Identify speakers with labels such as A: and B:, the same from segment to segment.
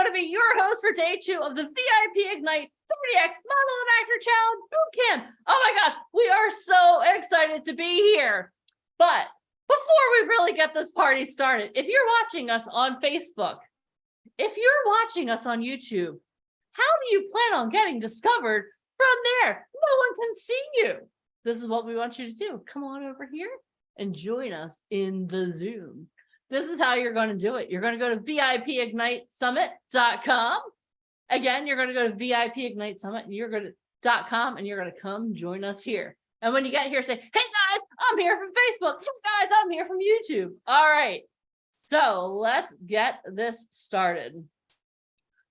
A: to be your host for day 2 of the VIP Ignite 30X Model and Actor Challenge Bootcamp. Oh my gosh, we are so excited to be here. But before we really get this party started, if you're watching us on Facebook, if you're watching us on YouTube, how do you plan on getting discovered from there? No one can see you. This is what we want you to do. Come on over here and join us in the Zoom. This is how you're going to do it. You're going to go to VIPigniteSummit.com. Again, you're going to go to VIPigniteSummit and you're going to .com and you're going to come join us here. And when you get here, say, hey guys, I'm here from Facebook. Hey guys, I'm here from YouTube. All right. So let's get this started.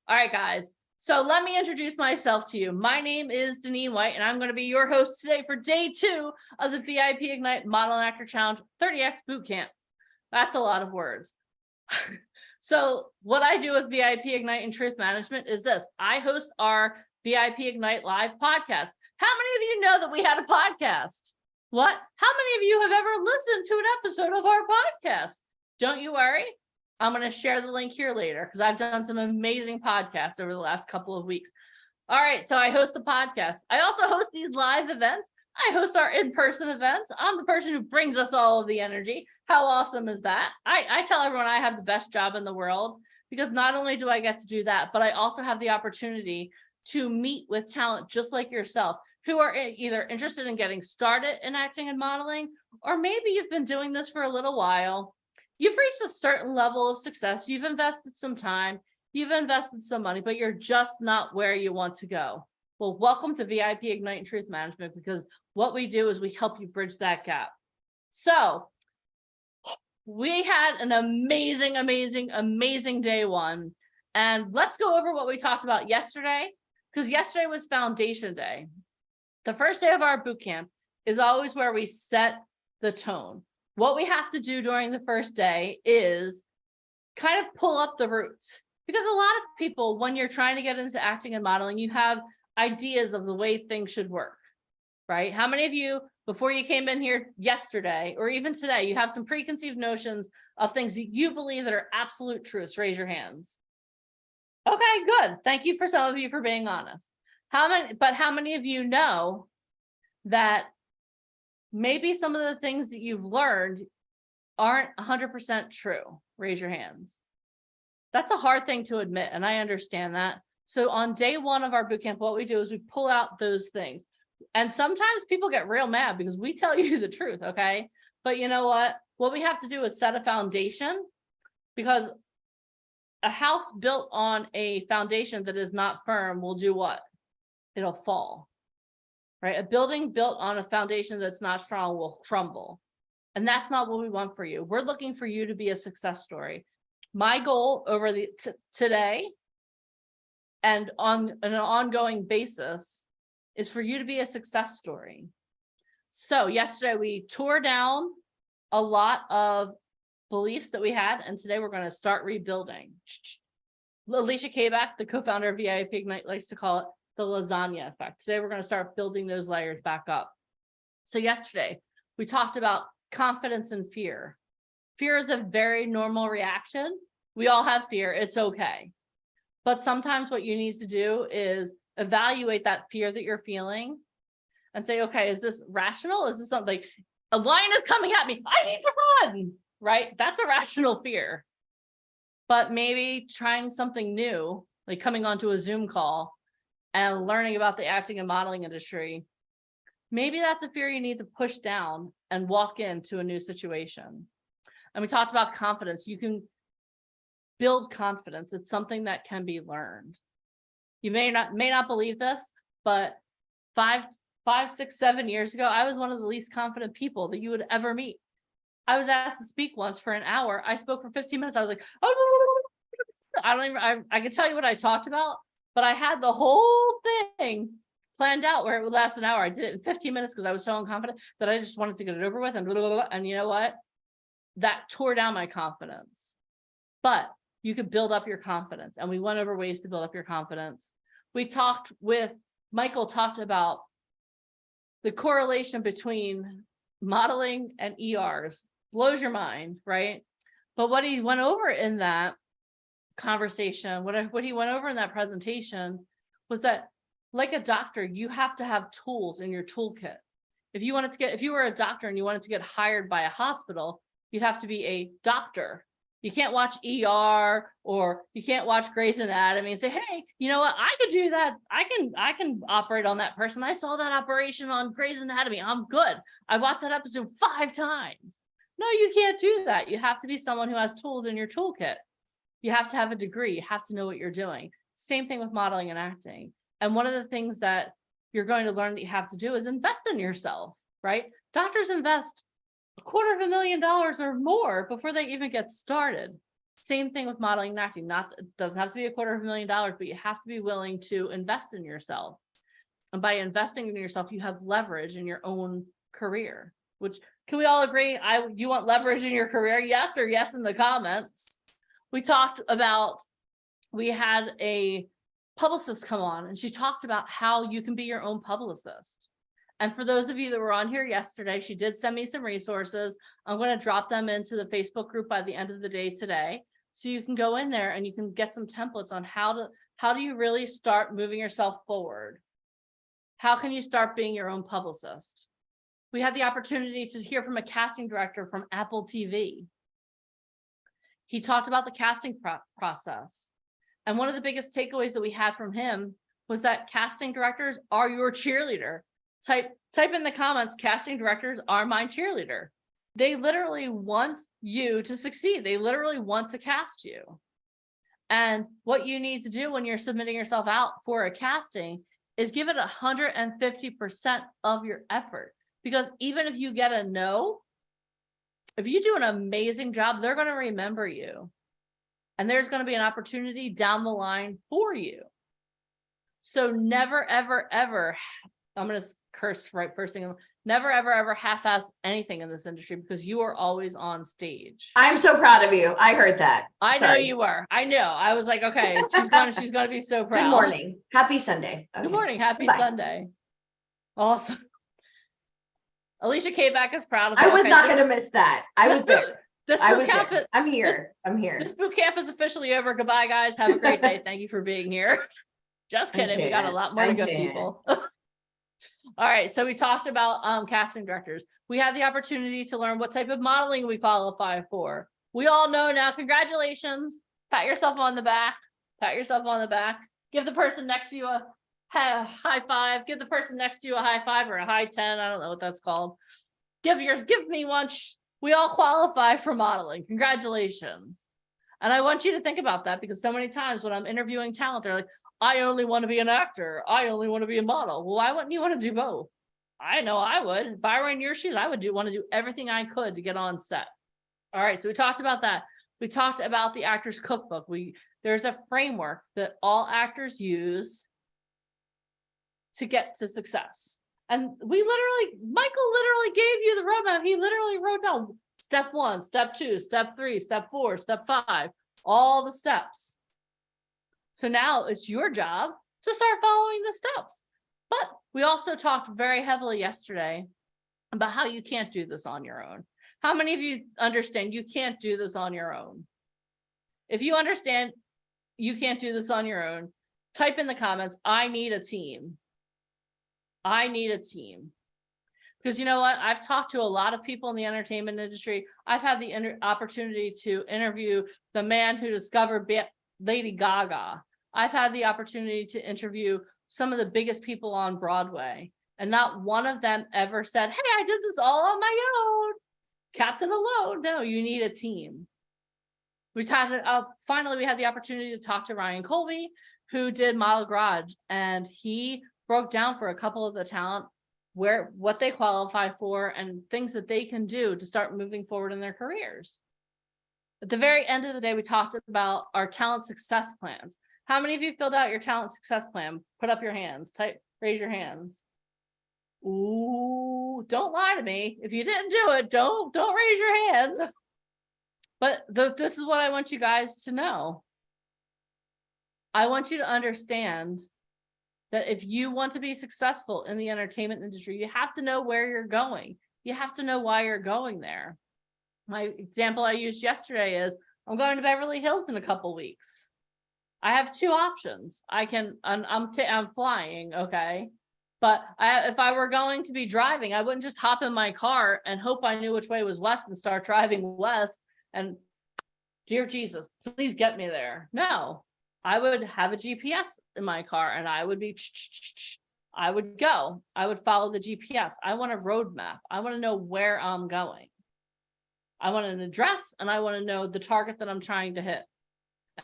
A: All right, guys. So let me introduce myself to you. My name is Deneen White, and I'm going to be your host today for day 2 of the VIP Ignite Model and Actor Challenge 30X Bootcamp. That's a lot of words. So what I do with VIP Ignite and Truth Management is this. I host our VIP Ignite Live podcast. How many of you know that we had a podcast? What? How many of you have ever listened to an episode of our podcast? Don't you worry. I'm going to share the link here later because I've done some amazing podcasts over the last couple of weeks. All right, so I host the podcast. I also host these live events. I host our in-person events. I'm the person who brings us all of the energy. How awesome is that? I tell everyone I have the best job in the world because not only do I get to do that, but I also have the opportunity to meet with talent just like yourself who are either interested in getting started in acting and modeling, or maybe you've been doing this for a little while. You've reached a certain level of success. You've invested some time, you've invested some money, but you're just not where you want to go. Well, welcome to VIP Ignite and Truth Management, because what we do is we help you bridge that gap. So we had an amazing, amazing, amazing day 1. And let's go over what we talked about yesterday, because yesterday was Foundation Day. The first day of our boot camp is always where we set the tone. What we have to do during the first day is kind of pull up the roots, because a lot of people, when you're trying to get into acting and modeling, you have ideas of the way things should work, right? How many of you, before you came in here yesterday, or even today, you have some preconceived notions of things that you believe that are absolute truths? Raise your hands. Okay, good. Thank you for some of you for being honest. How many of you know that maybe some of the things that you've learned aren't 100% true? Raise your hands. That's a hard thing to admit, and I understand that. So on day 1 of our bootcamp, what we do is we pull out those things. And sometimes people get real mad because we tell you the truth, okay? But you know what? What we have to do is set a foundation, because a house built on a foundation that is not firm will do what? It'll fall, right? A building built on a foundation that's not strong will crumble. And that's not what we want for you. We're looking for you to be a success story. My goal over the today and on an ongoing basis is for you to be a success story. So yesterday we tore down a lot of beliefs that we had, and today we're going to start rebuilding. Alicia Kabak, the co-founder of VIP Ignite, likes to call it the lasagna effect. Today we're going to start building those layers back up. So yesterday we talked about confidence and fear. Fear is a very normal reaction. We all have fear. It's okay. But sometimes what you need to do is evaluate that fear that you're feeling and say, okay, is this rational? Is this something like a lion is coming at me? I need to run, right? That's a rational fear. But maybe trying something new, like coming onto a Zoom call and learning about the acting and modeling industry, maybe that's a fear you need to push down and walk into a new situation. And we talked about confidence. You can build confidence. It's something that can be learned. You may not believe this, but 5, 6, 7 years ago, I was one of the least confident people that you would ever meet. I was asked to speak once for an hour. I spoke for 15 minutes. I was like, oh, I can tell you what I talked about, but I had the whole thing planned out where it would last an hour. I did it in 15 minutes because I was so unconfident that I just wanted to get it over with. And you know what? That tore down my confidence. But you could build up your confidence. And we went over ways to build up your confidence. Michael talked about the correlation between modeling and ERs. Blows your mind, right? But what he went over in that conversation, what he went over in that presentation was that, like a doctor, you have to have tools in your toolkit. If you were a doctor and you wanted to get hired by a hospital, you'd have to be a doctor. You can't watch ER, or you can't watch Grey's Anatomy and say, hey, you know what? I could do that. I can operate on that person. I saw that operation on Grey's Anatomy. I'm good. I watched that episode 5 times. No, you can't do that. You have to be someone who has tools in your toolkit. You have to have a degree. You have to know what you're doing. Same thing with modeling and acting. And one of the things that you're going to learn that you have to do is invest in yourself, right? Doctors invest $250,000 or more before they even get started. Same thing with modeling and acting. It doesn't have to be $250,000, but you have to be willing to invest in yourself. And by investing in yourself, you have leverage in your own career, which, can we all agree? You want leverage in your career? Yes or yes in the comments. We talked about, we had a publicist come on and she talked about how you can be your own publicist. And for those of you that were on here yesterday, she did send me some resources. I'm going to drop them into the Facebook group by the end of the day today. So you can go in there and you can get some templates on how do you really start moving yourself forward? How can you start being your own publicist? We had the opportunity to hear from a casting director from Apple TV. He talked about the casting process. And one of the biggest takeaways that we had from him was that casting directors are your cheerleader. Type in the comments, casting directors are my cheerleader. They literally want you to succeed. They literally want to cast you. And what you need to do when you're submitting yourself out for a casting is give it 150% of your effort. Because even if you get a no, if you do an amazing job, they're going to remember you. And there's going to be an opportunity down the line for you. So never, ever, ever, I'm going to curse right first thing, never, ever, ever half-ass anything in this industry, because you are always on stage.
B: I'm so proud of you. I heard that.
A: I know you were. I know. I was like, okay, she's going to be so proud.
B: Good morning. Happy Sunday. Okay.
A: Good morning. Happy Sunday. Awesome. Alicia K-Back is proud of
B: I was not going to miss that. I was there. I'm here.
A: This boot camp is officially over. Goodbye, guys. Have a great day. Thank you for being here. Just kidding. We got a lot more to go, people. All right. So we talked about casting directors. We had the opportunity to learn what type of modeling we qualify for. We all know now. Congratulations. Pat yourself on the back. Pat yourself on the back. Give the person next to you a high five. Give the person next to you a high five or a high 10. I don't know what that's called. Give me one. We all qualify for modeling. Congratulations. And I want you to think about that, because so many times when I'm interviewing talent, they're like, I only want to be an actor. I only want to be a model. Well, why wouldn't you want to do both? I know I would. If I were in your shoes, I would want to do everything I could to get on set. All right. So we talked about that. We talked about the actor's cookbook. There's a framework that all actors use to get to success. And Michael literally gave you the roadmap. He literally wrote down step 1, step 2, step 3, step 4, step 5, all the steps. So now it's your job to start following the steps. But we also talked very heavily yesterday about how you can't do this on your own. How many of you understand you can't do this on your own? If you understand you can't do this on your own, type in the comments, I need a team. I need a team. Because you know what? I've talked to a lot of people in the entertainment industry. I've had the opportunity to interview the man who discovered Lady Gaga. I've had the opportunity to interview some of the biggest people on Broadway. And not one of them ever said, hey, I did this all on my own. Captain alone. No, you need a team. Finally, we had the opportunity to talk to Ryan Colby, who did Model Garage. And he broke down for a couple of the talent what they qualify for and things that they can do to start moving forward in their careers. At the very end of the day, we talked about our talent success plans. How many of you filled out your talent success plan? Put up your hands. Raise your hands. Ooh, don't lie to me. If you didn't do it, don't raise your hands. But this is what I want you guys to know. I want you to understand that if you want to be successful in the entertainment industry, you have to know where you're going. You have to know why you're going there. My example I used yesterday is I'm going to Beverly Hills in a couple weeks. I have two options. I'm flying, okay? But if I were going to be driving, I wouldn't just hop in my car and hope I knew which way was west and start driving west and, dear Jesus, please get me there. No, I would have a GPS in my car and I would go. I would follow the GPS. I want a roadmap. I want to know where I'm going. I want an address and I want to know the target that I'm trying to hit.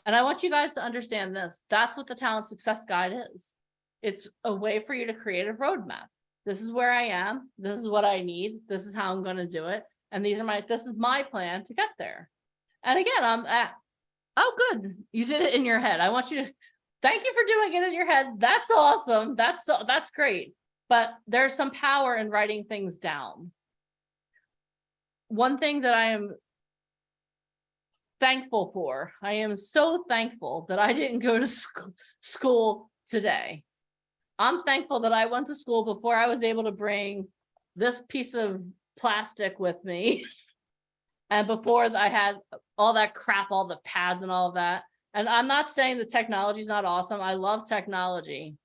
A: And I want you guys to understand this. That's what the Talent Success Guide is. It's a way for you to create a roadmap. This is where I am. This is what I need. This is how I'm going to do it. And this is my plan to get there. And again, oh, good. You did it in your head. I want you to, thank you for doing it in your head. That's awesome. That's great. But there's some power in writing things down. One thing that I am thankful for, I am so thankful that I didn't go to school today. I'm thankful that I went to school before I was able to bring this piece of plastic with me. And before I had all that crap, all the pads and all of that. And I'm not saying the technology is not awesome. I love technology.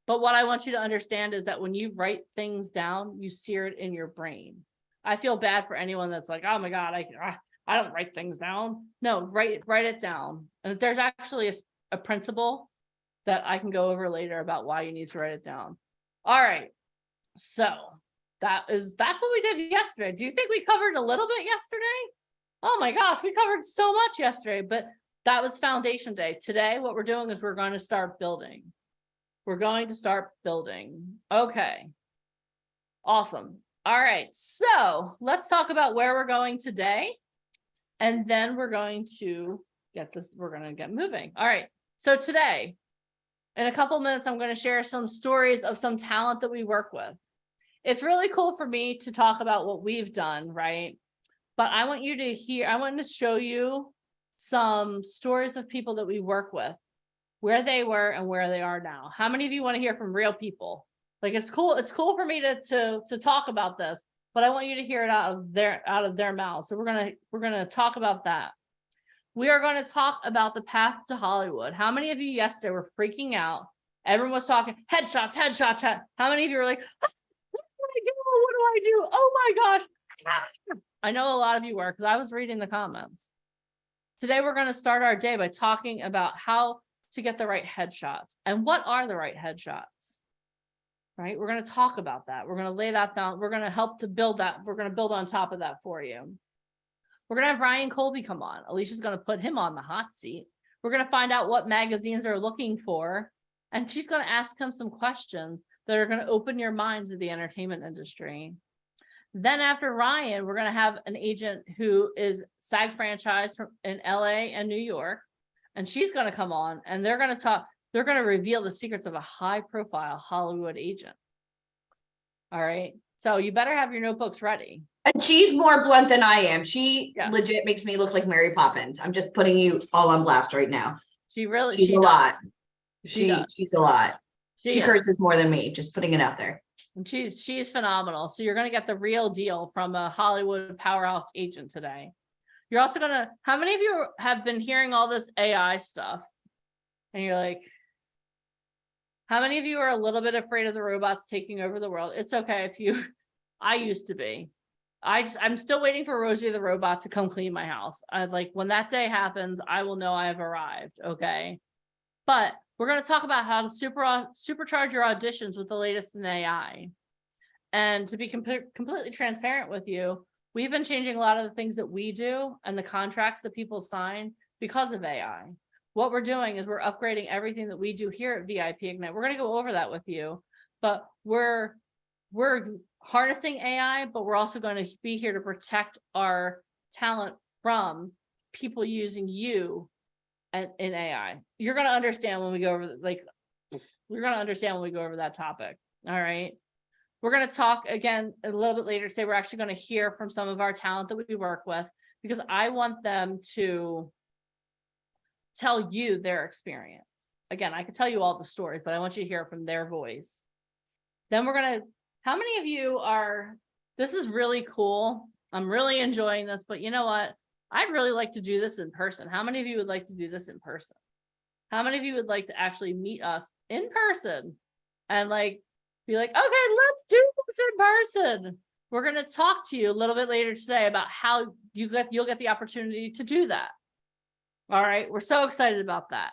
A: But what I want you to understand is that when you write things down, you sear it in your brain. I feel bad for anyone that's like, oh my God, I don't write things down. No, write it down. And there's actually a principle that I can go over later about why you need to write it down. All right. So that's what we did yesterday. Do you think we covered a little bit yesterday? Oh my gosh, we covered so much yesterday, but that was foundation day. Today, what we're doing is we're going to start building. We're going to start building. Okay. Awesome. All right. So let's talk about where we're going today. And then we're going to get moving. All right. So today, in a couple minutes, I'm going to share some stories of some talent that we work with. It's really cool for me to talk about what we've done, right? But I want to show you some stories of people that we work with, where they were and where they are now. How many of you want to hear from real people? Like, it's cool for me to talk about this, but I want you to hear it out of their mouths. So we're gonna talk about that. We are going to talk about the path to Hollywood. How many of you yesterday were freaking out? Everyone was talking headshots. How many of you were like, oh, what do I do? Oh my gosh. I know a lot of you were, because I was reading the comments. Today, we're going to start our day by talking about how to get the right headshots and what are the right headshots, right? We're going to talk about that. We're going to lay that down. We're going to help to build that. We're going to build on top of that for you. We're going to have Ryan Colby come on. Alicia's going to put him on the hot seat. We're going to find out what magazines are looking for, and she's going to ask him some questions that are going to open your mind to the entertainment industry. Then after Ryan, we're going to have an agent who is SAG franchise in LA and New York, and she's going to come on, and they're going to reveal the secrets of a high profile Hollywood agent. All right. So you better have your notebooks ready.
B: And she's more blunt than I am. She legit makes me look like Mary Poppins. I'm just putting you all on blast right now. She's a lot. She's a lot. She curses more than me, just putting it out there.
A: And she's phenomenal. So you're going to get the real deal from a Hollywood powerhouse agent today. You're also going to, how many of you have been hearing all this AI stuff? And you're like, how many of you are a little bit afraid of the robots taking over the world? It's okay if you, I used to be. I'm still waiting for Rosie the robot to come clean my house. When that day happens, I will know I have arrived. Okay. But we're going to talk about how to supercharge your auditions with the latest in AI. And to be completely transparent with you, we've been changing a lot of the things that we do and the contracts that people sign because of AI. What we're doing is we're upgrading everything that we do here at VIP Ignite. We're going to go over that with you, but we're harnessing AI, but we're also going to be here to protect our talent from people using you in AI. You're going to understand when we go over that topic. All right. We're going to talk again a little bit later today. We're actually going to hear from some of our talent that we work with, because I want them to tell you their experience. Again, I could tell you all the stories, but I want you to hear it from their voice. Then how many of you this is really cool. I'm really enjoying this, but you know what? I'd really like to do this in person. How many of you would like to do this in person? How many of you would like to actually meet us in person and like be like, okay, let's do this in person. We're going to talk to you a little bit later today about how you'll get the opportunity to do that. All right. We're so excited about that.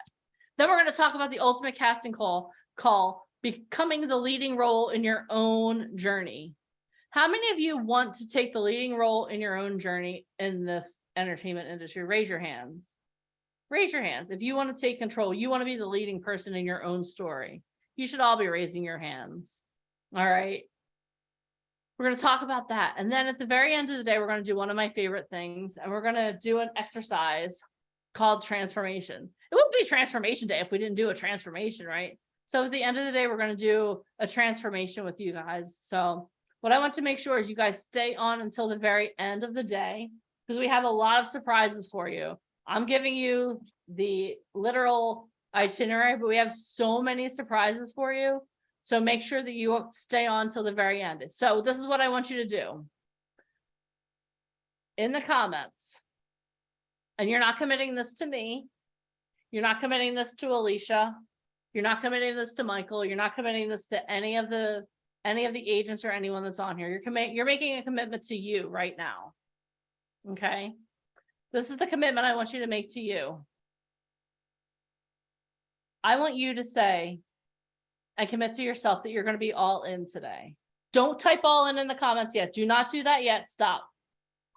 A: Then we're going to talk about the ultimate casting call, becoming the leading role in your own journey. How many of you want to take the leading role in your own journey in this entertainment industry? Raise your hands. Raise your hands. If you want to take control, you want to be the leading person in your own story. You should all be raising your hands. All right. We're going to talk about that. And then at the very end of the day, we're going to do one of my favorite things, and we're going to do an exercise called transformation. It wouldn't be transformation day if we didn't do a transformation, right? So at the end of the day, we're going to do a transformation with you guys. So what I want to make sure is you guys stay on until the very end of the day, because we have a lot of surprises for you. I'm giving you the literal itinerary, but we have so many surprises for you. So make sure that you stay on till the very end. So this is what I want you to do. In the comments, and you're not committing this to me, you're not committing this to Alicia, you're not committing this to Michael, you're not committing this to any of the agents or anyone that's on here. You're making a commitment to you right now. Okay? This is the commitment I want you to make to you. I want you to say and commit to yourself that you're going to be all in today. Don't type all in the comments yet. Do not do that yet. Stop.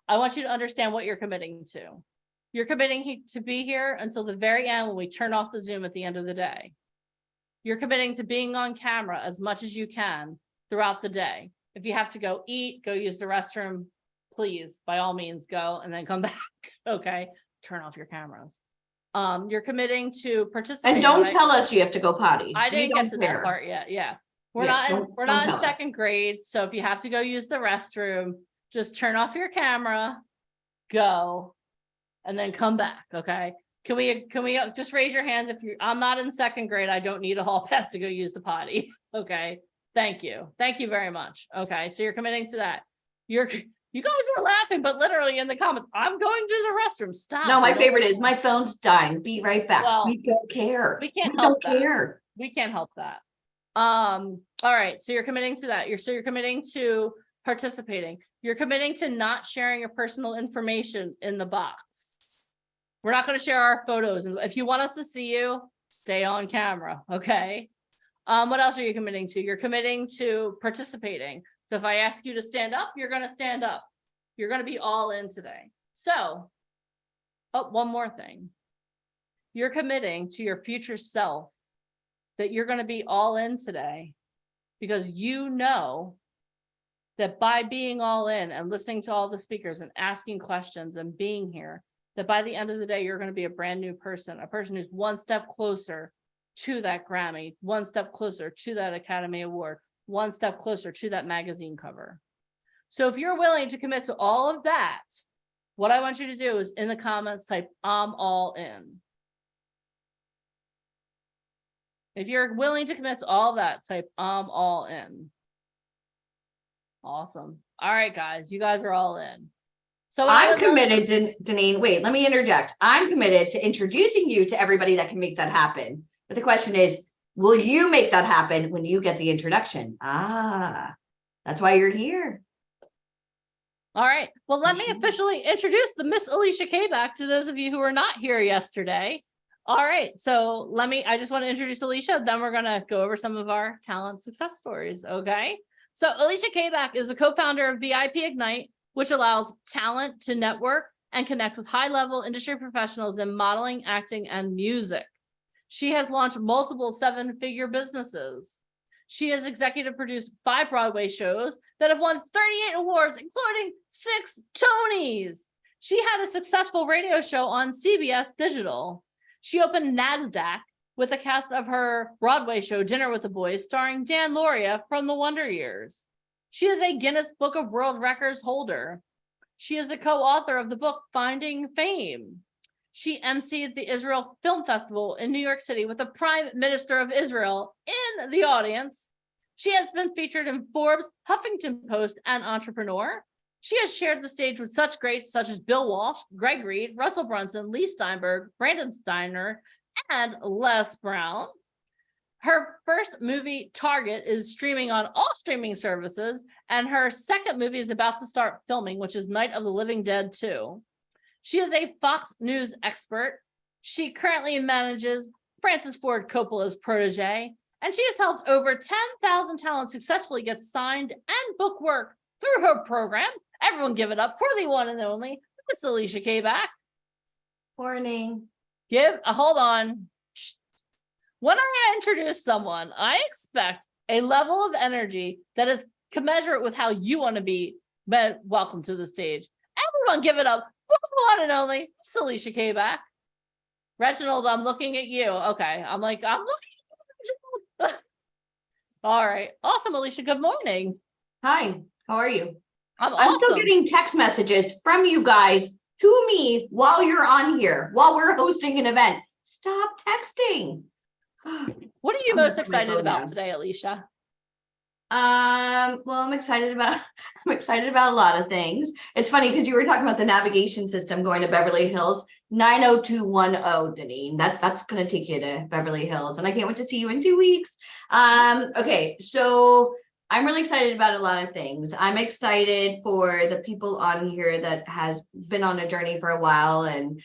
A: I want you to understand what you're committing to. You're committing to be here until the very end when we turn off the Zoom at the end of the day. You're committing to being on camera as much as you can throughout the day. If you have to go eat, go use the restroom, please, by all means, go and then come back. Okay? Turn off your cameras. You're committing to participate.
B: And don't tell us you have to go potty.
A: I didn't get to that part yet. Yeah. We're not in second grade. So if you have to go use the restroom, just turn off your camera, go, and then come back. Okay. Can we just raise your hands if I'm not in second grade, I don't need a hall pass to go use the potty. Okay. Thank you. Thank you very much. Okay. So you're committing to that. You guys are laughing, but literally in the comments, I'm going to the restroom. Stop.
B: No, my favorite is my phone's dying. Be right back.
A: Well,
B: we don't care.
A: We can't help that.
B: Care.
A: We can't help that. All right. So you're committing to that. You're committing to participating. You're committing to not sharing your personal information in the box. We're not going to share our photos. And if you want us to see you, stay on camera. Okay. What else are you committing to? You're committing to participating. So if I ask you to stand up, you're going to stand up. You're going to be all in today. So, one more thing. You're committing to your future self that you're going to be all in today because you know that by being all in and listening to all the speakers and asking questions and being here, that by the end of the day, you're going to be a brand new person, a person who's one step closer to that Grammy, one step closer to that Academy Award, one step closer to that magazine cover. So if you're willing to commit to all of that, what I want you to do is in the comments type, I'm all in. If you're willing to commit to all that, type, I'm all in. Awesome. All right, guys, you guys are all in. So
B: I'm committed, Deneen. Wait, let me interject. I'm committed to introducing you to everybody that can make that happen. But the question is, will you make that happen when you get the introduction? That's why you're here.
A: All right. Well, let me officially introduce the Miss Alicia Kabak to those of you who were not here yesterday. All right. So I just want to introduce Alicia. Then we're going to go over some of our talent success stories. Okay. So Alicia Kabak is the co-founder of VIP Ignite, which allows talent to network and connect with high-level industry professionals in modeling, acting, and music. She has launched multiple seven-figure businesses. She has executive produced 5 Broadway shows that have won 38 awards, including 6 Tonys. She had a successful radio show on CBS Digital. She opened NASDAQ with the cast of her Broadway show, Dinner with the Boys, starring Dan Lauria from The Wonder Years. She is a Guinness Book of World Records holder. She is the co-author of the book Finding Fame. She emceed the Israel Film Festival in New York City with the Prime Minister of Israel in the audience. She has been featured in Forbes, Huffington Post, and Entrepreneur. She has shared the stage with such greats such as Bill Walsh, Greg Reed, Russell Brunson, Lee Steinberg, Brandon Steiner, and Les Brown. Her first movie, Target, is streaming on all streaming services, and her second movie is about to start filming, which is Night of the Living Dead 2. She is a Fox News expert. She currently manages Francis Ford Coppola's protege, and she has helped over 10,000 talents successfully get signed and book work through her program. Everyone give it up for the one and only Miss Alicia K. Back.
B: Morning.
A: Hold on. When I introduce someone, I expect a level of energy that is commensurate with how you want to be welcome to the stage. Everyone give it up for the one and only Miss Alicia K. Back. Reginald, I'm looking at you. Okay. I'm looking at you. All right. Awesome, Alicia. Good morning.
B: Hi. How are you?
A: I'm
B: awesome. Still getting text messages from you guys to me while you're on here, while we're hosting an event. Stop texting.
A: What are you most excited about today, Alicia?
B: Well, I'm excited about a lot of things. It's funny because you were talking about the navigation system going to Beverly Hills. 90210, Deneen. That's gonna take you to Beverly Hills, and I can't wait to see you in 2 weeks. Okay, so I'm really excited about a lot of things. I'm excited for the people on here that has been on a journey for a while, and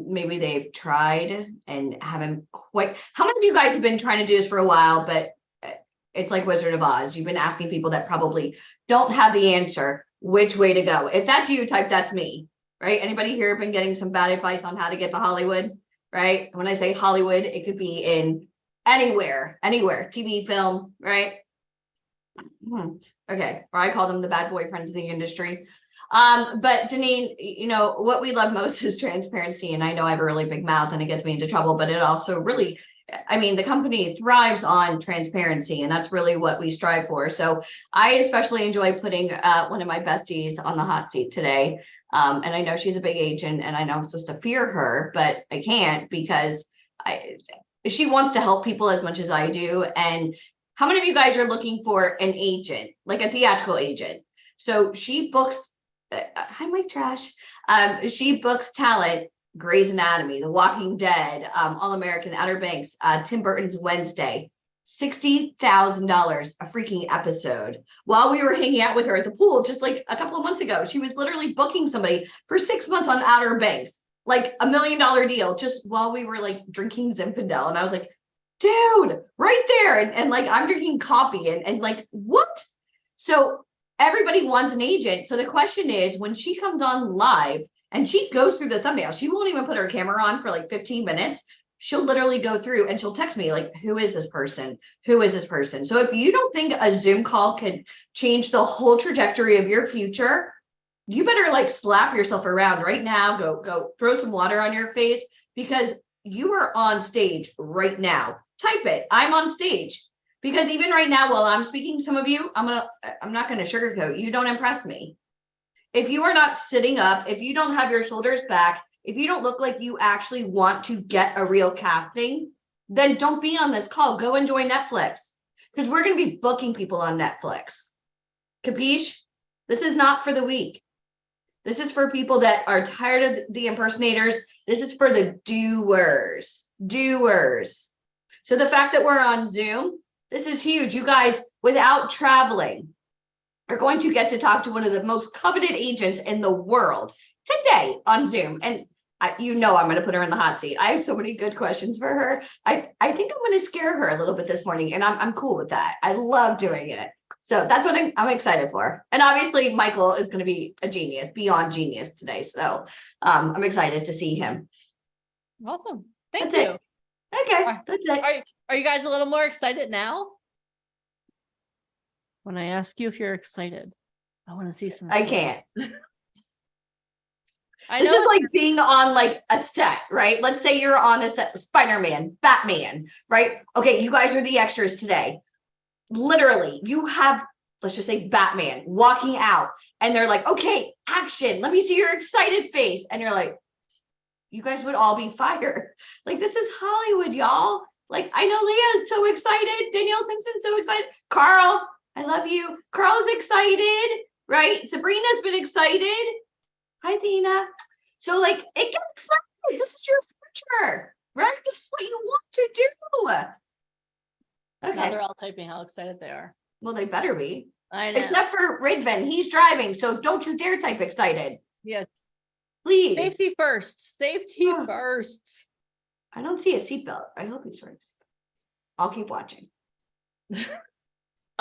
B: maybe they've tried and haven't quite. How many of you guys have been trying to do this for a while, but it's like Wizard of Oz? You've been asking people that probably don't have the answer which way to go. If that's you, type that's me, right? Anybody here been getting some bad advice on how to get to Hollywood, right? When I say Hollywood, it could be in anywhere, TV, film, right? Okay, or I call them the bad boyfriends of the industry. But Deneen, you know, what we love most is transparency. And I know I have a really big mouth and it gets me into trouble, but it also really, I mean, the company thrives on transparency, and that's really what we strive for. So I especially enjoy putting one of my besties on the hot seat today. And I know she's a big agent, and I know I'm supposed to fear her, but I can't, because she wants to help people as much as I do. And how many of you guys are looking for an agent, like a theatrical agent? So she books, hi, Mike Trash. She books talent, Grey's Anatomy, The Walking Dead, All American, Outer Banks, Tim Burton's Wednesday, $60,000 a freaking episode. While we were hanging out with her at the pool, just like a couple of months ago, she was literally booking somebody for 6 months on Outer Banks, like $1 million deal, just while we were like drinking Zinfandel. And I was like, dude, right there. And like, I'm drinking coffee and like, what? So everybody wants an agent. So the question is, when she comes on live and she goes through the thumbnail, she won't even put her camera on for like 15 minutes. She'll literally go through and she'll text me like, who is this person? Who is this person? So if you don't think a Zoom call could change the whole trajectory of your future, you better like slap yourself around right now. Go throw some water on your face, because you are on stage right now. Type it, I'm on stage. Because even right now, while I'm speaking, some of you, I'm not gonna sugarcoat, you don't impress me. If you are not sitting up, if you don't have your shoulders back, if you don't look like you actually want to get a real casting, then don't be on this call. Go enjoy Netflix, because we're gonna be booking people on Netflix. Capiche? This is not for the weak. This is for people that are tired of the impersonators. This is for the doers. So the fact that we're on Zoom, this is huge. You guys, without traveling, are going to get to talk to one of the most coveted agents in the world today on Zoom. And you know I'm going to put her in the hot seat. I have so many good questions for her. I think I'm going to scare her a little bit this morning, and I'm cool with that. I love doing it. So that's what I'm excited for. And obviously, Michael is going to be a genius, beyond genius today. So I'm excited to see him.
A: Awesome. Thank you.
B: Okay, that's it.
A: Are you guys a little more excited now? When I ask you if you're excited, I want to see some.
B: I can't. This is like being on like a set, right? Let's say you're on a set, Spider-Man, Batman, right? Okay, you guys are the extras today. Literally, you have, let's just say Batman walking out, and they're like, okay, action. Let me see your excited face. And you're like, you guys would all be fired. Like, this is Hollywood, y'all. Like, I know Leah's so excited. Danielle Simpson's so excited. Carl, I love you. Carl's excited. right? Sabrina's been excited. Hi, Dina. So like, it gets excited. This is your future, right? This is what you want to do.
A: Okay. Now they're all typing how excited they are.
B: Well, they better be.
A: I know.
B: Except for Ridvan, he's driving, so don't you dare type excited.
A: Yeah.
B: Please.
A: Safety first. Safety first.
B: I don't see a seatbelt. I hope he's wearing a seatbelt. I'll keep watching.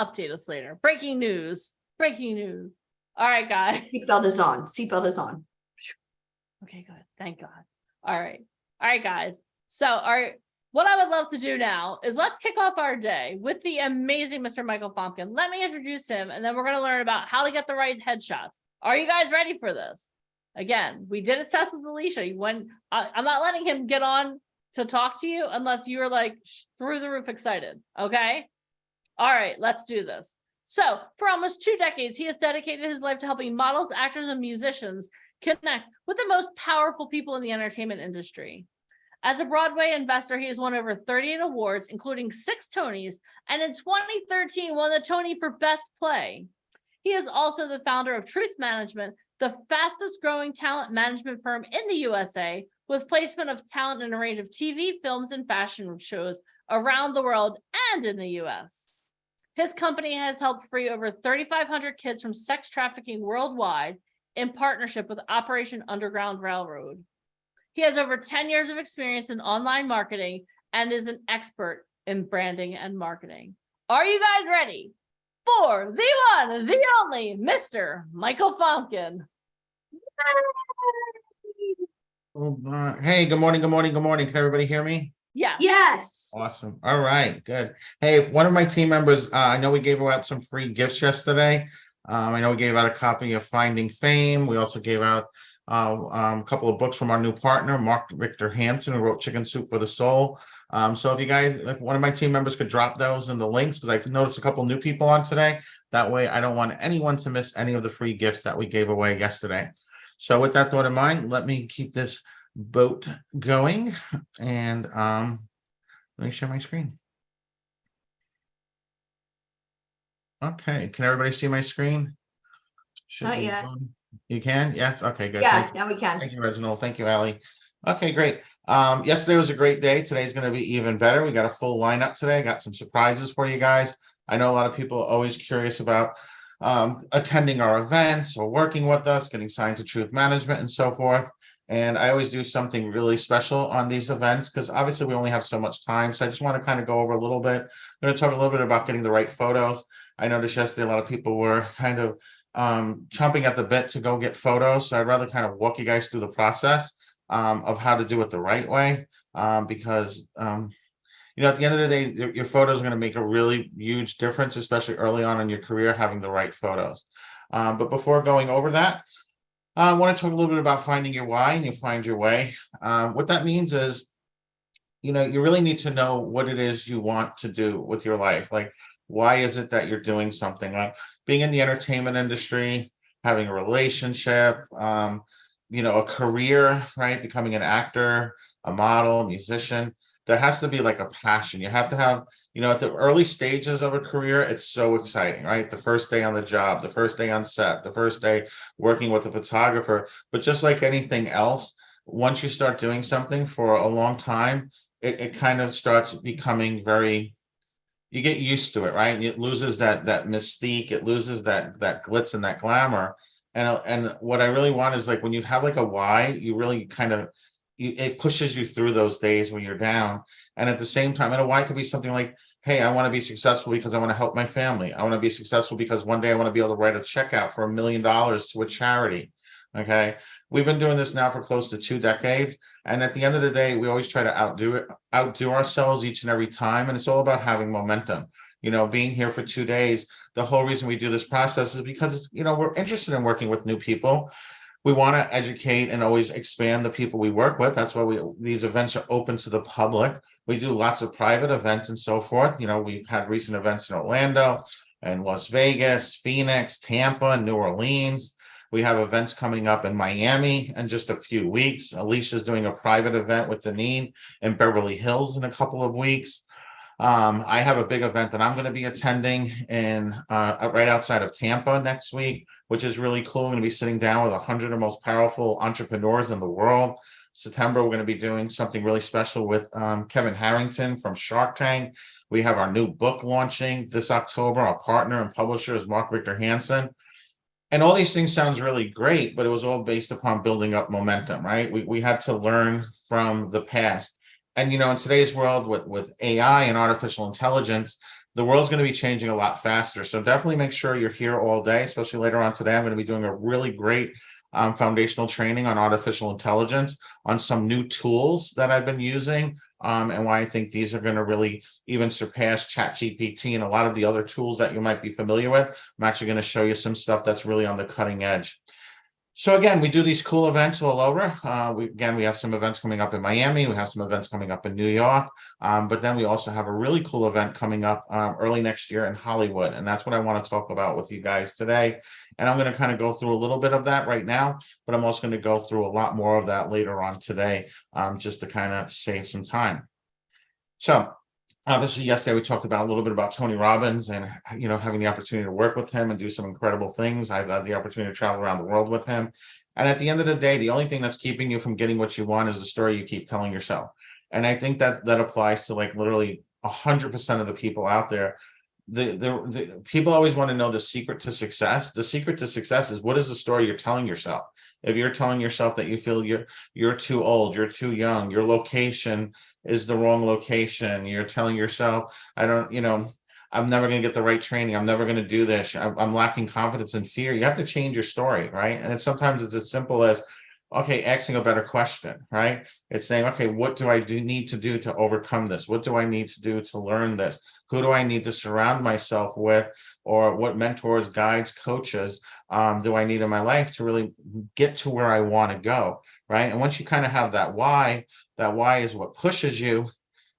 A: Update us later. Breaking news. Breaking news. All right, guys.
B: Seatbelt is on. Seatbelt is on.
A: Okay, good. Thank God. All right. All right, guys. So, what I would love to do now is let's kick off our day with the amazing Mr. Michael Fompkin. Let me introduce him, and then we're going to learn about how to get the right headshots. Are you guys ready for this? Again, we did a test with Alicia. I'm not letting him get on to talk to you unless you're like through the roof excited. Okay. All right, let's do this. So for almost 2 decades, he has dedicated his life to helping models, actors, and musicians connect with the most powerful people in the entertainment industry. As a Broadway investor, he has won over 38 awards, including 6 Tonys, and in 2013 won the Tony for Best Play. He is also the founder of Truth Management, the fastest growing talent management firm in the USA, with placement of talent in a range of TV, films, and fashion shows around the world and in the US. His company has helped free over 3,500 kids from sex trafficking worldwide in partnership with Operation Underground Railroad. He has over 10 years of experience in online marketing and is an expert in branding and marketing. Are you guys ready for the one, the only Mr. Michael Fompkin?
C: Hey, good morning, good morning, good morning. Can everybody hear me?
A: Yeah.
B: Yes.
C: Awesome. All right, good. Hey, if one of my team members, I know we gave out some free gifts yesterday. I know we gave out a copy of Finding Fame. We also gave out a couple of books from our new partner, Mark Victor Hansen, who wrote Chicken Soup for the Soul. So if one of my team members could drop those in the links, because I noticed a couple new people on today. That way, I don't want anyone to miss any of the free gifts that we gave away yesterday. So with that thought in mind, let me keep this boat going, and let me share my screen. Okay, can everybody see my screen?
B: Not yet.
C: You can? Yes. Okay, good.
B: Yeah, now we can.
C: Thank you, Reginald. Thank you, Allie. Okay, great. Yesterday was a great day. Today's going to be even better. We got a full lineup today. Got some surprises for you guys. I know a lot of people are always curious about attending our events or working with us, getting signed to Truth Management and so forth. And I always do something really special on these events because obviously we only have so much time. So I just want to kind of go over a little bit. I'm going to talk a little bit about getting the right photos. I noticed yesterday a lot of people were kind of chomping at the bit to go get photos. So I'd rather kind of walk you guys through the process of how to do it the right way because at the end of the day, your photos are going to make a really huge difference, especially early on in your career, having the right photos. But before going over that, I want to talk a little bit about finding your why and you find your way. What that means is, you really need to know what it is you want to do with your life. Like, why is it that you're doing something? Like being in the entertainment industry, having a relationship, a career, right? Becoming an actor, a model, musician. There has to be like a passion. You have to have, at the early stages of a career, it's so exciting, right? The first day on the job, the first day on set, the first day working with a photographer. But just like anything else, once you start doing something for a long time, it kind of starts becoming you get used to it, right? And it loses that mystique, it loses that glitz and that glamour. And what I really want is like when you have like a why, you really kind of it pushes you through those days when you're down. And at the same time, and a why could be something like, hey, I want to be successful because I want to help my family. I want to be successful because one day I want to be able to write a check out for $1 million to a charity. Okay. We've been doing this now for close to 2 decades. And at the end of the day, we always try to outdo ourselves each and every time. And it's all about having momentum. Being here for 2 days, the whole reason we do this process is because, we're interested in working with new people. We want to educate and always expand the people we work with. That's why these events are open to the public. We do lots of private events and so forth. We've had recent events in Orlando and Las Vegas, Phoenix, Tampa, New Orleans. We have events coming up in Miami in just a few weeks. Alicia's doing a private event with Deneen in Beverly Hills in a couple of weeks. I have a big event that I'm going to be attending in right outside of Tampa next week, which is really cool. I'm going to be sitting down with 100 of the most powerful entrepreneurs in the world. September, we're going to be doing something really special with Kevin Harrington from Shark Tank. We have our new book launching this October. Our partner and publisher is Mark Victor Hansen. And all these things sounds really great, but it was all based upon building up momentum, right? We had to learn from the past. And, you know, in today's world with AI and artificial intelligence, the world's going to be changing a lot faster. So definitely make sure you're here all day, especially later on today. I'm going to be doing a really great foundational training on artificial intelligence, on some new tools that I've been using, and why I think these are going to really even surpass ChatGPT and a lot of the other tools that you might be familiar with. I'm actually going to show you some stuff that's really on the cutting edge. So again, we do these cool events all over. We have some events coming up in Miami. We have some events coming up in New York. But then we also have a really cool event coming up early next year in Hollywood. And that's what I want to talk about with you guys today. And I'm going to kind of go through a little bit of that right now, but I'm also going to go through a lot more of that later on today, just to kind of save some time. So obviously, yesterday we talked about a little bit about Tony Robbins and, you know, having the opportunity to work with him and do some incredible things. I've had the opportunity to travel around the world with him. And at the end of the day, the only thing that's keeping you from getting what you want is the story you keep telling yourself. And I think that applies to like literally 100% of the people out there. The people always want to know the secret to success. The secret to success is, what is the story you're telling yourself? If you're telling yourself that you feel you're too old, you're too young, your location is the wrong location, you're telling yourself, I'm never going to get the right training, I'm never going to do this, I'm lacking confidence and fear. You have to change your story, right? And sometimes it's as simple as, okay, asking a better question, right? It's saying, okay, what do I need to do to overcome this? What do I need to do to learn this? Who do I need to surround myself with? Or what mentors, guides, coaches do I need in my life to really get to where I want to go, right? And once you kind of have that why is what pushes you.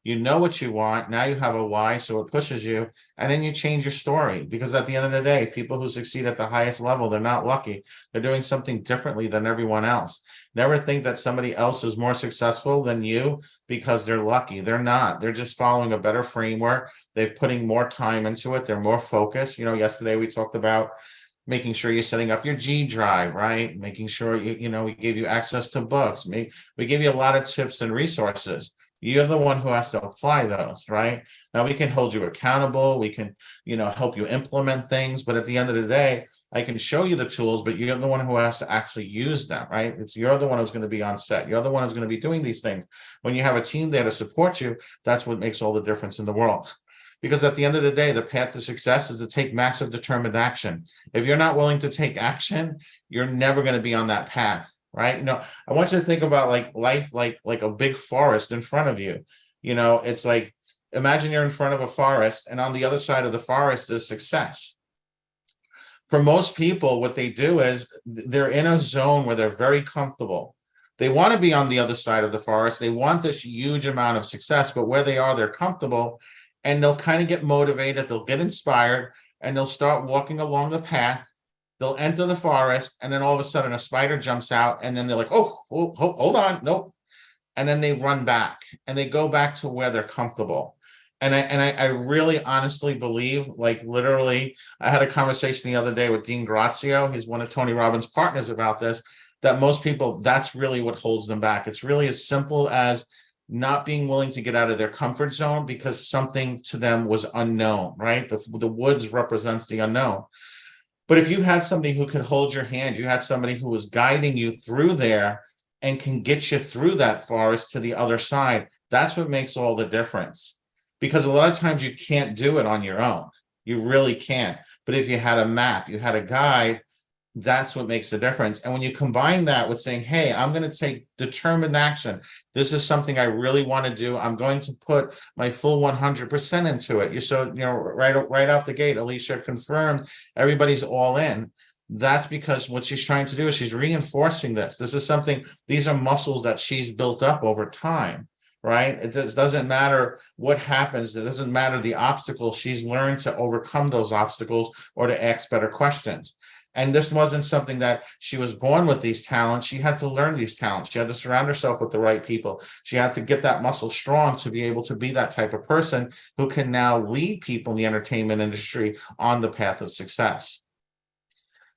C: You know what you want. Now you have a why, so it pushes you. And then you change your story, because at the end of the day, people who succeed at the highest level, they're not lucky. They're doing something differently than everyone else. Never think that somebody else is more successful than you because they're lucky. They're not. They're just following a better framework. They're putting more time into it. They're more focused. You know, yesterday we talked about making sure you're setting up your G drive, right? Making sure we gave you access to books. We give you a lot of tips and resources. You're the one who has to apply those, right? Now we can hold you accountable. We can, help you implement things. But at the end of the day, I can show you the tools, but you're the one who has to actually use them, right? You're the one who's going to be on set. You're the one who's going to be doing these things. When you have a team there to support you, that's what makes all the difference in the world. Because at the end of the day, the path to success is to take massive determined action. If you're not willing to take action, you're never going to be on that path. Right. I want you to think about life like a big forest in front of you. It's like, imagine you're in front of a forest and on the other side of the forest is success. For most people, what they do is they're in a zone where they're very comfortable. They want to be on the other side of the forest. They want this huge amount of success, but where they are, they're comfortable, and they'll kind of get motivated. They'll get inspired and they'll start walking along the path. They'll enter the forest, and then all of a sudden a spider jumps out, and then they're like, oh, hold on, nope. And then they run back and they go back to where they're comfortable. And I really honestly believe, literally, I had a conversation the other day with Dean Grazio. He's one of Tony Robbins' partners about this, that most people, that's really what holds them back. It's really as simple as not being willing to get out of their comfort zone because something to them was unknown, right? The woods represents the unknown. But if you had somebody who could hold your hand, you had somebody who was guiding you through there and can get you through that forest to the other side, that's what makes all the difference. Because a lot of times you can't do it on your own. You really can't. But if you had a map, you had a guide, that's what makes the difference. And when you combine that with saying, hey, I'm going to take determined action. This is something I really want to do. I'm going to put my full 100% into it. Right out the gate, Alicia confirmed everybody's all in. That's because what she's trying to do is she's reinforcing this. These are muscles that she's built up over time, right? It doesn't matter what happens. It doesn't matter the obstacles. She's learned to overcome those obstacles or to ask better questions. And this wasn't something that she was born with these talents. She had to learn these talents. She had to surround herself with the right people. She had to get that muscle strong to be able to be that type of person who can now lead people in the entertainment industry on the path of success.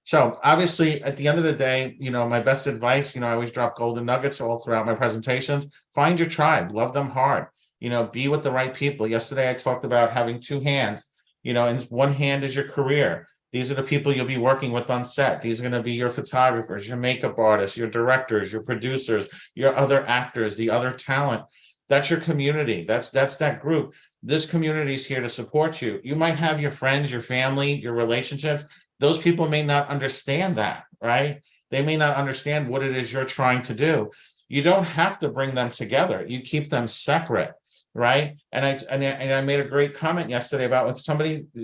C: So obviously, at the end of the day, my best advice, I always drop golden nuggets all throughout my presentations. Find your tribe, love them hard, be with the right people. Yesterday, I talked about having two hands, and one hand is your career. These are the people you'll be working with on set. These are going to be your photographers, your makeup artists, your directors, your producers, your other actors, the other talent. That's your community. That's that group. This community is here to support you. You might have your friends, your family, your relationships. Those people may not understand that, right? They may not understand what it is you're trying to do. You don't have to bring them together. You keep them separate, right? And I made a great comment yesterday about if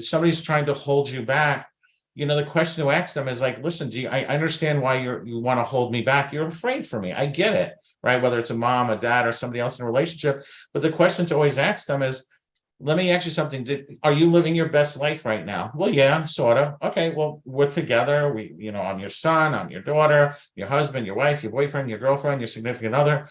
C: somebody's trying to hold you back, the question to ask them is like, listen, I understand why you want to hold me back. You're afraid for me. I get it, right? Whether it's a mom, a dad, or somebody else in a relationship. But the question to always ask them is, let me ask you something. Are you living your best life right now? Well, yeah, sort of. Okay, well, we're together. I'm your son, I'm your daughter, your husband, your wife, your boyfriend, your girlfriend, your significant other.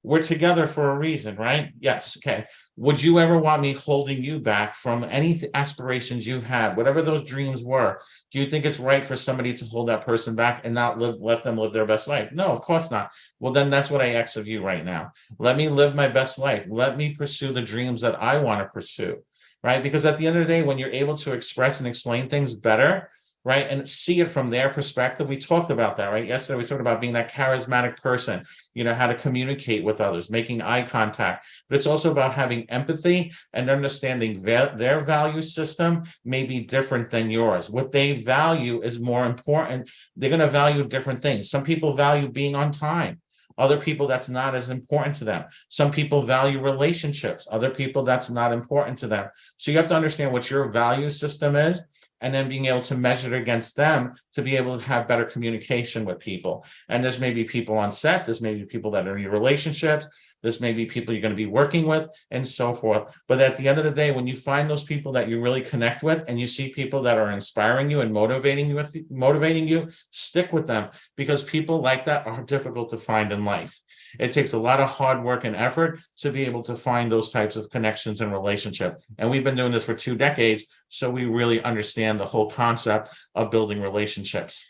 C: We're together for a reason, right? Yes. Okay. Would you ever want me holding you back from any aspirations you had, whatever those dreams were? Do you think it's right for somebody to hold that person back and not let them live their best life? No, of course not. Well, then that's what I ask of you right now. Let me live my best life. Let me pursue the dreams that I want to pursue, right? Because at the end of the day, when you're able to express and explain things better, right, and see it from their perspective. We talked about that, right? Yesterday, we talked about being that charismatic person, how to communicate with others, making eye contact. But it's also about having empathy and understanding their value system may be different than yours. What they value is more important. They're going to value different things. Some people value being on time. Other people, that's not as important to them. Some people value relationships. Other people, that's not important to them. So you have to understand what your value system is, and then being able to measure it against them to be able to have better communication with people. And there's maybe people on set, there's maybe people that are in your relationships, there's maybe people you're going to be working with, and so forth. But at the end of the day, when you find those people that you really connect with, and you see people that are inspiring you and motivating you, stick with them, because people like that are difficult to find in life. It takes a lot of hard work and effort to be able to find those types of connections and relationships. And we've been doing this for 2 decades, so we really understand the whole concept of building relationships.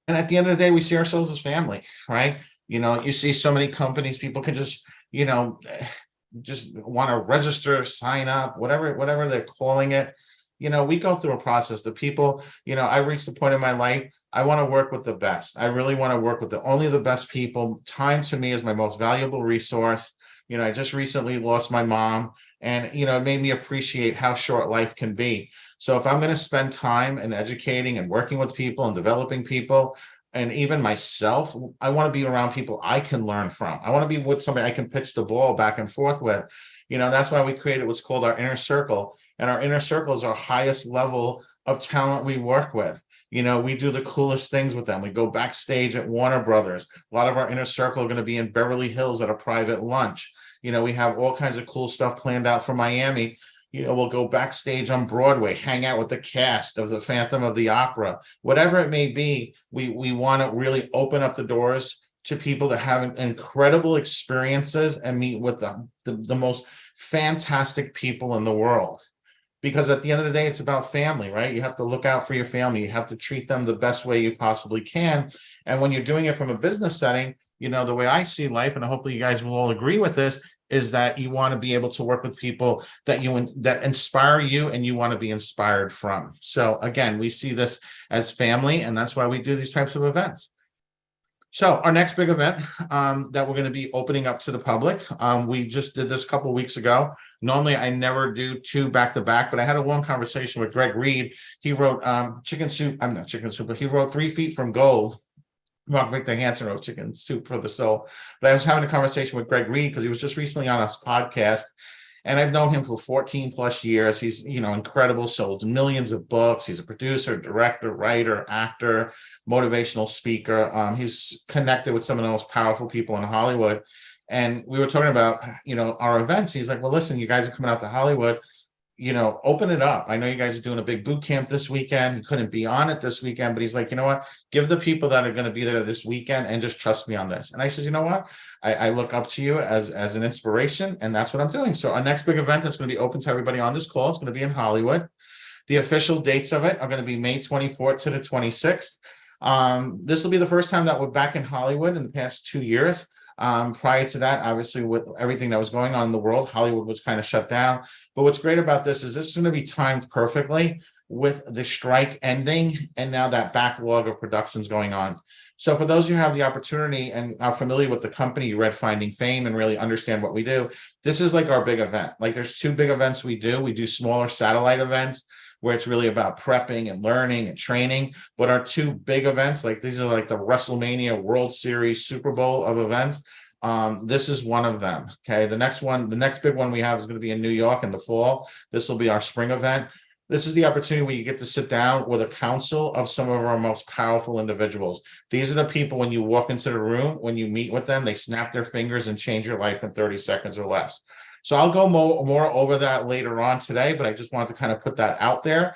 C: And at the end of the day, we see ourselves as family, right? You see so many companies, people can just want to register, sign up, whatever they're calling it. We go through a process. The people, I've reached a point in my life, I want to work with the best. I really want to work with only the best people. Time to me is my most valuable resource. I just recently lost my mom, and, it made me appreciate how short life can be. So if I'm going to spend time in educating and working with people and developing people, and even myself, I want to be around people I can learn from. I want to be with somebody I can pitch the ball back and forth with. That's why we created what's called our inner circle. And our inner circle is our highest level of talent we work with. We do the coolest things with them. We go backstage at Warner Brothers. A lot of our inner circle are going to be in Beverly Hills at a private lunch. We have all kinds of cool stuff planned out for Miami. We'll go backstage on Broadway, hang out with the cast of the Phantom of the Opera, whatever it may be. We want to really open up the doors to people to have incredible experiences and meet with the most fantastic people in the world. Because at the end of the day, it's about family, right? You have to look out for your family. You have to treat them the best way you possibly can. And when you're doing it from a business setting, the way I see life, and hopefully you guys will all agree with this, is that you want to be able to work with people that inspire you and you want to be inspired from. So again, we see this as family, and that's why we do these types of events. So our next big event that we're going to be opening up to the public, we just did this a couple of weeks ago. Normally, I never do 2 back-to-back, but I had a long conversation with Greg Reed. He wrote Chicken Soup. I'm not Chicken Soup, but he wrote 3 Feet from Gold. Mark Victor Hansen wrote Chicken Soup for the Soul. But I was having a conversation with Greg Reed because he was just recently on a podcast. And I've known him for 14 plus years. He's, incredible, sold millions of books. He's a producer, director, writer, actor, motivational speaker. He's connected with some of the most powerful people in Hollywood. And we were talking about, our events. He's like, well, listen, you guys are coming out to Hollywood. open it up. I know you guys are doing a big boot camp this weekend. He couldn't be on it this weekend, but he's like, you know what? Give the people that are going to be there this weekend and just trust me on this. And I said, you know what? I look up to you as an inspiration, and that's what I'm doing. So our next big event that's going to be open to everybody on this call is going to be in Hollywood. The official dates of it are going to be May 24th to the 26th. This will be the first time that we're back in Hollywood in the past 2 years. Prior to that, obviously, with everything that was going on in the world, Hollywood was kind of shut down. But what's great about this is going to be timed perfectly with the strike ending and now that backlog of productions going on. So for those who have the opportunity and are familiar with the company, you read Finding Fame and really understand what we do, this is like our big event. Like there's 2 big events we do. We do smaller satellite events where it's really about prepping and learning and training. But our 2 big events, like these are like the WrestleMania, World Series, Super Bowl of events. This is one of them. Okay. The next big one we have is going to be in New York in the fall. This will be our spring event. This is the opportunity where you get to sit down with a council of some of our most powerful individuals. These are the people, when you walk into the room, when you meet with them, they snap their fingers and change your life in 30 seconds or less. So I'll go more over that later on today, but I just wanted to kind of put that out there.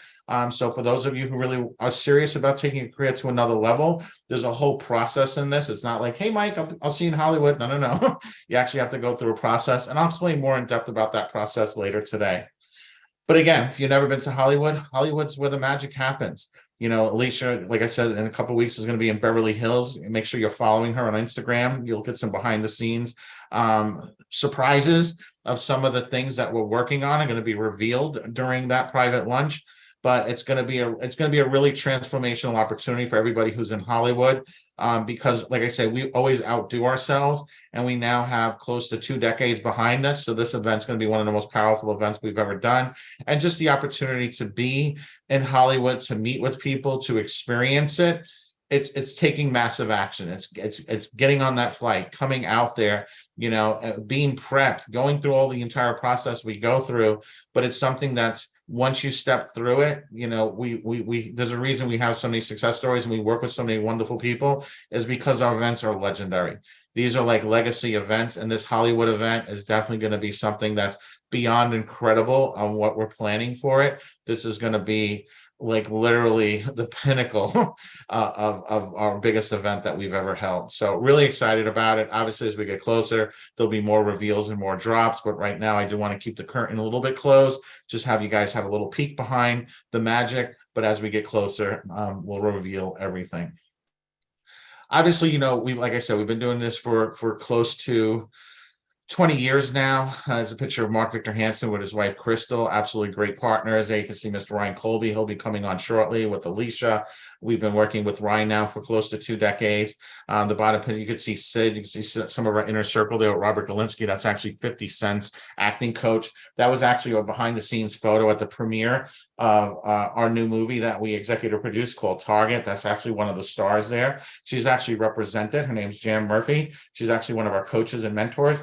C: So for those of you who really are serious about taking your career to another level, there's a whole process in this. It's not like, hey, Mike, I'll see you in Hollywood. No. You actually have to go through a process, and I'll explain more in depth about that process later today. But again, if you've never been to Hollywood, Hollywood's where the magic happens. Alicia, like I said, in a couple of weeks is going to be in Beverly Hills. Make sure you're following her on Instagram. You'll get some behind the scenes surprises of some of the things that we're working on are going to be revealed during that private lunch. But it's going to be a really transformational opportunity for everybody who's in Hollywood, because, like I said, we always outdo ourselves, and we now have close to 2 decades behind us. So this event's going to be one of the most powerful events we've ever done, and just the opportunity to be in Hollywood, to meet with people, to experience it. It's taking massive action. It's getting on that flight, coming out there, being prepped, going through all the entire process we go through. But it's something that's, once you step through it, we there's a reason we have so many success stories and we work with so many wonderful people, is because our events are legendary. These are like legacy events, and this Hollywood event is definitely going to be something that's beyond incredible on what we're planning for it. This is going to be like literally the pinnacle of our biggest event that we've ever held. So really excited about it. Obviously, as we get closer, there'll be more reveals and more drops. But right now, I do want to keep the curtain a little bit closed, just have you guys have a little peek behind the magic. But as we get closer, we'll reveal everything. Obviously, like I said, we've been doing this for close to 20 years now. There's a picture of Mark Victor Hansen with his wife, Crystal. Absolutely great partners. There you can see Mr. Ryan Colby. He'll be coming on shortly with Alicia. We've been working with Ryan now for close to 2 decades. The bottom, you could see Sid. You can see some of our inner circle there with Robert Galinsky. That's actually 50 Cent's acting coach. That was actually a behind-the-scenes photo at the premiere of our new movie that we executive produced called Target. That's actually one of the stars there. She's actually represented. Her name's Jan Murphy. She's actually one of our coaches and mentors.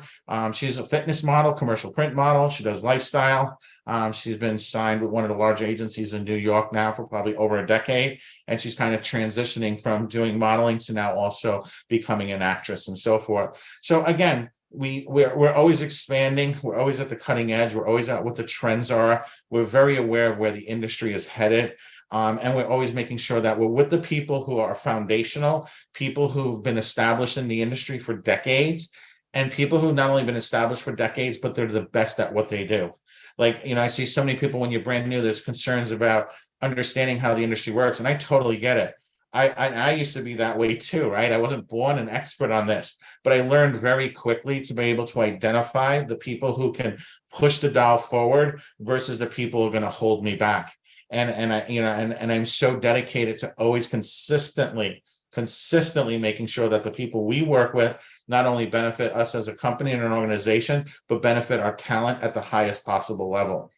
C: She's a fitness model, commercial print model. She does lifestyle. She's been signed with one of the large agencies in New York now for probably over a decade. And she's kind of transitioning from doing modeling to now also becoming an actress and so forth. So again, we're always expanding. We're always at the cutting edge. We're always at what the trends are. We're very aware of where the industry is headed. And we're always making sure that we're with the people who are foundational, people who've been established in the industry for decades, and people who've not only been established for decades, but they're the best at what they do. Like, I see so many people when you're brand new, there's concerns about understanding how the industry works. And I totally get it. I used to be that way too, right? I wasn't born an expert on this, but I learned very quickly to be able to identify the people who can push the dial forward versus the people who are going to hold me back. And I'm so dedicated to always consistently making sure that the people we work with not only benefit us as a company and an organization, but benefit our talent at the highest possible level.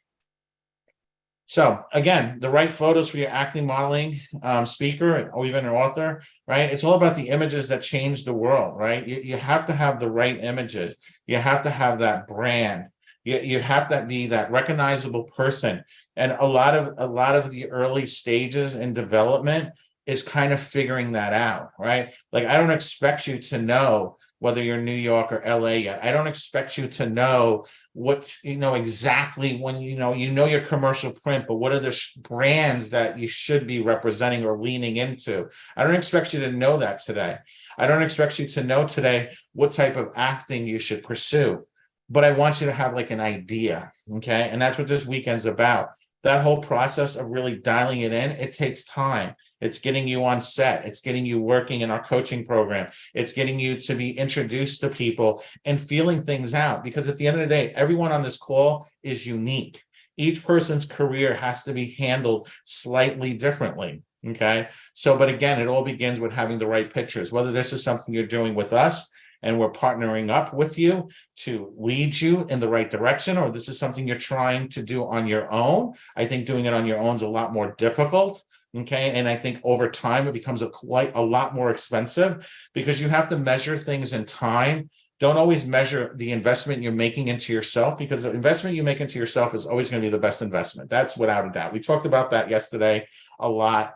C: So again, the right photos for your acting, modeling, speaker, or even an author, right? It's all about the images that change the world, right? You have to have the right images. You have to have that brand. You have to be that recognizable person. And a lot of the early stages in development is kind of figuring that out, right? Like, I don't expect you to know whether you're in New York or LA yet. I don't expect you to know what, exactly when, your commercial print, but what are the brands that you should be representing or leaning into? I don't expect you to know that today. I don't expect you to know today what type of acting you should pursue, but I want you to have like an idea. Okay. And that's what this weekend's about. That whole process of really dialing it in, it takes time. It's getting you on set. It's getting you working in our coaching program. It's getting you to be introduced to people and feeling things out. Because at the end of the day, everyone on this call is unique. Each person's career has to be handled slightly differently. Okay. So, but again, it all begins with having the right pictures, whether this is something you're doing with us and we're partnering up with you to lead you in the right direction, or this is something you're trying to do on your own. I think doing it on your own is a lot more difficult. Okay. And I think over time, it becomes quite a lot more expensive because you have to measure things in time. Don't always measure the investment you're making into yourself, because the investment you make into yourself is always going to be the best investment. That's without a doubt. We talked about that yesterday a lot.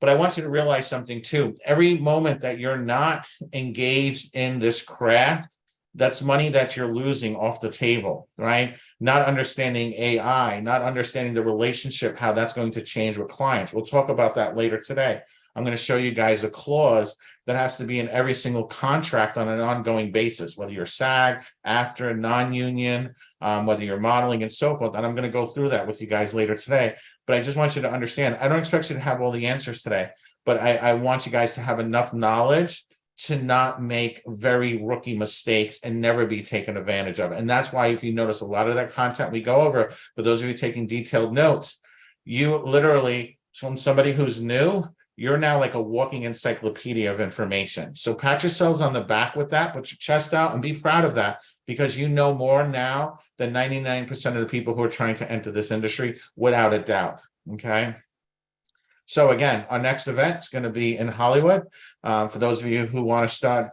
C: But I want you to realize something too. Every moment that you're not engaged in this craft, that's money that you're losing off the table, right? Not understanding AI, not understanding the relationship, how that's going to change with clients. We'll talk about that later today. I'm going to show you guys a clause that has to be in every single contract on an ongoing basis, whether you're SAG, after, non-union, whether you're modeling and so forth. And I'm going to go through that with you guys later today. But I just want you to understand, I don't expect you to have all the answers today, but I want you guys to have enough knowledge to not make very rookie mistakes and never be taken advantage of. And that's why, if you notice a lot of that content we go over, for those of you taking detailed notes, you literally, from somebody who's new, you're now like a walking encyclopedia of information. So pat yourselves on the back with that, put your chest out and be proud of that, because you know more now than 99% of the people who are trying to enter this industry, without a doubt. Okay. So again, our next event is going to be in Hollywood. For those of you who want to start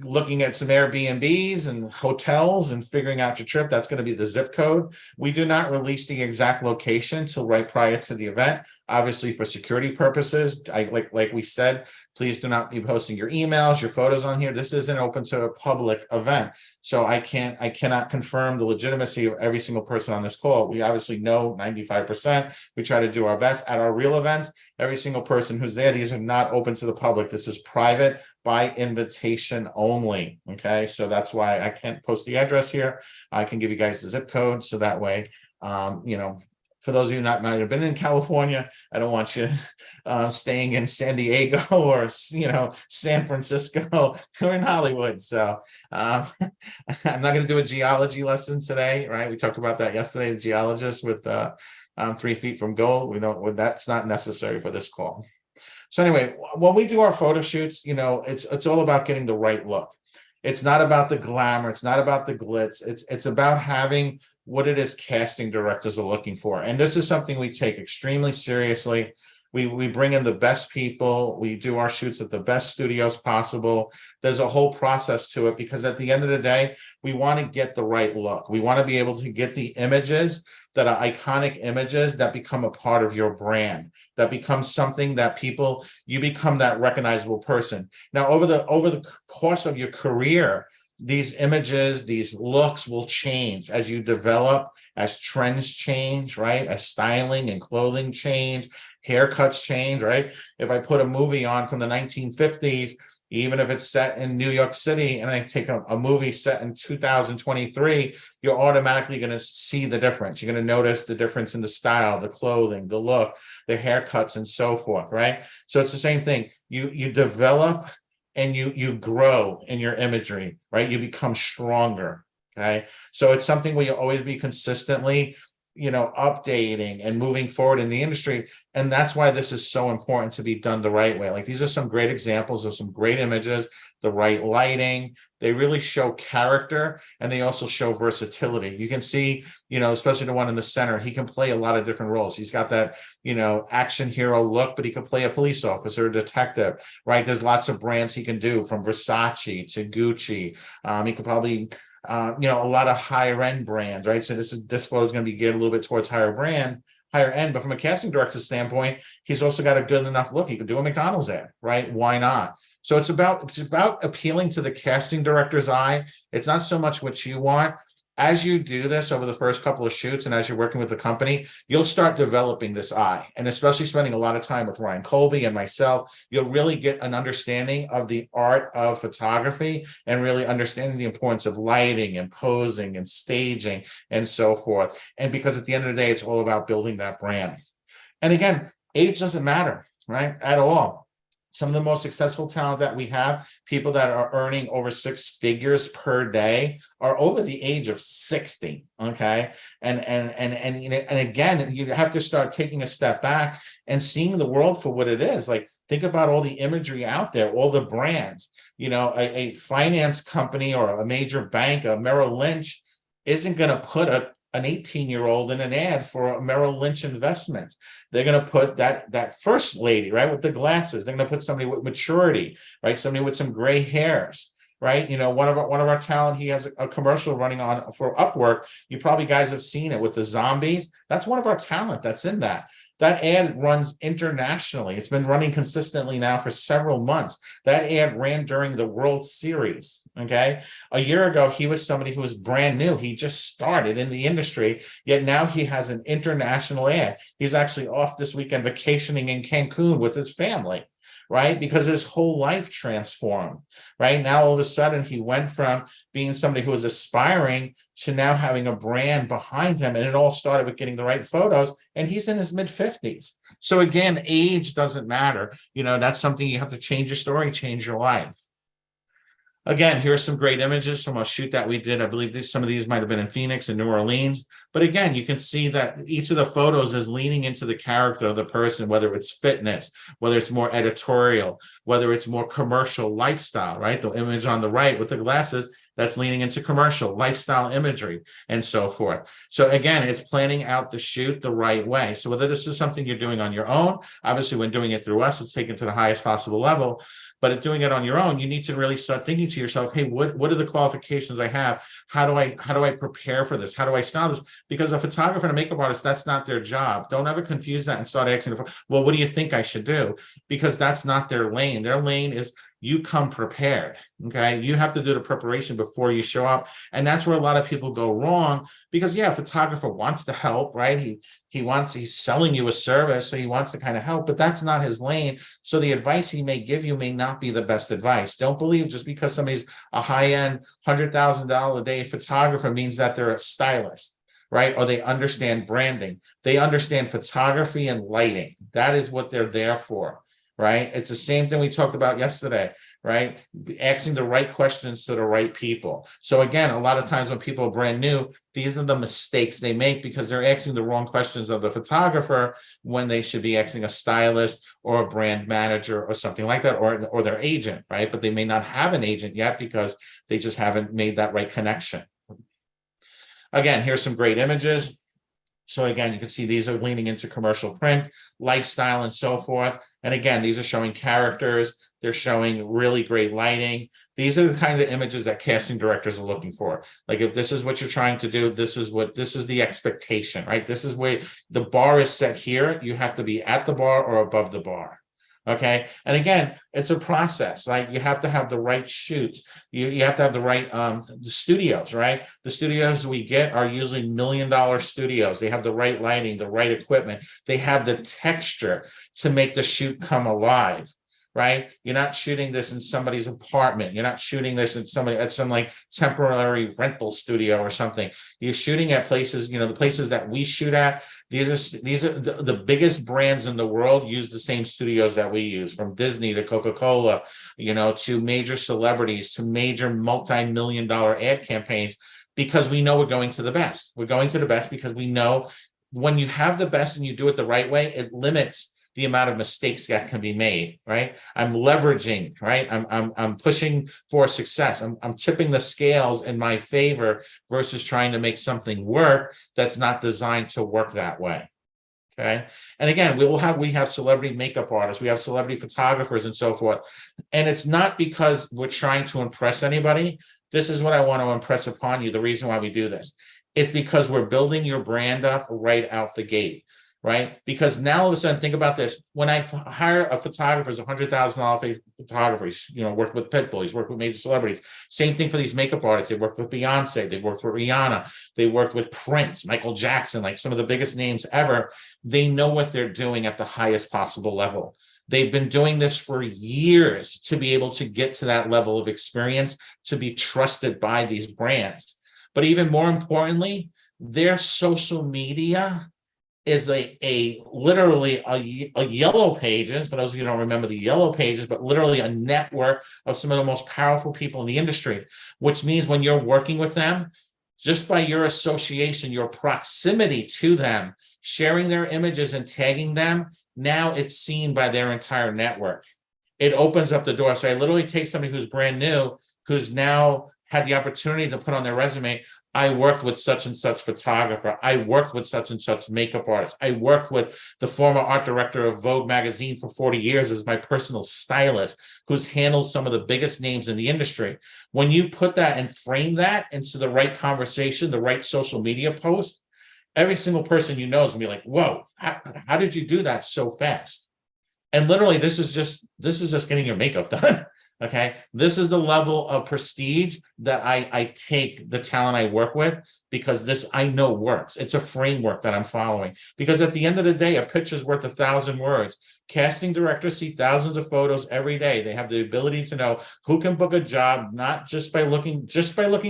C: looking at some Airbnbs and hotels and figuring out your trip, that's going to be the zip code. We do not release the exact location till right prior to the event, obviously for security purposes. Like we said, please do not be posting your emails, your photos on here. This isn't open to a public event. So I cannot confirm the legitimacy of every single person on this call. We obviously know 95%. We try to do our best. At our real events, every single person who's there, these are not open to the public. This is private by invitation only. Okay, so that's why I can't post the address here. I can give you guys the zip code, so that way, for those of you not might have been in California, I don't want you staying in San Diego or San Francisco or in Hollywood. So I'm not going to do a geology lesson today, right? We talked about that yesterday. The geologist with 3 feet from gold. That's not necessary for this call. So anyway, when we do our photo shoots, it's all about getting the right look. It's not about the glamour. It's not about the glitz. It's about having what it is casting directors are looking for. And this is something we take extremely seriously. We bring in the best people. We do our shoots at the best studios possible. There's a whole process to it, because at the end of the day, we want to get the right look. We want to be able to get the images that are iconic images that become a part of your brand, that becomes something that you become that recognizable person. Now, over the course of your career, these images, these looks will change as you develop, as trends change, right? As styling and clothing change, haircuts change, right? If I put a movie on from the 1950s, even if it's set in New York City, and I take a movie set in 2023, you're automatically going to see the difference. You're going to notice the difference in the style, the clothing, the look, the haircuts, and so forth, right? So it's the same thing. You develop and you grow in your imagery, right? You become stronger, okay? So it's something where you'll always be consistently updating and moving forward in the industry. And that's why this is so important to be done the right way. Like, these are some great examples of some great images, the right lighting. They really show character, and they also show versatility. You can see, especially the one in the center, he can play a lot of different roles. He's got that, action hero look, but he could play a police officer, a detective, right? There's lots of brands he can do, from Versace to Gucci. He could probably a lot of higher end brands, right? So this photo is going to be geared a little bit towards higher brand, higher end, but from a casting director standpoint, he's also got a good enough look. He could do a McDonald's ad, right? Why not? So it's about appealing to the casting director's eye. It's not so much what you want. As you do this over the first couple of shoots and as you're working with the company, you'll start developing this eye. And especially spending a lot of time with Ryan Colby and myself, you'll really get an understanding of the art of photography and really understanding the importance of lighting and posing and staging and so forth. And because at the end of the day, it's all about building that brand. And again, age doesn't matter, right? At all. Some of the most successful talent that we have, people that are earning over 6 figures per day, are over the age of 60. Okay. And again, you have to start taking a step back and seeing the world for what it is. Like, think about all the imagery out there, all the brands. A finance company or a major bank, a Merrill Lynch, isn't going to put an 18-year-old in an ad for a Merrill Lynch investment. They're going to put that first lady, right, with the glasses. They're going to put somebody with maturity, right, somebody with some gray hairs, right? One of our talent, he has a commercial running on for Upwork. You probably guys have seen it with the zombies. That's one of our talent that's in that. That ad runs internationally. It's been running consistently now for several months. That ad ran during the World Series, okay? A year ago, he was somebody who was brand new. He just started in the industry, yet now he has an international ad. He's actually off this weekend vacationing in Cancun with his family, right? Because his whole life transformed, right? Now, all of a sudden, he went from being somebody who was aspiring to now having a brand behind him. And it all started with getting the right photos. And he's in his mid-50s. So again, age doesn't matter. That's something you have to change your story, change your life. Again, here's some great images from a shoot that we did. I believe some of these might have been in Phoenix and New Orleans. But again, you can see that each of the photos is leaning into the character of the person, whether it's fitness, whether it's more editorial, whether it's more commercial lifestyle, right? The image on the right with the glasses, that's leaning into commercial lifestyle imagery and so forth. So again, it's planning out the shoot the right way. So whether this is something you're doing on your own, obviously when doing it through us, it's taken to the highest possible level. But if doing it on your own, you need to really start thinking to yourself, hey, what are the qualifications I have? How do I prepare for this? How do I style this? Because a photographer and a makeup artist, that's not their job. Don't ever confuse that and start asking, well, what do you think I should do? Because that's not their lane. Their lane is you come prepared, okay? You have to do the preparation before you show up. And that's where a lot of people go wrong because, yeah, a photographer wants to help, right? He's selling you a service, so he wants to kind of help, but that's not his lane. So the advice he may give you may not be the best advice. Don't believe just because somebody's a high-end $100,000 a day photographer means that they're a stylist, right? Or they understand branding. They understand photography and lighting. That is what they're there for. Right? It's the same thing we talked about yesterday, right? Asking the right questions to the right people. So again, a lot of times when people are brand new, these are the mistakes they make because they're asking the wrong questions of the photographer when they should be asking a stylist or a brand manager or something like that, or their agent, right? But they may not have an agent yet because they just haven't made that right connection. Again, here's some great images. So again, you can see these are leaning into commercial print, lifestyle, and so forth. And again, these are showing characters. They're showing really great lighting. These are the kind of images that casting directors are looking for. Like if this is what you're trying to do, this is the expectation, right? This is where the bar is set here. You have to be at the bar or above the bar. Okay. And again, it's a process. Like you have to have the right shoots. You have to have the right the studios, right? The studios we get are usually $1 million studios. They have the right lighting, the right equipment. They have the texture to make the shoot come alive. Right? You're not shooting this in somebody's apartment. You're not shooting this at some like temporary rental studio or something. You're shooting at places, the places that we shoot at. These are the biggest brands in the world use the same studios that we use, from Disney to Coca-Cola, to major celebrities, to major multi-million-dollar ad campaigns, because we know we're going to the best. We're going to the best because we know when you have the best and you do it the right way, it limits the amount of mistakes that can be made, right? I'm leveraging, right? I'm pushing for success. I'm tipping the scales in my favor versus trying to make something work that's not designed to work that way. Okay. And again, we have celebrity makeup artists, we have celebrity photographers and so forth. And it's not because we're trying to impress anybody. This is what I want to impress upon you. The reason why we do this, it's because we're building your brand up right out the gate. right? Because now all of a sudden, think about this. When I hire a photographer, it's $100,000 photographer, he's, worked with Pitbull, he's worked with major celebrities. Same thing for these makeup artists. They worked with Beyonce, they worked with Rihanna, they worked with Prince, Michael Jackson, like some of the biggest names ever. They know what they're doing at the highest possible level. They've been doing this for years to be able to get to that level of experience, to be trusted by these brands. But even more importantly, their social media is literally a yellow pages, for those of you who don't remember the yellow pages, but literally a network of some of the most powerful people in the industry, which means when you're working with them, just by your association, your proximity to them, sharing their images and tagging them, now it's seen by their entire network. It opens up the door. So I literally take somebody who's brand new, who's now had the opportunity to put on their resume, I worked with such and such photographer. I worked with such and such makeup artist. I worked with the former art director of Vogue magazine for 40 years as my personal stylist, who's handled some of the biggest names in the industry. When you put that and frame that into the right conversation, the right social media post, every single person you know is gonna be like, whoa, how did you do that so fast? And literally, this is just getting your makeup done. Okay, this is the level of prestige that I take the talent I work with, because this I know works. It's a framework that I'm following, because at the end of the day, a picture is worth 1,000 words. Casting directors see thousands of photos every day. They have the ability to know who can book a job, not just by looking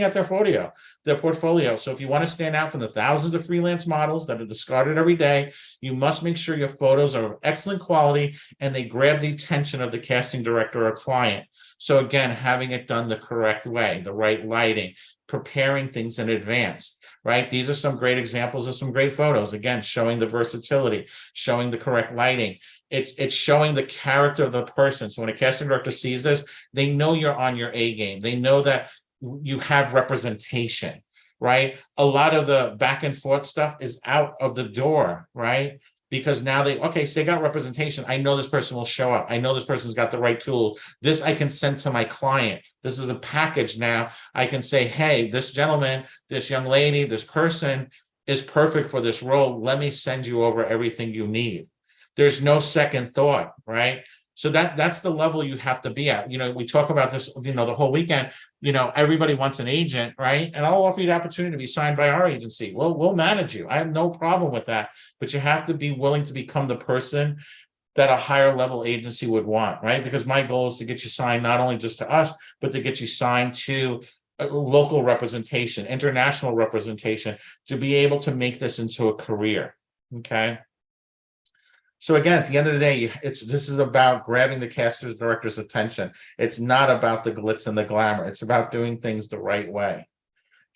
C: at their portfolio. So if you want to stand out from the thousands of freelance models that are discarded every day, you must make sure your photos are of excellent quality and they grab the attention of the casting director or client. So again, having it done the correct way, the right lighting, preparing things in advance, right? These are some great examples of some great photos. Again, showing the versatility, showing the correct lighting. It's showing the character of the person. So when a casting director sees this, they know you're on your A game. They know that you have representation, right? A lot of the back and forth stuff is out of the door, right? Because now so they got representation. I know this person will show up. I know this person's got the right tools. This I can send to my client. This is a package now. I can say, hey, this gentleman, this young lady, this person is perfect for this role. Let me send you over everything you need. There's no second thought, right? So that's the level you have to be at. We talk about this, the whole weekend, everybody wants an agent, right? And I'll offer you the opportunity to be signed by our agency. We'll manage you. I have no problem with that, but you have to be willing to become the person that a higher level agency would want, right? Because my goal is to get you signed, not only just to us, but to get you signed to local representation, international representation, to be able to make this into a career, okay? So again, at the end of the day, this is about grabbing the casting director's attention. It's not about the glitz and the glamour. It's about doing things the right way.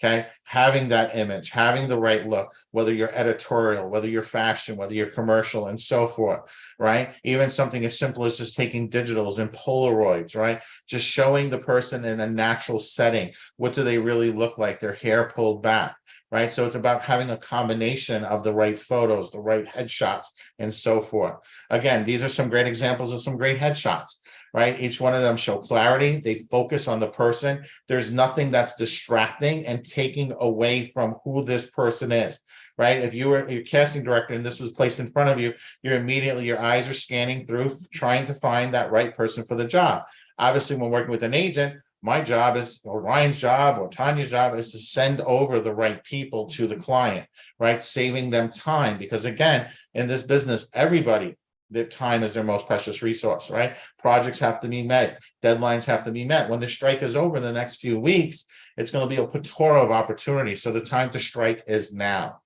C: Okay, having that image, having the right look, whether you're editorial, whether you're fashion, whether you're commercial, and so forth, right? Even something as simple as just taking digitals and Polaroids, right? Just showing the person in a natural setting. What do they really look like? Their hair pulled back, right? So it's about having a combination of the right photos, the right headshots, and so forth. Again, these are some great examples of some great headshots, right? Each one of them show clarity. They focus on the person. There's nothing that's distracting and taking away from who this person is, right? If you were a casting director and this was placed in front of you, your eyes are scanning through, trying to find that right person for the job. Obviously, when working with an agent, my job is, or Ryan's job, or Tanya's job is to send over the right people to the client, right? Saving them time, because again, in this business, their time is their most precious resource, right? Projects have to be met. Deadlines have to be met. When the strike is over in the next few weeks, it's going to be a plethora of opportunities. So the time to strike is now.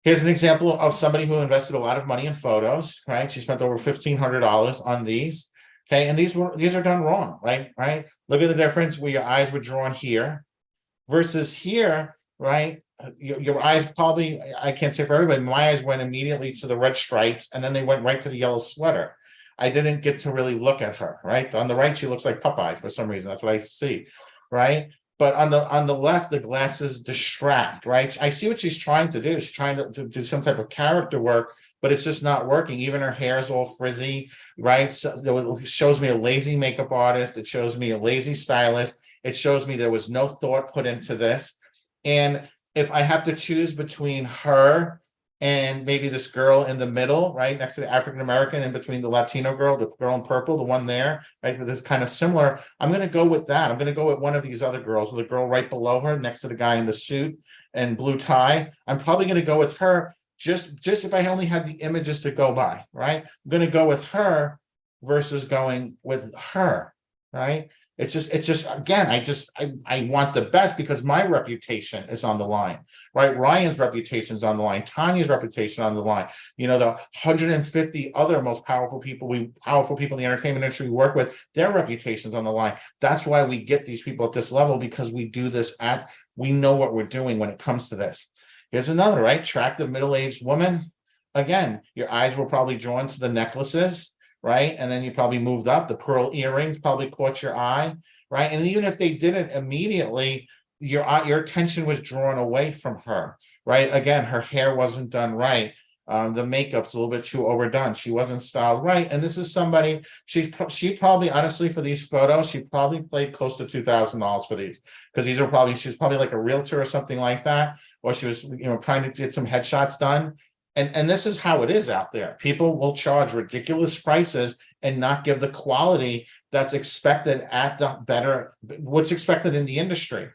C: Here's an example of somebody who invested a lot of money in photos, right? She spent over $1,500 on these. Okay, and these are done wrong, right? Look at the difference where your eyes were drawn here versus here, right? Your eyes probably, I can't say for everybody, my eyes went immediately to the red stripes and then they went right to the yellow sweater. I didn't get to really look at her, right? On the right, she looks like Popeye for some reason. That's what I see, right? But on the left, the glasses distract, right? I see what she's trying to do. She's trying to do some type of character work, but it's just not working. Even her hair is all frizzy, right? So it shows me a lazy makeup artist. It shows me a lazy stylist. It shows me there was no thought put into this. And if I have to choose between her and maybe this girl in the middle, right, next to the African-American, in between the Latino girl, the girl in purple, the one there, right, that's kind of similar. I'm going to go with that. I'm going to go with one of these other girls, with the girl right below her, next to the guy in the suit and blue tie. I'm probably going to go with her, just if I only had the images to go by, right? I'm going to go with her versus going with her, right? It's just again, I want the best because my reputation is on the line, right? Ryan's reputation is on the line, Tanya's reputation on the line. You know, the 150 other most powerful people in the entertainment industry we work with, their reputation's on the line. That's why we get these people at this level, because we do this we know what we're doing when it comes to this. Here's another, right? Attractive middle-aged woman. Again, your eyes were probably drawn to the necklaces, right? And then you probably moved up. The pearl earrings probably caught your eye, right? And even if they didn't immediately, your attention was drawn away from her, right? Again, her hair wasn't done right. The makeup's a little bit too overdone. She wasn't styled right. And this is somebody, she probably, honestly, for these photos, she probably paid close to $2,000 for these, because these are probably, she's probably like a realtor or something like that, or she was, trying to get some headshots done. And this is how it is out there. People will charge ridiculous prices and not give the quality that's expected what's expected in the industry.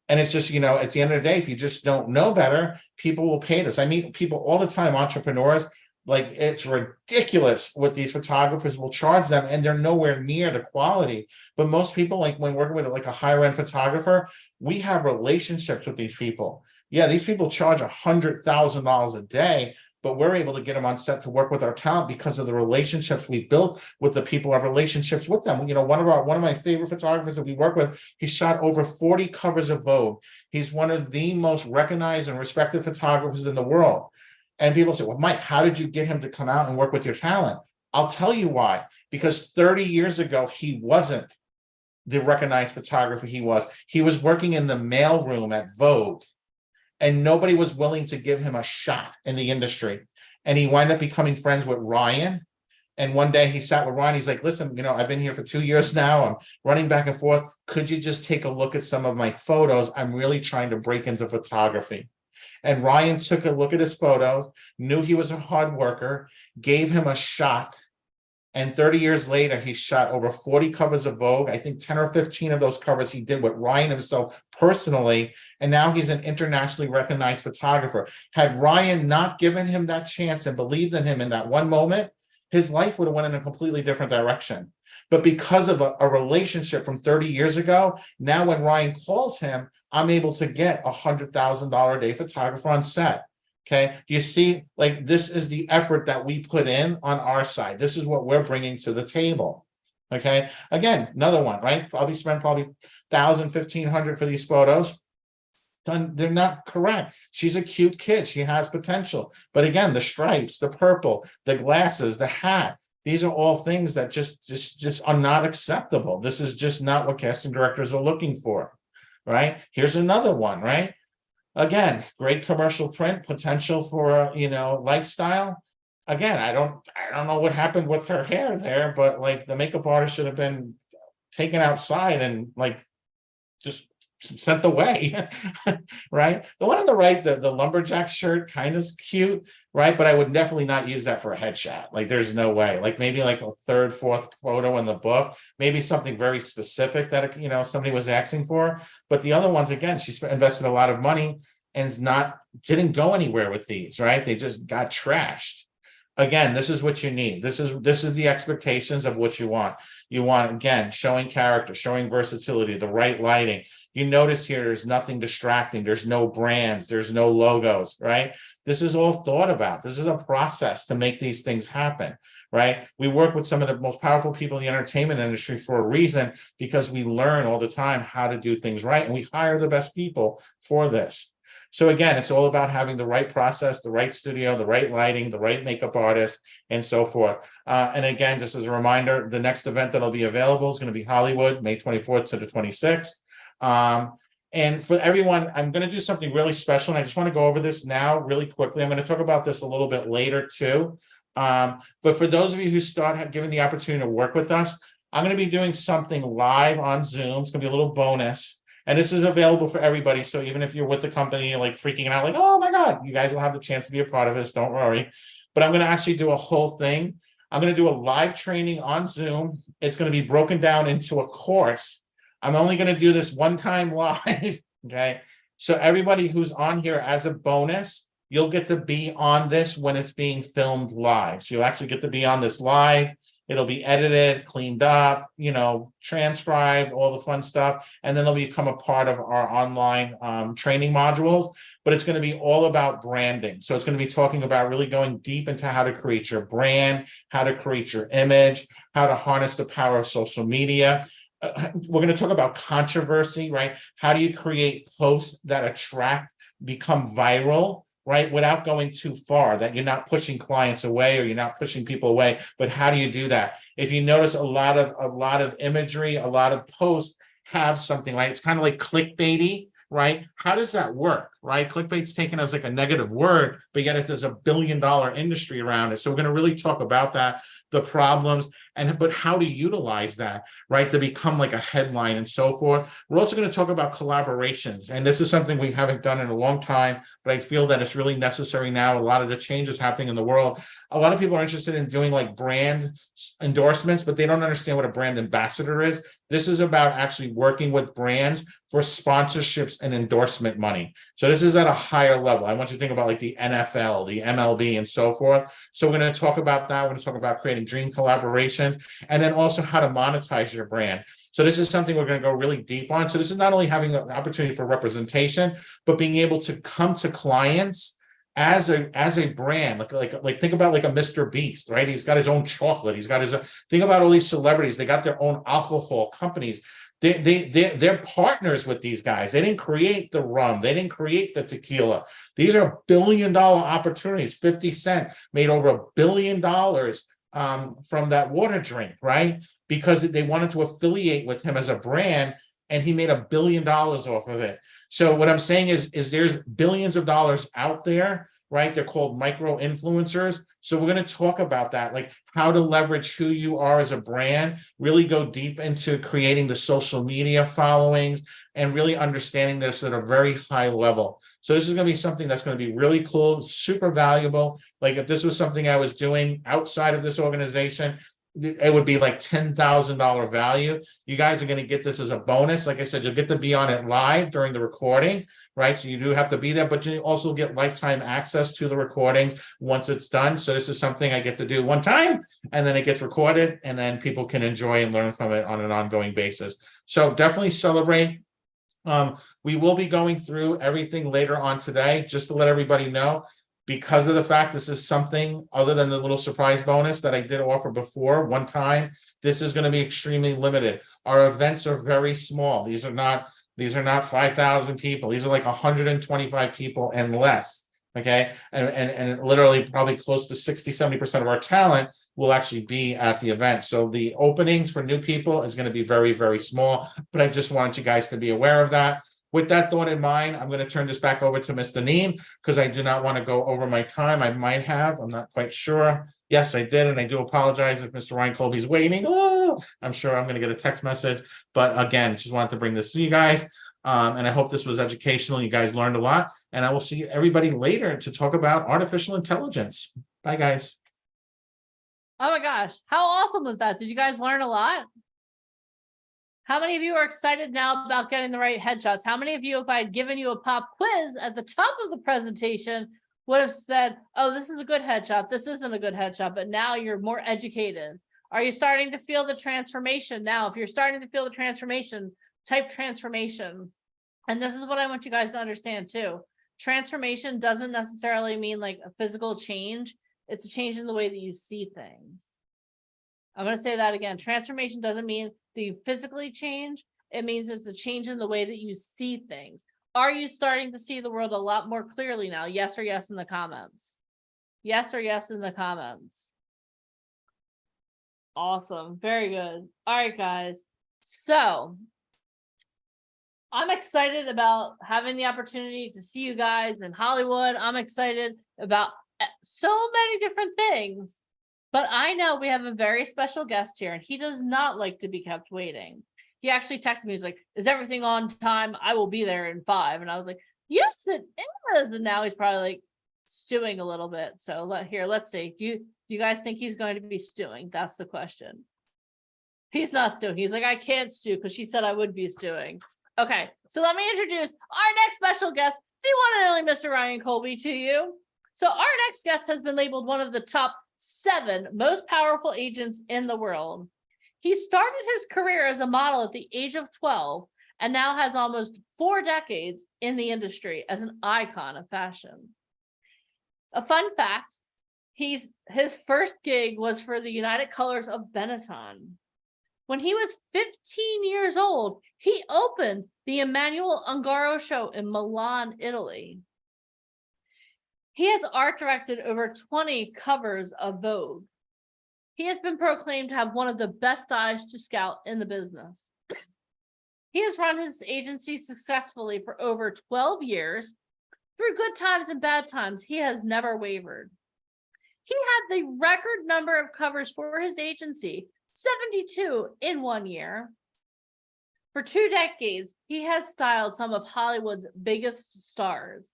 C: And it's just, at the end of the day, if you just don't know better, people will pay this. I meet people all the time, entrepreneurs, like it's ridiculous what these photographers will charge them, and they're nowhere near the quality. But most people, like when working with like a higher end photographer, we have relationships with these people. Yeah, these people charge $100,000 a day, but we're able to get them on set to work with our talent because of the relationships we've built with the people who have relationships with them. One of my favorite photographers that we work with, he shot over 40 covers of Vogue. He's one of the most recognized and respected photographers in the world. And people say, well, Mike, how did you get him to come out and work with your talent? I'll tell you why. Because 30 years ago, he wasn't the recognized photographer he was. He was working in the mailroom at Vogue, and nobody was willing to give him a shot in the industry. And he wound up becoming friends with Ryan. And one day he sat with Ryan. He's like, listen, I've been here for 2 years now. I'm running back and forth. Could you just take a look at some of my photos? I'm really trying to break into photography. And Ryan took a look at his photos, knew he was a hard worker, gave him a shot. And 30 years later, he shot over 40 covers of Vogue. I think 10 or 15 of those covers he did with Ryan himself personally. And now he's an internationally recognized photographer. Had Ryan not given him that chance and believed in him in that one moment, his life would have went in a completely different direction. But because of a relationship from 30 years ago, now when Ryan calls him, I'm able to get $100,000 a day photographer on set. Okay, you see, like this is the effort that we put in on our side. This is what we're bringing to the table. Okay, again, another one, right? Spend $1,000, $1,500 for these photos. They're not correct. She's a cute kid. She has potential. But again, the stripes, the purple, the glasses, the hat, these are all things that just are not acceptable. This is just not what casting directors are looking for, right? Here's another one, right? Again, great commercial print, potential for, lifestyle. Again, I don't know what happened with her hair there, but like the makeup artist should have been taken outside and like just sent away, right? The one on the right, the lumberjack shirt, kind of cute, right? But I would definitely not use that for a headshot. Like there's no way. Like maybe like a third, fourth photo in the book, maybe something very specific that somebody was asking for. But the other ones, again, she invested a lot of money and didn't go anywhere with these, right? They just got trashed. Again, this is what you need. This is the expectations of what you want. You want, again, showing character, showing versatility, the right lighting. You notice here, there's nothing distracting. There's no brands. There's no logos, right? This is all thought about. This is a process to make these things happen, right? We work with some of the most powerful people in the entertainment industry for a reason, because we learn all the time how to do things right. And we hire the best people for this. So again, it's all about having the right process, the right studio, the right lighting, the right makeup artist, and so forth. And again, just as a reminder, the next event that'll be available is going to be Hollywood, May 24th to the 26th. And for everyone, I'm going to do something really special, and I just want to go over this now really quickly. I'm going to talk about this a little bit later too. But for those of you who start given the opportunity to work with us, I'm going to be doing something live on Zoom. It's going to be a little bonus. And this is available for everybody. So even if you're with the company, you're like freaking out, like, oh my God, you guys will have the chance to be a part of this. Don't worry. But I'm going to actually do a whole thing. I'm going to do a live training on Zoom. It's going to be broken down into a course. I'm only going to do this one time live. Okay. So everybody who's on here as a bonus, you'll get to be on this when it's being filmed live. So you'll actually get to be on this live. It'll be edited, cleaned up, transcribed, all the fun stuff. And then it'll become a part of our online training modules. But it's going to be all about branding. So it's going to be talking about really going deep into how to create your brand, how to create your image, how to harness the power of social media. We're going to talk about controversy, right? How do you create posts that attract, become viral, right? Without going too far, that you're not pushing clients away or you're not pushing people away. But how do you do that? If you notice a lot of imagery, a lot of posts have something, right? It's kind of like clickbaity, right? How does that work, right? Clickbait's taken as like a negative word, but yet there's $1 billion industry around it. So we're going to really talk about that, the problems, but how to utilize that, right, to become like a headline and so forth. We're also going to talk about collaborations, and this is something we haven't done in a long time, but I feel that it's really necessary now. A lot of the changes happening in the world. A lot of people are interested in doing like brand endorsements, but they don't understand what a brand ambassador is. This is about actually working with brands for sponsorships and endorsement money. So this is at a higher level. I want you to think about like the NFL, the MLB, and so forth. So we're going to talk about that. We're going to talk about creating dream collaborations, and then also how to monetize your brand. So this is something we're going to go really deep on. So this is not only having an opportunity for representation, but being able to come to clients as a brand, like think about like a Mr. Beast, right? He's got his own chocolate. He's got his own, think about all these celebrities. They got their own alcohol companies. They're partners with these guys. They didn't create the rum. They didn't create the tequila. These are $1 billion opportunities. 50 Cent made over $1 billion from that water drink, right? Because they wanted to affiliate with him as a brand, and he made $1 billion off of it. So what I'm saying is there's billions of dollars out there, right? They're called micro influencers. So we're going to talk about that, like how to leverage who you are as a brand, really go deep into creating the social media followings and really understanding this at a very high level. So this is going to be something that's going to be really cool, super valuable. Like if this was something I was doing outside of this organization, it would be like $10,000 value. You guys are going to get this as a bonus. Like I said, you'll get to be on it live during the recording, right? So you do have to be there, but you also get lifetime access to the recording once it's done. So this is something I get to do one time, and then it gets recorded, and then people can enjoy and learn from it on an ongoing basis. So definitely celebrate. We will be going through everything later on today, just to let everybody know. Because of the fact this is something other than the little surprise bonus that I did offer before one time, this is going to be extremely limited. Our events are very small. These are not 5,000 people. These are like 125 people and less. Okay. And literally probably close to 60-70% of our talent will actually be at the event. So the openings for new people is going to be very, very small. But I just wanted you guys to be aware of that. With that thought in mind, I'm going to turn this back over to Mr. Neem because I do not want to go over my time. I might have. I'm not quite sure. Yes, I did. And I do apologize if Mr. Ryan Colby's waiting. Oh, I'm sure I'm going to get a text message. But again, just wanted to bring this to you guys. And I hope this was educational. You guys learned a lot. And I will see everybody later to talk about artificial intelligence. Bye, guys.
A: Oh, my gosh. How awesome was that? Did you guys learn a lot? How many of you are excited now about getting the right headshots? How many of you, if I had given you a pop quiz at the top of the presentation, would have said, oh, this is a good headshot, this isn't a good headshot, but now you're more educated? Are you starting to feel the transformation now? If you're starting to feel the transformation, type transformation. And this is what I want you guys to understand too. Transformation doesn't necessarily mean like a physical change. It's a change in the way that you see things. I'm going to say that again. Transformation doesn't mean that you physically change. It means it's a change in the way that you see things. Are you starting to see the world a lot more clearly now? Yes or yes in the comments. Yes or yes in the comments. Awesome. Very good. All right, guys. So I'm excited about having the opportunity to see you guys in Hollywood. I'm excited about so many different things. But I know we have a very special guest here, and he does not like to be kept waiting. he actually texted me. He's like, is everything on time? I will be there in 5. And I was like, yes, it is. And now he's probably like stewing a little bit. So let's see. Do you guys think he's going to be stewing? That's the question. He's not stewing. He's like, I can't stew because she said I would be stewing. Okay, so let me introduce our next special guest, the one and only Mr. Ryan Colby, to you. So our next guest has been labeled one of the top 7 most powerful agents in the world. He started his career as a model at the age of 12 and now has almost 4 decades in the industry as an icon of fashion. A fun fact, his first gig was for the United Colors of Benetton. When he was 15 years old, he opened the Emanuel Ungaro show in Milan, Italy. He has art directed over 20 covers of Vogue. He has been proclaimed to have one of the best eyes to scout in the business. He has run his agency successfully for over 12 years. Through good times and bad times, he has never wavered. He had the record number of covers for his agency, 72 in 1 year. For 2 decades, he has styled some of Hollywood's biggest stars.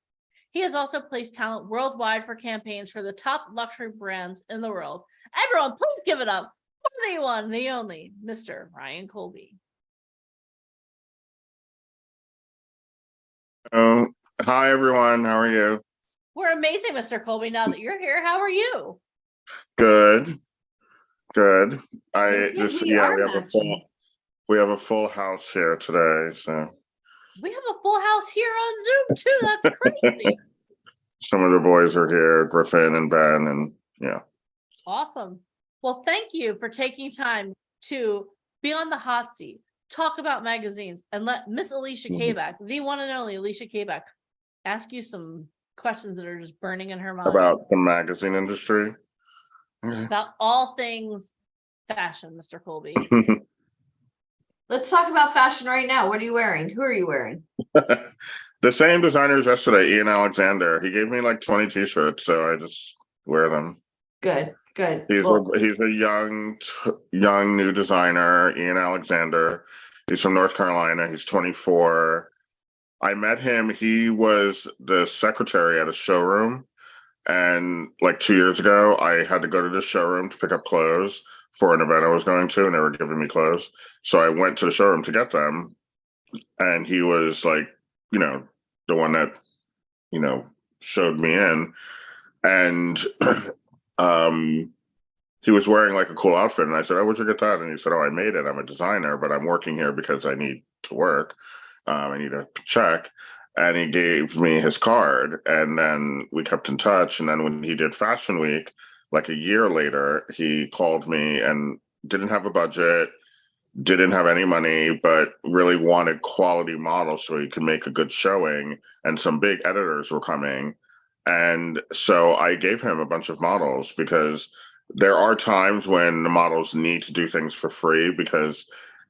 A: He has also placed talent worldwide for campaigns for the top luxury brands in the world. Everyone, please give it up for the one, the only, Mr. Ryan Colby.
D: Hi, everyone. How are you?
A: We're amazing, Mr. Colby. Now that you're here, how are you?
D: Good. We have a full house here today. So
A: we have a full house here on Zoom too. That's crazy.
D: Some of the boys are here, Griffin and Ben, and yeah.
A: Awesome. Well, thank you for taking time to be on the hot seat, talk about magazines, and let Miss Alicia Kabak, the one and only Alicia Kabak, ask you some questions that are just burning in her mind.
D: About the magazine industry?
A: About all things fashion, Mr. Colby.
B: Let's talk about fashion right now. What are you wearing? Who are you wearing?
D: The same designers yesterday, Ian Alexander. He gave me like 20 t-shirts, so I just wear them.
B: Good.
D: He's a young new designer, Ian Alexander. He's from North Carolina. He's 24. I met him. He was the secretary at a showroom. And like 2 years ago, I had to go to the showroom to pick up clothes for an event I was going to, and they were giving me clothes. So I went to the showroom to get them. And he was like, the one that, showed me in. And he was wearing like a cool outfit. And I said, oh, where'd you get that? And he said, oh, I made it. I'm a designer, but I'm working here because I need to work. I need a check. And he gave me his card. And then we kept in touch. And then when he did Fashion Week, like a year later, he called me and didn't have a budget, didn't have any money, but really wanted quality models so he could make a good showing. And some big editors were coming. And so I gave him a bunch of models because there are times when the models need to do things for free because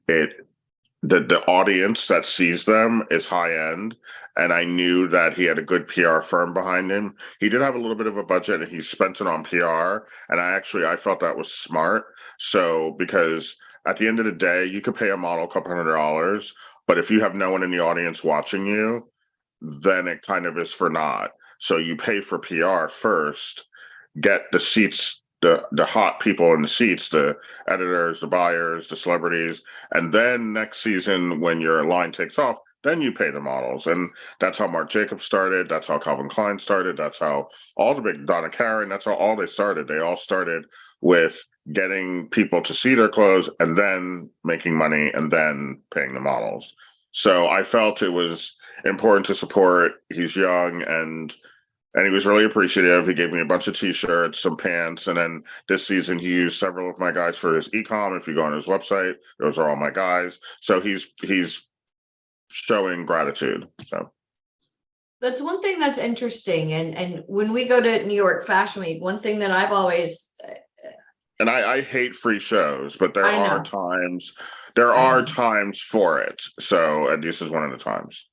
D: the audience that sees them is high end. And I knew that he had a good PR firm behind him. He did have a little bit of a budget and he spent it on PR. And I felt that was smart. So because at the end of the day, you could pay a model $200, but if you have no one in the audience watching you, then it kind of is for naught. So you pay for PR first, get the seats, the hot people in the seats, the editors, the buyers, the celebrities, and then next season when your line takes off, then you pay the models. And that's how Marc Jacobs started. That's how Calvin Klein started. That's how all the big Donna Karan, that's how all they started. They all started with getting people to see their clothes and then making money and then paying the models. So I felt it was important to support. He's young and he was really appreciative. He gave me a bunch of t-shirts, some pants, and then this season he used several of my guys for his e-com. If you go on his website, those are all my guys. So he's showing gratitude. So
B: that's one thing that's interesting. And when we go to New York Fashion Week, one thing that I've always
D: and I hate free shows, but there are times for it. So and this is one of the times.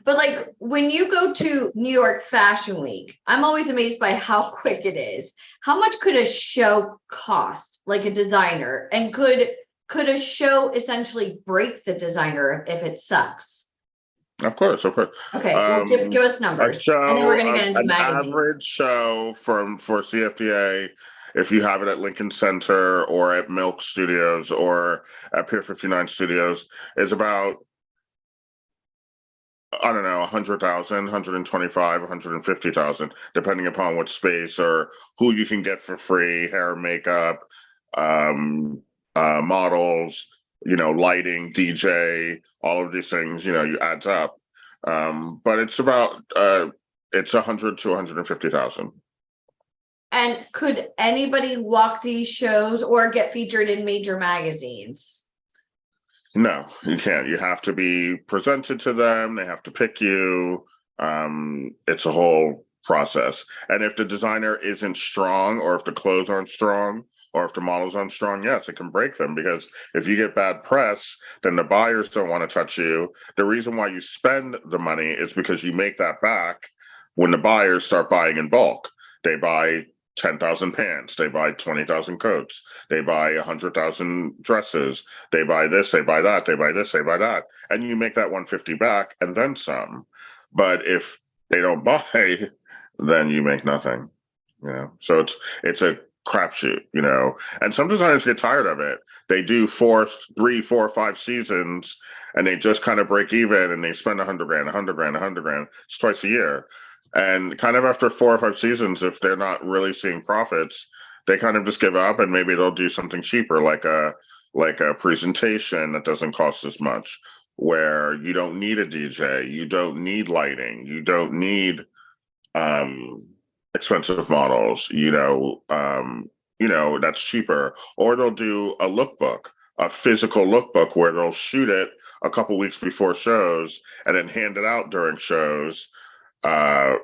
B: But like when you go to New York Fashion Week, I'm always amazed by how quick it is. How much could a show cost, like a designer? And could could a show essentially break the designer if it sucks?
D: Of course.
B: Okay, well, give us
D: A
B: numbers,
D: show,
B: and then we're gonna get into
D: an
B: magazines.
D: average show for CFDA, if you have it at Lincoln Center or at Milk Studios or at Pier 59 Studios, is about, I don't know, 100,000, 125, 150,000, depending upon what space or who you can get for free, hair, makeup, models, lighting, DJ, all of these things, you adds up. But it's about it's 100 to 150,000.
B: And could anybody walk these shows or get featured in major magazines?
D: No, you can't. You have to be presented to them. They have to pick you. It's a whole process. And if the designer isn't strong, or if the clothes aren't strong, or if the models aren't strong, yes, it can break them, because if you get bad press, then the buyers don't want to touch you. The reason why you spend the money is because you make that back when the buyers start buying in bulk. They buy 10,000 pants, they buy 20,000 coats, they buy 100,000 dresses, they buy this, they buy that, they buy this, they buy that, and you make that 150 back and then some. But if they don't buy, then you make nothing. So it's a crapshoot, and some designers get tired of it. They do 3, 4, 5 seasons, and they just kind of break even, and they spend 100 grand, 100 grand, 100 grand. It's twice a year. And kind of after 4 or 5 seasons, if they're not really seeing profits, they kind of just give up, and maybe they'll do something cheaper, like a presentation that doesn't cost as much, where you don't need a DJ, you don't need lighting, you don't need expensive models, that's cheaper. Or they'll do a lookbook, a physical lookbook, where they'll shoot it a couple weeks before shows and then hand it out during shows.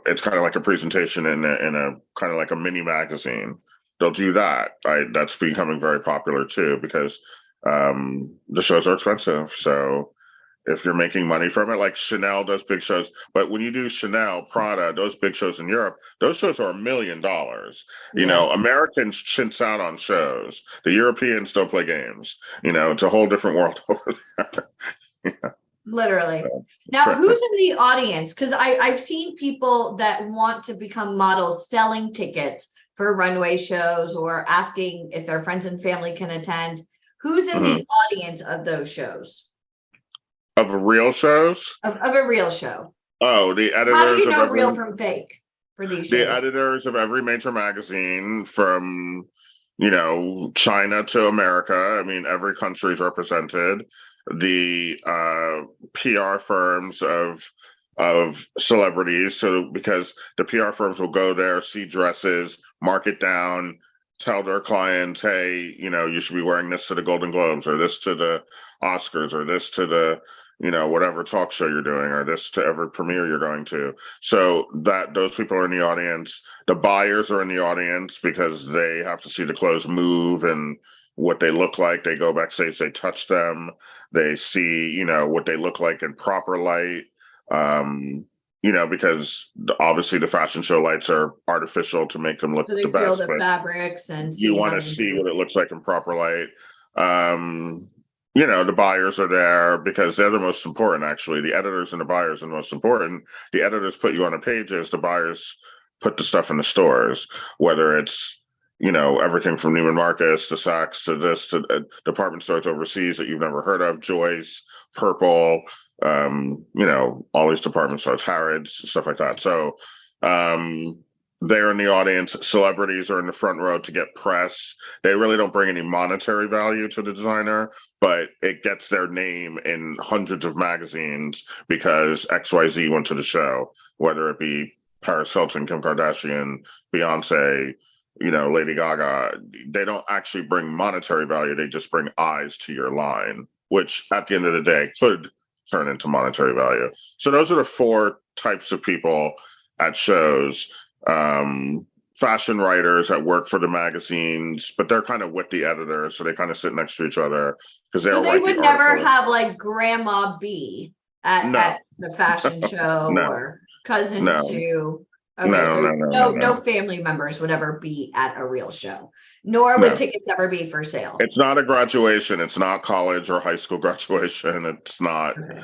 D: It's kind of like a presentation in a kind of like a mini magazine. They'll do that. That's becoming very popular too, because the shows are expensive. So if you're making money from it, like Chanel does big shows, but when you do Chanel, Prada, those big shows in Europe, those shows are $1 million. Americans chintz out on shows. The Europeans don't play games. It's a whole different world over there.
B: Literally. Now, who's in the audience? Because I've seen people that want to become models selling tickets for runway shows or asking if their friends and family can attend. Who's in the audience of those shows?
D: Of real shows?
B: Of a real show.
D: Oh, the editors.
B: How do you know real from fake for these shows?
D: The editors of every major magazine, from China to America. I mean, every country is represented. The PR firms of celebrities. So because the PR firms will go there, see dresses, mark it down, tell their clients, hey, you should be wearing this to the Golden Globes, or this to the Oscars, or this to the whatever talk show you're doing, or this to every premiere you're going to. So that those people are in the audience. The buyers are in the audience because they have to see the clothes move and what they look like. They go backstage, they touch them, they see, what they look like in proper light. Because obviously the fashion show lights are artificial to make them look
B: so they
D: the best.
B: Feel the fabrics and
D: you want to see what it looks like in proper light. The buyers are there because they're the most important, actually. The editors and the buyers are the most important. The editors put you on the pages, the buyers put the stuff in the stores, whether it's, everything from Neiman Marcus to Saks to this to department stores overseas that you've never heard of, Joyce, Purple, all these department stores, Harrods, stuff like that. So they're in the audience. Celebrities are in the front row to get press. They really don't bring any monetary value to the designer, but it gets their name in hundreds of magazines because XYZ went to the show, whether it be Paris Hilton, Kim Kardashian, Beyonce, Lady Gaga. They don't actually bring monetary value. They just bring eyes to your line, which at the end of the day could turn into monetary value. So those are the 4 types of people at shows. Fashion writers that work for the magazines, but they're kind of with the editors, so they kind of sit next to each other because they
B: would never have like Grandma B at the fashion show or Cousin Sue. Okay, so
D: No.
B: no family members would ever be at a real show, nor would tickets ever be for sale.
D: It's not a graduation. It's not college or high school graduation. It's not.
B: Okay.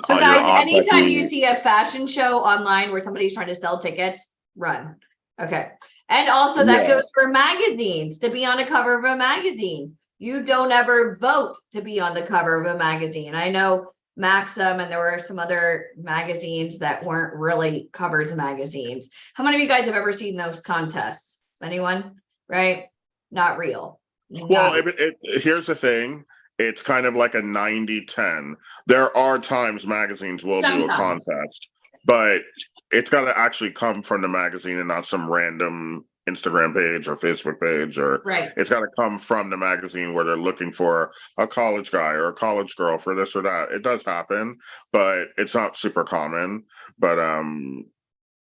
B: So guys, anytime you see a fashion show online where somebody's trying to sell tickets, run. Okay. And also that goes for magazines, to be on a cover of a magazine. You don't ever vote to be on the cover of a magazine. I know Maxim, and there were some other magazines that weren't really covers of magazines. How many of you guys have ever seen those contests? Anyone? Right? Not real.
D: Well, here's the thing. It's kind of like a 90-10. There are times magazines will do a contest, but it's got to actually come from the magazine and not some random Instagram page or Facebook page, or it's got to come from the magazine where they're looking for a college guy or a college girl for this or that. It does happen, but it's not super common. But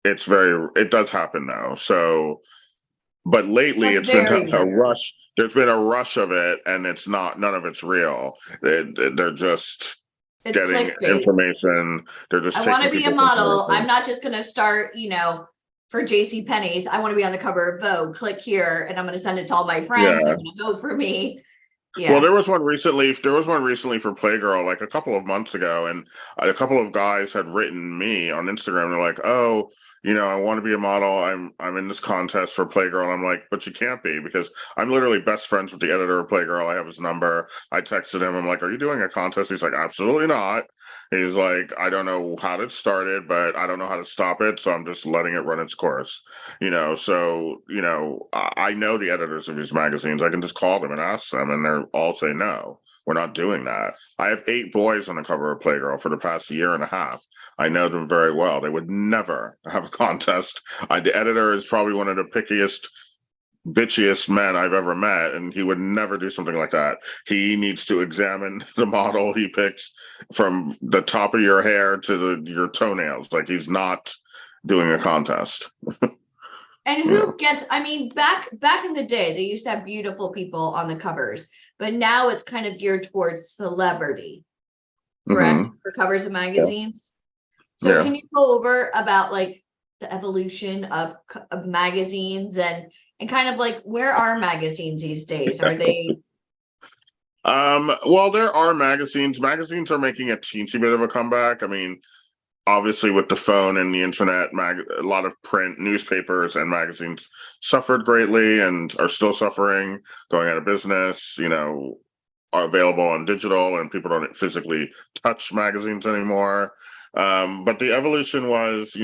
D: it does happen though. So, but lately it's been a rush. There's been a rush of it, and none of it's real. They're just getting information. They're just.
B: I want to be a model. I'm not just going to start, for J.C. Penney's. I want to be on the cover of Vogue. Click here, and I'm going to send it to all my friends. They're going to vote for me. Yeah.
D: Well, there was one recently for Playgirl, like a couple of months ago, and a couple of guys had written me on Instagram. They're like, "Oh, I want to be a model. I'm in this contest for Playgirl." I'm like, "But you can't be, because I'm literally best friends with the editor of Playgirl. I have his number." I texted him. I'm like, "Are you doing a contest?" He's like, "Absolutely not." He's like, "I don't know how it started, but I don't know how to stop it, so I'm just letting it run its course." So I know the editors of these magazines. I can just call them and ask them, and they're all say, "No, we're not doing that." I have 8 boys on the cover of Playgirl for the past year and a half. I know them very well. They would never have a contest. The editor is probably one of the pickiest, bitchiest men I've ever met, and he would never do something like that. He needs to examine the model he picks from the top of your hair to your toenails. Like, he's not doing a contest.
B: And who gets, back in the day, they used to have beautiful people on the covers, but now it's kind of geared towards celebrity, correct? For covers of magazines. So can you go over about like the evolution of magazines and kind of like, where are magazines these days? Are they?
D: Well, there are magazines. Magazines are making a teensy bit of a comeback. Obviously with the phone and the internet, a lot of print newspapers and magazines suffered greatly and are still suffering, going out of business, are available on digital, and people don't physically touch magazines anymore. But the evolution was,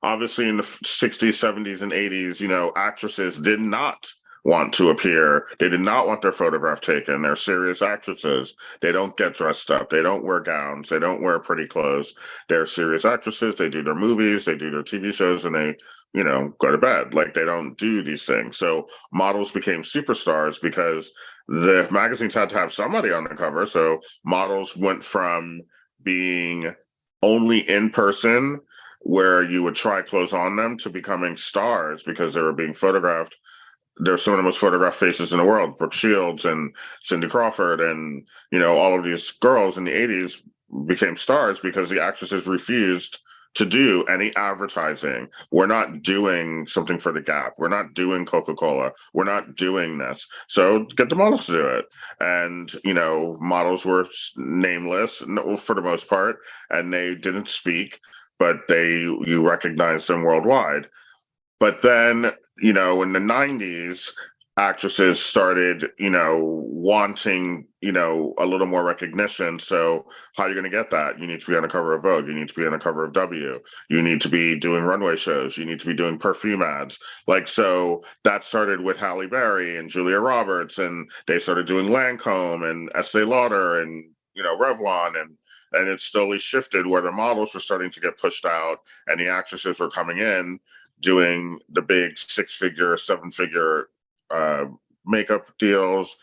D: obviously in the 60s, 70s, and 80s, actresses did not want to appear. They did not want their photograph taken. They're serious actresses. They don't get dressed up. They don't wear gowns. They don't wear pretty clothes. They're serious actresses. They do their movies. They do their TV shows, and they, go to bed. Like, they don't do these things. So models became superstars because the magazines had to have somebody on the cover. So models went from being only in person, where you would try clothes on them, to becoming stars because they were being photographed. They're some of the most photographed faces in the world, Brooke Shields and Cindy Crawford, and all of these girls in the 80s became stars because the actresses refused to do any advertising. We're not doing something for the Gap. We're not doing Coca-Cola. We're not doing this. So get the models to do it. And, models were nameless for the most part, and they didn't speak, but you recognized them worldwide. But then, in the 90s, actresses started, wanting, a little more recognition. So how are you going to get that? You need to be on the cover of Vogue. You need to be on the cover of W. You need to be doing runway shows. You need to be doing perfume ads. So that started with Halle Berry and Julia Roberts, and they started doing Lancome and Estee Lauder and, Revlon, and it slowly shifted where the models were starting to get pushed out, and the actresses were coming in doing the big 6-figure, 7-figure makeup deals,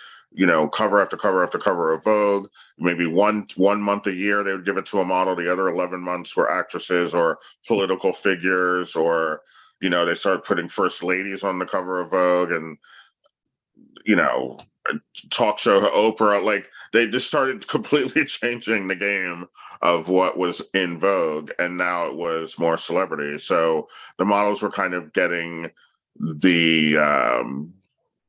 D: cover after cover after cover of Vogue. Maybe one month a year they would give it to a model. The other 11 months were actresses or political figures, or they started putting first ladies on the cover of Vogue, and talk show Oprah, like they just started completely changing the game of what was in vogue, and now it was more celebrity. So the models were kind of getting the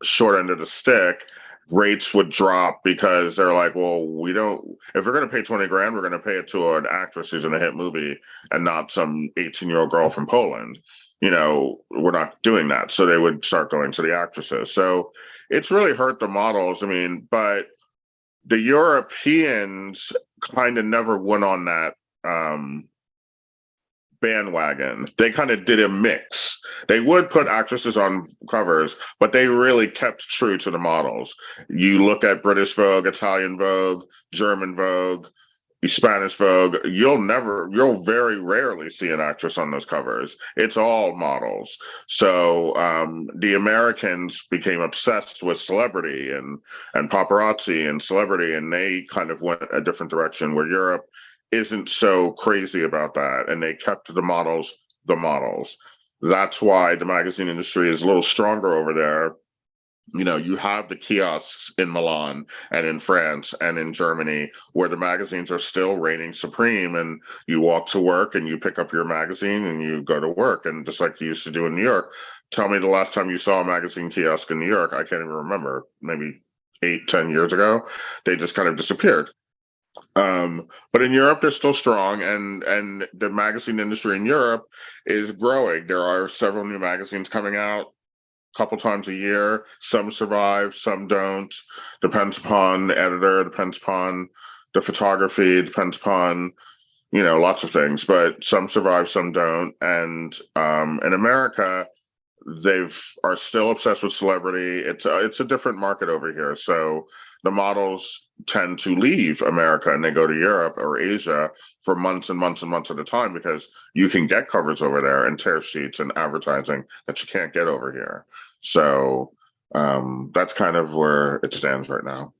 D: short end of the stick. Rates would drop because they're like, well, we don't, if we're going to pay 20 grand, we're going to pay it to an actress who's in a hit movie and not some 18-year-old girl from Poland. We're not doing that. So they would start going to the actresses. So it's really hurt the models. I mean, but the Europeans kind of never went on that bandwagon. They kind of did a mix. They would put actresses on covers, but they really kept true to the models. You look at British Vogue, Italian Vogue, German Vogue, Spanish Vogue, you'll very rarely see an actress on those covers. It's all models. So the Americans became obsessed with celebrity and paparazzi and celebrity, and they kind of went a different direction, where Europe isn't so crazy about that, and they kept the models. That's why the magazine industry is a little stronger over there. You have the kiosks in Milan and in France and in Germany, where the magazines are still reigning supreme, and you walk to work and you pick up your magazine and you go to work, and just like you used to do in New York. Tell me the last time you saw a magazine kiosk in New York. I can't even remember. Maybe 8-10 years ago. They just kind of disappeared. But in Europe, they're still strong, and the magazine industry in Europe is growing. There are several new magazines coming out a couple times a year. Some survive, some don't. Depends upon the editor, depends upon the photography, depends upon lots of things. But some survive, some don't. And in America, are still obsessed with celebrity. It's a different market over here. So the models tend to leave America and they go to Europe or Asia for months and months and months at a time, because you can get covers over there and tear sheets and advertising that you can't get over here. So that's kind of where it stands right now.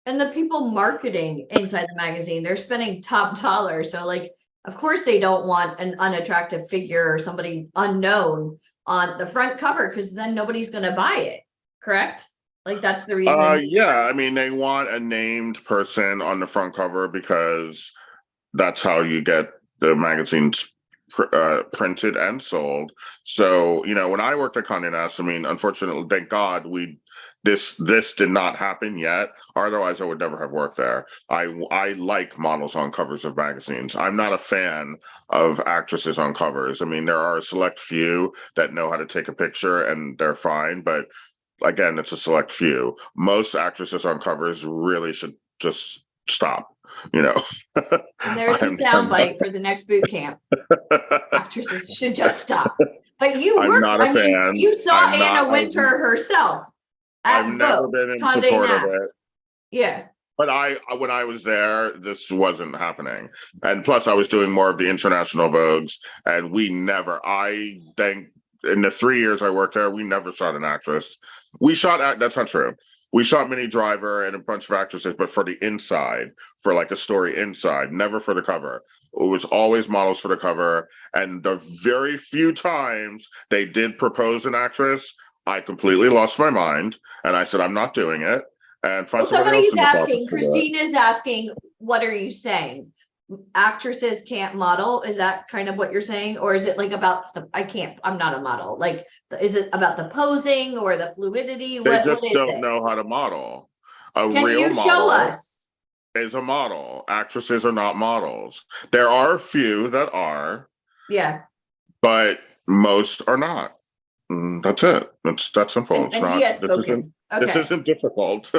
B: And the people marketing inside the magazine, they're spending top dollar. So of course they don't want an unattractive figure or somebody unknown on the front cover, because then nobody's going to buy it. Correct? That's the reason.
D: Yeah, I mean, they want a named person on the front cover because that's how you get the magazines printed and sold. So, when I worked at Condé Nast, I mean, unfortunately, thank God this did not happen yet. Otherwise, I would never have worked there. I like models on covers of magazines. I'm not a fan of actresses on covers. I mean, there are a select few that know how to take a picture and they're fine, but again, it's a select few. Most actresses on covers really should just stop,
B: And there's a soundbite for the next boot camp. Actresses should just stop. But you
D: I'm
B: worked,
D: not a fan.
B: you saw Anna Wintour herself.
D: I've never been in support of it.
B: Yeah.
D: But when I was there, this wasn't happening. And plus, I was doing more of the international Vogues, and I think in the 3 years I worked there, we never shot an actress. That's not true. We shot Minnie Driver and a bunch of actresses, but for the inside, for a story inside, never for the cover. It was always models for the cover. And the very few times they did propose an actress, I completely lost my mind. And I said, I'm not doing it. And
B: somebody's asking, Christine is asking, what are you saying? Actresses can't model? Is that kind of what you're saying? Or is it about I'm not a model. Is it about the posing or the fluidity?
D: They just don't know how to model.
B: Can you show us?
D: Is a model. Actresses are not models. There are a few that are.
B: Yeah.
D: But most are not. That's it. It's that simple. This isn't difficult.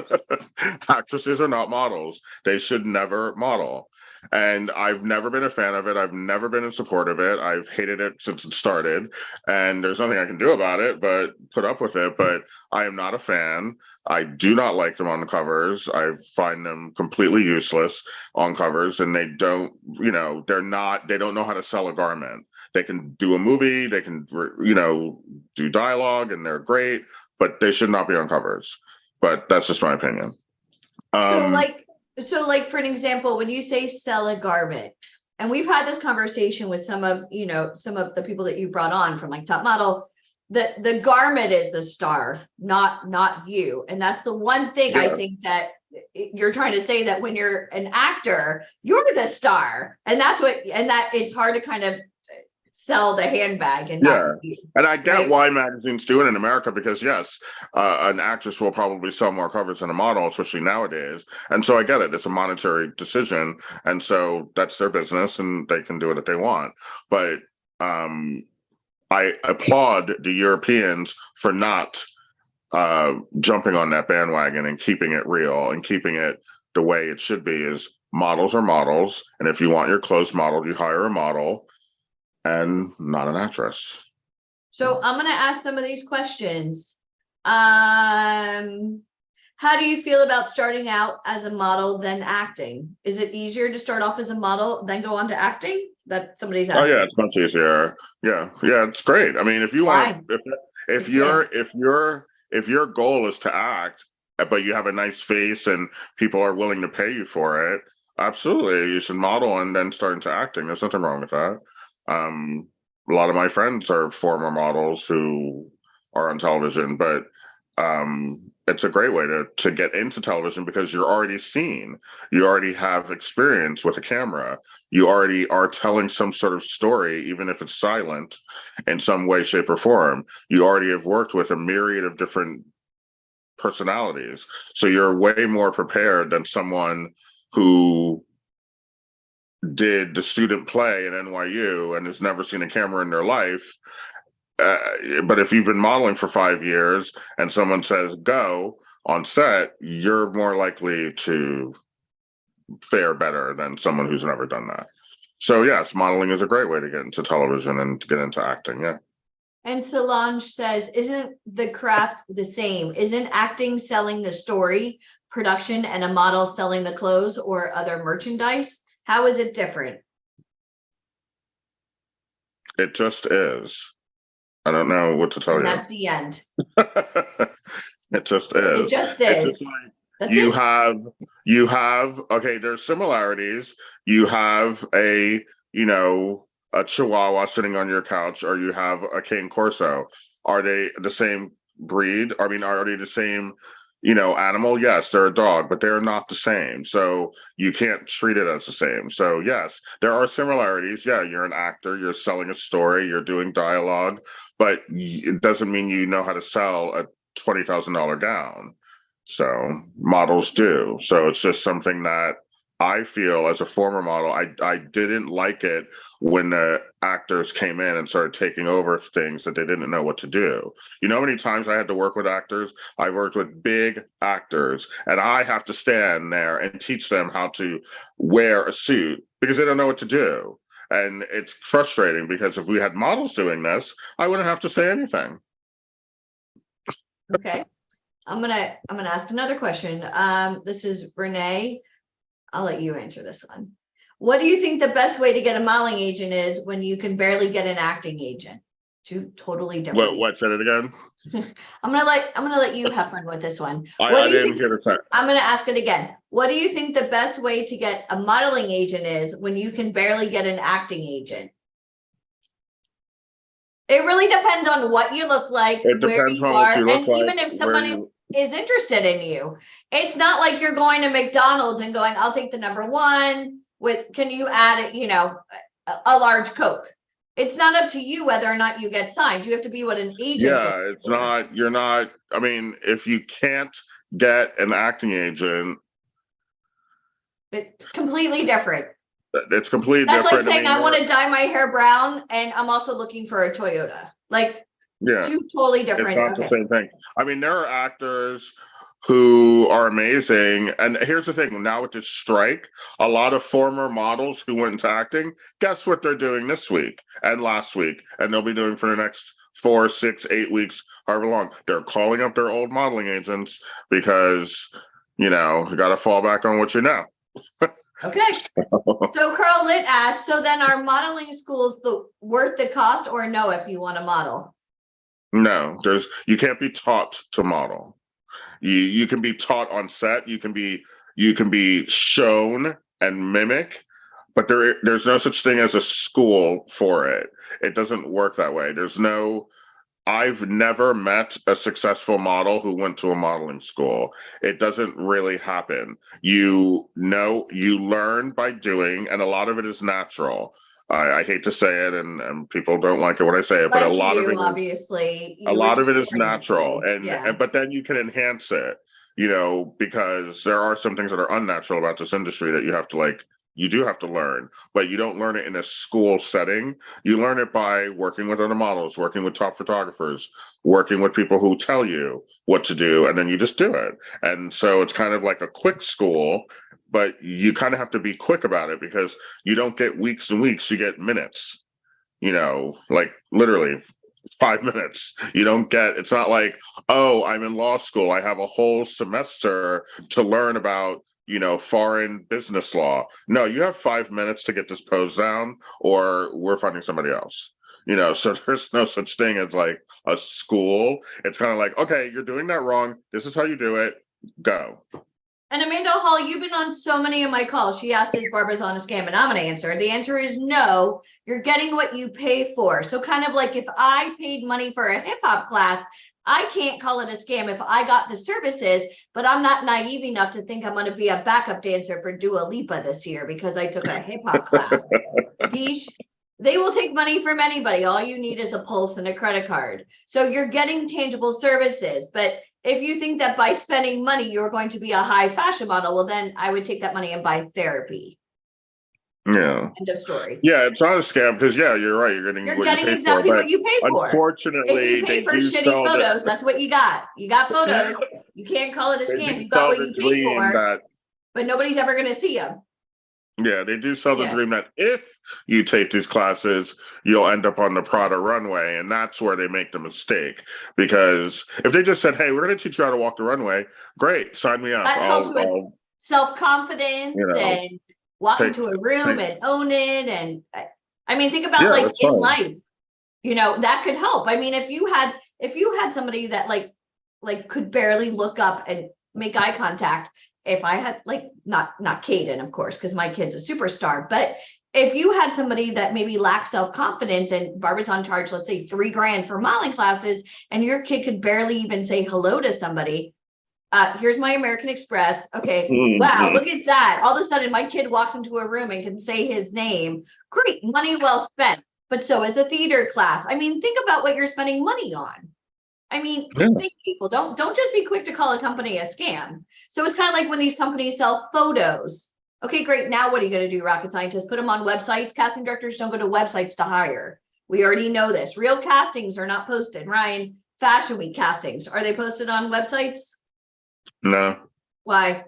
D: Actresses are not models. They should never model. And I've never been a fan of it. I've never been in support of it. I've hated it since it started. And there's nothing I can do about it but put up with it. But I am not a fan. I do not like them on the covers. I find them completely useless on covers. And they don't know how to sell a garment. They can do a movie, they can, do dialogue, and they're great, but they should not be on covers. But that's just my opinion.
B: So for an example, when you say sell a garment, and we've had this conversation with some of the people that you brought on from Top Model, the garment is the star, not you. And that's the one thing I think that you're trying to say, that when you're an actor, you're the star. And that it's hard to kind of sell the handbag and not you,
D: and I get why magazines do it in America, because yes, an actress will probably sell more covers than a model, especially nowadays. And so I get it. It's a monetary decision. And so that's their business and they can do it if they want. But I applaud the Europeans for not jumping on that bandwagon and keeping it real and keeping it the way it should be. Is models are models, and if you want your clothes modeled, you hire a model and not an actress.
B: So I'm going to ask some of these questions. How do you feel about starting out as a model then acting? Is it easier to start off as a model then go on to acting? That somebody's asking.
D: Oh yeah, it's much easier. Yeah, it's great. I mean, if you want, if your goal is to act, but you have a nice face and people are willing to pay you for it, absolutely, you should model and then start into acting. There's nothing wrong with that. A lot of my friends are former models who are on television, but it's a great way to get into television because you're already seen. You already have experience with a camera. You already are telling some sort of story, even if it's silent in some way, shape, or form. You already have worked with a myriad of different personalities. So you're way more prepared than someone who did the student play at NYU and has never seen a camera in their life. But if you've been modeling for 5 years and someone says go on set, you're more likely to fare better than someone who's never done that. So yes, modeling is a great way to get into television and to get into acting. Yeah.
B: And Solange says, isn't the craft the same? Isn't acting selling the story, production, and a model selling the clothes or other merchandise? How is it different?
D: It just is. I don't know what to tell you.
B: That's the end.
D: It just is.
B: It just is.
D: It's just like you have, okay, there's similarities. You have a Chihuahua sitting on your couch, or you have a Cane Corso. Are they the same breed? I mean, are they the same, animal? Yes, they're a dog, but they're not the same. So you can't treat it as the same. So yes, there are similarities. Yeah, you're an actor, you're selling a story, you're doing dialogue, but it doesn't mean you know how to sell a $20,000 gown. So models do. So it's just something that I feel, as a former model, I didn't like it when the actors came in and started taking over things that they didn't know what to do. You know how many times I had to work with actors? I worked with big actors, and I have to stand there and teach them how to wear a suit because they don't know what to do. And it's frustrating because if we had models doing this, I wouldn't have to say anything.
B: Okay. I'm gonna ask another question. This is Renee. I'll let you answer this one. What do you think the best way to get a modeling agent is when you can barely get an acting agent? Two totally different.
D: What? Said it again.
B: I'm gonna let you have fun with this one.
D: I didn't hear the second.
B: I'm gonna ask it again. What do you think the best way to get a modeling agent is when you can barely get an acting agent? It really depends on what you look like, where you are, and even if somebody is interested in you. It's not like you're going to McDonald's and going, I'll take the #1 with, can you add it, a large Coke? It's not up to you whether or not you get signed. You have to be what an agent.
D: Yeah, it's not, you're not, I mean, if you can't get an acting agent,
B: it's completely different.
D: It's completely
B: different. That's like saying, I want to dye my hair brown and I'm also looking for a Toyota. Like,
D: yeah,
B: two totally different.
D: It's not the same thing. I mean, there are actors who are amazing. And here's the thing, now with this strike, a lot of former models who went into acting, guess what they're doing this week and last week, and they'll be doing for the next 4, 6, 8 weeks, however long. They're calling up their old modeling agents because, you got to fall back on what you know.
B: Okay. So Carl Litt asked, so then are modeling schools worth the cost or no if you want to model?
D: No, you can't be taught to model. You can be taught on set, you can be shown and mimic, but there's no such thing as a school for it. It doesn't work that way. There's no I've never met a successful model who went to a modeling school. It doesn't really happen. You learn by doing, and a lot of it is natural. I hate to say it, and people don't like it when I say it, but
B: a lot of it
D: is natural, and but then you can enhance it, because there are some things that are unnatural about this industry that you do have to learn, but you don't learn it in a school setting. You learn it by working with other models, working with top photographers, working with people who tell you what to do, and then you just do it. And so it's kind of like a quick school, but you kind of have to be quick about it because you don't get weeks and weeks, you get minutes, like literally 5 minutes. It's not like, oh, I'm in law school, I have a whole semester to learn about foreign business law. No, you have 5 minutes to get this pose down, or we're finding somebody else. So there's no such thing as like a school. It's kind of like, okay, you're doing that wrong. This is how you do it. Go.
B: And Amanda Hall, you've been on so many of my calls. She asked, is Barbizon a scam? And I'm going to answer. The answer is no. You're getting what you pay for. So kind of like if I paid money for a hip hop class, I can't call it a scam if I got the services, but I'm not naive enough to think I'm going to be a backup dancer for Dua Lipa this year because I took a hip hop class. They will take money from anybody. All you need is a pulse and a credit card. So you're getting tangible services. But if you think that by spending money, you're going to be a high fashion model, well, then I would take that money and buy therapy.
D: Yeah.
B: End of story.
D: Yeah, it's not a scam because you're right. You're getting
B: exactly what you pay for.
D: Unfortunately,
B: if you pay for shitty photos, that's what you got. You got photos. You can't call it a scam. You got what you paid for, but nobody's ever going to see them.
D: Yeah, they do sell the dream that if you take these classes, you'll end up on the Prada runway, and that's where they make the mistake. Because if they just said, "Hey, we're going to teach you how to walk the runway," great, sign me up.
B: That helps with self-confidence and walk into a room and own it. And I mean, think about like in life, that could help. I mean, if you had somebody that like could barely look up and make eye contact, if I had not Caden, of course, because my kid's a superstar, but if you had somebody that maybe lacked self-confidence and Barbizon charged, let's say $3,000 for modeling classes, and your kid could barely even say hello to somebody, here's my American Express. Okay. Wow. Look at that. All of a sudden my kid walks into a room and can say his name. Great. Money well spent. But so is a theater class. I mean, think about what you're spending money on. I mean, think, people don't just be quick to call a company a scam. So it's kind of like when these companies sell photos. Okay, great. Now what are you going to do, rocket scientists? Put them on websites? Casting directors don't go to websites to hire. We already know this. Real castings are not posted. Ryan, Fashion Week castings, are they posted on websites?
D: No.
B: Why?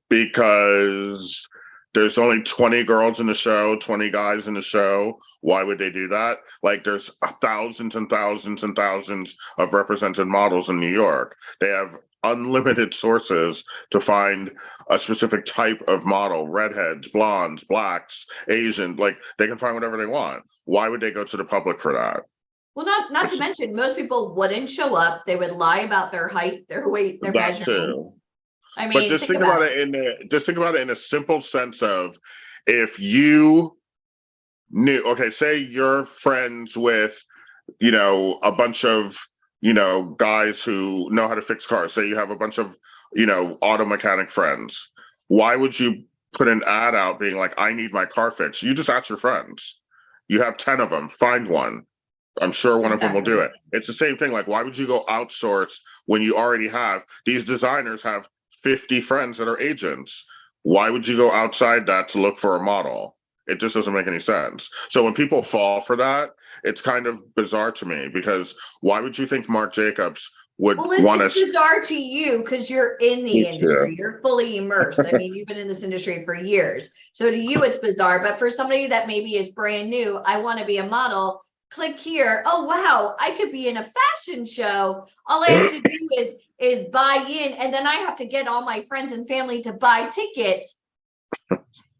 D: Because there's only 20 girls in the show, 20 guys in the show. Why would they do that? Like there's thousands and thousands and thousands of represented models in New York. They have unlimited sources to find a specific type of model: redheads, blondes, blacks, Asian. Like they can find whatever they want. Why would they go to the public for that?
B: Well, not to mention, most people wouldn't show up. They would lie about their height, their weight, their measurements. I mean,
D: but just think about it in a simple sense of, if you knew, okay, say you're friends with, a bunch of, guys who know how to fix cars. Say you have a bunch of, auto mechanic friends. Why would you put an ad out being like, I need my car fixed? You just ask your friends. You have 10 of them, find one. I'm sure one of them will do it. It's the same thing. Like, why would you go outsource when you already have, these designers have 50 friends that are agents? Why would you go outside that to look for a model? It just doesn't make any sense. So when people fall for that, it's kind of bizarre to me, because why would you think Marc Jacobs would want to?
B: It's bizarre to you because you're in the industry. You're fully immersed. I mean, you've been in this industry for years. So to you, it's bizarre. But for somebody that maybe is brand new, I want to be a model. Click here. Oh, wow, I could be in a fashion show. All I have to do is buy in, and then I have to get all my friends and family to buy tickets.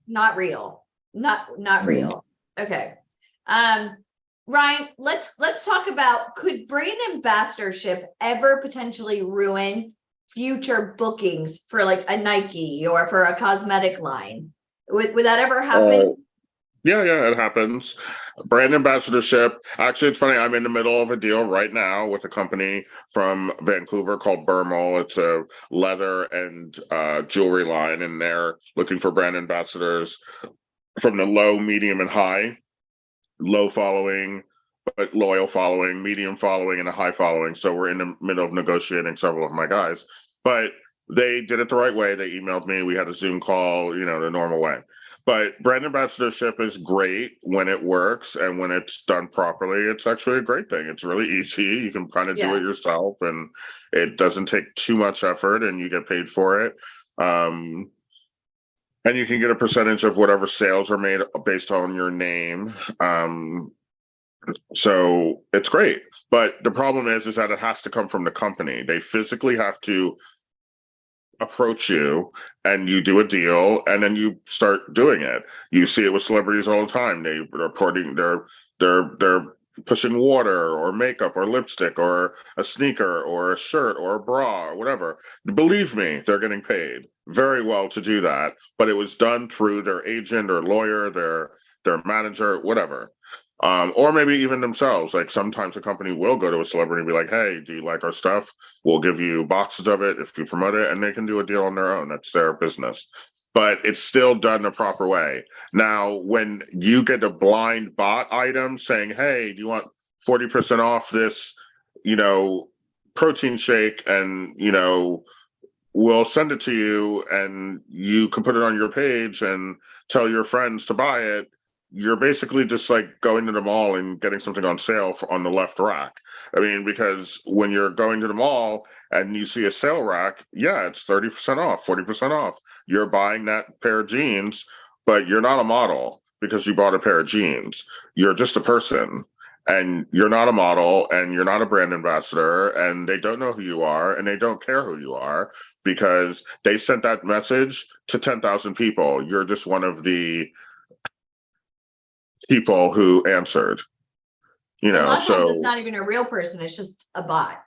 B: Not real. Not real. Okay. Ryan, let's talk about, could brand ambassadorship ever potentially ruin future bookings for like a Nike or for a cosmetic line? Would that ever happen?
D: Yeah, it happens. Brand ambassadorship. Actually, it's funny. I'm in the middle of a deal right now with a company from Vancouver called Burmel. It's a leather and jewelry line, and they're looking for brand ambassadors from the low, medium, and high. Low following, but loyal following, medium following, and a high following. So we're in the middle of negotiating several of my guys. But they did it the right way. They emailed me. We had a Zoom call, the normal way. But brand ambassadorship is great when it works, and when it's done properly, it's actually a great thing. It's really easy. You can kind of do it yourself, and it doesn't take too much effort, and you get paid for it. And you can get a percentage of whatever sales are made based on your name. So it's great. But the problem is that it has to come from the company. They physically have to approach you, and you do a deal, and then you start doing it. You see it with celebrities all the time. They're putting they're pushing water or makeup or lipstick or a sneaker or a shirt or a bra or whatever. Believe me, they're getting paid very well to do that, but it was done through their agent or lawyer, their manager, whatever. Or maybe even themselves. Like sometimes a company will go to a celebrity and be like, hey, do you like our stuff? We'll give you boxes of it if you promote it, and they can do a deal on their own. That's their business. But it's still done the proper way. Now, when you get a blind bot item saying, hey, do you want 40% off this, protein shake, and, we'll send it to you, and you can put it on your page and tell your friends to buy it, you're basically just like going to the mall and getting something on sale on the left rack. I mean, because when you're going to the mall and you see a sale rack, it's 30% off, 40% off. You're buying that pair of jeans, but you're not a model because you bought a pair of jeans. You're just a person, and you're not a model, and you're not a brand ambassador, and they don't know who you are, and they don't care who you are because they sent that message to 10,000 people. You're just one of the people who answered,
B: A lot of times it's not even a real person, it's just a bot.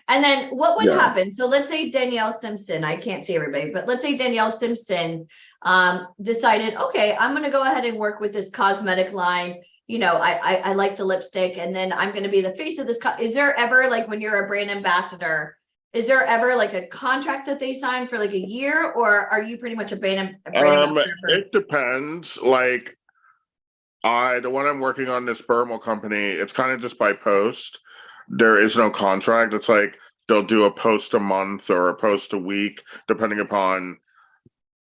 B: And then what would happen? So let's say Danielle Simpson, I can't see everybody, but let's say Danielle Simpson decided, okay, I'm going to go ahead and work with this cosmetic line. I like the lipstick, and then I'm going to be the face of this. Is there ever, like, when you're a brand ambassador, is there ever like a contract that they sign for like a year, or are you pretty much a brand ambassador?
D: It depends. Like, the one I'm working on, this Burmel company, it's kind of just by post. There is no contract. It's like they'll do a post a month or a post a week, depending upon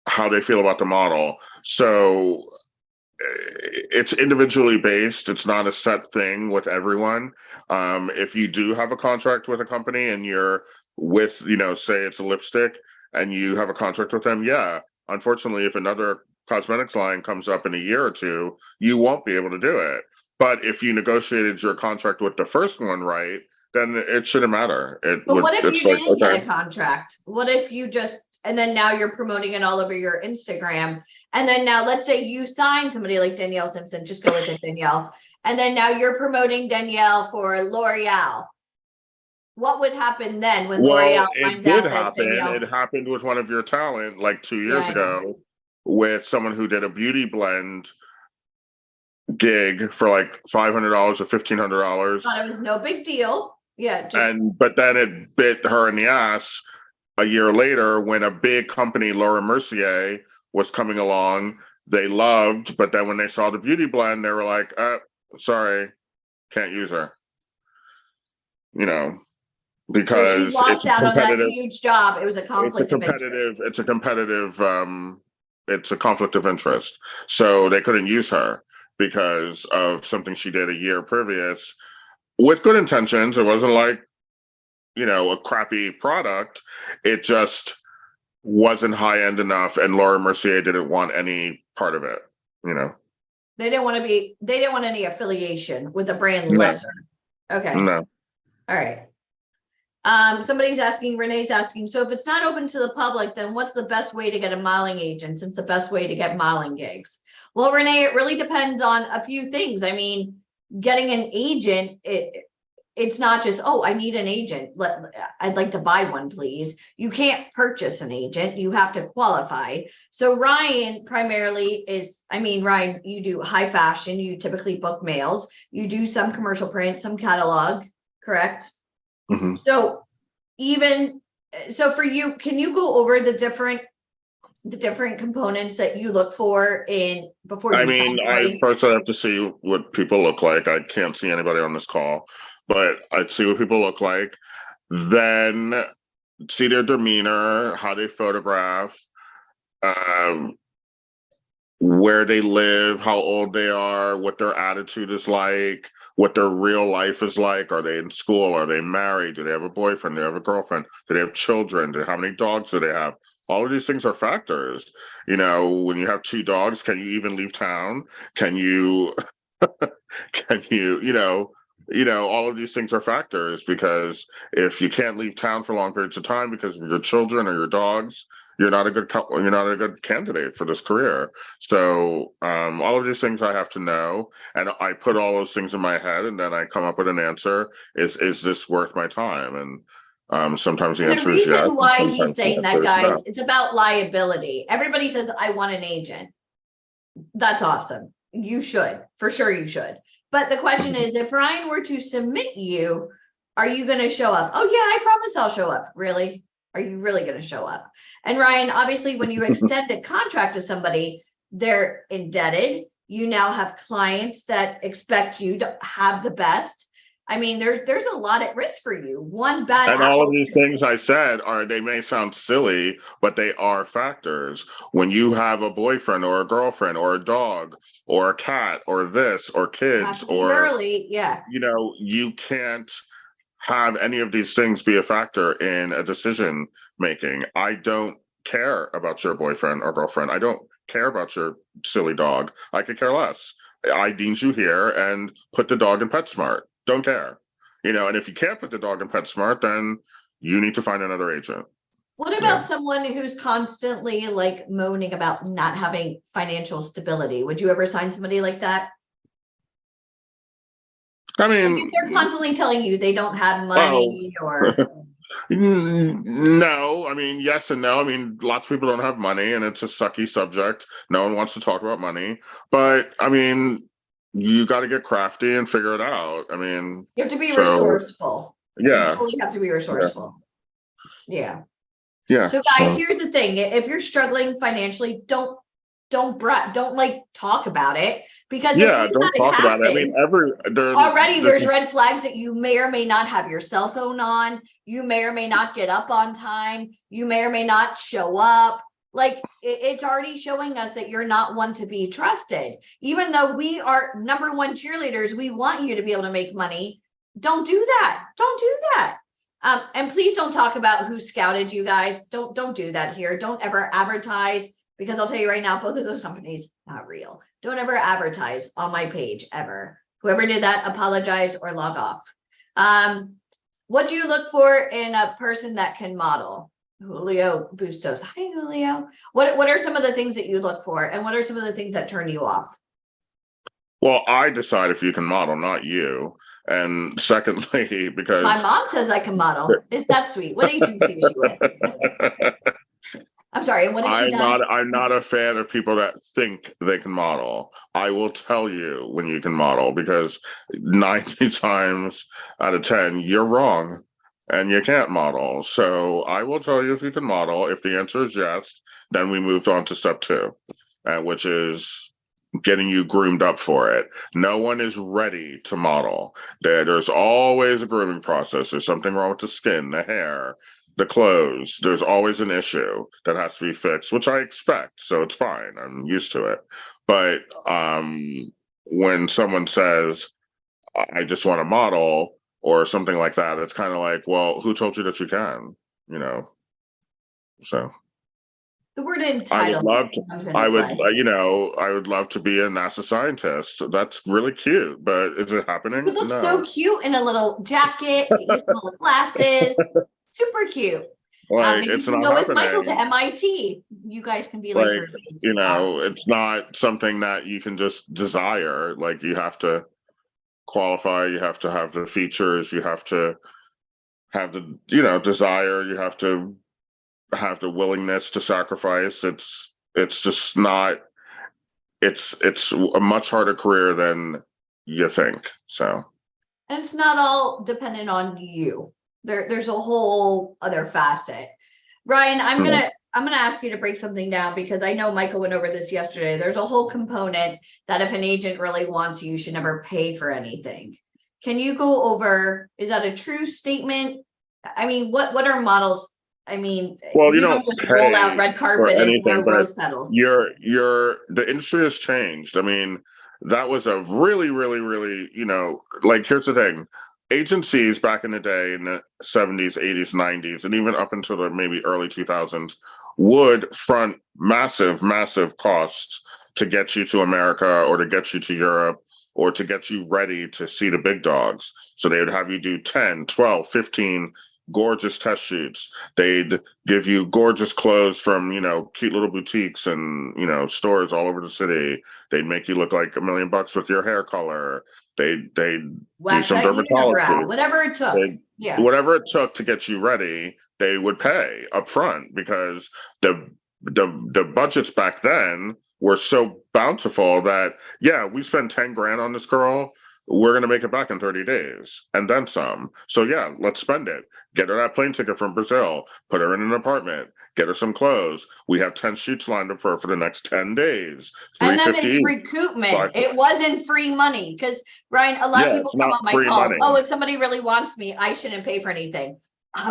D: how they feel about the model. So it's individually based. It's not a set thing with everyone. If you do have a contract with a company and you're with, say it's a lipstick and you have a contract with them, unfortunately, if another cosmetics line comes up in a year or two, you won't be able to do it. But if you negotiated your contract with the first one right, then it shouldn't matter.
B: But what if you didn't get a contract? What if you and then now you're promoting it all over your Instagram, and then now let's say you sign somebody like Danielle Simpson, just go with it, Danielle, and then now you're promoting Danielle for L'Oreal. What would happen then when L'Oreal finds out that Danielle...
D: It happened with one of your talent like 2 years ago with someone who did a beauty blend gig for like $500 or $1,500.
B: Thought it was no big deal.
D: But then it bit her in the ass a year later when a big company, Laura Mercier, was coming along. They loved, but then when they saw the beauty blend, they were like, sorry, can't use her. Because
B: so she lost out on that huge job. It was a conflict of interest.
D: It's a conflict of interest. So they couldn't use her because of something she did a year previous with good intentions. It wasn't like, a crappy product. It just wasn't high end enough, and Laura Mercier didn't want any part of it.
B: They didn't want any affiliation with the brand lesser. Okay.
D: No.
B: All right. Renee's asking, so if it's not open to the public, then what's the best way to get a modeling agent, since the best way to get modeling gigs? Well, Renee, it really depends on a few things. I mean, getting an agent, it's not just, oh, I need an agent. I'd like to buy one, please. You can't purchase an agent. You have to qualify. So Ryan primarily is, I mean, Ryan, you do high fashion. You typically book males. You do some commercial print, some catalog, correct?
D: Mm-hmm.
B: So so for you, can you go over the different components that you look for before you
D: I first have to see what people look like. I can't see anybody on this call, but I'd see what people look like, then see their demeanor, how they photograph, where they live, how old they are, what their attitude is like, what their real life is like. Are they in school? Are they married? Do they have a boyfriend? Do they have a girlfriend? Do they have children? How many dogs do they have? All of these things are factors. You know, when you have 2 dogs, can you even leave town? Can you, all of these things are factors, because if you can't leave town for long periods of time because of your children or your dogs, you're not a good candidate for this career. So all of these things I have to know, and I put all those things in my head, and then I come up with an answer. Is this worth my time? And sometimes the answer is yes.
B: The reason why he's saying that, guys, it's about liability. Everybody says, I want an agent. That's awesome. You should, for sure you should. But the question is, if Ryan were to submit you, are you going to show up? Oh yeah, I promise I'll show up. Really? Are you really going to show up? And Ryan, obviously, when you extend a contract to somebody, they're indebted. You now have clients that expect you to have the best. I mean, there's a lot at risk for you. One bad
D: and all of these things I said they may sound silly, but they are factors. When you have a boyfriend or a girlfriend or a dog or a cat or this or kids or
B: early, yeah,
D: you can't have any of these things be a factor in a decision making. I don't care about your boyfriend or girlfriend. I don't care about your silly dog. I could care less. I deemed you here and put the dog in PetSmart. Don't care. And if you can't put the dog in PetSmart, then you need to find another agent.
B: What about someone who's constantly like moaning about not having financial stability? Would you ever sign somebody like that?
D: I mean,
B: they're constantly telling you they don't have money or
D: no. I mean, yes and no. I mean, lots of people don't have money, and it's a sucky subject. No one wants to talk about money, but I mean, you got to get crafty and figure it out. I mean,
B: you have to be resourceful.
D: Yeah,
B: you totally have to be resourceful. Yeah.
D: So
B: guys, here's the thing: if you're struggling financially, don't like talk about it, because
D: don't talk about it. I mean,
B: there's red flags that you may or may not have your cell phone on. You may or may not get up on time. You may or may not show up. Like it's already showing us that you're not one to be trusted. Even though we are #1 cheerleaders, we want you to be able to make money. Don't do that. Don't do that. And please don't talk about who scouted you guys. Don't do that here. Don't ever advertise, because I'll tell you right now, both of those companies, not real. Don't ever advertise on my page, ever. Whoever did that, apologize or log off. What do you look for in a person that can model? Julio Bustos. Hi, Julio. What are some of the things that you look for, and what are some of the things that turn you off?
D: Well, I decide if you can model, not you. And secondly, because
B: my mom says I can model. Is that sweet? What agency is she with? I'm sorry. And what is she done?
D: I'm not a fan of people that think they can model. I will tell you when you can model, because 90 times out of 10, you're wrong and you can't model. So I will tell you if you can model. If the answer is yes, then we moved on to step 2, which is getting you groomed up for it. No one is ready to model. There's always a grooming process. There's something wrong with the skin, the hair, the clothes. There's always an issue that has to be fixed, which I expect. So it's fine. I'm used to it. But when someone says, I just want to model or something like that, it's kind of like, well, who told you that you can? So
B: the word entitled.
D: I would love to be a NASA scientist. That's really cute, but is it happening?
B: You look so cute in a little jacket, these little glasses. Super cute.
D: It's not happening.
B: With Michael to MIT, you guys can be like
D: it's not something that you can just desire. Like, you have to qualify, you have to have the features, you have to have the, desire, you have to have the willingness to sacrifice. It's just not, it's a much harder career than you think. So.
B: And it's not all dependent on you. There's a whole other facet. Ryan, I'm gonna ask you to break something down, because I know Michael went over this yesterday. There's a whole component that if an agent really wants you should never pay for anything. Can you go over, is that a true statement? I mean, what are models? I mean,
D: well,
B: you don't just roll out red carpet and throw rose petals.
D: The industry has changed. I mean, that was a really, really, really, like, here's the thing. Agencies back in the day, in the 70s, 80s, 90s, and even up until the maybe early 2000s, would front massive, massive costs to get you to America or to get you to Europe or to get you ready to see the big dogs. So they would have you do 10, 12, 15 gorgeous test shoots. They'd give you gorgeous clothes from, cute little boutiques and, stores all over the city. They'd make you look like $1 million with your hair color. They'd do some dermatology.
B: Whatever it took.
D: Whatever it took to get you ready, they would pay up front, because the budgets back then were so bountiful that, we spend 10 grand on this girl, we're going to make it back in 30 days and then some. So let's spend it. Get her that plane ticket from Brazil, put her in an apartment, get her some clothes. We have 10 shoots lined up for her for the next 10 days.
B: And then it's recoupment. It wasn't free money, because Ryan, a lot of people come on my calls. Oh, if somebody really wants me, I shouldn't pay for anything.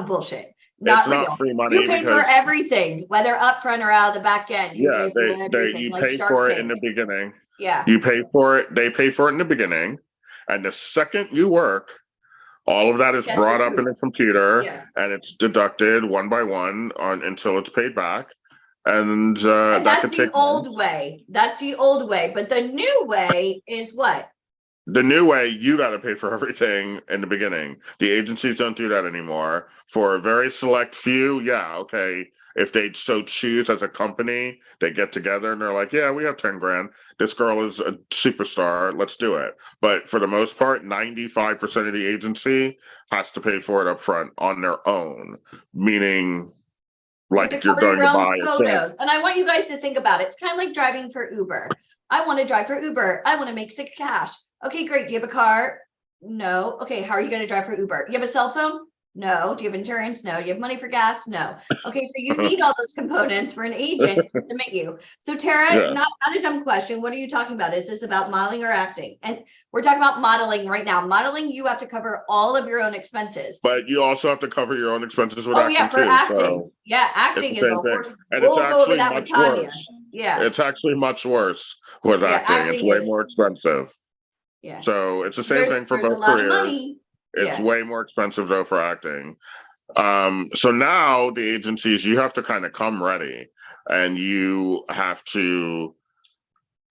B: Bullshit. Not real.
D: Free money.
B: You pay for everything, whether upfront or out of the back end. You
D: pay for it in the beginning.
B: Yeah.
D: You pay for it. They pay for it in the beginning. And the second you work, all of that is brought up in the computer, and it's deducted one by one until it's paid back. And
B: that's the old way. That's the old way. But the new way is what?
D: The new way, you got to pay for everything in the beginning. The agencies don't do that anymore. For a very select few, if they so choose as a company, they get together and they're like, we have 10 grand. This girl is a superstar. Let's do it. But for the most part, 95% of the agency has to pay for it up front on their own, meaning like you're going to buy
B: photos. And I want you guys to think about it. It's kind of like driving for Uber. I want to drive for Uber. I want to make sick cash. Okay, great. Do you have a car? No. Okay, how are you going to drive for Uber? You have a cell phone? No. Do you have insurance? No. Do you have money for gas? No. Okay, so you need all those components for an agent to submit you. So Tara, not a dumb question. What are you talking about? Is this about modeling or acting? And we're talking about modeling right now. Modeling, you have to cover all of your own expenses.
D: But you also have to cover your own expenses with acting
B: for
D: too.
B: Acting.
D: So
B: acting is a horse.
D: And it's actually much worse.
B: Yeah.
D: It's actually much worse with acting. It's way more expensive.
B: Yeah.
D: So it's the same thing for both careers. It's way more expensive though for acting. So now the agencies, you have to kind of come ready, and you have to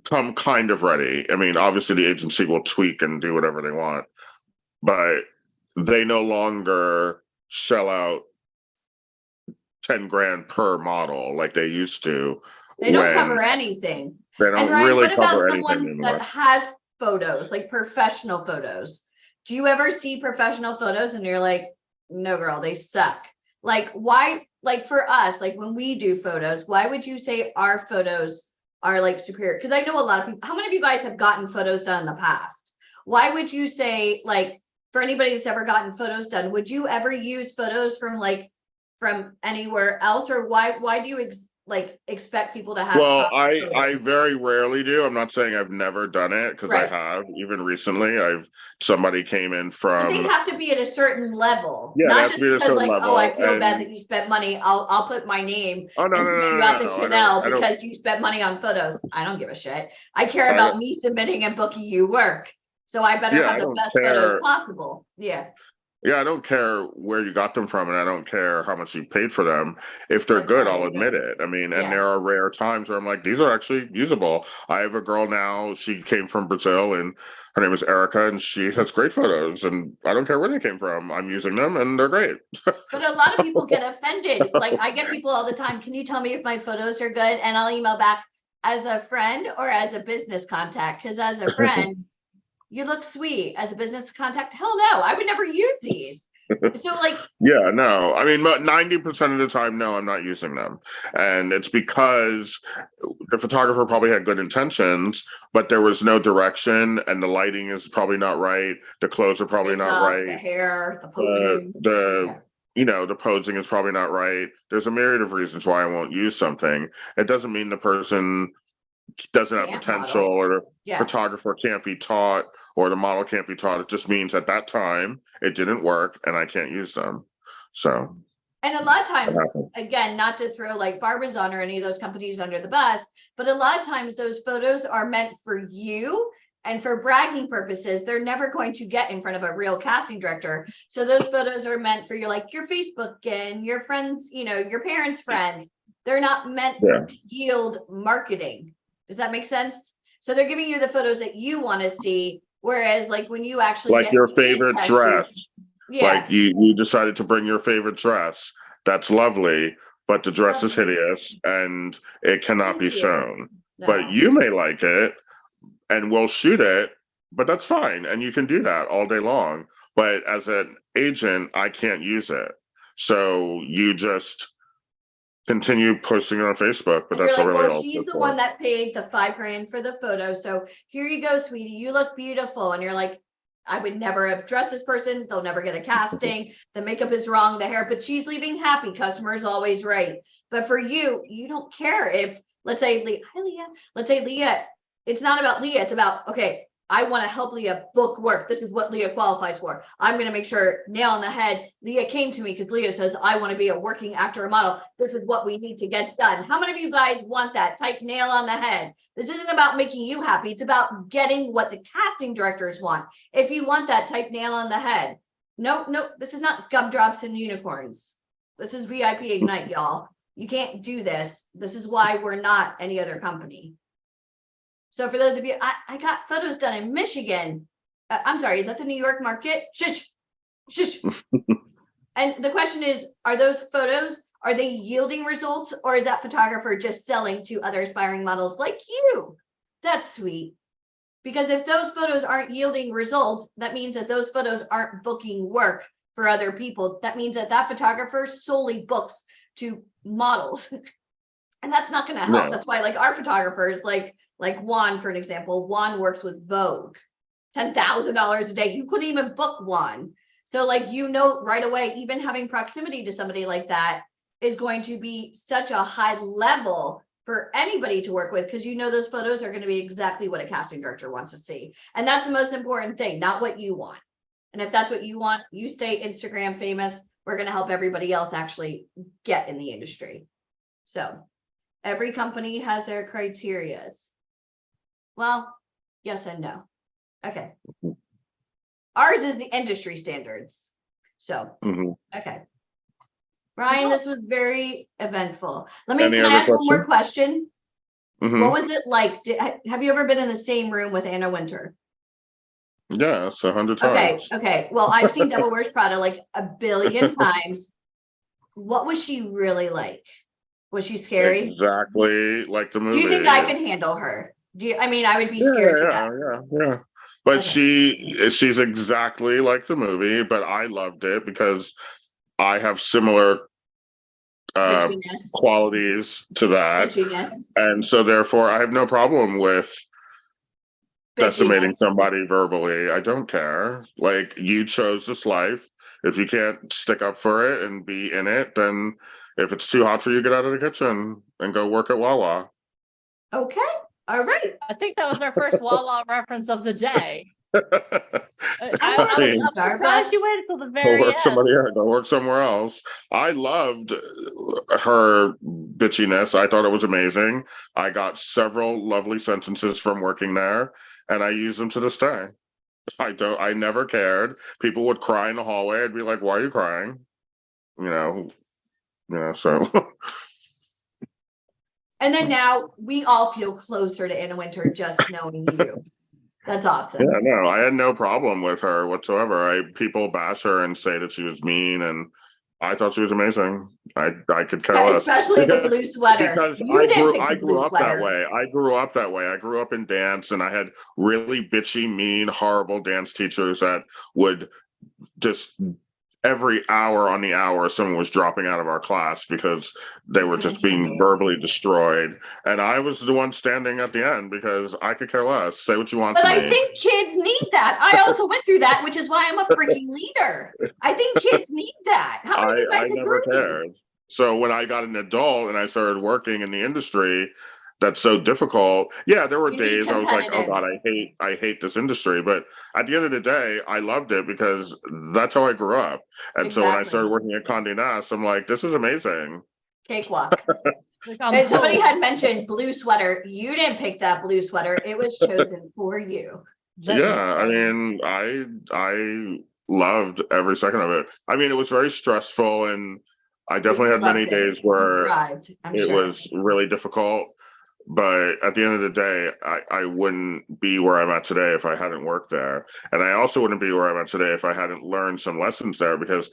D: come kind of ready. I mean, obviously the agency will tweak and do whatever they want, but they no longer shell out 10 grand per model like they used to.
B: They don't cover anything.
D: They don't really cover anything
B: anymore. That has photos, like professional photos. Do you ever see professional photos and you're like, no, girl, they suck? Like, why? Like for us, like when we do photos, why would you say our photos are like superior? Because I know a lot of people. How many of you guys have gotten photos done in the past? Why would you say, like, for anybody that's ever gotten photos done, would you ever use photos from anywhere else, or why do you expect people to have?
D: Well, I very rarely do. I'm not saying I've never done it, because I have. Even recently, somebody came in from.
B: But they have to be at a certain level.
D: Yeah,
B: not just because
D: level.
B: I feel bad that you spent money. I'll put my name and submit you out to Chanel because you spent money on photos. I don't give a shit. I care about me submitting and booking you work. So I better have the best photos possible. Yeah.
D: Yeah, I don't care where you got them from, and I don't care how much you paid for them. If they're good, I'll admit it. I mean, and there are rare times where I'm like, these are actually usable. I have a girl now, she came from Brazil, and her name is Erica, and she has great photos, and I don't care where they came from. I'm using them, and they're great.
B: But a lot of people get offended. Like, I get people all the time, can you tell me if my photos are good? And I'll email back, as a friend or as a business contact? Because as a friend, you look sweet as a business contact. Hell no, I would never use these. So like,
D: yeah, no, I mean, 90% of the time, no, I'm not using them. And it's because the photographer probably had good intentions, but there was no direction, and the lighting is probably not right. The clothes are probably not right.
B: The hair, the posing.
D: The posing is probably not right. There's a myriad of reasons why I won't use something. It doesn't mean the person doesn't have potential, or the photographer can't be taught, or the model can't be taught. It just means at that time it didn't work and I can't use them. So,
B: and a lot of times, again, not to throw like Barbizon or any of those companies under the bus, but a lot of times those photos are meant for you and for bragging purposes. They're never going to get in front of a real casting director. So those photos are meant for your Facebook and your friends, your parents' friends. They're not meant to yield marketing. Does that make sense? So they're giving you the photos that you want to see. Whereas like when you actually get
D: your favorite dress, like you decided to bring your favorite dress. That's lovely, but the dress is hideous and it cannot be shown. No. But you may like it and we'll shoot it, but that's fine. And you can do that all day long. But as an agent, I can't use it. So you just continue posting it on Facebook, but that's really all.
B: She's the one that paid the $5,000 for the photo. So here you go, sweetie. You look beautiful. And you're like, I would never have dressed this person. They'll never get a casting. The makeup is wrong, the hair, but she's leaving happy. Customer is always right. But for you, you don't care if, let's say, hi, Leah. Let's say Leah, it's not about Leah. It's about, okay, I want to help Leah book work. This is what Leah qualifies for. I'm going to make sure, nail on the head. Leah came to me because Leah says, I want to be a working actor or model. This is what we need to get done. How many of you guys want that? Type nail on the head. This isn't about making you happy. It's about getting what the casting directors want. If you want that, type nail on the head. No, this is not gumdrops and unicorns. This is VIP Ignite, y'all. You can't do this. This is why we're not any other company. So for those of you, I got photos done in Michigan. I'm sorry, is that the New York market? Shush. And the question is, are those photos, are they yielding results, or is that photographer just selling to other aspiring models like you? That's sweet. Because if those photos aren't yielding results, that means that those photos aren't booking work for other people. That means that that photographer solely books to models. And that's not going to help. No. That's why like our photographers, like Juan, for an example, Juan works with Vogue, $10,000 a day. You couldn't even book Juan. So like, right away, even having proximity to somebody like that is going to be such a high level for anybody to work with, because those photos are going to be exactly what a casting director wants to see. And that's the most important thing, not what you want. And if that's what you want, you stay Instagram famous. We're going to help everybody else actually get in the industry. So every company has their criterias. Well, yes and no. Okay. Ours is the industry standards. So, okay. Ryan, this was very eventful. Can I ask one more question? What was it like? Have you ever been in the same room with Anna Wintour?
D: Yes, 100 times.
B: Okay. Well, I've seen Devil Wears Prada like a billion times. What was she really like? Was she scary?
D: Exactly like the movie.
B: Do you think I could handle her? I would be scared to death.
D: Yeah. But she's exactly like the movie, but I loved it because I have similar qualities to that. And so therefore I have no problem with decimating somebody verbally. I don't care. Like, you chose this life. If you can't stick up for it and be in it, then if it's too hot for you, get out of the kitchen and go work at Wawa.
B: Okay. All right.
A: I think that was our first Wawa reference of the day.
B: I'm
A: surprised you waited till the very end.
D: Go work somewhere else. I loved her bitchiness. I thought it was amazing. I got several lovely sentences from working there, and I use them to this day. I never cared. People would cry in the hallway. I'd be like, why are you crying? So.
B: And then now we all feel closer to Anna Wintour just knowing you. That's awesome.
D: Yeah, no, I had no problem with her whatsoever. People bash her and say that she was mean, and I thought she was amazing. I could care less.
B: Especially the blue sweater.
D: Because
B: You didn't pick
D: I
B: the blue
D: grew up
B: sweater.
D: that way. I grew up that way. I grew up in dance, and I had really bitchy, mean, horrible dance teachers that would just every hour on the hour, someone was dropping out of our class because they were just being verbally destroyed. And I was the one standing at the end because I could care less. Say what you want
B: But
D: to
B: I
D: me.
B: think kids need that. I also went through that, which is why I'm a freaking leader. I think kids need that. How many of you guys
D: I never
B: agree?
D: cared. So when I got an adult and I started working in the industry, that's so difficult. Yeah, there were
B: You need
D: days I was like, "Oh God,
B: competitive.
D: I hate this industry." But at the end of the day, I loved it because that's how I grew up. And so when I started working at Condé Nast, I'm like, "This is amazing."
B: Cakewalk.
A: Like,
B: And somebody had mentioned blue sweater. You didn't pick that blue sweater. It was chosen for you.
D: Yeah, I mean, I loved every second of it. I mean, it was very stressful, and I definitely had many days where it was really difficult. But at the end of the day, I wouldn't be where I'm at today if I hadn't worked there. And I also wouldn't be where I'm at today if I hadn't learned some lessons there because,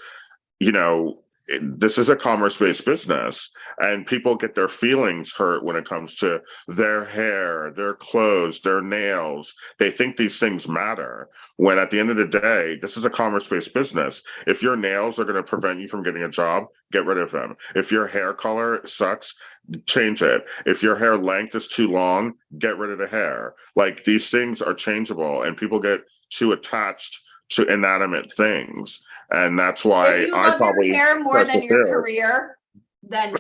D: you know, this is a commerce-based business, and people get their feelings hurt when it comes to their hair, their clothes, their nails. They think these things matter, when at the end of the day, this is a commerce-based business. If your nails are going to prevent you from getting a job, get rid of them. If your hair color sucks, change it. If your hair length is too long, get rid of the hair. Like, these things are changeable, and people get too attached to inanimate things. And that's why
B: if you
D: I
B: love
D: probably
B: your hair more than your career, then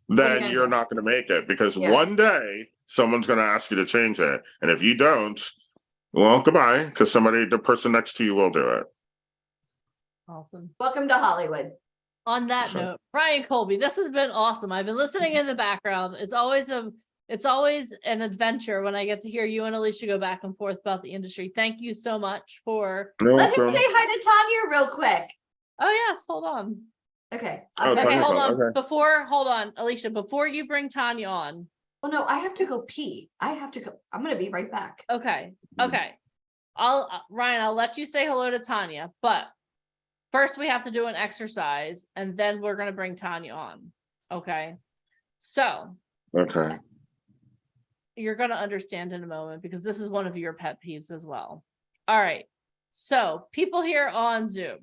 D: you're not going to make it, because one day someone's going to ask you to change it. And if you don't, well, goodbye, because the person next to you will do it.
A: Awesome.
B: Welcome to Hollywood.
A: On that note, Brian Colby, this has been awesome. I've been listening in the background. It's always an adventure when I get to hear you and Alicia go back and forth about the industry. Thank you so much for.
B: Let him say hi to Tanya real quick.
A: Oh yes, hold on.
B: Okay.
A: Okay, hold on. Okay. Hold on, Alicia, before you bring Tanya on.
B: Oh no, I have to go pee. I'm gonna be right back.
A: Okay. Ryan, I'll let you say hello to Tanya, but first we have to do an exercise and then we're gonna bring Tanya on. Okay. So you're gonna understand in a moment because this is one of your pet peeves as well. All right. So people here on Zoom.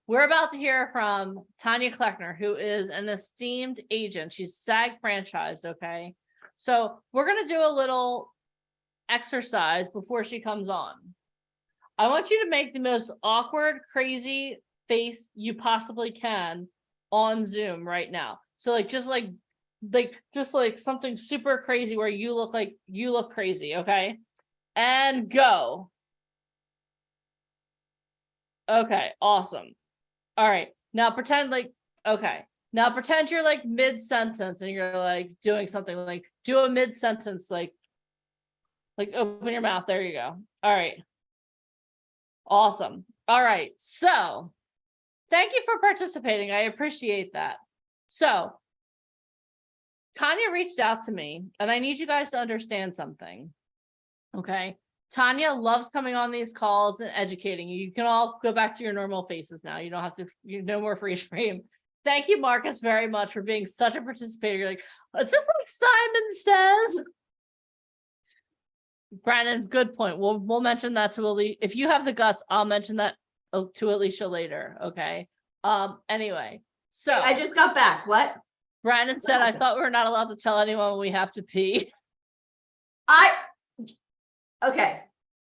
A: We're about to hear from Tanya Kleckner, who is an esteemed agent. She's SAG franchised, okay? So we're going to do a little exercise before she comes on. I want you to make the most awkward, crazy face you possibly can on Zoom right now. So just like something super crazy where you look crazy, okay? And go. Okay, awesome. All right. Now pretend you're like mid-sentence and you're like doing something like do a mid-sentence, like open your mouth. There you go. All right. Awesome. All right. So thank you for participating. I appreciate that. So Tanya reached out to me and I need you guys to understand something. Okay. Tanya loves coming on these calls and educating you. You can all go back to your normal faces now. You don't have to, no more freeze frame. Thank you, Marcus, very much for being such a participator. You're like, is this like Simon says? Brandon, good point. We'll mention that to Alicia. If you have the guts, I'll mention that to Alicia later. Okay. Anyway, so
B: I just got back. What?
A: Brandon said, I thought we were not allowed to tell anyone we have to pee.
B: Okay.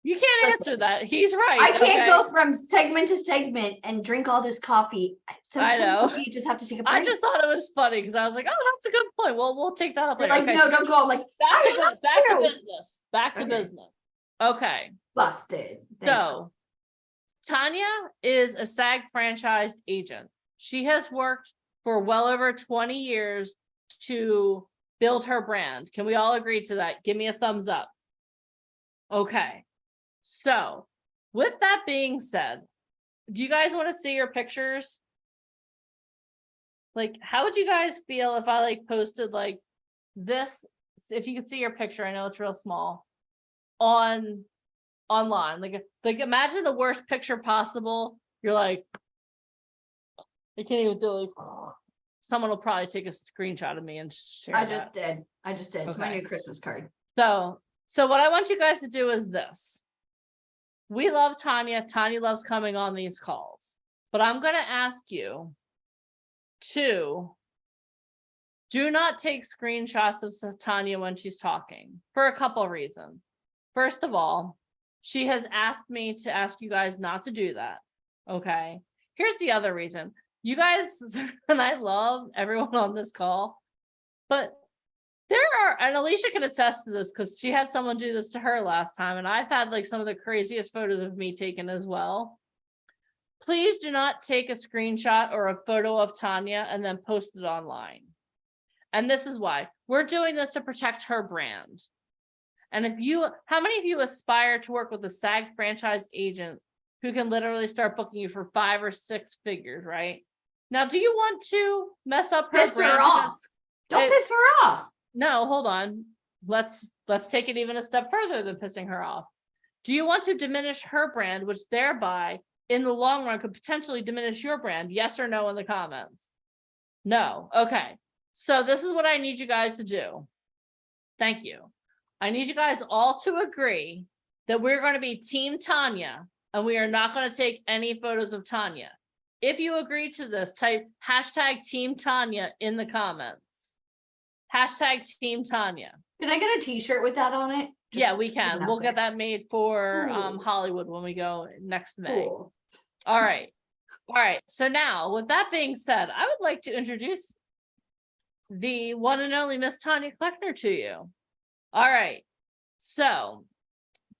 A: You can't answer that. He's right.
B: I can't go from segment to segment and drink all this coffee.
A: I know.
B: You just have to take a break.
A: I just thought it was funny because I was like, oh, that's a good point. Well, we'll take that up later.
B: Like,
A: okay,
B: no,
A: so
B: don't go. Like,
A: back to business. Back to business. Okay.
B: Busted.
A: So Tanya is a SAG franchised agent. She has worked for well over 20 years to build her brand. Can we all agree to that? Give me a thumbs up. Okay. So with that being said, do you guys want to see your pictures? Like, how would you guys feel if I like posted like this? If you could see your picture, I know it's real small online. Like imagine the worst picture possible. You're like I can't even do it. Someone will probably take a screenshot of me and share
B: I
A: that.
B: just did. It's my
A: Okay.
B: new Christmas card.
A: So what I want you guys to do is this. We love Tanya. Tanya loves coming on these calls. But I'm going to ask you to do not take screenshots of Tanya when she's talking for a couple of reasons. First of all, she has asked me to ask you guys not to do that. Okay. Here's the other reason. You guys, and I love everyone on this call, but there are, and Alicia can attest to this because she had someone do this to her last time, and I've had like some of the craziest photos of me taken as well. Please do not take a screenshot or a photo of Tanya and then post it online. And this is why. We're doing this to protect her brand. And how many of you aspire to work with a SAG franchise agent who can literally start booking you for 5 or 6 figures, right? Now, do you want to mess up her
B: Piss
A: brand?
B: her off. Don't piss her off.
A: No, hold on. Let's take it even a step further than pissing her off. Do you want to diminish her brand, which thereby in the long run could potentially diminish your brand? Yes or no in the comments? No. Okay. So this is what I need you guys to do. Thank you. I need you guys all to agree that we're going to be Team Tanya and we are not going to take any photos of Tanya. If you agree to this, type hashtag Team Tanya in the comments. Hashtag Team Tanya.
B: Can I get a t-shirt with that on it?
A: Yeah, we can. We'll get that made for Hollywood when we go next May.
B: Cool.
A: All right. All right. So now, with that being said, I would like to introduce the one and only Miss Tanya Kleckner to you. All right. So,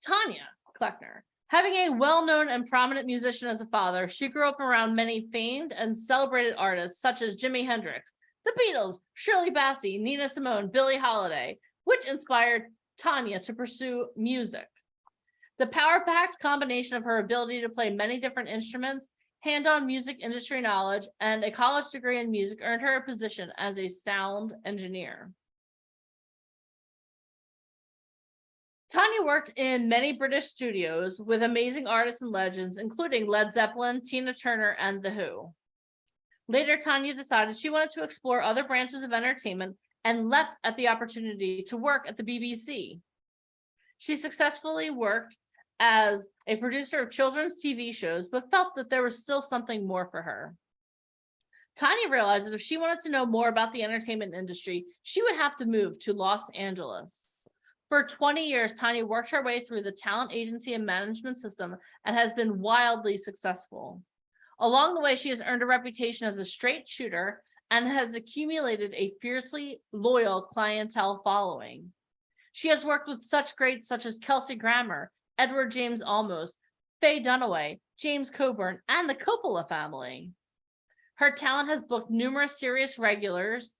A: Tanya Kleckner, having a well-known and prominent musician as a father, she grew up around many famed and celebrated artists such as Jimi Hendrix, the Beatles, Shirley Bassey, Nina Simone, Billie Holiday, which inspired Tanya to pursue music. The power-packed combination of her ability to play many different instruments, hand-on music industry knowledge, and a college degree in music earned her a position as a sound engineer. Tanya worked in many British studios with amazing artists and legends, including Led Zeppelin, Tina Turner, and The Who. Later, Tanya decided she wanted to explore other branches of entertainment and leapt at the opportunity to work at the BBC. She successfully worked as a producer of children's TV shows, but felt that there was still something more for her. Tanya realized that if she wanted to know more about the entertainment industry, she would have to move to Los Angeles. For 20 years, Tanya worked her way through the talent agency and management system and has been wildly successful. Along the way, she has earned a reputation as a straight shooter and has accumulated a fiercely loyal clientele following. She has worked with such greats such as Kelsey Grammer, Edward James Olmos, Faye Dunaway, James Coburn, and the Coppola family. Her talent has booked numerous series regulars,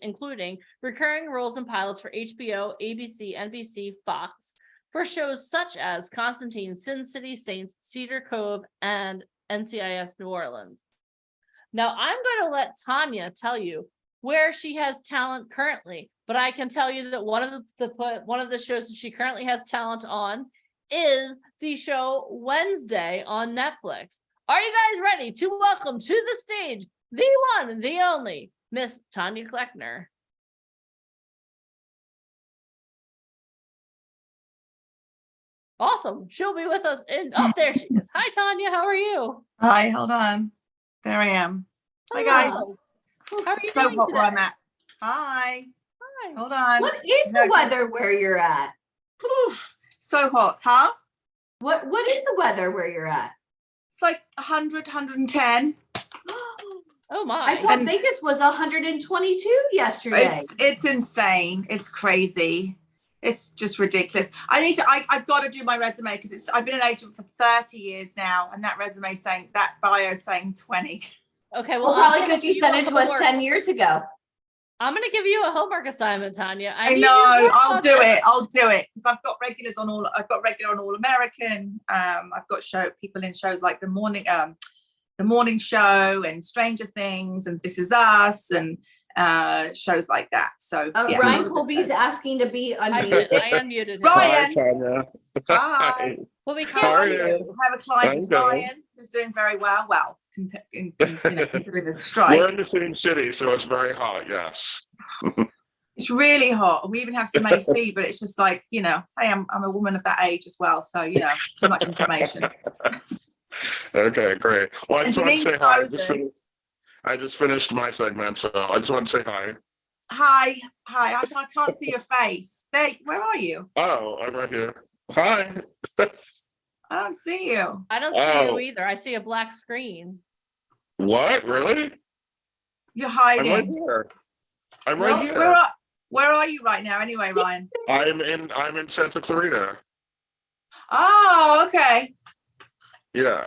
A: including recurring roles and pilots for HBO, ABC, NBC, Fox, for shows such as Constantine, Sin City Saints, Cedar Cove, and NCIS New Orleans. Now, I'm going to let Tanya tell you where she has talent currently, but I can tell you that one of the shows that she currently has talent on is the show Wednesday on Netflix. Are you guys ready to welcome to the stage the one, the only, Miss Tanya Kleckner? Awesome. She'll be with us. Oh, there she is. Hi, Tanya. How are you?
E: Hi, hold on. There I am. Hi, guys.
A: How are you
E: so
A: doing
E: hot
A: today?
E: where I'm at. Hi.
A: Hi.
E: Hold on.
B: What is the weather where you're at?
E: So hot, huh?
B: What is the weather where you're at?
E: It's like 100, 110.
A: Oh my.
B: I saw Vegas was 122 yesterday.
E: It's insane. It's crazy. It's just ridiculous. I've got to do my resume because I've been an agent for 30 years now, and that resume saying that bio saying 20.
A: Okay,
B: well probably because you sent it to us 10 years ago.
A: I'm going to give you a homework assignment, Tanya.
E: I know. I'll do it because I've got regulars on all. I've got regular on All American. I've got people in shows like the morning show and Stranger Things and This Is Us and shows like that. So yeah,
B: Ryan Colby's asking to be unmuted.
A: I unmuted him.
E: Ryan. Hi.
A: Well, we can't hear you.
E: I have a client, Ryan, who's doing very well. Well, considering the strike.
D: We're in the same city, so it's very hot. Yes.
E: It's really hot. We even have some AC, but it's just like, hey, I'm a woman of that age as well. So, too much information.
D: Okay, great. Well, I just want to say hi. I just finished my segment, so I just want to say hi.
E: Hi. I can't see your face. Where are you?
D: Oh, I'm right here. Hi.
E: I don't see you.
A: I don't see you either. I see a black screen.
D: What? Really?
E: You're hiding.
D: I'm right here. I'm right here.
E: Where are you right now anyway, Ryan?
D: I'm in Santa Clarita.
E: Oh, okay.
D: Yeah.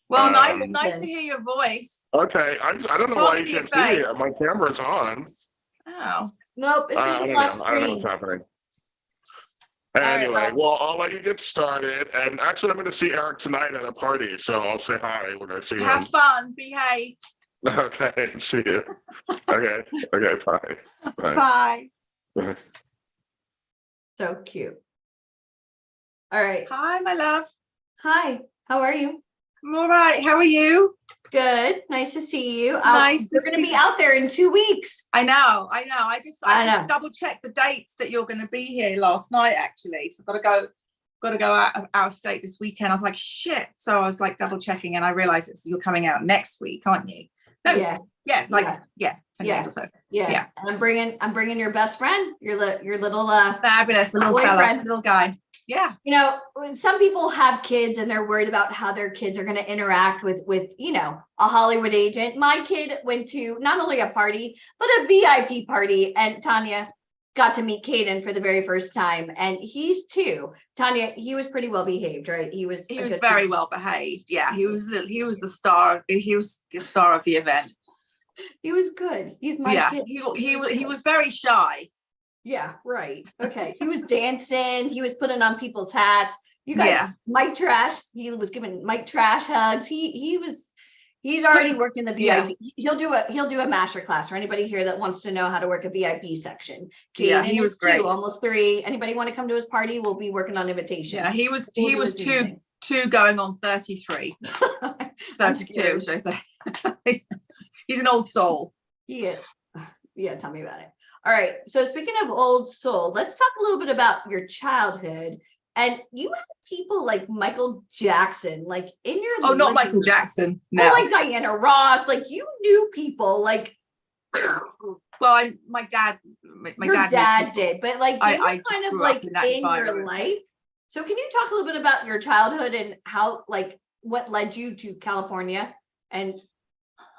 E: Well, nice to hear your voice.
D: Okay. I don't know why you can't see it. My camera's on.
E: Oh.
A: Nope, it's just a black screen.
D: I don't know what's happening. Anyway, well, I'll let you get started. And actually, I'm going to see Eric tonight at a party, so I'll say hi when I see him.
E: Have fun. Behave.
D: Okay. See you. Okay. Bye.
E: Bye.
D: Bye.
A: So cute. All right.
E: Hi, my love.
A: Hi. How are you?
E: I'm all right. How are you?
A: Good. Nice to see you.
E: We're
A: going to be out there in 2 weeks.
E: I know. I just double checked the dates that you're going to be here last night, actually. So I've got to go out of state this weekend. I was like, shit. So I was like double checking, and I realized you're coming out next week, aren't you? No. Yeah. 10 days or so.
A: Yeah. And I'm bringing your best friend, your little
E: fabulous little fella, little guy. Yeah.
A: Some people have kids and they're worried about how their kids are going to interact with a Hollywood agent. My kid went to not only a party, but a VIP party, and Tanya got to meet Caden for the very first time, and he's 2. Tanya, he was pretty well behaved, right? He was
E: very well behaved. Yeah, he was the star. He was the star of the event.
A: He was good. He's my kid.
E: He was very shy.
A: Yeah, right. Okay. He was dancing. He was putting on people's hats. You guys, Mike Trash. He was giving Mike Trash hugs. He's already working the VIP. Yeah. He'll do a master class for anybody here that wants to know how to work a VIP section.
E: Yeah, he was great.
A: 2, almost 3. Anybody want to come to his party? We'll be working on invitations.
E: Yeah, he was 2 going on 33. 32, should I say. He's an old soul.
A: He is. Yeah, tell me about it. All right. So speaking of old soul, let's talk a little bit about your childhood. And you had people like Michael Jackson, like in your
E: not Michael Jackson. No,
A: like Diana Ross. Like you knew people like.
E: Well, my dad
A: did, but like they were kind of like in your life. So can you talk a little bit about your childhood and how, like, what led you to California? And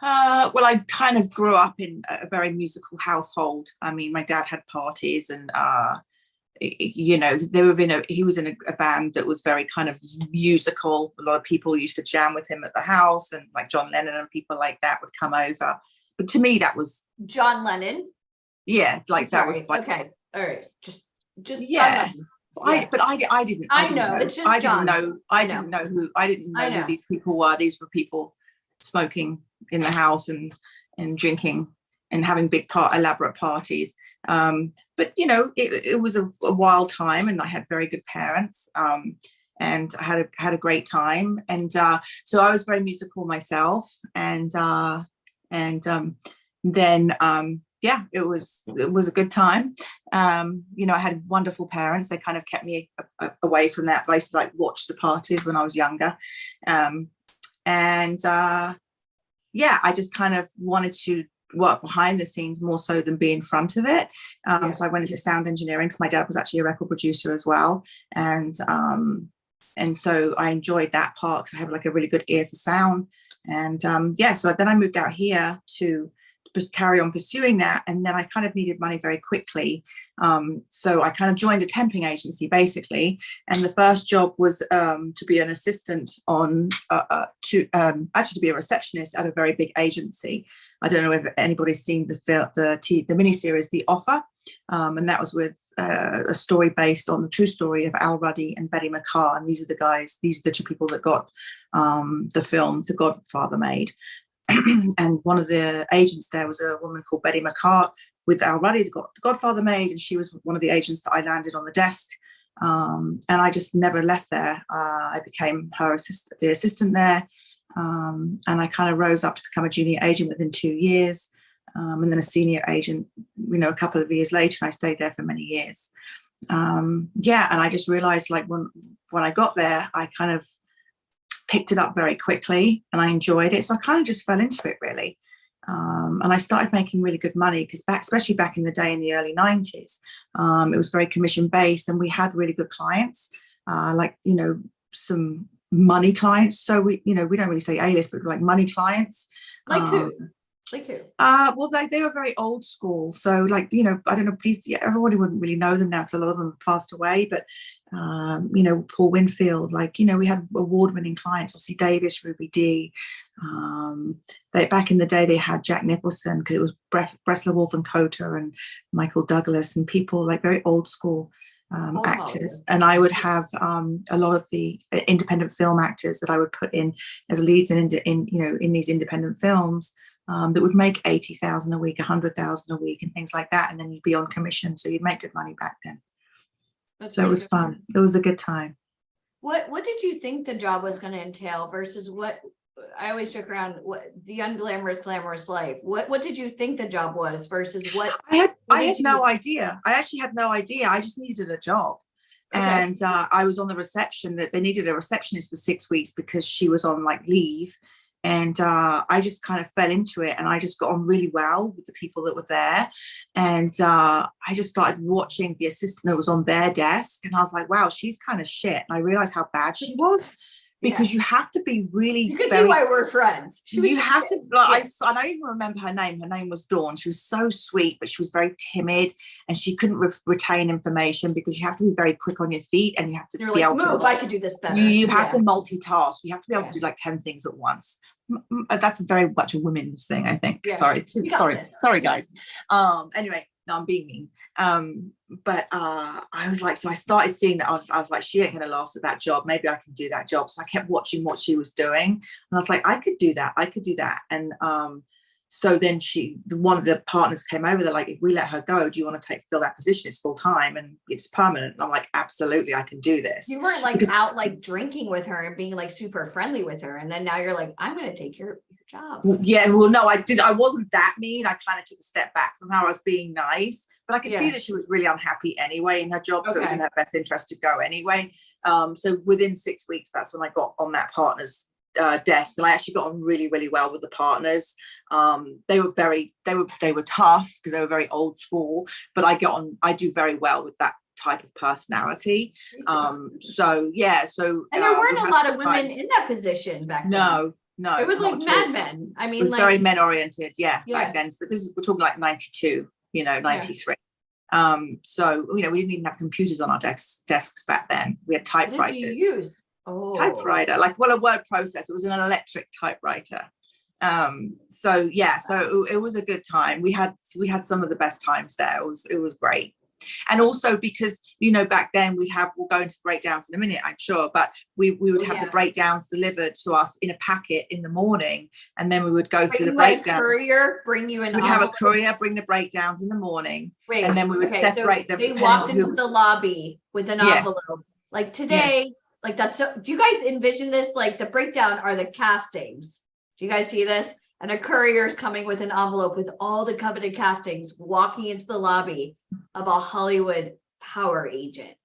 E: well, I kind of grew up in a very musical household. I mean, my dad had parties, and he was in a band that was very kind of musical. A lot of people used to jam with him at the house, and like John Lennon and people like that would come over. But to me, that was
A: John Lennon.
E: Yeah, like that was like,
A: okay. All right, just
E: yeah. I didn't know who these people were. These were people smoking in the house and drinking and having elaborate parties. But it was a wild time, and I had very good parents, and I had a great time. And so I was very musical myself, and then it was a good time. I had wonderful parents. They kind of kept me away from that. But I used to like watch the parties when I was younger. I just kind of wanted to work behind the scenes more so than be in front of it. So I went into sound engineering because my dad was actually a record producer as well. And so I enjoyed that part because I have like a really good ear for sound. And so then I moved out here to just carry on pursuing that. And then I kind of needed money very quickly. So I kind of joined a temping agency basically. And the first job was to be an assistant to be a receptionist at a very big agency. I don't know if anybody's seen the miniseries, The Offer. And that was with a story based on the true story of Al Ruddy and Betty McCarr. And these are the 2 people that got the film The Godfather made. And one of the agents there was a woman called Betty McCarr with Al Ruddy, the Godfather made, and she was one of the agents that I landed on the desk. And I just never left there. I became the assistant there. And I kind of rose up to become a junior agent within 2 years, and then a senior agent, a couple of years later, and I stayed there for many years. And I just realized, like, when I got there, I kind of picked it up very quickly and I enjoyed it. So I kind of just fell into it, really. And I started making really good money because especially back in the day in the early 90s, it was very commission based and we had really good clients, some money clients. So we don't really say A-list, but like money clients.
A: Like who? Like who?
E: Well, they were very old school. So I don't know, everybody wouldn't really know them now because a lot of them have passed away, but Paul Winfield, we had award-winning clients, obviously Davis, Ruby D. Back in the day, they had Jack Nicholson because it was Bresler, Wolf and Cotter and Michael Douglas and people like very old school actors. And I would have a lot of the independent film actors that I would put in as leads in these independent films. That would make 80,000 a week, 100,000 a week, and things like that. And then you'd be on commission, so you'd make good money back then. So it was fun. It was a good time.
A: What did you think the job was going to entail versus what I always joke around? What the unglamorous, glamorous life? What did you think the job was versus what? I had
E: no idea. I actually had no idea. I just needed a job. Okay. And I was on the reception. That they needed a receptionist for 6 weeks because she was on leave. And I just kind of fell into it and I just got on really well with the people that were there. And I just started watching the assistant that was on their desk. And I was like, wow, she's kind of shit. And I realized how bad she was because you have to be really.
A: You could see why we're friends.
E: You have to. I don't even remember her name. Her name was Dawn. She was so sweet, but she was very timid and she couldn't retain information because you have to be very quick on your feet and you have to be able to.
A: If I could do this better.
E: You have to multitask. You have to be able to do 10 things at once. That's very much a women's thing, I think. Yeah. Sorry, guys. Anyway, no, I'm being mean. But I was like, so I started seeing that. I was like, she ain't gonna last at that job. Maybe I can do that job. So I kept watching what she was doing, and I was like, I could do that. And so then one of the partners came over. They're like, if we let her go, do you want to fill that position? It's full time and it's permanent. And I'm like, absolutely, I can do this.
A: You weren't out drinking with her and being super friendly with her. And then now you're like, I'm going to take your job.
E: Yeah, well, no, I didn't. I wasn't that mean. I kind of took a step back from how I was being nice, but I could see that she was really unhappy anyway in her job. So it was in her best interest to go anyway. So within 6 weeks, that's when I got on that partner's desk, and I actually got on really, really well with the partners. They were tough because they were very old school, but I do very well with that type of personality. So there weren't a lot of women in that position back then. No, it was Mad Men. I mean, it was very men oriented, back then. But we're talking 92, 93. So we didn't even have computers on our desks back then. We had typewriters. What did you use? Typewriter, a word processor. It was an electric typewriter. So it was a good time. We had some of the best times there. It was great. And also because back then we'll go into breakdowns in a minute, I'm sure, but we would have the breakdowns delivered to us in a packet in the morning, and then we would go through the breakdowns. Courier bring you in. We'd have a courier bring the breakdowns in the morning, and then we would separate them.
A: They walked into the lobby with an envelope. Like today, that's so. Do you guys envision this? The breakdown are the castings. Do you guys see this? And a courier is coming with an envelope with all the coveted castings, walking into the lobby of a Hollywood power agent.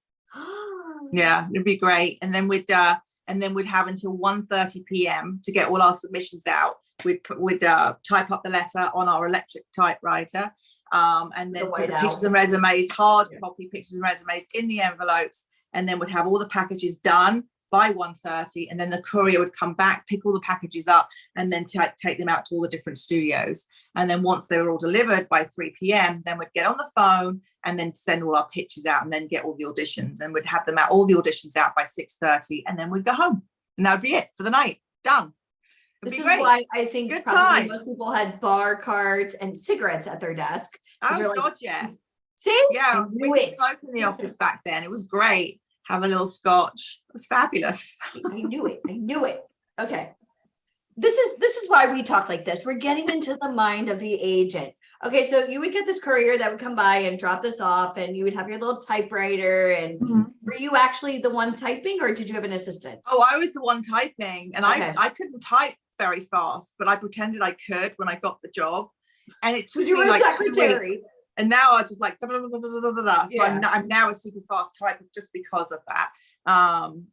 E: Yeah, it'd be great. And then we'd have until 1:30 p.m. to get all our submissions out. We'd type up the letter on our electric typewriter, and then put the pictures and resumes, hard copy pictures and resumes in the envelopes, and then we'd have all the packages done by 1:30, and then the courier would come back, pick all the packages up, and then take them out to all the different studios. And then once they were all delivered by 3 p.m, then we'd get on the phone and then send all our pictures out and then get all the auditions, and we'd have them out, all the auditions out by 6:30, and then we'd go home, and that would be it for the night. Done.
A: This is why I think probably most people had bar cards and cigarettes at their desk.
E: Oh God, yeah.
A: See?
E: Yeah, we could smoke in the office back then. It was great. Have a little scotch. It was fabulous.
A: I knew it. Okay.
B: this is why we talk like this. We're getting into the mind of the agent. Okay, so you would get this courier that would come by and drop this off, and you would have your little typewriter. And were you actually the one typing, or did you have an assistant?
E: Oh, I was the one typing, and I couldn't type very fast, but I pretended I could when I got the job, and it took me like 2 weeks. And now I just like, so I'm now a super fast typer just because of that.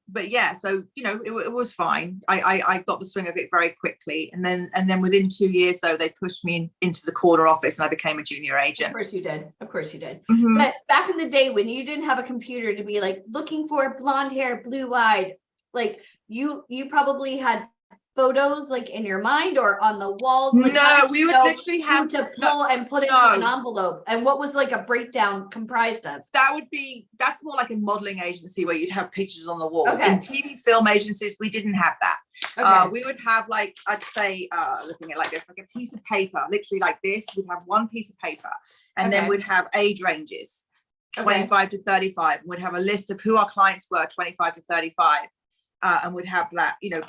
E: But yeah, so, you know, it was fine. I got the swing of it very quickly. And then within 2 years, though, they pushed me into the corner office and I became a junior agent.
B: Of course you did. Of course you did. But back in the day when you didn't have a computer to be like looking for blonde hair, blue eyed, like you probably had photos like in your mind or on the walls? Like,
E: no, we would literally have
B: to pull and put into an envelope. And what was like a breakdown comprised of?
E: That's more like a modeling agency where you'd have pictures on the wall.
B: Okay.
E: In TV film agencies, we didn't have that. Okay. We would have like, I'd say, looking at like this, like a piece of paper, literally like this. We'd have one piece of paper, and then we'd have age ranges, 25 to 35. And we'd have a list of who our clients were, 25 to 35, and we'd have that, you know,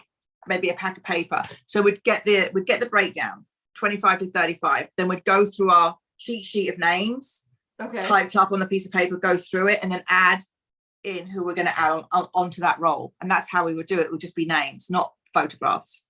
E: maybe a pack of paper. So we'd get the breakdown, 25 to 35. Then we'd go through our cheat sheet of names, typed up on the piece of paper, go through it, and then add in who we're going to add onto that role. And that's how we would do it. It would just be names, not photographs.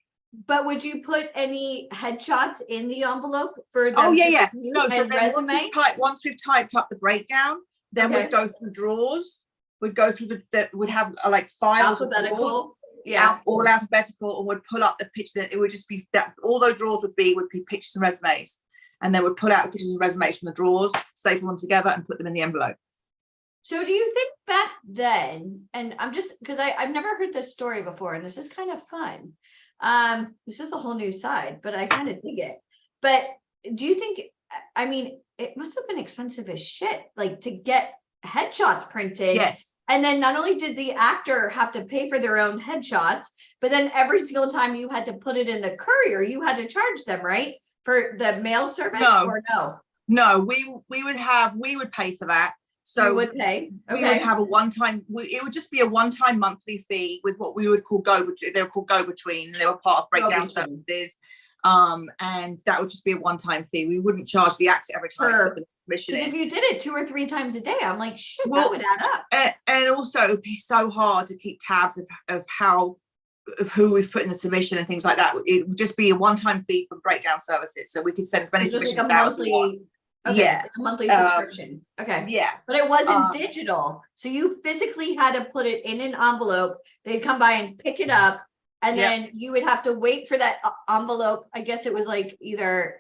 B: But would you put any headshots in the envelope for them?
E: Oh yeah. No, so then
B: resume?
E: once we've typed up the breakdown, then we'd go through drawers. We'd go through we'd have like files of drawers. Yeah, all alphabetical, and would pull up the picture. It would just be that all those drawers would be pictures and resumes, and then would pull out the pictures and resumes from the drawers, staple them together, and put them in the envelope.
B: So, do you think back then? And I'm just because I've never heard this story before, and this is kind of fun. This is a whole new side, but I kind of dig it. But do you think? I mean, it must have been expensive as shit, like to get headshots printed.
E: Yes.
B: And then not only did the actor have to pay for their own headshots, but then every single time you had to put it in the courier, you had to charge them, right? For the mail service or no?
E: No, we would pay for that. So
B: we would pay. Okay.
E: We would have a one-time, it would just be a one-time monthly fee with what we would call go-between. They were called go-between. They were part of breakdown services. And that would just be a one-time fee. We wouldn't charge the actor every time we put the submission in.
B: If you did it 2 or 3 times a day, I'm like, shit, that would add up.
E: And also it would be so hard to keep tabs of who we've put in the submission and things like that. It would just be a one-time fee for breakdown services. So we could send as many submissions out as we want.
B: A monthly subscription.
E: Yeah.
B: But it wasn't digital. So you physically had to put it in an envelope. They'd come by and pick it up. And then you would have to wait for that envelope. I guess it was like either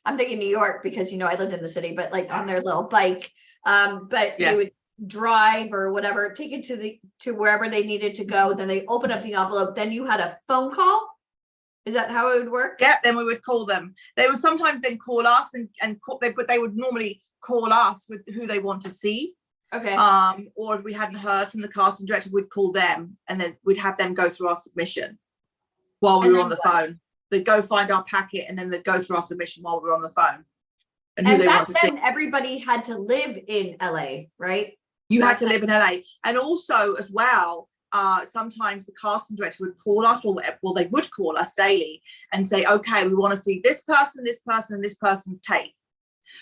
B: I'm thinking New York because, you know, I lived in the city, but like on their little bike. But they would drive or whatever, take it to wherever they needed to go. Then they open up the envelope. Then you had a phone call. Is that how it would work?
E: Yeah. Then we would call them. They would sometimes then call us but they would normally call us with who they want to see.
B: Okay.
E: Or if we hadn't heard from the casting director, we'd call them and then we'd have them go through our submission while we were on the phone. They'd go find our packet and then they'd go through our submission while we were on the phone. And who they want to see.
B: Everybody had to live in LA, right?
E: You had to live in LA. And also as well, sometimes the casting director would call us, well, they would call us daily and say, okay, we want to see this person, and this person's tape.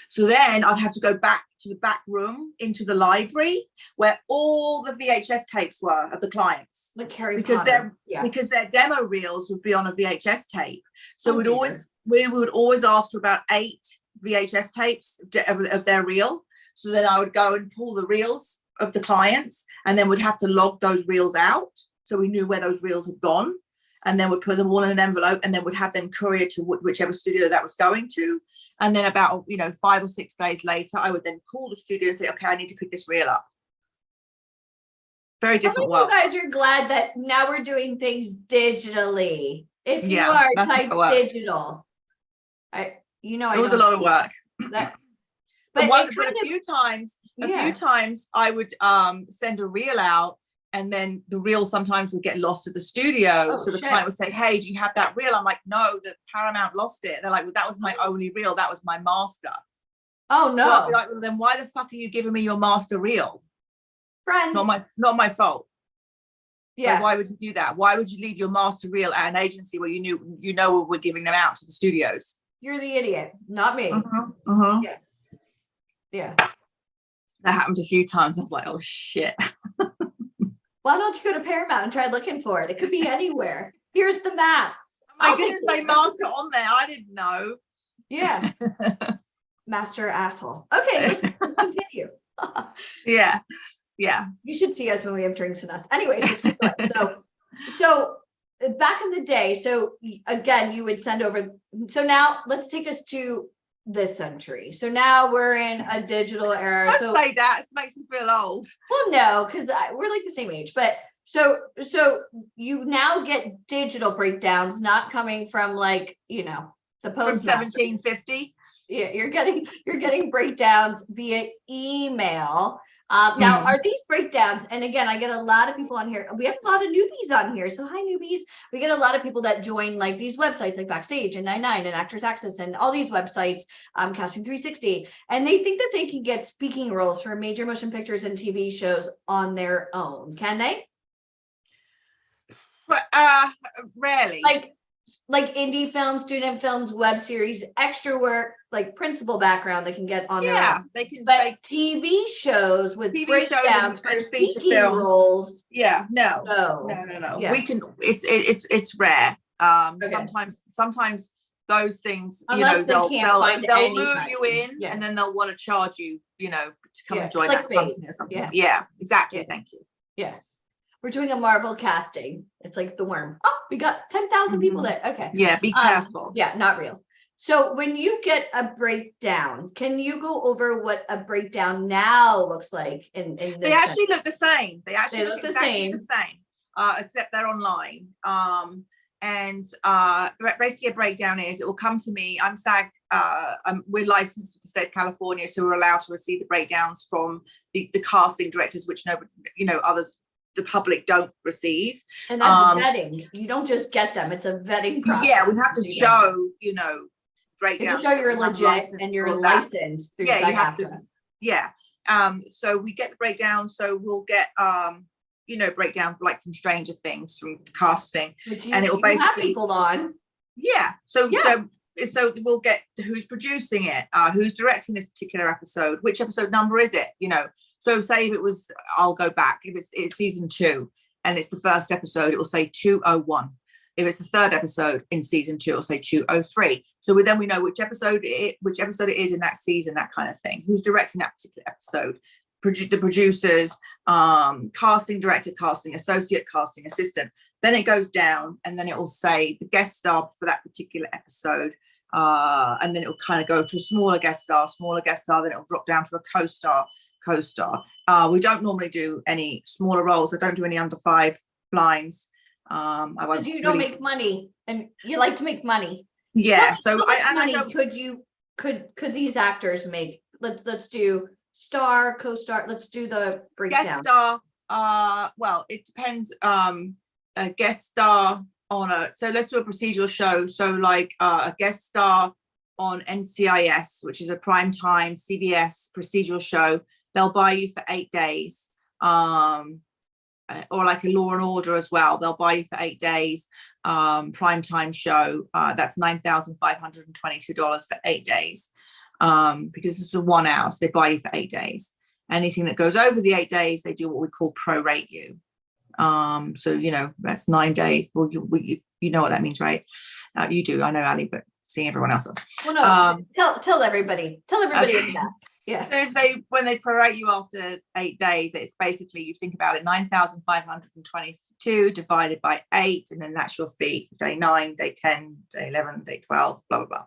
E: So then I'd have to go back to the back room into the library where all the VHS tapes were of the clients.
B: Like Harry
E: because
B: Potter.
E: Because their demo reels would be on a VHS tape. So we would always ask for about 8 VHS tapes of their reel. So then I would go and pull the reels of the clients and then would have to log those reels out. So we knew where those reels had gone. And then we'd put them all in an envelope and then would have them courier to whichever studio that was going to. And then about, 5 or 6 days later, I would then call the studio and say, okay, I need to pick this reel up. Very different world.
B: You guys are glad that now we're doing things digitally. If you are type digital, it
E: was a lot of work.
B: But
E: a few times I would send a reel out. And then the reel sometimes would get lost at the studio. So the client would say, hey, do you have that reel? I'm like, no, the Paramount lost it. They're like, well, that was my only reel. That was my master.
B: Oh, no.
E: So I'd be like, well, then why the fuck are you giving me your master reel?
B: Friends.
E: Not my fault. Yeah. So why would you do that? Why would you leave your master reel at an agency where you know we're giving them out to the studios?
B: You're the idiot, not me.
E: Yeah.
B: Yeah.
E: That happened a few times. I was like, oh shit.
B: Why don't you go to Paramount and try looking for it? It could be anywhere. Here's the map.
E: I didn't say master on there. I didn't know.
B: Yeah. Master asshole. Okay, let's continue.
E: Yeah.
B: You should see us when we have drinks in us. Anyways, let's keep going. So back in the day, so again, you would send over. So now let's take us to this century. So now we're in a digital era.
E: Don't say that. It makes me feel old.
B: Well, no, because we're like the same age. But so you now get digital breakdowns, not coming from like, the post
E: from 1750.
B: Yeah, you're getting breakdowns via email. Now, are these breakdowns? And again, I get a lot of people on here. We have a lot of newbies on here. So hi, newbies. We get a lot of people that join like these websites like Backstage and 99 and Actors Access and all these websites, Casting 360. And they think that they can get speaking roles for major motion pictures and TV shows on their own. Can they?
E: But rarely.
B: Like indie films, student films, web series, extra work, like principal background they can get on their own.
E: They can.
B: But TV shows with
E: TV
B: breakdowns
E: shows
B: for speaking roles.
E: Yeah, no.
B: Yeah.
E: We can. It's rare.
B: Okay.
E: Sometimes those things,
B: Unless
E: they'll
B: they'll
E: lure you in, and then they'll want to charge you, to come and join that company or something. Yeah, exactly. Thank you.
B: Yeah. We're doing a Marvel casting. It's like the worm. Oh, we got 10,000 people there. Okay.
E: Yeah, be careful.
B: Yeah, not real. So when you get a breakdown, can you go over what a breakdown now looks like in this?
E: They actually look the same. They actually look
B: exactly
E: the same, except they're online. And basically a breakdown is, it will come to me. I'm SAG. We're licensed with the state of California, so we're allowed to receive the breakdowns from the casting directors, which others, the public, don't receive.
B: And that's vetting. You don't just get them. It's a vetting process.
E: Yeah, we have to show, breakdowns.
B: You show you're legit and you're licensed through SAG-AFTRA.
E: Yeah. So we get the breakdown. So we'll get breakdown like from Stranger Things, from casting, and it will basically
B: have people on.
E: Yeah. So we'll get who's producing it, who's directing this particular episode, which episode number is it, So say if it was, I'll go back, if it's season 2 and it's the first episode, it will say 201. If it's the third episode in season 2, it'll say 203. So we know which episode it is in that season, that kind of thing. Who's directing that particular episode? The producers, casting director, casting associate, casting assistant. Then it goes down, and then it will say the guest star for that particular episode. And then it will kind of go to a smaller guest star, then it will drop down to a co-star. We don't normally do any smaller roles. I don't do any under 5 lines.
B: Because you don't make money, and you like to make money.
E: Yeah.
B: Could these actors make? Let's do star, co-star. Let's do the breakdown.
E: Guest star. Well, it depends. A guest star on so let's do a procedural show. So like a guest star on NCIS, which is a primetime CBS procedural show. They'll buy you for 8 days. Or like a Law and Order as well. They'll buy you for 8 days. Primetime show. That's $9,522 for 8 days. Because it's a 1 hour, so they buy you for 8 days. Anything that goes over the 8 days, they do what we call prorate you. So that's 9 days. Well, you know what that means, right? You do. I know, Ali, but seeing everyone else does. Well,
B: no, tell everybody. Tell everybody okay. That. Yeah.
E: So when they prorate you after 8 days, it's basically, you think about it, 9,522 divided by 8, and then that's your fee for day 9, day 10, day 11, day 12, blah blah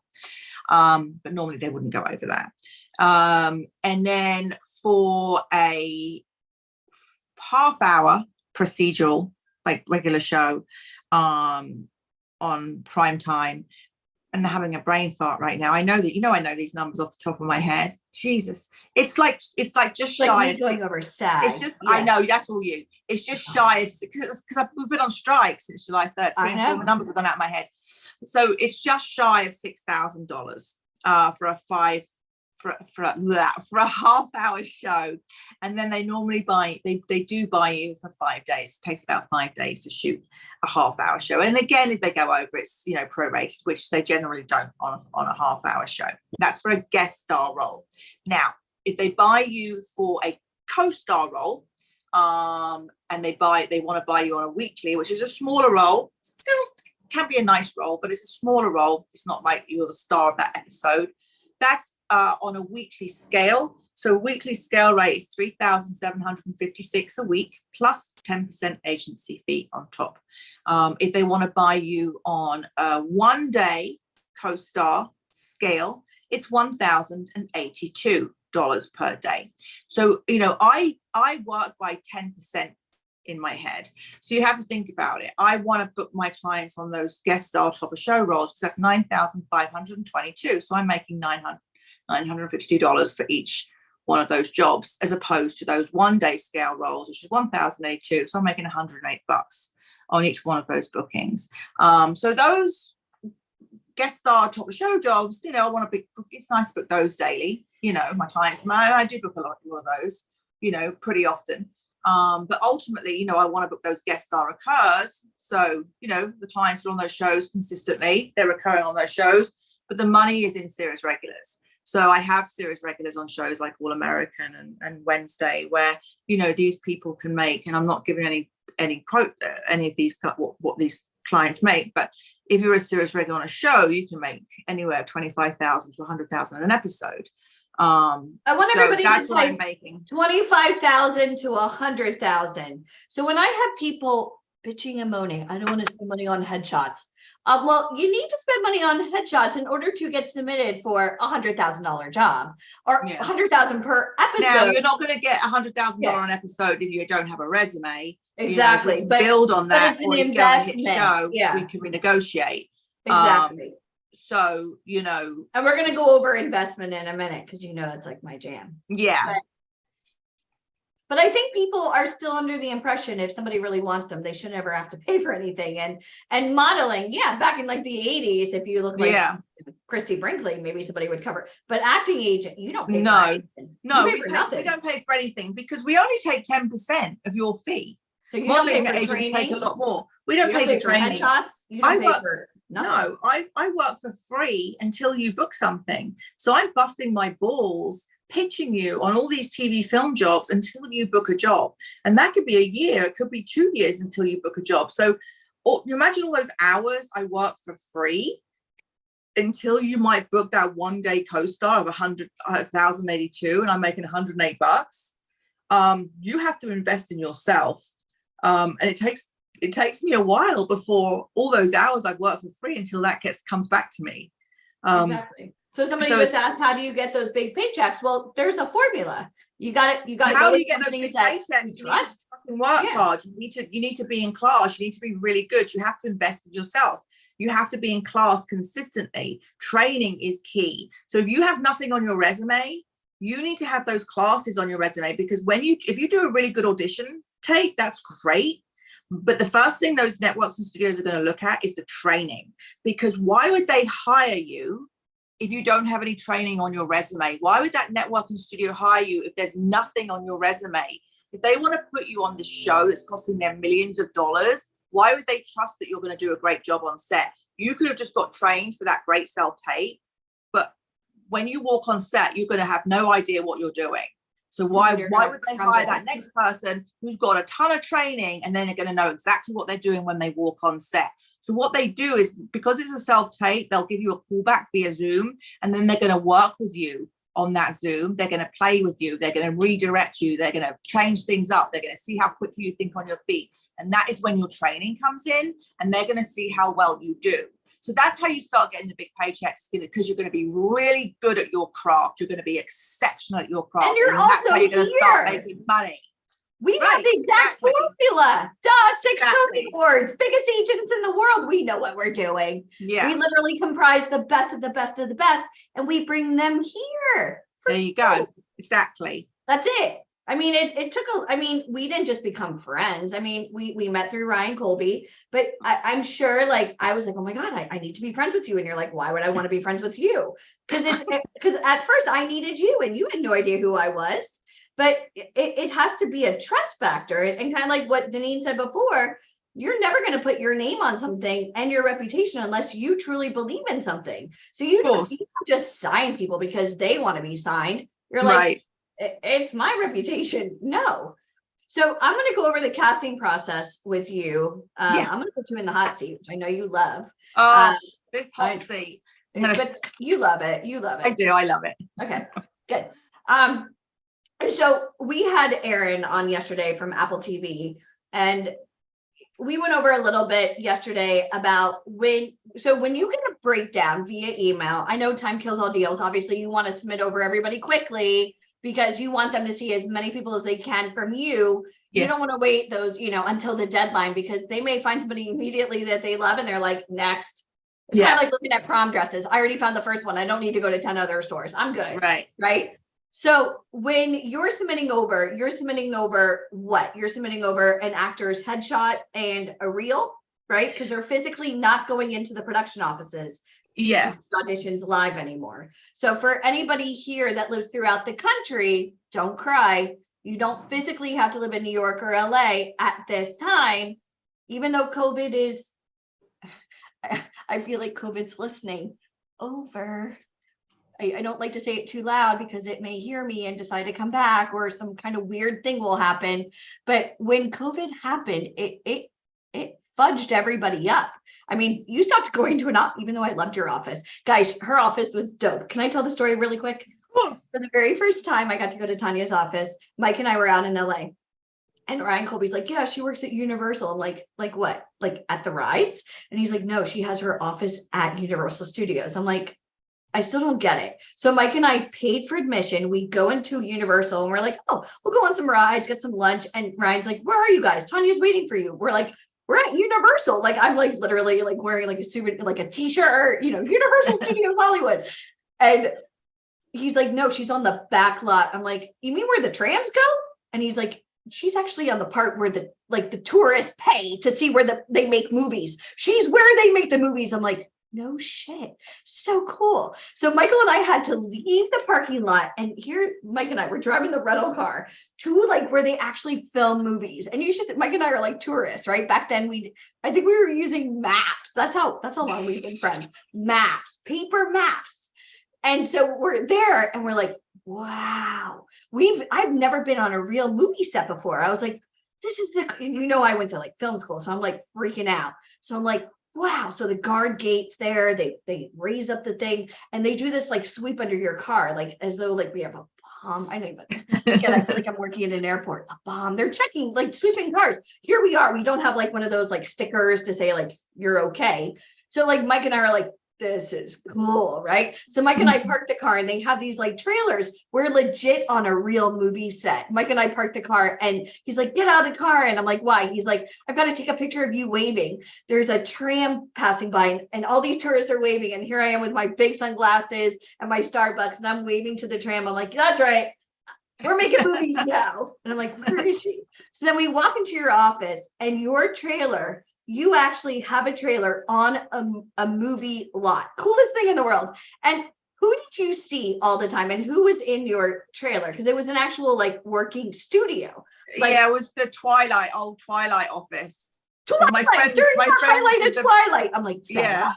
E: blah. But normally they wouldn't go over that. And then for a half-hour procedural, like regular show, on prime time, and having a brain fart right now. I know that I know these numbers off the top of my head. Jesus, it's like just shy of
B: going over SAG.
E: It's just I know that's all you. It's just shy of because we've been on strike since July 13th. So the numbers have gone out of my head. So it's just shy of $6,000 for a for a half-hour show, and then they normally they do buy you for 5 days. It takes about 5 days to shoot a half-hour show, and again, if they go over, it's prorated, which they generally don't on a half-hour show. That's for a guest star role. Now, if they buy you for a co-star role, and they want to buy you on a weekly, which is a smaller role, still can be a nice role, but it's a smaller role. It's not like you're the star of that episode. That's on a weekly scale. So weekly scale rate is $3,756 a week plus 10% agency fee on top. If they want to buy you on a 1 day co-star scale, it's $1,082 per day. So, I work by 10% in my head. So you have to think about it. I want to book my clients on those guest star top of show roles because that's $9,522. So I'm making $952 for each one of those jobs, as opposed to those 1 day scale roles, which is $1,082. So I'm making $108 on each one of those bookings. So those guest star top of show jobs, I want to book. It's nice to book those daily. My clients, I do book a lot of those, pretty often. But ultimately, I want to book those guest star occurs. So, the clients are on those shows consistently. They're recurring on those shows, but the money is in series regulars. So I have series regulars on shows like All American and Wednesday, where, these people can make, and I'm not giving any quote, any of these, what these clients make, but if you're a series regular on a show, you can make anywhere $25,000 to $100,000 an episode.
B: I want everybody
E: that's
B: to
E: what
B: type
E: I'm making.
B: 25,000 to 100,000. So when I have people bitching and moaning, I don't want to spend money on headshots. Well, you need to spend money on headshots in order to get submitted for $100,000 job or $100,000 per episode.
E: Now you're not going to get $100,000 an episode if you don't have a resume.
B: Exactly,
E: but build on that.
B: But it's an investment.
E: We can renegotiate.
B: Exactly.
E: So,
B: and we're going to go over investment in a minute because it's like my jam.
E: Yeah.
B: But I think people are still under the impression if somebody really wants them, they should never have to pay for anything. And modeling, back in like the 80s, if you look like Christy Brinkley, maybe somebody would cover. But acting agent, you don't pay for anything.
E: No, we don't pay for anything because we only take 10% of your fee.
B: So you
E: Modeling
B: don't pay for
E: agents
B: training?
E: take a lot more. We don't pay for training.
B: Headshots? You don't pay for nothing.
E: No, I work for free until you book something. So I'm busting my balls pitching you on all these TV film jobs until you book a job. And that could be a year, it could be 2 years until you book a job. So you imagine all those hours I work for free until you might book that 1 day co-star of $1,082 and I'm making $108. You have to invest in yourself. And it takes me a while before all those hours I've worked for free until that comes back to me.
B: Exactly. So somebody just asked, how do you get those big paychecks? Well, there's a formula. You got to
E: how do you get those big paychecks? You
B: trust.
E: You work hard. You need to be in class. You need to be really good. You have to invest in yourself. You have to be in class consistently. Training is key. So if you have nothing on your resume, you need to have those classes on your resume, because if you do a really good audition tape, that's great. But the first thing those networks and studios are going to look at is the training, because why would they hire you if you don't have any training on your resume? Why would that network and studio hire you if there's nothing on your resume? If they want to put you on the show that's costing them millions of dollars, why would they trust that you're going to do a great job on set? You could have just got trained for that great self-tape, but when you walk on set, you're going to have no idea what you're doing. So why would they hire that next person who's got a ton of training and then they're going to know exactly what they're doing when they walk on set? So what they do is, because it's a self-tape, they'll give you a callback via Zoom, and then they're going to work with you on that Zoom. They're going to play with you. They're going to redirect you. They're going to change things up. They're going to see how quickly you think on your feet. And that is when your training comes in, and they're going to see how well you do. So that's how you start getting the big paychecks, because you're going to be really good at your craft. You're going to be exceptional at your craft.
B: And
E: that's how you're going to start making money.
B: We have the exact formula. 6 Tony Awards, biggest agents in the world. We know what we're doing.
E: Yeah.
B: We literally comprise the best of the best of the best, and we bring them here.
E: There you go. Exactly.
B: That's it. I mean, it took we didn't just become friends. I mean, we met through Ryan Colby, but I'm sure like, I was like, oh my God, I need to be friends with you. And you're like, why would I want to be friends with you? Because at first I needed you and you had no idea who I was, but it has to be a trust factor. And kind of like what Deneen said before, you're never going to put your name on something and your reputation unless you truly believe in something. So you don't just sign people because they want to be signed. You're like, right. It's my reputation. No. So I'm going to go over the casting process with you. I'm going to put you in the hot seat, which I know you love.
E: This hot seat.
B: But you love it. You love it.
E: I do. I love it.
B: Okay, good. So we had Aaron on yesterday from Apple TV, and we went over a little bit yesterday about when you get a breakdown via email, I know time kills all deals. Obviously, you want to submit over everybody quickly because you want them to see as many people as they can from you. Yes. You don't want to wait those, until the deadline, because they may find somebody immediately that they love and they're like, next. It's kind of like looking at prom dresses. I already found the first one. I don't need to go to 10 other stores. I'm good. Right. So when you're submitting over what? You're submitting over an actor's headshot and a reel, right? Because they're physically not going into the production offices. Auditions live anymore. So for anybody here that lives throughout the country, don't cry. You don't physically have to live in New York or LA at this time, even though COVID is, I feel like COVID's listening. Over. I don't like to say it too loud because it may hear me and decide to come back, or some kind of weird thing will happen. But when COVID happened, it fudged everybody up. I mean, you stopped going to even though I loved your office. Guys, her office was dope. Can I tell the story really quick? For the very first time I got to go to Tanya's office, Mike and I were out in LA. And Ryan Colby's like, yeah, she works at Universal. I'm like what? Like at the rides? And he's like, no, she has her office at Universal Studios. I'm like, I still don't get it. So Mike and I paid for admission. We go into Universal and we're like, oh, we'll go on some rides, get some lunch. And Ryan's like, where are you guys? Tanya's waiting for you. We're like, we're at Universal. Like, I'm like literally like wearing like a suit, like a t-shirt, Universal Studios Hollywood. And he's like, no, she's on the back lot. I'm like, you mean where the trams go? And he's like, she's actually on the part where the tourists pay to see where they make movies. She's where they make the movies. I'm like, no shit. So cool. So Michael and I had to leave the parking lot, and here Mike and I were driving the rental car to like where they actually film movies. And Mike and I are like tourists, right? Back then I think we were using maps. That's how long we've been friends. Maps, paper maps. And so we're there and we're like, wow, I've never been on a real movie set before. I was like, this is I went to like film school, so I'm like freaking out. So I'm like, wow. So the guard gates there, they raise up the thing and they do this like sweep under your car, like as though like we have a bomb. I know, but again, I feel like I'm working in an airport. A bomb. They're checking, like sweeping cars. Here we are. We don't have like one of those like stickers to say like you're okay. So like Mike and I are like, this is cool, right? So Mike and I parked the car and they have these like trailers. We're legit on a real movie set. Mike and I parked the car and he's like, get out of the car. And I'm like, why? He's like, I've got to take a picture of you waving. There's a tram passing by and all these tourists are waving. And here I am with my big sunglasses and my Starbucks and I'm waving to the tram. I'm like, that's right. We're making movies now. And I'm like, where is she? So then we walk into your office and your trailer, you actually have a trailer on a movie lot. Coolest thing in the world. And who did you see all the time and who was in your trailer? Because it was an actual like working studio. Like,
E: it was the old Twilight office.
B: My friend highlighted Twilight. I'm like,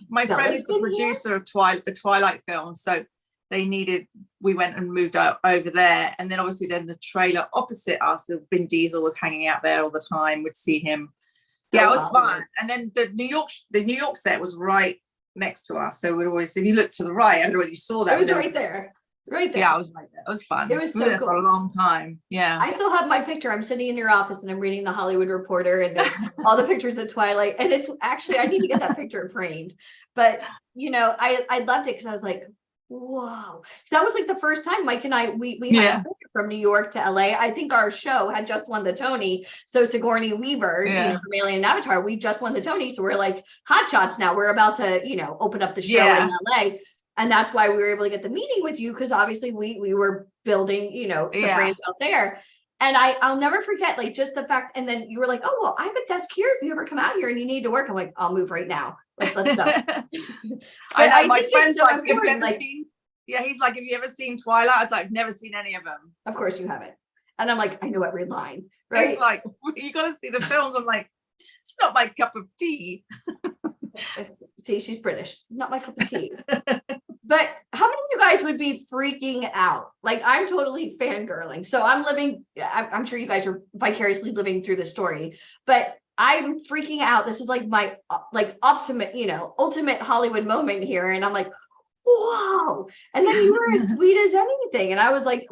E: my friend is the producer of the Twilight film. So we went and moved over there. And then obviously then the trailer opposite us, the Vin Diesel was hanging out there all the time. We'd see him. Yeah, it was fun. And then the New York set was right next to us. So we'd always, if you look to the right, I don't know whether you saw that.
B: It was right there. Yeah,
E: I was right there. It was fun.
B: It was so cool.
E: For a long time. Yeah.
B: I still have my picture. I'm sitting in your office and I'm reading the Hollywood Reporter and there's all the pictures of Twilight. And it's actually, I need to get that picture framed. But, I loved it because I was like, whoa. So that was like the first time Mike and I, we had a from New York to LA. I think our show had just won the Tony. So Sigourney Weaver, from Alien and Avatar, we just won the Tony. So we're like hot shots now. We're about to, open up the show in LA. And that's why we were able to get the meeting with you. Cause obviously we were building, the branch out there. And I'll never forget, like, just the fact, and then you were like, oh, well, I have a desk here if you ever come out here and you need to work. I'm like, I'll move right now. Let's go.
E: I know, my friend's
B: so
E: like, have you ever
B: like,
E: seen, yeah, he's like, have you ever seen Twilight? I was like, I've never seen any of them.
B: Of course you haven't. And I'm like, I know every line, right?
E: He's like, you got to see the films. I'm like, it's not my cup of tea.
B: See, she's British, not my cup of tea. But how many of you guys would be freaking out? Like, I'm totally fangirling. So I'm sure you guys are vicariously living through the story, but I'm freaking out. This is like my ultimate Hollywood moment here. And I'm like, whoa. And then you were as sweet as anything. And I was like,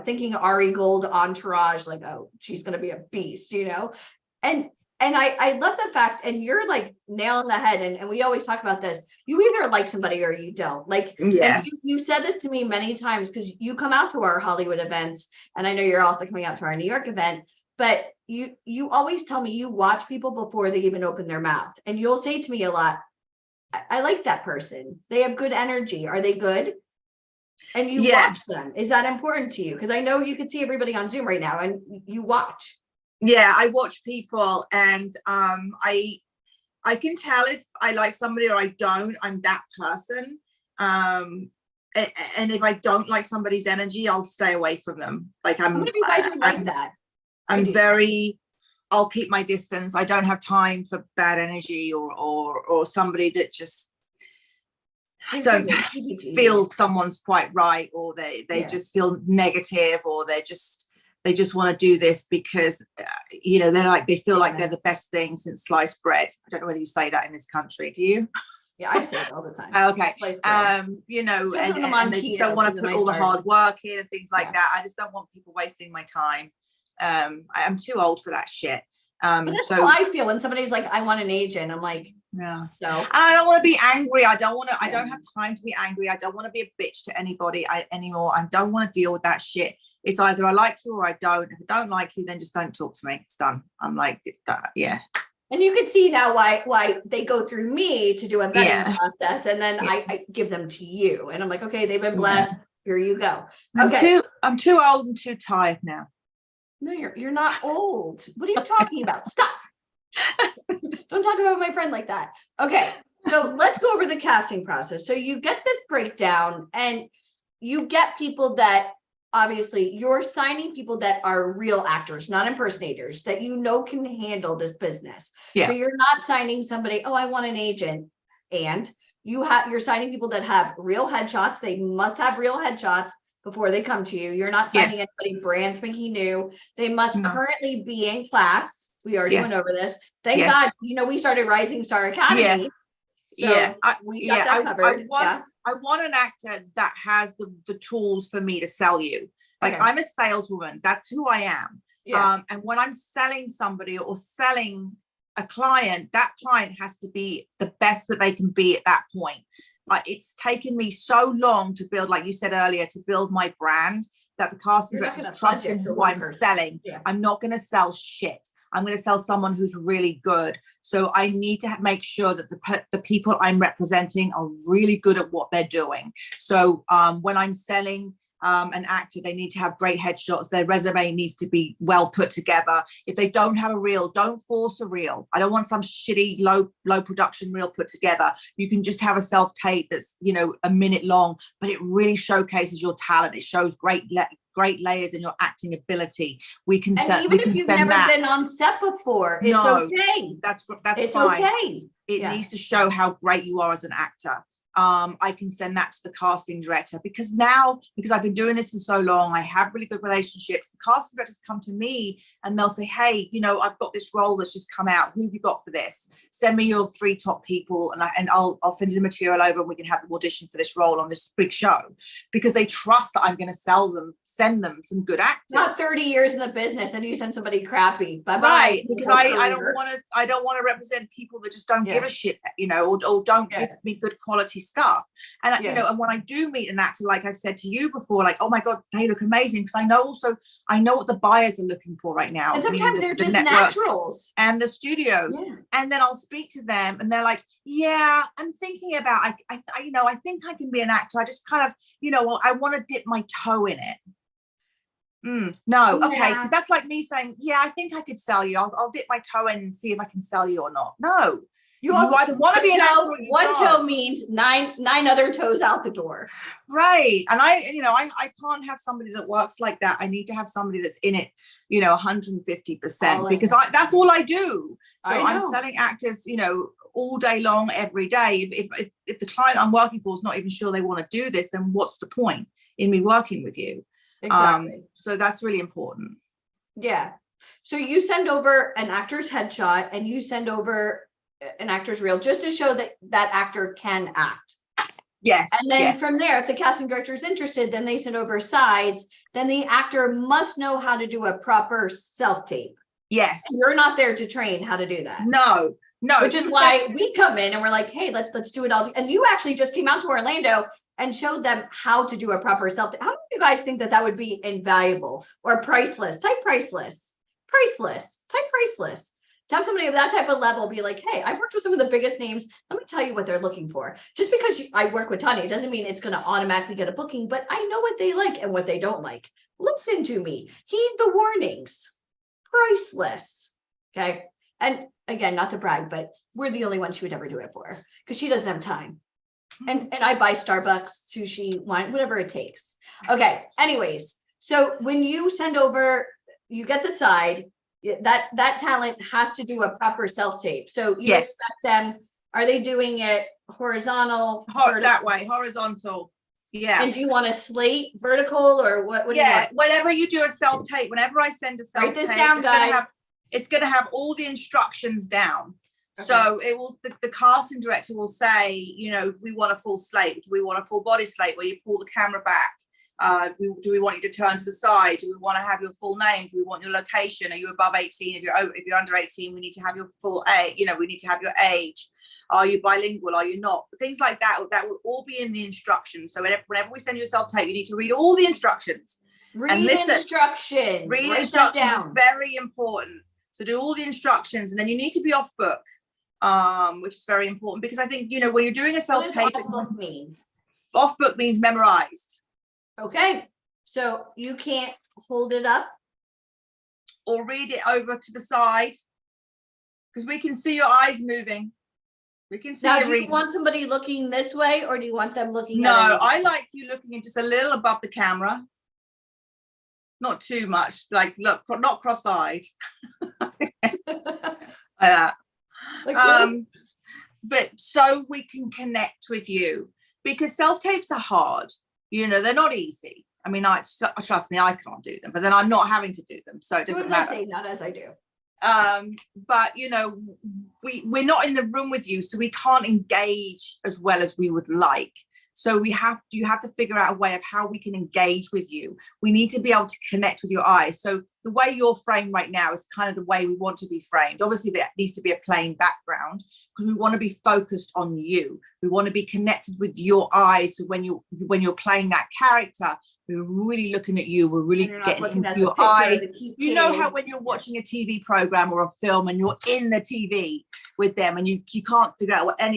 B: thinking Ari Gold entourage, like, oh, she's going to be a beast, And I love the fact, and you're like nailing the head. And we always talk about this. You either like somebody or you don't. Like,
E: yeah.
B: You said this to me many times because you come out to our Hollywood events, and I know you're also coming out to our New York event. But you always tell me you watch people before they even open their mouth, and you'll say to me a lot, I like that person. They have good energy. Are they good? And you watch them. Is that important to you? Because I know you can see everybody on Zoom right now, and you watch.
E: Yeah, I watch people, and I can tell if I like somebody or I don't. I'm that person. And if I don't like somebody's energy, I'll stay away from them. Like,
B: How many of you guys are like that?
E: I'll keep my distance. I don't have time for bad energy or somebody that just don't feel someone's quite right, or they just feel negative, or they just want to do this because they feel like they're the best thing since sliced bread. I don't know whether you say that in this country. Do you?
B: Yeah, I say it all the time.
E: Okay. And they just don't want to put all the hard work in and things like that. I just don't want people wasting my time. I'm too old for that shit.
B: But that's how I feel when somebody's like, I want an agent. I'm like,
E: yeah.
B: So
E: I don't want to be angry. I don't have time to be angry. I don't want to be a bitch to anybody anymore. I don't want to deal with that shit. It's either I like you or I don't. If I don't like you, then just don't talk to me. It's done. I'm like, yeah.
B: And you can see now why they go through me to do a vetting process, and then I give them to you. And I'm like, okay, they've been blessed. Here you go. Okay.
E: I'm too old and too tired now.
B: No, you're not old. What are you talking about? Stop. Don't talk about my friend like that. Okay. So let's go over the casting process. So you get this breakdown, and you get people that obviously you're signing people that are real actors, not impersonators, that can handle this business.
E: Yeah.
B: So you're not signing somebody, oh, I want an agent. And you're signing people that have real headshots. They must have real headshots before they come to you. You're not signing anybody brand spanking new. They must currently be in class. We already went over this. Thank God, we started Rising Star Academy.
E: Yeah.
B: So we got that covered.
E: I want an actor that has the tools for me to sell you. Like, I'm a saleswoman. That's who I am. Yeah. And when I'm selling somebody or selling a client, that client has to be the best that they can be at that point. It's taken me so long to build, like you said earlier, to build my brand, that the casting directors trust in who I'm selling. Yeah. I'm not going to sell shit. I'm going to sell someone who's really good. So I need to make sure that the people I'm representing are really good at what they're doing. So when I'm selling an actor, they need to have great headshots. Their resume needs to be well put together. If they don't have a reel, don't force a reel. I don't want some shitty low production reel put together. You can just have a self-tape that's a minute long, but it really showcases your talent. It shows great layers in your acting ability. We can
B: even if you've never been on set before, it's okay.
E: That's
B: it's
E: fine.
B: Okay.
E: It needs to show how great you are as an actor. I can send that to the casting director, because I've been doing this for so long, I have really good relationships. The casting directors come to me and they'll say, hey, I've got this role that's just come out. Who have you got for this? Send me your 3 top people, and I'll send you the material over, and we can have them audition for this role on this big show, because they trust that I'm going to send them some good actors.
B: Not 30 years in the business and you send somebody crappy. Bye-bye.
E: Right, because I don't want to represent people that just don't give a shit, or don't give me good quality stuff. And and when I do meet an actor, like I've said to you before, like, oh my God, they look amazing, because I know what the buyers are looking for right now.
B: And sometimes they're just naturals.
E: And the studios. Yeah. And then I'll speak to them and they're like, yeah, I'm thinking about, I think I can be an actor. I just kind of, I want to dip my toe in it. No, okay, because that's like me saying, yeah, I think I could sell you. I'll dip my toe in and see if I can sell you or not. No, you either want to be an actor or you
B: one
E: don't.
B: toe means nine other toes out the door.
E: Right. And I can't have somebody that works like that. I need to have somebody that's in it, 150%, because that's all I do. So I'm selling actors, all day long, every day. If the client I'm working for is not even sure they want to do this, then what's the point in me working with you?
B: Exactly.
E: So that's really important.
B: Yeah. So you send over an actor's headshot and you send over an actor's reel just to show that that actor can act.
E: Yes.
B: And then from there, if the casting director is interested, then they send over sides. Then the actor must know how to do a proper self-tape.
E: Yes.
B: And you're not there to train how to do that.
E: No.
B: Which is why we come in and we're like, hey, let's do it all. And you actually just came out to Orlando and showed them how to do a proper self-tape. How do you guys think that would be invaluable or priceless? Type priceless. Type priceless. To have somebody of that type of level be like, hey, I've worked with some of the biggest names. Let me tell you what they're looking for. Just because I work with Tanya doesn't mean it's going to automatically get a booking, but I know what they like and what they don't like. Listen to me. Heed the warnings. Priceless. Okay. And again, not to brag, but we're the only one she would ever do it for because she doesn't have time. And I buy Starbucks, sushi, wine, whatever it takes. Okay. Anyways, so when you send over, you get the side, that talent has to do a proper self-tape. So you expect them, are they doing it horizontal?
E: That way, horizontal. Yeah.
B: And do you want a slate vertical or what?
E: Whenever you do a self-tape, whenever I send a self-tape,
B: write this down, guys.
E: It's going to have all the instructions down. Okay. So it will, the casting director will say, we want a full slate. Do we want a full body slate where you pull the camera back? Do we want you to turn to the side? Do we want to have your full name? Do we want your location? Are you above 18? If you're under 18, we need to have your full age. We need to have your age. Are you bilingual? Are you not? Things like that will all be in the instructions. So whenever we send you a self-tape, you need to read all the instructions.
B: Read instructions.
E: Read instructions is very important. So do all the instructions, and then you need to be off book, which is very important because I think, when you're doing a self-tape,
B: what does off book mean?
E: Off book means memorized.
B: Okay, so you can't hold it up
E: or read it over to the side because we can see your eyes moving. We can see.
B: Now, do you want somebody looking this way or do you want them looking?
E: No, I like you looking in just a little above the camera. Not too much, like look, not cross-eyed. Like that. But so we can connect with you because self-tapes are hard. They're not easy. I mean, trust me, I can't do them, but then I'm not having to do them. So it doesn't matter.
B: I say, not as I do.
E: But we're not in the room with you, so we can't engage as well as we would like. So you have to figure out a way of how we can engage with you. We need to be able to connect with your eyes. So the way you're framed right now is kind of the way we want to be framed. Obviously, there needs to be a plain background because we want to be focused on you. We want to be connected with your eyes. So when you're playing that character, we're really looking at you. We're really getting into your eyes. You know how when you're watching a TV program or a film and you're in the TV with them and you can't figure out and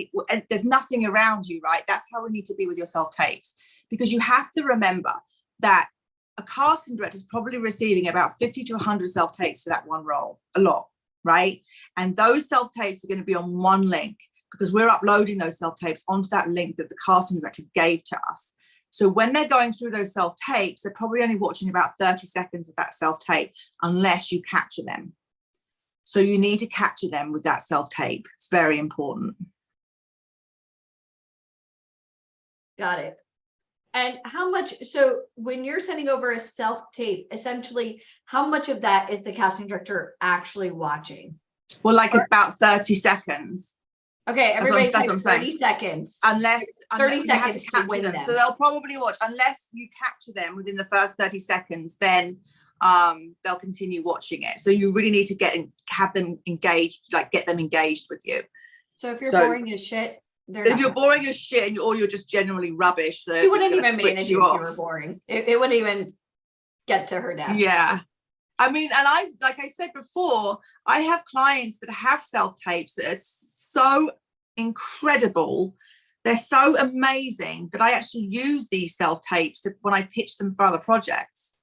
E: there's nothing around you, right? That's how we need to be with your self-tapes, because you have to remember that a casting director is probably receiving about 50 to 100 self-tapes for that one role, a lot, right? And those self-tapes are going to be on one link because we're uploading those self-tapes onto that link that the casting director gave to us. So when they're going through those self-tapes, they're probably only watching about 30 seconds of that self-tape unless you capture them. So you need to capture them with that self-tape. It's very important.
B: Got it. And how much, so when you're sending over a self-tape, essentially, how much of that is the casting director actually watching?
E: Well, about 30 seconds.
B: Okay, everybody
E: that's what I'm saying.
B: 30 seconds.
E: Unless
B: 30 seconds to win them.
E: So they'll probably watch, unless you capture them within the first 30 seconds, then they'll continue watching it. So you really need to have them engaged, get them engaged with you.
B: So if you're boring as shit,
E: if you're boring as shit or you're just generally rubbish, so
B: you wouldn't even manage if you were boring. It wouldn't even get to her desk.
E: Yeah. I mean, and like I said before, I have clients that have self-tapes that are so incredible. They're so amazing that I actually use these self-tapes when I pitch them for other projects.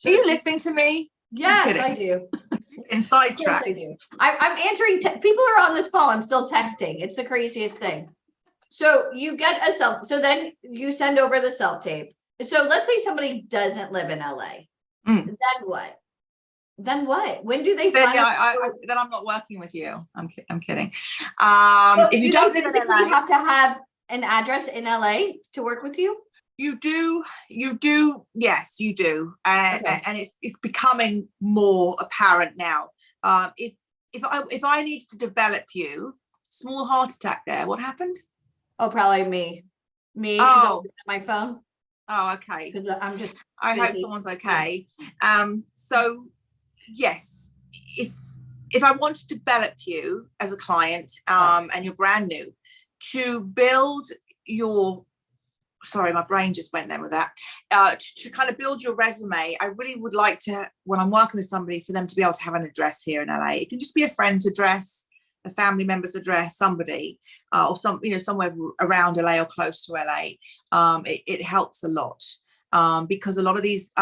E: Are you listening to me?
B: Yes, I do.
E: Inside track.
B: I do. I'm answering. People are on this call. I'm still texting. It's the craziest thing. So you get a self. So then you send over the self-tape. So let's say somebody doesn't live in LA. Then what? Then what? When do they
E: then,
B: find
E: then I'm not working with you. I'm kidding.
B: If you don't live in LA, you have to have an address in LA to work with you.
E: You do. Yes, you do. And it's becoming more apparent now. If I needed to develop you, small heart attack there. What happened?
B: Oh, probably me.
E: Oh,
B: my phone.
E: Oh, okay.
B: Because I'm just.
E: I hope someone's okay. So yes, if I want to develop you as a client, and you're brand new, to build your, sorry, my brain just went there with that, to kind of build your resume, I really would like to, when I'm working with somebody, for them to be able to have an address here in LA. It can just be a friend's address, a family member's address, somebody, or somewhere around LA or close to LA. It helps a lot. Because a lot of these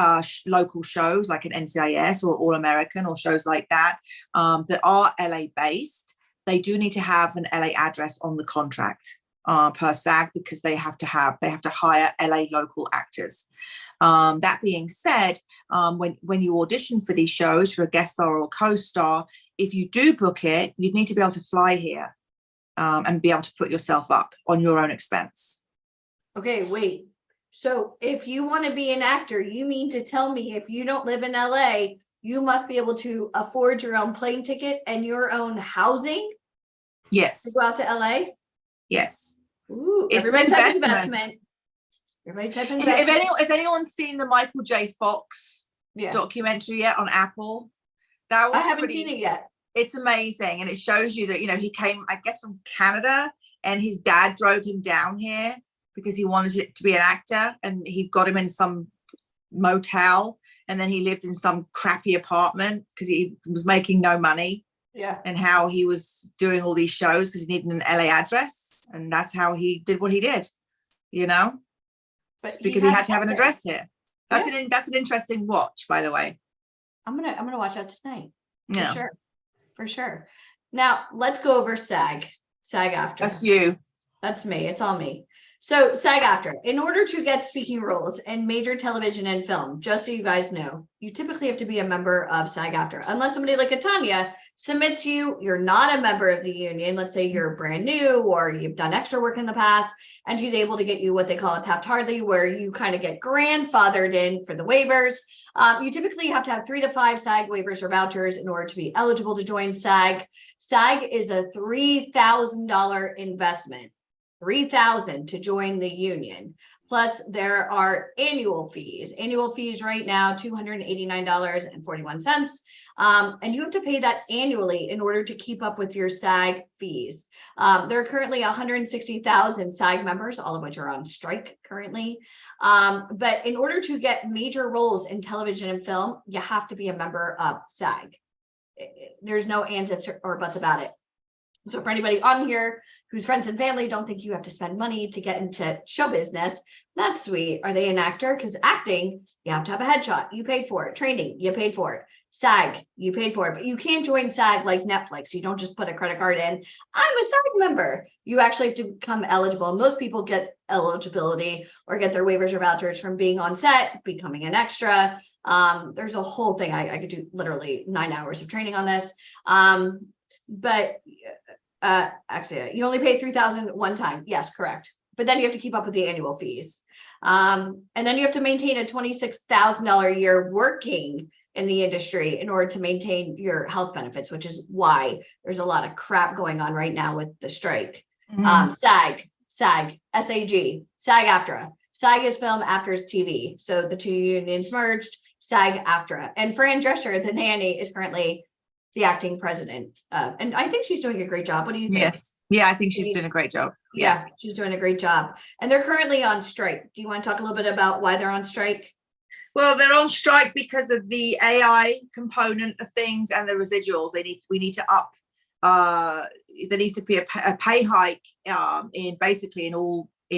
E: local shows like an NCIS or All American or shows like that, that are LA based, they do need to have an LA address on the contract per SAG, because they have to hire LA local actors. That being said, when you audition for these shows for a guest star or co-star, if you do book it, you'd need to be able to fly here and be able to put yourself up on your own expense.
B: Okay, wait. So if you want to be an actor, you mean to tell me if you don't live in LA, you must be able to afford your own plane ticket and your own housing?
E: Yes.
B: To go out to LA?
E: Yes.
B: Ooh, everybody type investment. Everybody type investment.
E: If anyone's seen the Michael J. Fox documentary yet on Apple,
B: I haven't seen it yet.
E: It's amazing. And it shows you that, he came, I guess, from Canada, and his dad drove him down here because he wanted it to be an actor, and he got him in some motel, and then he lived in some crappy apartment because he was making no money.
B: Yeah.
E: And how he was doing all these shows because he needed an LA address, and that's how he did what he did, but because he had to have an address here. That's an interesting watch, by the way.
B: I'm gonna watch that tonight. For sure. Now let's go over SAG-AFTRA.
E: That's you.
B: That's me. It's all me. So SAG-AFTRA, in order to get speaking roles in major television and film, just so you guys know, you typically have to be a member of SAG-AFTRA. Unless somebody like Tanya submits you, you're not a member of the union. Let's say you're brand new or you've done extra work in the past, and she's able to get you what they call a Taft-Hartley, where you kind of get grandfathered in for the waivers. You typically have to have 3 to 5 SAG waivers or vouchers in order to be eligible to join SAG. SAG is a $3,000 investment. $3,000 to join the union. Plus there are annual fees. Annual fees right now, $289.41. And you have to pay that annually in order to keep up with your SAG fees. There are currently 160,000 SAG members, all of which are on strike currently. But in order to get major roles in television and film, you have to be a member of SAG. There's no ands, ifs, or buts about it. So for anybody on here whose friends and family don't think you have to spend money to get into show business, that's sweet. Are they an actor? Because acting, you have to have a headshot. You paid for it. Training, you paid for it. SAG, you paid for it. But you can't join SAG like Netflix. You don't just put a credit card in. I'm a SAG member. You actually have to become eligible. Most people get eligibility or get their waivers or vouchers from being on set, becoming an extra. There's a whole thing. I could do literally 9 hours of training on this. But actually, you only pay $3,000 one time. Yes, correct. But then you have to keep up with the annual fees. And then you have to maintain a $26,000 a year working in the industry in order to maintain your health benefits, which is why there's a lot of crap going on right now with the strike. SAG, SAG, SAG-AFTRA. SAG is film, AFTRA is TV. So the two unions merged, SAG-AFTRA. And Fran Drescher, the nanny, is currently the acting president. And I think she's doing a great job. What do you think?
E: Yes. Yeah, I think she's doing a great job.
B: Yeah, she's doing a great job. And they're currently on strike. Do you want to talk a little bit about why they're on strike?
E: Well, they're on strike because of the AI component of things and the residuals. We need to up. There needs to be a pay hike in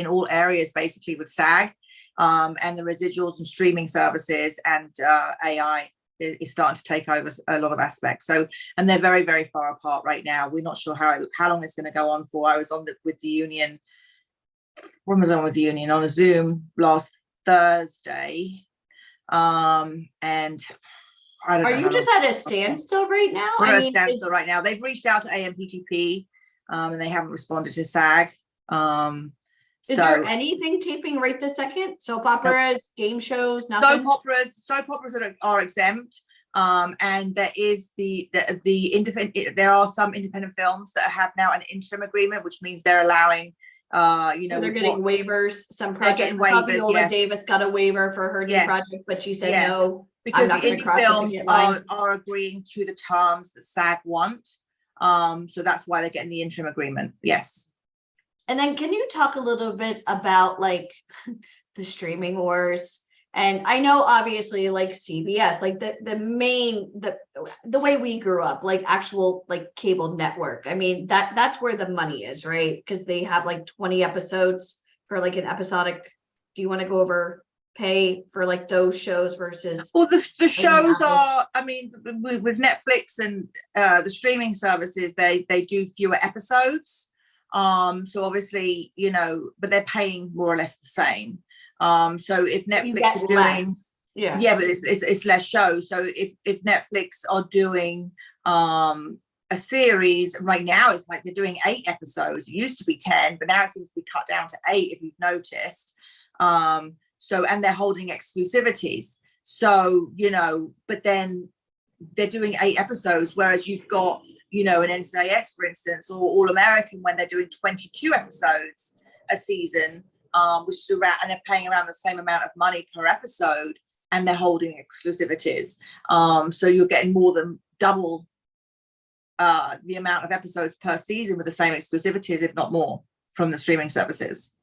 E: all areas, basically with SAG. and the residuals and streaming services and AI is starting to take over a lot of aspects. So, and they're very, very far apart right now. We're not sure how long it's going to go on for. I was on with the union. When was I on with the union? On a Zoom last Thursday. And I don't know.
B: Are you just at a standstill right now?
E: We're at a standstill right now. They've reached out to AMPTP, and they haven't responded to SAG.
B: Is there anything taping right this second? Soap operas, game shows, nothing?
E: Soap operas are exempt. And there is the independent. There are some independent films that have now an interim agreement, which means they're allowing.
B: They're getting waivers. Some projects.
E: They're getting waivers.
B: Viola Davis got a waiver for her new project, but she said no,
E: because the indie films are agreeing to the terms that SAG want. So that's why they're getting the interim agreement. Yes.
B: And then can you talk a little bit about like the streaming wars? And I know obviously like CBS, like the way we grew up, like actual like cable network. I mean, that's where the money is, right? Because they have like 20 episodes for like an episodic. Do you want to go over pay for like those shows versus?
E: Well, the shows are, I mean, with Netflix and the streaming services, they do fewer episodes. So obviously, you know, but they're paying more or less the same. So if Netflix are doing but it's less shows. So if Netflix are doing a series right now, it's like they're doing 8 episodes. It used to be 10, but now it seems to be cut down to 8, if you've noticed. So, and they're holding exclusivities. So, you know, but then they're doing 8 episodes, whereas you've got, you know, an NCIS, for instance, or All American, when they're doing 22 episodes a season, which is around, and they're paying around the same amount of money per episode, and they're holding exclusivities. So you're getting more than double the amount of episodes per season with the same exclusivities, if not more, from the streaming services.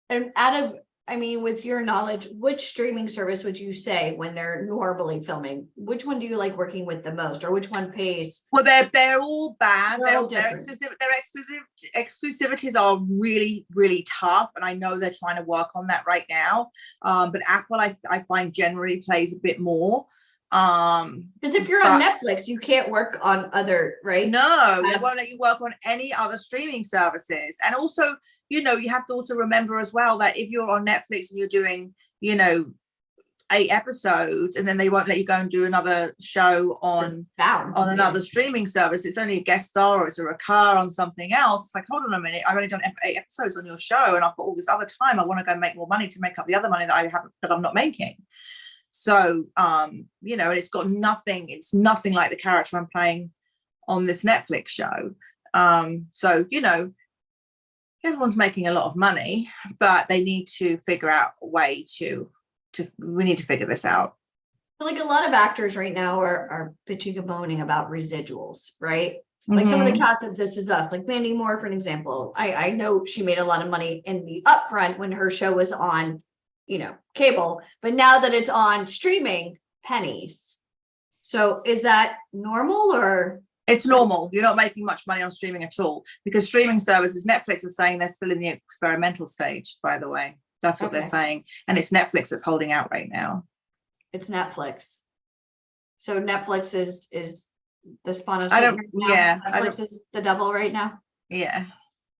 B: And with your knowledge, which streaming service would you say, when they're normally filming, which one do you like working with the most, or which one pays?
E: Well, they're all bad.
B: They're all
E: their exclusivities are really, really tough, and I know they're trying to work on that right now. But Apple, I find generally plays a bit more.
B: Because if you're on Netflix, you can't work on other, right?
E: No, they won't let you work on any other streaming services. And also, you know, you have to also remember as well that if you're on Netflix and you're doing, you know, 8 episodes, and then they won't let you go and do another show on another streaming service, it's only a guest star or it's a recur on something else. It's like, hold on a minute, I've only done 8 episodes on your show, and I've got all this other time. I want to go make more money to make up the other money that I'm not making. So, you know, and it's nothing like the character I'm playing on this Netflix show. So, you know, everyone's making a lot of money, but they need to figure out a way we need to figure this out.
B: Like a lot of actors right now are bitching and moaning about residuals, right? Like some of the cast of This Is Us, like Mandy Moore, for an example. I know she made a lot of money in the upfront when her show was on, you know, cable, but now that it's on streaming, pennies. So is that normal, or?
E: It's normal. You're not making much money on streaming at all, because streaming services, Netflix is saying they're still in the experimental stage, by the way. That's what they're saying. And it's Netflix that's holding out right now.
B: It's Netflix. So Netflix is the sponsor. Netflix is the devil right now.
E: Yeah.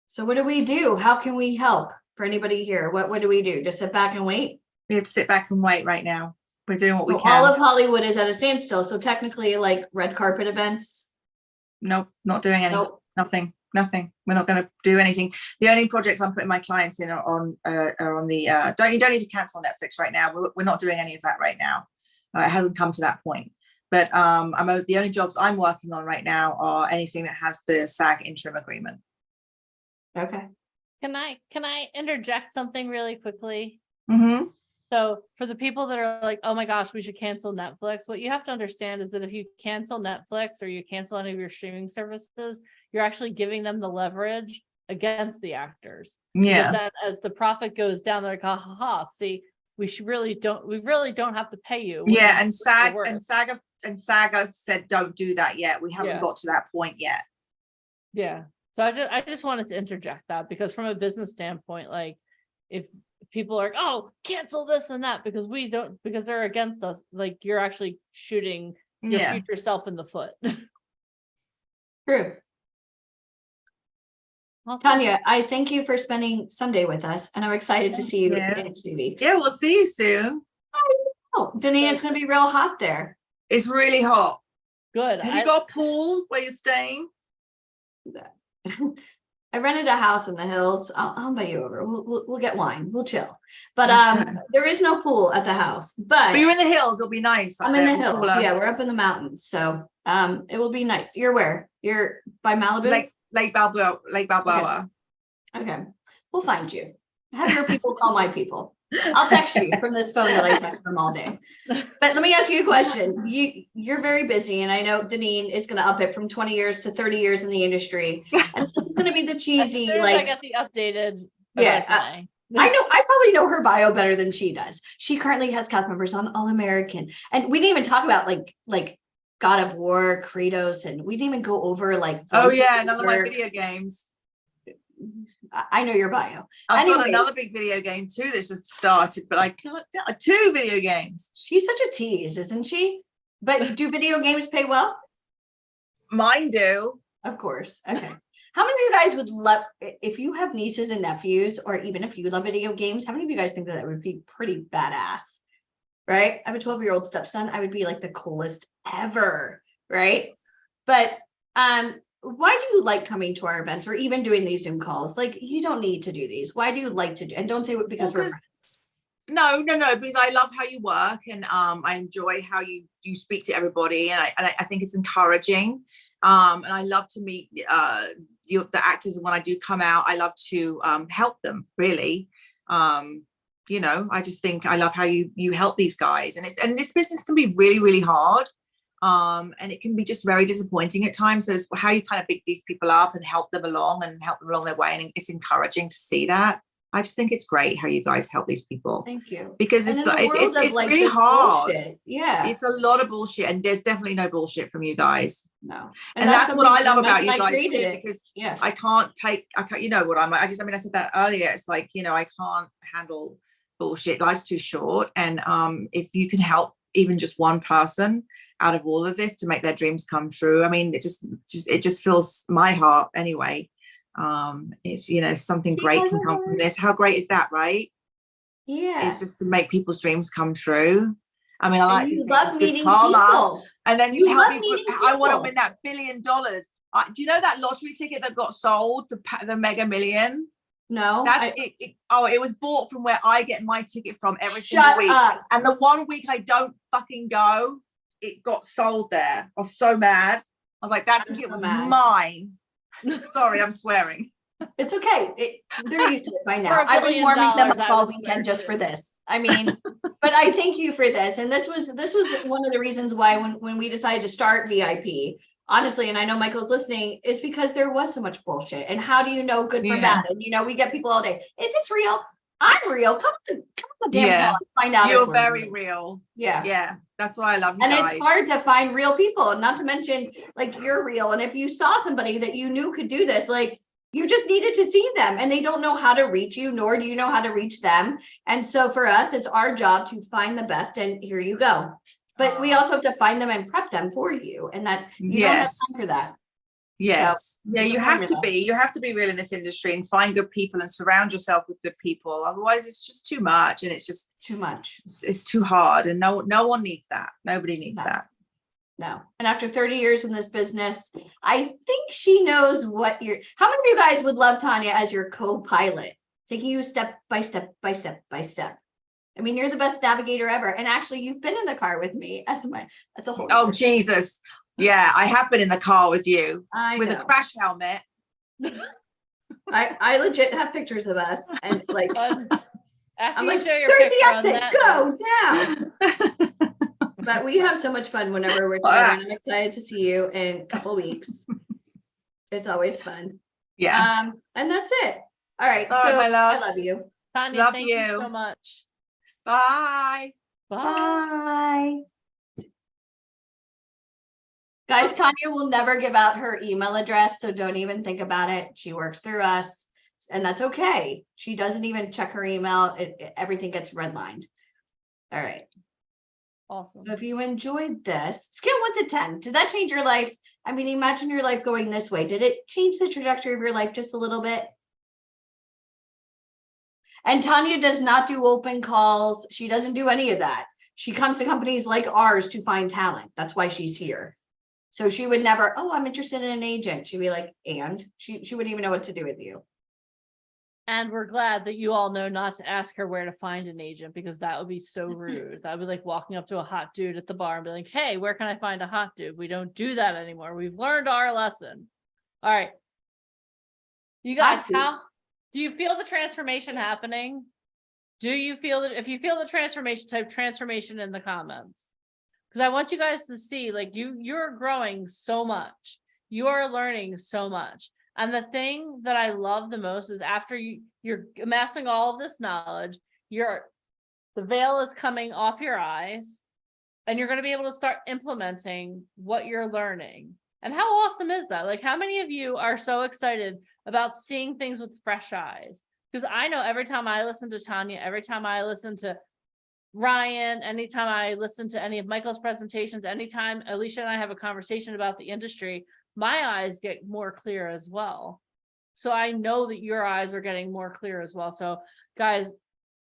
B: So what do we do? How can we help? For anybody here, what do we do? Just sit back and wait?
E: We have to sit back and wait right now. We're doing what we can.
B: All of Hollywood is at a standstill. So technically, like red carpet events.
E: Nope, not doing any. Nope. Nothing. We're not going to do anything. The only projects I'm putting my clients in are on the. You don't need to cancel Netflix right now. We're not doing any of that right now. It hasn't come to that point. But the only jobs I'm working on right now are anything that has the SAG interim agreement.
B: Okay.
A: Can I interject something really quickly?
E: Mm-hmm.
A: So for the people that are like, oh my gosh, we should cancel Netflix. What you have to understand is that if you cancel Netflix or you cancel any of your streaming services, you're actually giving them the leverage against the actors.
E: Yeah.
A: Because then as the profit goes down, they're like, ha, see, we really don't have to pay you.
E: Yeah. And SAG have said, don't do that yet. We haven't got to that point yet.
A: Yeah. So I just wanted to interject that, because from a business standpoint, like if people are like, oh, cancel this and that because they're against us. Like you're actually shooting your future self in the foot.
B: True. Awesome. Tanya, I thank you for spending Sunday with us, and I'm excited to see you in 2 weeks.
E: Yeah, we'll see you soon.
B: Oh, Denise, it's going to be real hot there.
E: It's really hot.
A: Good.
E: Have you got a pool where you're staying?
B: I rented a house in the hills. I'll invite you over. We'll get wine. We'll chill. But there is no pool at the house. But
E: you're in the hills. It'll be nice.
B: I'm in the hills. Yeah, we're up in the mountains. So it will be nice. You're where? You're by Malibu?
E: Lake Balboa.
B: Okay. We'll find you. Have your people call my people. I'll text you from this phone that I text them all day. But let me ask you a question. You're very busy, and I know Deneen is going to up it from 20 years to 30 years in the industry. And it's going to be the cheesy,
A: I got the updated.
B: I know. I probably know her bio better than she does. She currently has cast members on All American, and we didn't even talk about like God of War, Kratos, and we didn't even go over like.
E: Oh yeah, none of my video games.
B: I know your bio.
E: I've got another big video game too that's just started, but I can't tell. 2 video games.
B: She's such a tease, isn't she? But do video games pay well?
E: Mine do.
B: Of course. Okay. How many of you guys would love, if you have nieces and nephews, or even if you love video games, how many of you guys think that would be pretty badass? Right? I have a 12-year-old stepson. I would be like the coolest ever. Right? But why do you like coming to our events or even doing these Zoom calls? Like, you don't need to do these. Why do you like to do? And don't say it because we're friends.
E: No, because I love how you work, and I enjoy how you speak to everybody, and I think it's encouraging. And I love to meet the actors, and when I do come out, I love to help them. Really, I just think I love how you help these guys, and this business can be really, really hard. And it can be just very disappointing at times. So it's how you kind of pick these people up and help them along their way. And it's encouraging to see that. I just think it's great how you guys help these people.
B: Thank you.
E: Because it's really hard.
B: Bullshit. Yeah.
E: It's a lot of bullshit, and there's definitely no bullshit from you guys.
B: No.
E: And that's what I love about you guys too, because I can't, you know what I said that earlier. It's like, I can't handle bullshit. Life's too short. And if you can help even just one person out of all of this to make their dreams come true, I mean, it just fills my heart anyway. It's something great can come from this. How great is that, right?
B: Yeah,
E: it's just to make people's dreams come true. I mean, I like to
B: love meeting people,
E: and then you help me. I want to win that $1 billion. Do you know that lottery ticket that got sold, the Mega Million?
B: No,
E: it was bought from where I get my ticket from every single week. And the 1 week I don't fucking go, it got sold there. I was so mad. I was like, that ticket was mine. Sorry, I'm swearing.
B: It's okay. They're used to it by now. I've been warming them up all weekend just for this. I mean, but I thank you for this. And this was one of the reasons why when we decided to start VIP, honestly, and I know Michael's listening, is because there was so much bullshit. And how do you know good from bad? And we get people all day. Is this real? I'm real. Come on the damn call and find out.
E: You're very real. Yeah. That's why I love you
B: and
E: guys.
B: It's hard to find real people, and not to mention, like, you're real. And if you saw somebody that you knew could do this, like, you just needed to see them, and they don't know how to reach you, nor do you know how to reach them. And so for us, it's our job to find the best, and here you go. But we also have to find them and prep them for you, and that you don't have time for that.
E: Yes. So, you have to be real in this industry and find good people and surround yourself with good people. Otherwise it's just too much, and it's just
B: too much.
E: It's too hard, and no one needs that. Nobody needs that.
B: No. And after 30 years in this business, I think she knows how many of you guys would love Tanya as your co-pilot, taking you step by step by step by step? I mean, you're the best navigator ever. And actually, you've been in the car with me. That's a whole.
E: Oh, Jesus. Yeah, I have been in the car with you with a crash helmet.
B: I legit have pictures of us, and like,
A: after you show your picture
B: on that, go now. But we have so much fun whenever we're together, and I'm excited to see you in a couple weeks. It's always fun.
E: Yeah.
B: And that's it. All right.
E: So my
B: I love you.
A: Tanya, thank you so much.
E: Bye.
B: Bye. Guys, Tanya will never give out her email address, so don't even think about it. She works through us. and that's okay. She doesn't even check her email. Everything gets redlined. All right.
A: Awesome.
B: So if you enjoyed this, scale 1 to 10, did that change your life? I mean, imagine your life going this way. Did it change the trajectory of your life just a little bit? And Tanya does not do open calls. She doesn't do any of that. She comes to companies like ours to find talent. That's why she's here. So she would never, oh, I'm interested in an agent. She'd be like, and she wouldn't even know what to do with you.
A: And we're glad that you all know not to ask her where to find an agent, because that would be so rude. That would be like walking up to a hot dude at the bar and be like, hey, where can I find a hot dude? We don't do that anymore. We've learned our lesson. All right. You guys, how do you feel the transformation happening? Do you feel that? If you feel the transformation, type transformation in the comments. Because I want you guys to see, like, you're growing so much. You are learning so much. And the thing that I love the most is after you're amassing all of this knowledge, the veil is coming off your eyes, and you're going to be able to start implementing what you're learning. And how awesome is that? Like, how many of you are so excited about seeing things with fresh eyes? Because I know every time I listen to Tanya, every time I listen to Ryan, anytime I listen to any of Michael's presentations, anytime Alicia and I have a conversation about the industry, my eyes get more clear as well. So I know that your eyes are getting more clear as well. So guys,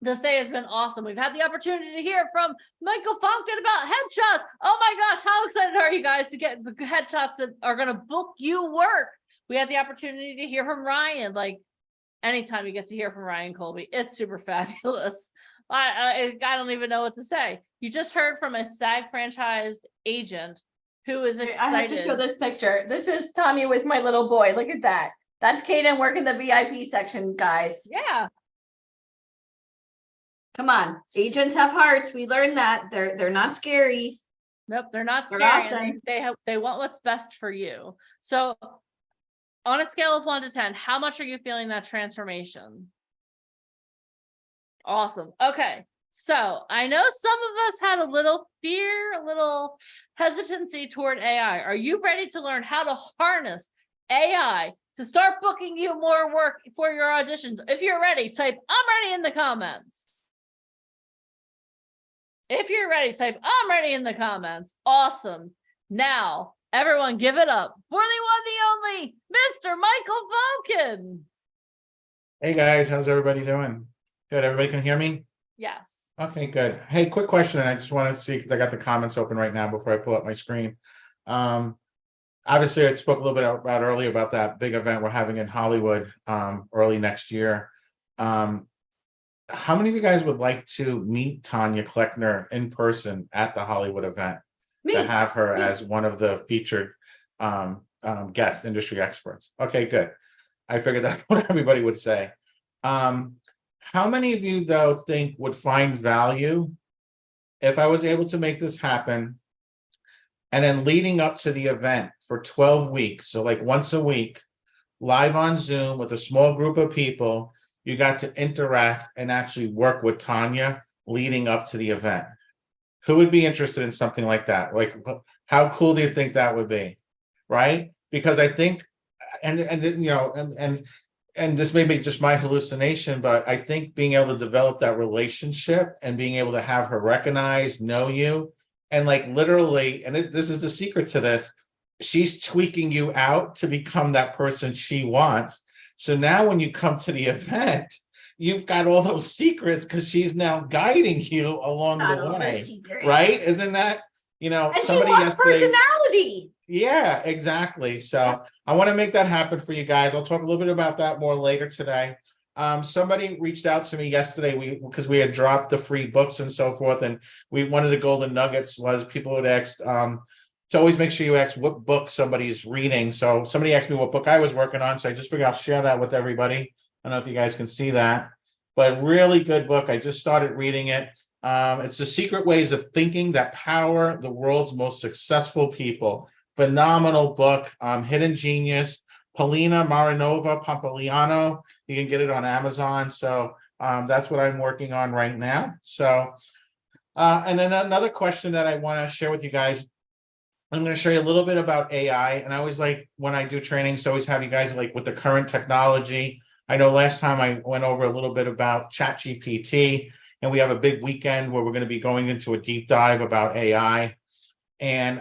A: this day has been awesome. We've had the opportunity to hear from Michael Funkin about headshots. Oh my gosh, how excited are you guys to get the headshots that are going to book you work? We had the opportunity to hear from Ryan. Like, anytime you get to hear from Ryan Colby, it's super fabulous. I don't even know what to say. You just heard from a SAG franchised agent who is excited. I have to show
B: this picture. This is Tanya with my little boy. Look at that. That's Kaden working the VIP section, guys.
A: Yeah.
B: Come on. Agents have hearts. We learned that. They're not scary.
A: Nope, they're not scary.
B: They're awesome.
A: They want what's best for you. So on a scale of 1 to 10, how much are you feeling that transformation? Awesome. Okay. So I know some of us had a little fear, a little hesitancy toward AI. Are you ready to learn how to harness AI to start booking you more work for your auditions? If you're ready, type "I'm ready" in the comments. If you're ready, type "I'm ready" in the comments. Awesome. Now, everyone give it up for the one, the only, Mr. Michael Funkin.
C: Hey guys, how's everybody doing? Good. Everybody can hear me?
A: Yes.
C: Okay, good. Hey, quick question. And I just want to see, because I got the comments open right now before I pull up my screen. Obviously, I spoke a little bit about earlier about that big event we're having in Hollywood early next year. How many of you guys would like to meet Tanya Kleckner in person at the Hollywood event? To have her as one of the featured guest industry experts? Okay, good. I figured that's what everybody would say. How many of you, though, think would find value if I was able to make this happen, and then leading up to the event for 12 weeks, so like once a week, live on Zoom with a small group of people, you got to interact and actually work with Tanya leading up to the event? Who would be interested in something like that? Like, how cool do you think that would be? Right? Because I think, and you know, and this may be just my hallucination, but I think being able to develop that relationship and being able to have her recognize, know you, and like literally, and this is the secret to this, she's tweaking you out to become that person she wants. So now when you come to the event, you've got all those secrets because she's now guiding you along the way, right? Isn't that, you know,
B: and
C: somebody
B: she wants personality.
C: Yeah, exactly. So I want to make that happen for you guys. I'll talk a little bit about that more later today. Somebody reached out to me yesterday because we had dropped the free books and so forth. And one of the golden nuggets was people had asked to always make sure you ask what book somebody's reading. So somebody asked me what book I was working on. So I just figured I'll share that with everybody. I don't know if you guys can see that, but really good book. I just started reading it. It's The Secret Ways of Thinking That Power the World's Most Successful People. Phenomenal book. Hidden Genius, Polina Marinova Pompiliano. You can get it on Amazon. So that's what I'm working on right now. So, and then another question that I want to share with you guys. I'm going to show you a little bit about AI. And I always like, when I do trainings, to always have you guys like with the current technology. I know last time I went over a little bit about ChatGPT, and we have a big weekend where we're going to be going into a deep dive about AI. And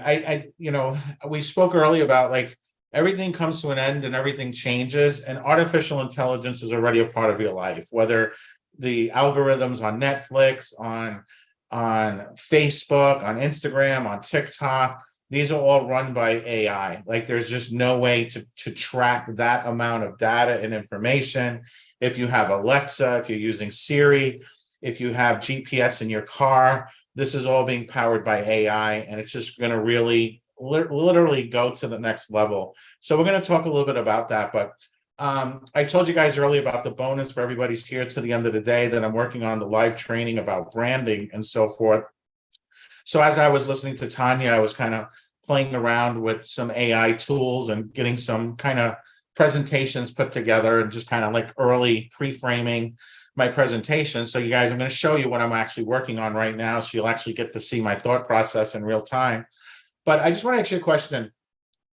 C: we spoke earlier about like everything comes to an end and everything changes, and artificial intelligence is already a part of your life, whether the algorithms on Netflix, on Facebook, on Instagram, on TikTok, these are all run by AI. Like there's just no way to track that amount of data and information. If you have Alexa, if you're using Siri, if you have GPS in your car, this is all being powered by AI, and it's just going to really literally go to the next level. So we're going to talk a little bit about that, but I told you guys earlier about the bonus for everybody's here to the end of the day that I'm working on the live training about branding and so forth. So as I was listening to Tanya, I was kind of playing around with some AI tools and getting some kind of presentations put together and just kind of like early pre-framing my presentation. So you guys, I'm going to show you what I'm actually working on right now. So you'll actually get to see my thought process in real time. But I just want to ask you a question.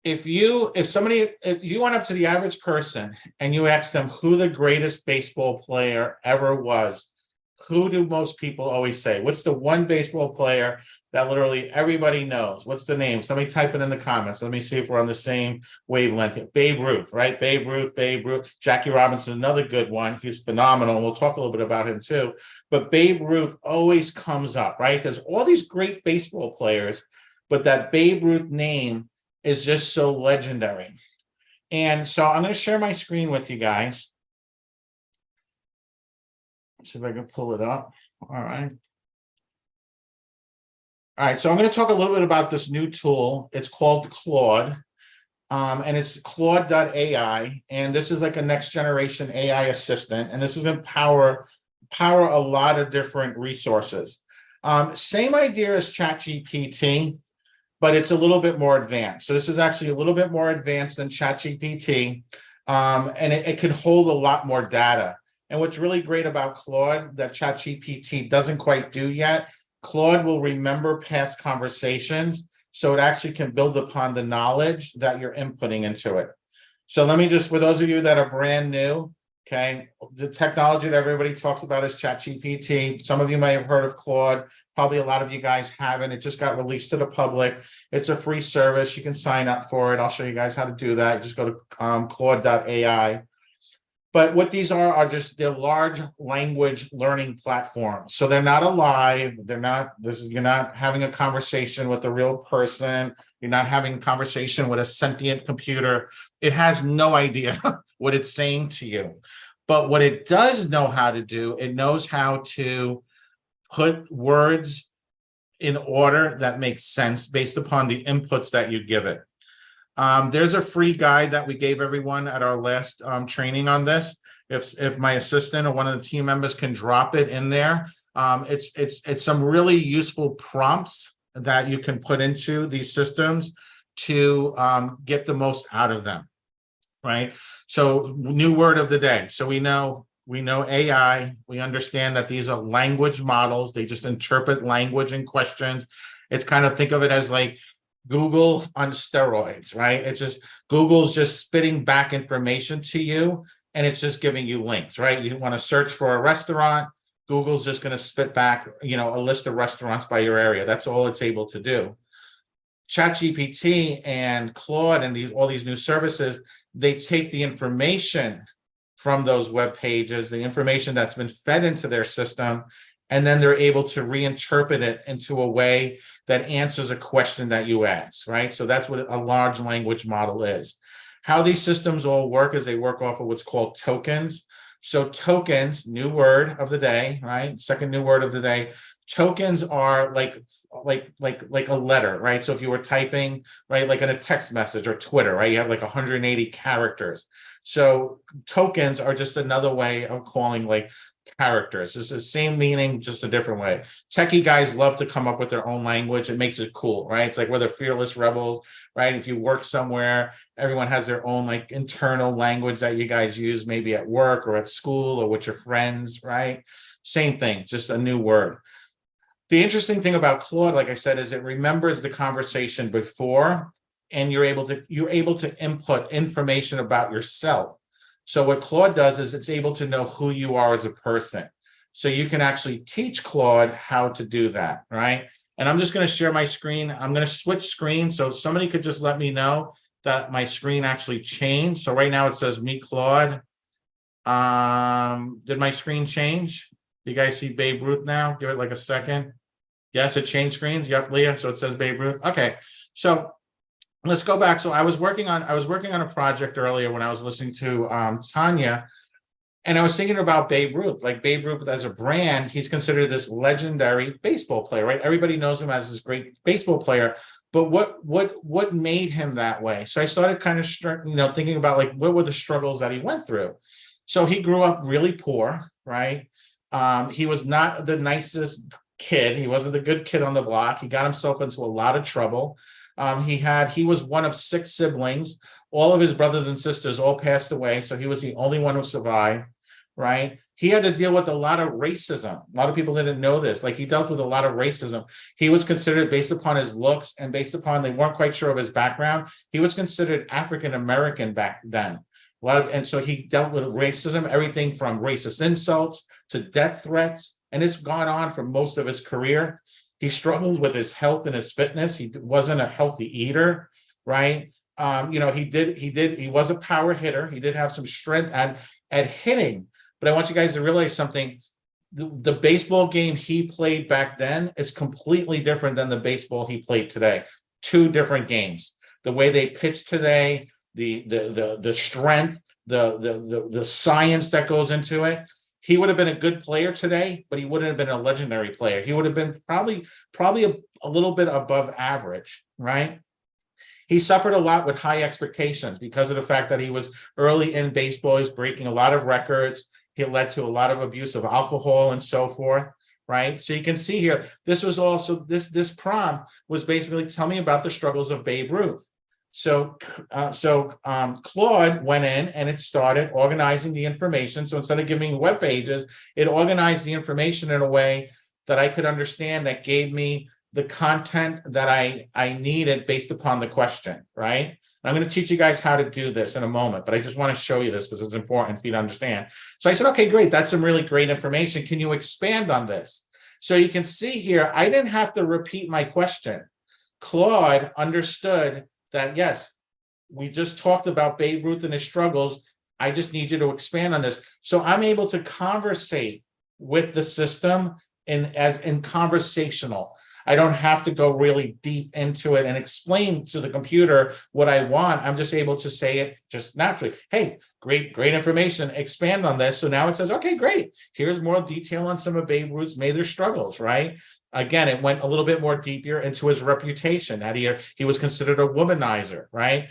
C: If you went up to the average person and you asked them who the greatest baseball player ever was, who do most people always say? What's the one baseball player that literally everybody knows? What's the name? Somebody type it in the comments. Let me see if we're on the same wavelength here. Babe Ruth, right? Babe Ruth. Jackie Robinson, another good one. He's phenomenal. We'll talk a little bit about him too. But Babe Ruth always comes up, right? There's all these great baseball players, but that Babe Ruth name is just so legendary. And so I'm going to share my screen with you guys. See if I can pull it up. All right. All right, so I'm going to talk a little bit about this new tool. It's called Claude, and it's Claude.ai, and this is like a next generation AI assistant, and this is going to power a lot of different resources. Same idea as ChatGPT, but it's a little bit more advanced. So this is actually a little bit more advanced than ChatGPT, and it can hold a lot more data. And what's really great about Claude that ChatGPT doesn't quite do yet, Claude will remember past conversations, so it actually can build upon the knowledge that you're inputting into it. So let me just, for those of you that are brand new, okay, the technology that everybody talks about is ChatGPT. Some of you may have heard of Claude. Probably a lot of you guys haven't. It just got released to the public. It's a free service. You can sign up for it. I'll show you guys how to do that. You just go to Claude.ai. But what these are just, they're large language learning platforms. So they're not alive. You're not having a conversation with a real person. You're not having a conversation with a sentient computer. It has no idea what it's saying to you. But what it does know how to do, it knows how to put words in order that makes sense based upon the inputs that you give it. There's a free guide that we gave everyone at our last training on this. If my assistant or one of the team members can drop it in there, it's some really useful prompts that you can put into these systems to get the most out of them, right? So new word of the day. So we know AI, we understand that these are language models. They just interpret language and questions. It's kind of, think of it as like Google on steroids, right? It's just, Google's just spitting back information to you, and it's just giving you links, right? You want to search for a restaurant, Google's just going to spit back, a list of restaurants by your area. That's all it's able to do. ChatGPT and Claude and all these new services, they take the information from those web pages, the information that's been fed into their system, and then they're able to reinterpret it into a way that answers a question that you ask, right? So that's what a large language model is. How these systems all work is they work off of what's called tokens. So tokens, new word of the day, right? Second new word of the day. Tokens are like a letter, right? So if you were typing, right, like in a text message or Twitter, right, you have like 180 characters. So tokens are just another way of calling like characters. It's the same meaning, just a different way. Techie guys love to come up with their own language. It makes it cool, right? It's like we're the fearless rebels, right? If you work somewhere, everyone has their own like internal language that you guys use, maybe at work or at school or with your friends, right? Same thing, just a new word. The interesting thing about Claude, like I said, is it remembers the conversation before, and you're able to input information about yourself. So what Claude does is it's able to know who you are as a person. So you can actually teach Claude how to do that, right? And I'm just going to share my screen. I'm going to switch screens. So if somebody could just let me know that my screen actually changed. So right now it says Meet Claude. Did my screen change? You guys see Babe Ruth now? Give it like a second. Yes, it changed screens. Yep, Leah. So it says Babe Ruth. Okay. So let's go back. So I was working on a project earlier when I was listening to Tanya, and I was thinking about Babe Ruth. Like Babe Ruth as a brand, he's considered this legendary baseball player, right? Everybody knows him as this great baseball player. But what made him that way? So I started kind of thinking about like what were the struggles that he went through. So he grew up really poor, right? He was not the nicest kid. He wasn't the good kid on the block. He got himself into a lot of trouble. He was one of 6 siblings. All of his brothers and sisters all passed away, so he was the only one who survived, right? He had to deal with a lot of racism. A lot of people didn't know this. Like he dealt with a lot of racism. He was considered, based upon his looks and based upon, they weren't quite sure of his background, he was considered African American back then. And so he dealt with racism, everything from racist insults to death threats, and it's gone on for most of his career. He struggled with his health and his fitness. He wasn't a healthy eater, right? He was a power hitter. He did have some strength at hitting, but I want you guys to realize something. The baseball game he played back then is completely different than the baseball he played today. 2 different games. The way they pitch today, the strength, the science that goes into it. He would have been a good player today, but he wouldn't have been a legendary player. He would have been probably a little bit above average, right? He suffered a lot with high expectations because of the fact that he was early in baseball. He was breaking a lot of records. It led to a lot of abuse of alcohol and so forth, right? So you can see here, this was also, this prompt was basically tell me about the struggles of Babe Ruth. So Claude went in and it started organizing the information. So instead of giving me web pages, it organized the information in a way that I could understand, that gave me the content that I needed based upon the question, right? I'm going to teach you guys how to do this in a moment, but I just want to show you this because it's important for you to understand. So I said, okay, great. That's some really great information. Can you expand on this? So you can see here, I didn't have to repeat my question. Claude understood that, yes, we just talked about Babe Ruth and his struggles. I just need you to expand on this. So I'm able to conversate with the system in conversational. I don't have to go really deep into it and explain to the computer what I want. I'm just able to say it just naturally. Hey, great information. Expand on this. So now it says, okay, great. Here's more detail on some of Babe Ruth's major struggles, right? Again, it went a little bit more deeper into his reputation, that he was considered a womanizer, right?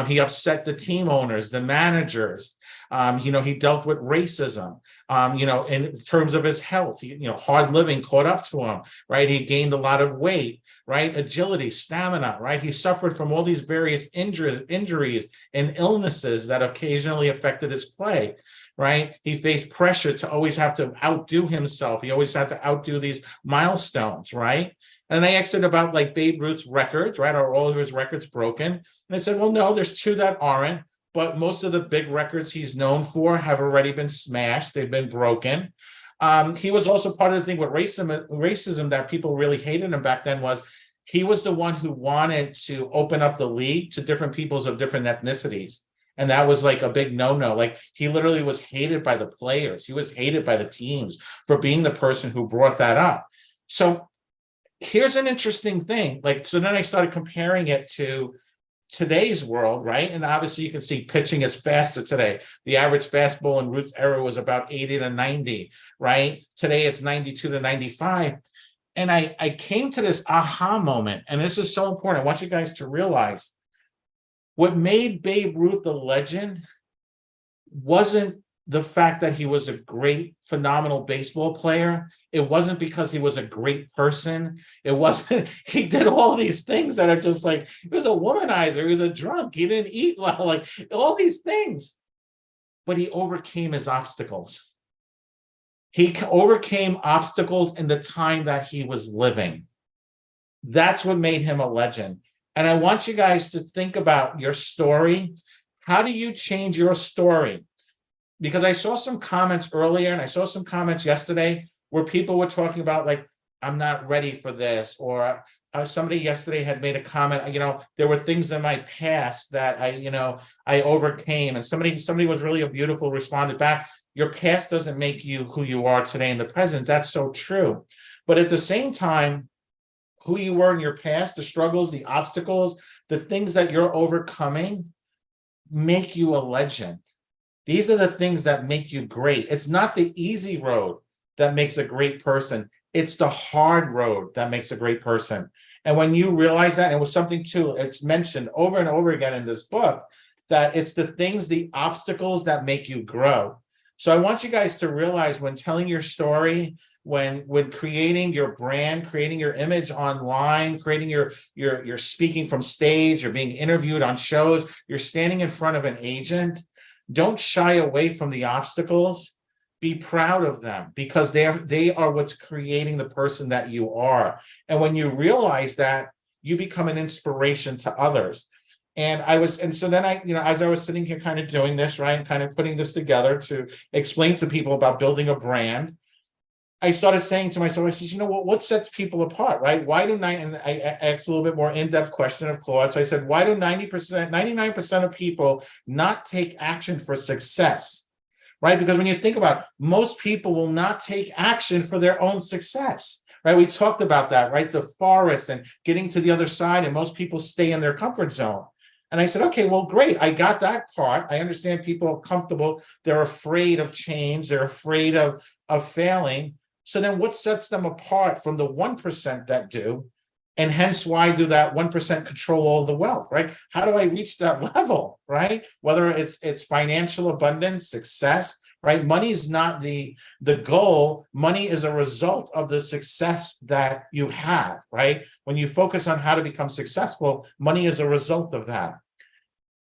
C: He upset the team owners, the managers. He dealt with racism, in terms of his health. Hard living caught up to him, right? He gained a lot of weight, right? Agility, stamina, right? He suffered from all these various injuries and illnesses that occasionally affected his play. Right? He faced pressure to always have to outdo himself. He always had to outdo these milestones, right? And I asked it about like Babe Ruth's records, right? Are all of his records broken? And I said, well, no, there's 2 that aren't, but most of the big records he's known for have already been smashed. They've been broken. He was also part of the thing with racism that people really hated him back then was he was the one who wanted to open up the league to different peoples of different ethnicities. And that was like a big no-no. Like he literally was hated by the players. He was hated by the teams for being the person who brought that up. So here's an interesting thing. So then I started comparing it to today's world, right? And obviously you can see pitching is faster today. The average fastball in Ruth's era was about 80 to 90, right? Today it's 92 to 95. And I came to this aha moment, and this is so important. I want you guys to realize what made Babe Ruth a legend wasn't the fact that he was a great, phenomenal baseball player. It wasn't because he was a great person. It wasn't, he did all these things that are just like, he was a womanizer, he was a drunk, he didn't eat well, like all these things. But he overcame his obstacles. He overcame obstacles in the time that he was living. That's what made him a legend. And I want you guys to think about your story. How do you change your story? because I saw some comments earlier and I saw some comments yesterday where people were talking about like, I'm not ready for this, or somebody yesterday had made a comment, there were things in my past that I overcame, and somebody was really beautiful, responded back, your past doesn't make you who you are today in the present. That's so true. But at the same time, who you were in your past, the struggles, the obstacles, the things that you're overcoming make you a legend. These are the things that make you great. It's not the easy road that makes a great person. It's the hard road that makes a great person. And when you realize that, and it was something too, it's mentioned over and over again in this book, that it's the things, the obstacles that make you grow. So I want you guys to realize when telling your story, when creating your brand, creating your image online, creating your speaking from stage, or being interviewed on shows, you're standing in front of an agent, don't shy away from the obstacles. Be proud of them, because they are what's creating the person that you are. And when you realize that, you become an inspiration to others. So then as I was sitting here kind of doing this, right, and kind of putting this together to explain to people about building a brand, I started saying to myself, I said, what sets people apart, right? Why do and I asked a little bit more in-depth question of Claude. So I said, why do 99% of people not take action for success, right? Because when you think about it, most people will not take action for their own success, right? We talked about that, right? The forest and getting to the other side, and most people stay in their comfort zone. And I said, okay, well, great. I got that part. I understand people are comfortable. They're afraid of change. They're afraid of failing. So then what sets them apart from the 1% that do? And hence, why do that 1% control all the wealth, right? How do I reach that level, right? Whether it's financial abundance, success, right? Money is not the goal. Money is a result of the success that you have, right? When you focus on how to become successful, money is a result of that,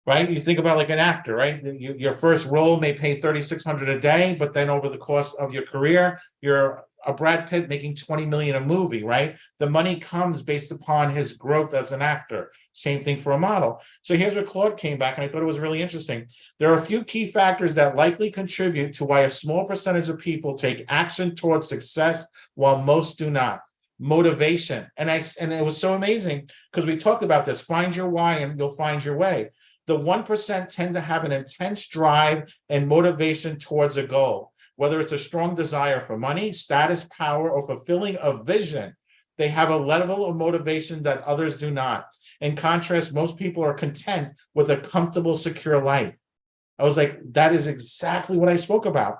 C: right? You think about like an actor, right? Your first role may pay $3,600 a day, but then over the course of your career, you're a Brad Pitt making $20 million a movie, right? The money comes based upon his growth as an actor. Same thing for a model. So here's where Claude came back, and I thought it was really interesting. There are a few key factors that likely contribute to why a small percentage of people take action towards success while most do not. Motivation. And it was so amazing because we talked about this. Find your why and you'll find your way. The 1% tend to have an intense drive and motivation towards a goal. Whether it's a strong desire for money, status, power, or fulfilling a vision, they have a level of motivation that others do not. In contrast, most people are content with a comfortable, secure life. I was like, that is exactly what I spoke about.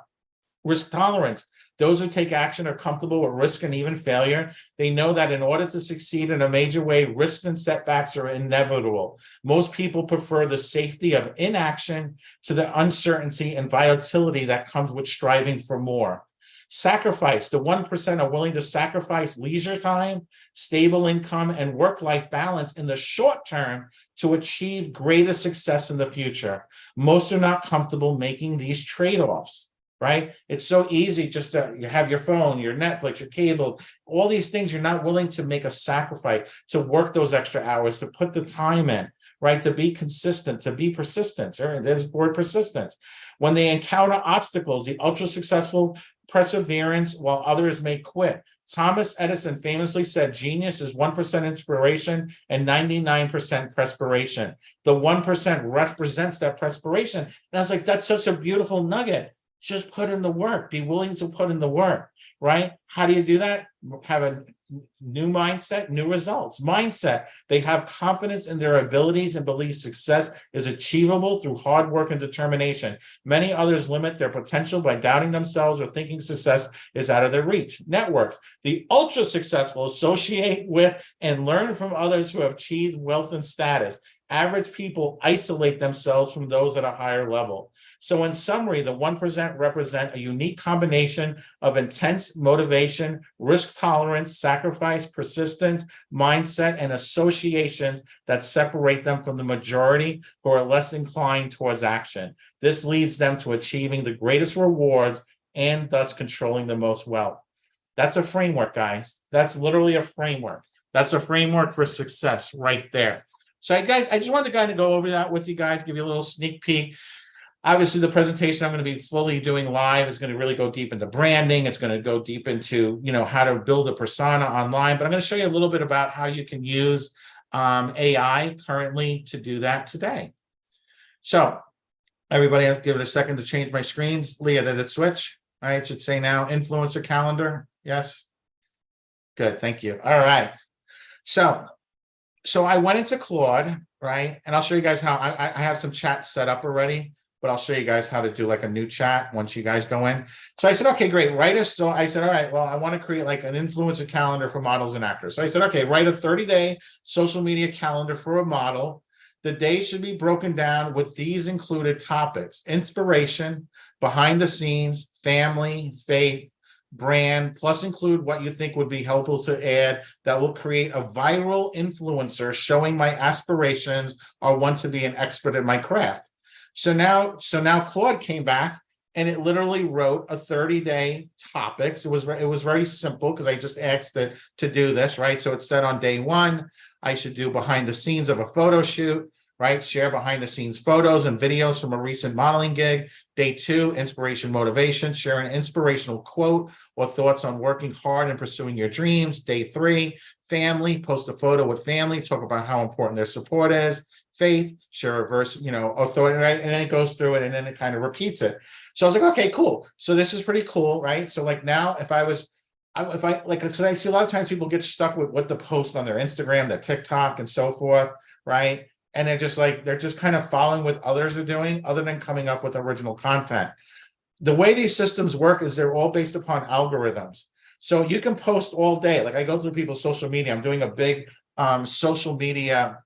C: Risk tolerance. Those who take action are comfortable with risk and even failure. They know that in order to succeed in a major way, risks and setbacks are inevitable. Most people prefer the safety of inaction to the uncertainty and volatility that comes with striving for more. Sacrifice. The 1% are willing to sacrifice leisure time, stable income, and work-life balance in the short term to achieve greater success in the future. Most are not comfortable making these trade-offs. Right? It's so easy just to you have your phone, your Netflix, your cable, all these things. You're not willing to make a sacrifice, to work those extra hours, to put the time in, right? To be consistent, to be persistent. Right? There's the word persistence. When they encounter obstacles, the ultra successful perseverance while others may quit. Thomas Edison famously said, genius is 1% inspiration and 99% perspiration. The 1% represents that perspiration. And I was like, that's such a beautiful nugget. Just put in the work. Be willing to put in the work, right? How do you do that? Have a new mindset, new results. Mindset. They have confidence in their abilities and believe success is achievable through hard work and determination. Many others limit their potential by doubting themselves or thinking success is out of their reach. Networks. The ultra successful associate with and learn from others who have achieved wealth and status. Average people isolate themselves from those at a higher level. So in summary, the 1% represent a unique combination of intense motivation, risk tolerance, sacrifice, persistence, mindset, and associations that separate them from the majority who are less inclined towards action. This leads them to achieving the greatest rewards and thus controlling the most wealth. That's a framework, guys. That's literally a framework. That's a framework for success right there. So I just wanted to kind of go over that with you guys, give you a little sneak peek. Obviously, the presentation I'm going to be fully doing live is going to really go deep into branding. It's going to go deep into, how to build a persona online. But I'm going to show you a little bit about how you can use AI currently to do that today. So everybody, I'll give it a second to change my screens. Leah, did it switch? All right, it should say now influencer calendar. Yes. Good, thank you. All right. So I went into Claude, right? And I'll show you guys how I have some chats set up already, but I'll show you guys how to do like a new chat once you guys go in. So I said, okay, great, write us. So I said, all right, well, I want to create like an influencer calendar for models and actors. So I said, okay, write a 30-day social media calendar for a model. The day should be broken down with these included topics: inspiration, behind the scenes, family, faith, brand, plus include what you think would be helpful to add that will create a viral influencer showing my aspirations or want to be an expert in my craft. So now Claude came back and it literally wrote a 30-day topics. It was very simple because I just asked it to do this, right? So it said on day 1, I should do behind the scenes of a photo shoot, right? Share behind the scenes photos and videos from a recent modeling gig. Day 2, inspiration, motivation, share an inspirational quote or thoughts on working hard and pursuing your dreams. Day 3, family, post a photo with family, talk about how important their support is. Faith, share a verse, authority, right? And then it goes through it and then it kind of repeats it. So I was like, okay, cool. So this is pretty cool, right? So like now so I see a lot of times people get stuck with what to post on their Instagram, their TikTok and so forth, right? And they're just kind of following what others are doing other than coming up with original content. The way these systems work is they're all based upon algorithms. So you can post all day. Like I go through people's social media. I'm doing a big social media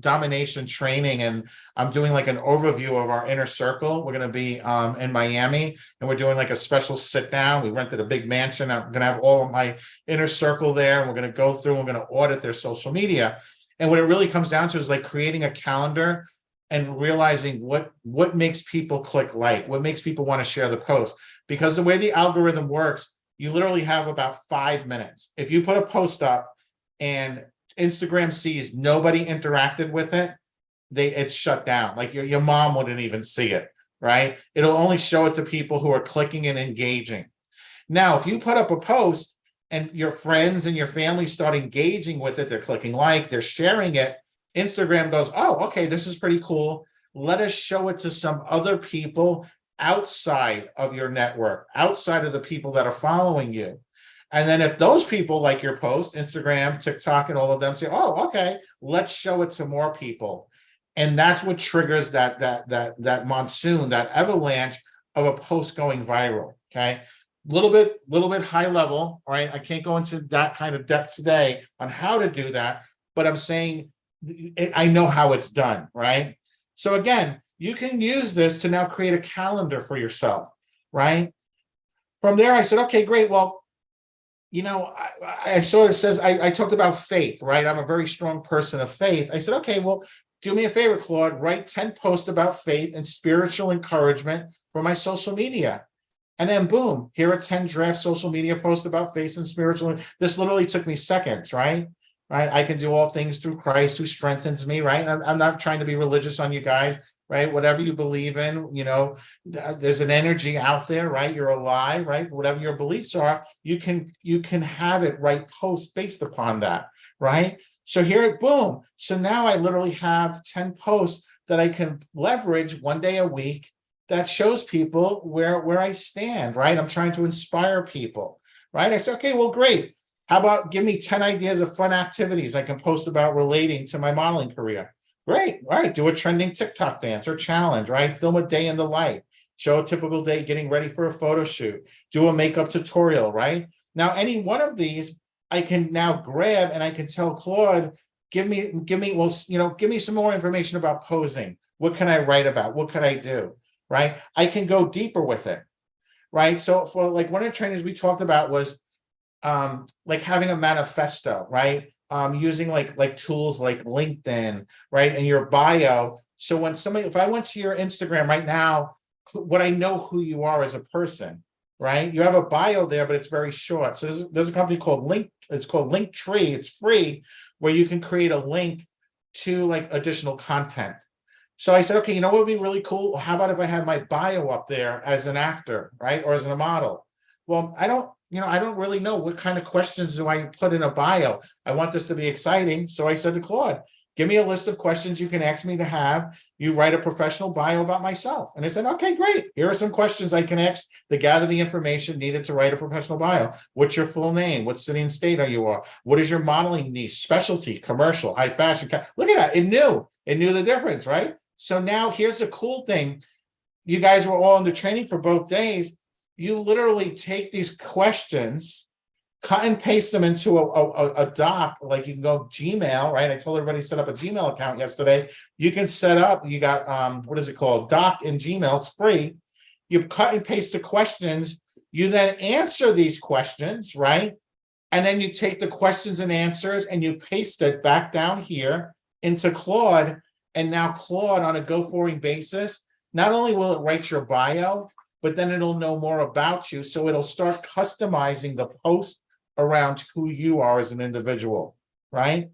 C: domination training, and I'm doing like an overview of our inner circle. We're going to be in Miami, and we're doing like a special sit down. We rented a big mansion. I'm going to have all of my inner circle there, and we're going to go through and we're going to audit their social media. And what it really comes down to is like creating a calendar and realizing what makes people click like, what makes people want to share the post. Because the way the algorithm works, you literally have about 5 minutes. If you put a post up and Instagram sees nobody interacted with it, it's shut down. Like your mom wouldn't even see it, right? It'll only show it to people who are clicking and engaging. Now, if you put up a post and your friends and your family start engaging with it, they're clicking like, they're sharing it, Instagram goes, oh, okay, this is pretty cool. Let us show it to some other people outside of your network, outside of the people that are following you. And then if those people like your post, Instagram, TikTok, and all of them say, oh, okay, let's show it to more people. And that's what triggers that monsoon, that avalanche of a post going viral, okay? Little bit high level, right? I can't go into that kind of depth today on how to do that, but I'm saying I know how it's done, right? So again, you can use this to now create a calendar for yourself, right? From there, I said, okay, great. Well, I saw it says, I talked about faith, right? I'm a very strong person of faith. I said, okay, well, do me a favor, Claude, write 10 posts about faith and spiritual encouragement for my social media. And then boom, here are 10 draft social media posts about faith and spiritual. This literally took me seconds, right? I can do all things through Christ who strengthens me, right? I'm not trying to be religious on you guys, right? Whatever you believe in, there's an energy out there, right? You're alive, right? Whatever your beliefs are, you can have it write posts based upon that, right? So here, boom. So now I literally have 10 posts that I can leverage one day a week that shows people where I stand, right? I'm trying to inspire people, right? I said, okay, well, great. How about give me 10 ideas of fun activities I can post about relating to my modeling career? Great, all right, do a trending TikTok dance or challenge, right? Film a day in the life, show a typical day getting ready for a photo shoot, do a makeup tutorial, right? Now, any one of these I can now grab and I can tell Claude, give me some more information about posing. What can I write about? What could I do? Right? I can go deeper with it, right? So for like one of the trainings we talked about was like having a manifesto, right? Using like tools like LinkedIn, right? And your bio. So when if I went to your Instagram right now, what I know who you are as a person, right? You have a bio there, but it's very short. So there's a company called it's called Linktree. It's free, where you can create a link to like additional content. So I said, okay, you know what would be really cool? Well, how about if I had my bio up there as an actor, right? Or as a model? Well, I don't really know what kind of questions do I put in a bio. I want this to be exciting. So I said to Claude, give me a list of questions you can ask me to have. You write a professional bio about myself. And I said, okay, great. Here are some questions I can ask to gather the information needed to write a professional bio. What's your full name? What city and state are you? What is your modeling niche, specialty, commercial, high fashion? Look at that. It knew the difference, right? So now here's the cool thing. You guys were all in the training for both days. You literally take these questions, cut and paste them into a doc, like you can go Gmail, right? I told everybody to set up a Gmail account yesterday. You can set up, you got, what is it called? Doc in Gmail, it's free. You cut and paste the questions. You then answer these questions, right? And then you take the questions and answers and you paste it back down here into Claude. And now Claude, on a go-forward basis, not only will it write your bio, but then it'll know more about you. So it'll start customizing the post around who you are as an individual, right?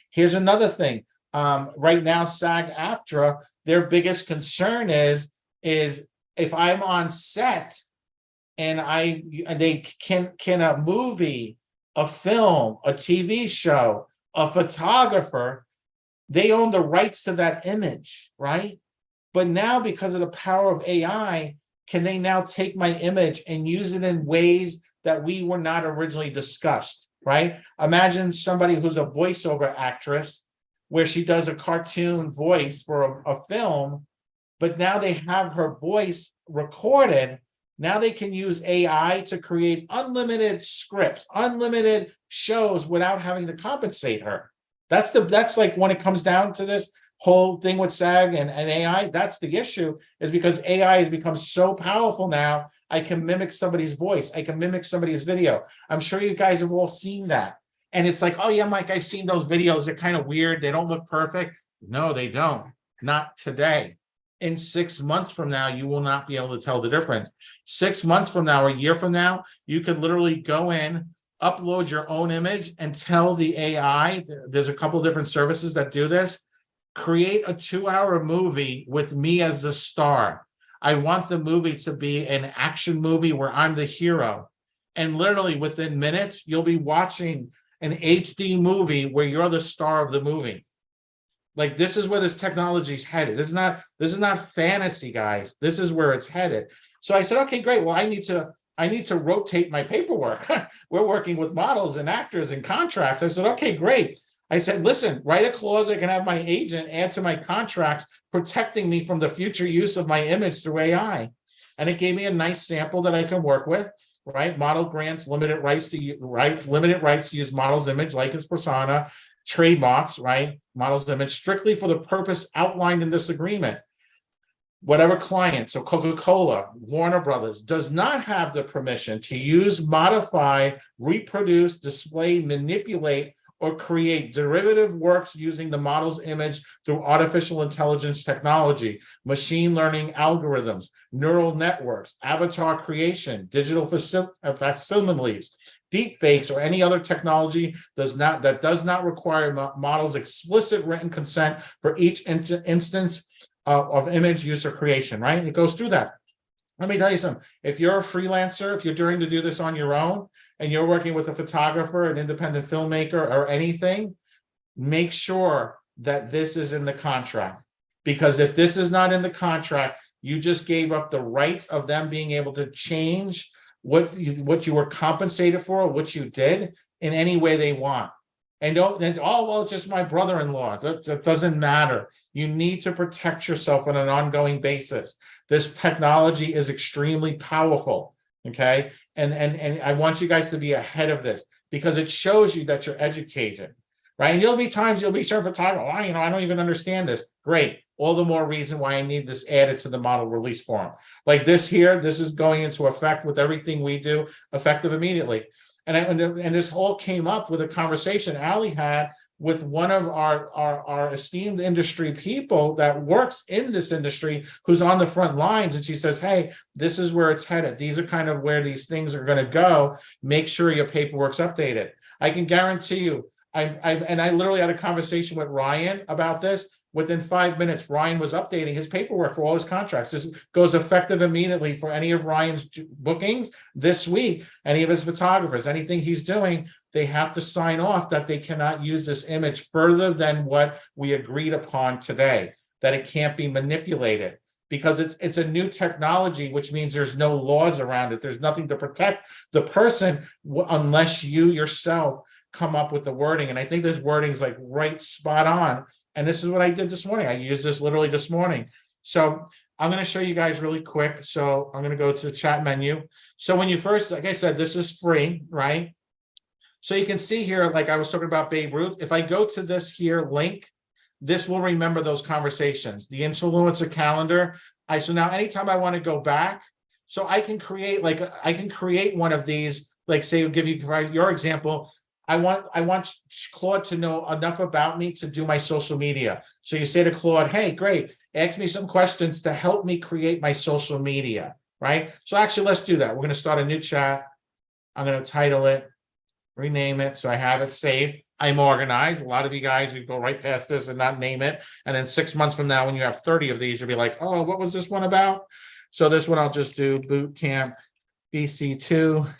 C: Here's another thing. Right now, SAG-AFTRA, their biggest concern is if I'm on set and they can a movie, a film, a TV show, a photographer, they own the rights to that image, right? But now, because of the power of AI, can they now take my image and use it in ways that we were not originally discussed, right? Imagine somebody who's a voiceover actress where she does a cartoon voice for a film, but now they have her voice recorded. Now they can use AI to create unlimited scripts, unlimited shows without having to compensate her. That's like when it comes down to this whole thing with SAG and AI, that's the issue, is because AI has become so powerful now. I can mimic somebody's voice. I can mimic somebody's video. I'm sure you guys have all seen that. And it's like, oh yeah, Mike, I've seen those videos. They're kind of weird. They don't look perfect. No, they don't. Not today. In 6 months from now, you will not be able to tell the difference. 6 months from now, a year from now, you could literally go in, upload your own image and tell the AI, there's a couple different services that do this, create a 2-hour movie with me as the star. I want the movie to be an action movie where I'm the hero. And literally within minutes, you'll be watching an HD movie where you're the star of the movie. Like, this is where this technology is headed. This is not fantasy, guys. This is where it's headed. So I said, okay, great. Well, I need to rotate my paperwork. We're working with models and actors and contracts. I said, okay, great. I said, listen, write a clause I can have my agent add to my contracts, protecting me from the future use of my image through AI. And it gave me a nice sample that I can work with, right? Model grants limited rights to use model's image, likeness, persona, trademarks, right? Model's image strictly for the purpose outlined in this agreement. Whatever client, so Coca-Cola, Warner Brothers, does not have the permission to use, modify, reproduce, display, manipulate, or create derivative works using the model's image through artificial intelligence technology, machine learning algorithms, neural networks, avatar creation, digital facsimiles, deep fakes, or any other technology that does not require models' explicit written consent for each instance of image use or creation, right? It goes through that. Let me tell you something. If you're a freelancer, if you're doing to do this on your own, and you're working with a photographer, an independent filmmaker, or anything, make sure that this is in the contract. Because if this is not in the contract, you just gave up the rights of them being able to change what you were compensated for, or what you did in any way they want. And oh, well, it's just my brother-in-law. That doesn't matter. You need to protect yourself on an ongoing basis. This technology is extremely powerful, okay? And I want you guys to be ahead of this, because it shows you that you're educated, right? And there'll be times you'll be certain photographer, oh, I don't even understand this. Great. All the more reason why I need this added to the model release form. Like this here, this is going into effect with everything we do, effective immediately. And this all came up with a conversation Allie had with one of our esteemed industry people that works in this industry, who's on the front lines. And she says, hey, this is where it's headed. These are kind of where these things are going to go. Make sure your paperwork's updated. I can guarantee you, I literally had a conversation with Ryan about this. within 5 minutes, Ryan was updating his paperwork for all his contracts. This goes effective immediately for any of Ryan's bookings this week, any of his photographers, anything he's doing, they have to sign off that they cannot use this image further than what we agreed upon today, that it can't be manipulated. Because it's a new technology, which means there's no laws around it. There's nothing to protect the person unless you yourself come up with the wording. And I think this wording is like right spot on. And this is what I did this morning. I used this literally this morning. So I'm going to show you guys really quick. So I'm going to go to the chat menu. So when you first, like I said, this is free, right? So you can see here, like I was talking about Babe Ruth. If I go to this here link, this will remember those conversations, the influencer calendar. So now anytime I want to go back, so I can create one of these, like say, give you your example. I want Claude to know enough about me to do my social media. So you say to Claude, hey, great, ask me some questions to help me create my social media, right? So actually, let's do that. We're going to start a new chat. I'm going to title it, rename it, so I have it saved. I'm organized. A lot of you guys, you go right past this and not name it. And then 6 months from now, when you have 30 of these, you'll be like, oh, what was this one about? So this one, I'll just do Bootcamp BC2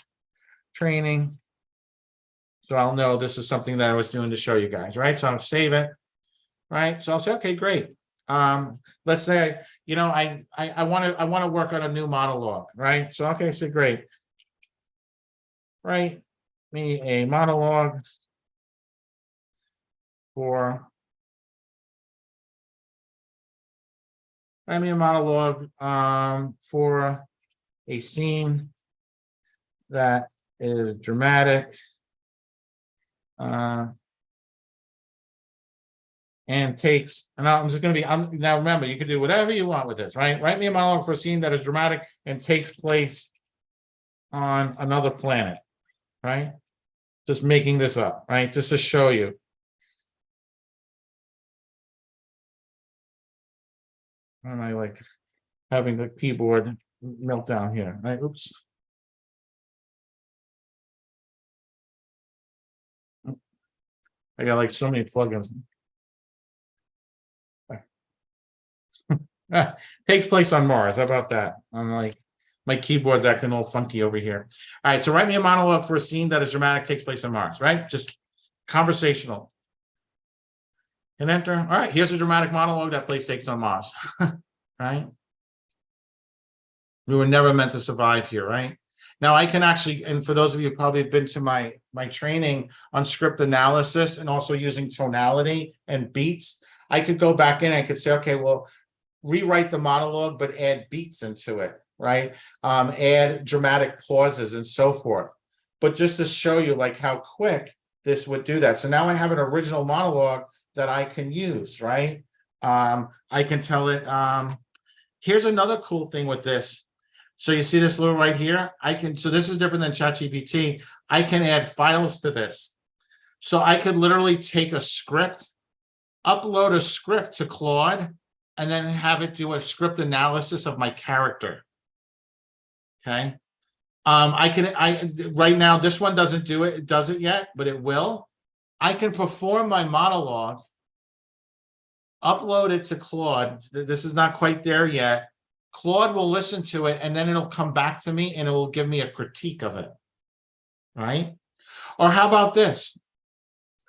C: training. So I'll know this is something that I was doing to show you guys, right? So I'll save it, right? So I'll say, okay, great. Let's say, you know, I want to work on a new monologue, right? So, okay, so great. Write me a monologue for a scene that is dramatic and takes, and I'm just going to be, now remember, you can do whatever you want with this, right? Write me a monologue for a scene that is dramatic and takes place on another planet, right? Just making this up, right? Just to show you. And I like having the keyboard meltdown here, right? Oops. I got like so many plugins. Takes place on Mars. How about that? I'm like, my keyboard's acting all funky over here. All right, so write me a monologue for a scene that is dramatic, takes place on Mars, right? Just conversational. And enter. All right, here's a dramatic monologue that takes on Mars, right? We were never meant to survive here, right? Now I can actually, and for those of you who probably have been to my training on script analysis and also using tonality and beats, I could go back in, I could say, okay, well, rewrite the monologue, but add beats into it, right? Add dramatic pauses and so forth. But just to show you like how quick this would do that. So now I have an original monologue that I can use, right? I can tell it, here's another cool thing with this. So you see this little right here? So this is different than ChatGPT. I can add files to this. So I could literally take a script, upload a script to Claude, and then have it do a script analysis of my character. Okay. Right now, this one doesn't do it. It doesn't yet, but it will. I can perform my monologue, upload it to Claude. This is not quite there yet. Claude will listen to it, and then it'll come back to me and it will give me a critique of it, right? Or how about this?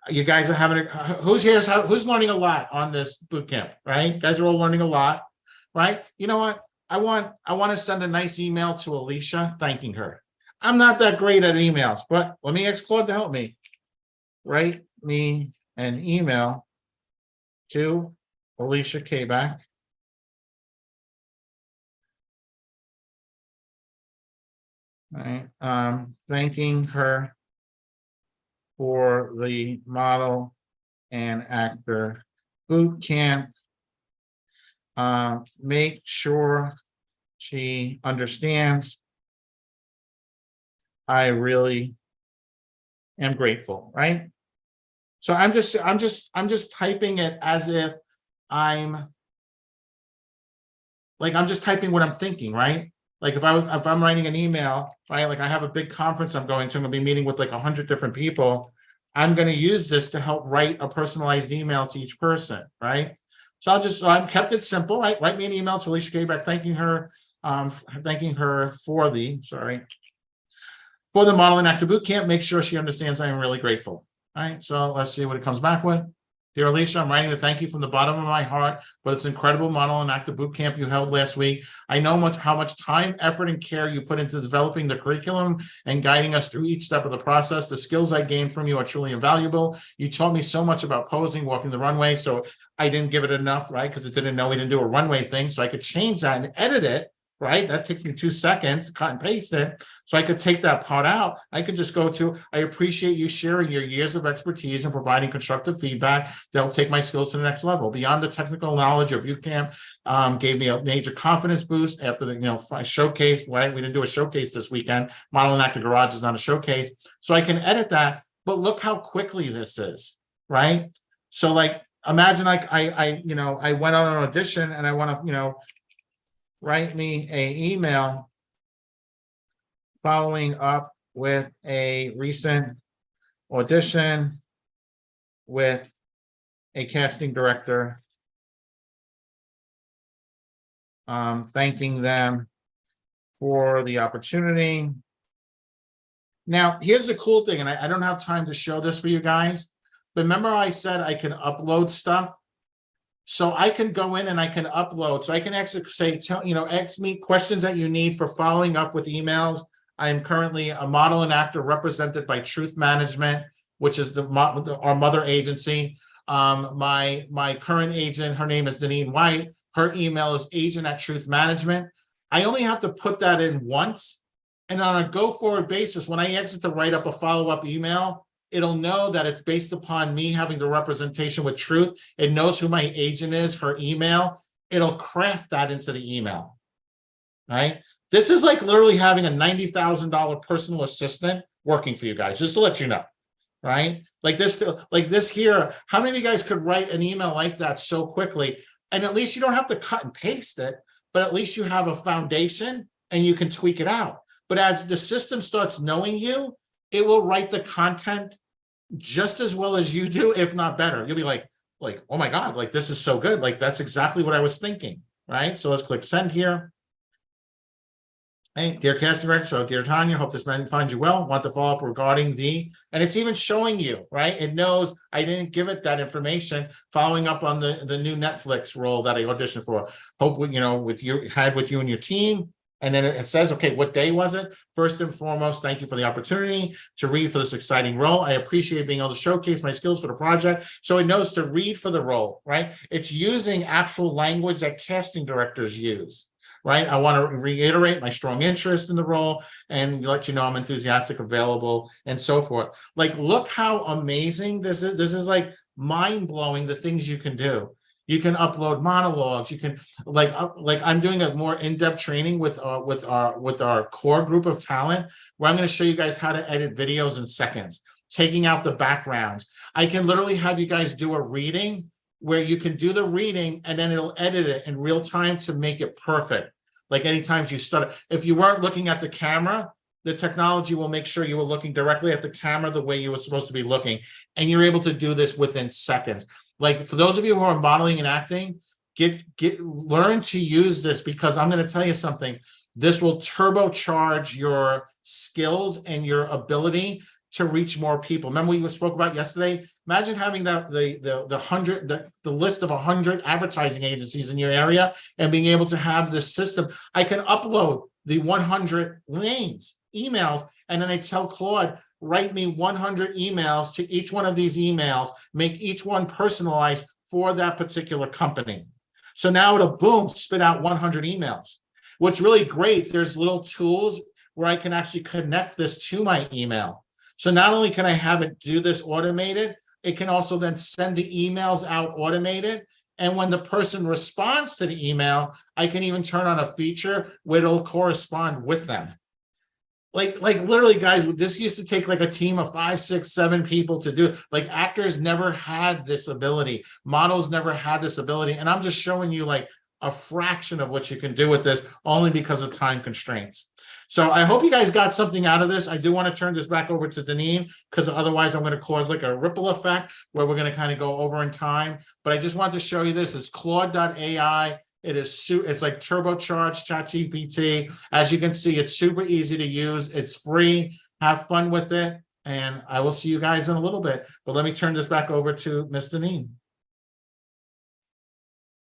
C: You guys are having who's learning a lot on this boot camp, right? You guys are all learning a lot, right? You know what? I want to send a nice email to Alicia thanking her. I'm not that great at emails, but let me ask Claude to help me. Write me an email to Alicia Kback. Right, thanking her for the model and actor boot camp. Make sure she understands. I really am grateful, right? So I'm just typing it as if I'm just typing what I'm thinking, right? Like if I'm writing an email, right? Like I have a big conference I'm going to be meeting with like 100 different people. I'm going to use this to help write a personalized email to each person, right? So I've kept it simple, right? Write me an email to Alicia Kayback thanking her for the Model and Actor Bootcamp. Make sure she understands I am really grateful. All right, so let's see what it comes back with. Dear Alicia, I'm writing a thank you from the bottom of my heart for this incredible Model and Actor Bootcamp you held last week. I know how much time, effort, and care you put into developing the curriculum and guiding us through each step of the process. The skills I gained from you are truly invaluable. You taught me so much about posing, walking the runway, so I didn't give it enough, right? Because it didn't know we didn't do a runway thing, so I could change that and edit it. Right? That takes me 2 seconds, cut and paste it. So I could take that part out. I could just go to, I appreciate you sharing your years of expertise and providing constructive feedback that will take my skills to the next level. Beyond the technical knowledge of Bootcamp, gave me a major confidence boost after the showcase, right? We didn't do a showcase this weekend. Model and Actor Garage is not a showcase. So I can edit that, but look how quickly this is, right? So like, imagine like I went on an audition and I want to, write me an email following up with a recent audition with a casting director, thanking them for the opportunity. Now, here's the cool thing, and I don't have time to show this for you guys, but remember I said I can upload stuff? So I can go in and I can upload. So I can actually say, ask me questions that you need for following up with emails. I am currently a model and actor represented by Truth Management, which is our mother agency. My current agent, her name is Deneen White. Her email is agent@Truth Management. I only have to put that in once. And on a go-forward basis, when I exit to write up a follow-up email, it'll know that it's based upon me having the representation with Truth. It knows who my agent is, her email. It'll craft that into the email, right? This is like literally having a $90,000 personal assistant working for you guys, just to let you know, right? Like this here, how many of you guys could write an email like that so quickly? And at least you don't have to cut and paste it, but at least you have a foundation and you can tweak it out. But as the system starts knowing you, it will write the content just as well as you do, if not better. You'll be like, oh my God, like this is so good. Like that's exactly what I was thinking, right? So let's click send here. Hey, dear casting director, so dear Tanya, hope this man finds you well. Want to follow up regarding and it's even showing you, right? It knows I didn't give it that information, following up on the new Netflix role that I auditioned for. Hope, with you and your team. And then it says, okay, what day was it? First and foremost, thank you for the opportunity to read for this exciting role. I appreciate being able to showcase my skills for the project. So it knows to read for the role, right? It's using actual language that casting directors use, right? I want to reiterate my strong interest in the role and let you know I'm enthusiastic, available, and so forth. Like, look how amazing this is. This is like mind-blowing, the things you can do. You can upload monologues. You can like I'm doing a more in-depth training with our core group of talent, where I'm going to show you guys how to edit videos in seconds, taking out the backgrounds. I can literally have you guys do a reading where you can do the reading and then it'll edit it in real time to make it perfect. Like anytime you start, if you weren't looking at the camera, the technology will make sure you were looking directly at the camera the way you were supposed to be looking. And you're able to do this within seconds. Like for those of you who are modeling and acting, learn to use this, because I'm going to tell you something. This will turbocharge your skills and your ability to reach more people. Remember we spoke about yesterday? Imagine having the list of 100 advertising agencies in your area and being able to have this system. I can upload the 100 names, emails, and then I tell Claude, write me 100 emails to each one of these emails, make each one personalized for that particular company. So now it'll, boom, spit out 100 emails. What's really great, there's little tools where I can actually connect this to my email. So not only can I have it do this automated, it can also then send the emails out automated. And when the person responds to the email, I can even turn on a feature where it'll correspond with them. Like literally, guys, this used to take like a team of 5, 6, 7 people to do. Like actors never had this ability. Models never had this ability. And I'm just showing you like a fraction of what you can do with this, only because of time constraints. So I hope you guys got something out of this. I do want to turn this back over to Deneen, because otherwise I'm going to cause like a ripple effect where we're going to kind of go over in time. But I just wanted to show you this. It's Claude.ai. It's like turbocharged ChatGPT. As you can see, it's super easy to use. It's free. Have fun with it. And I will see you guys in a little bit. But let me turn this back over to Ms. Deneen.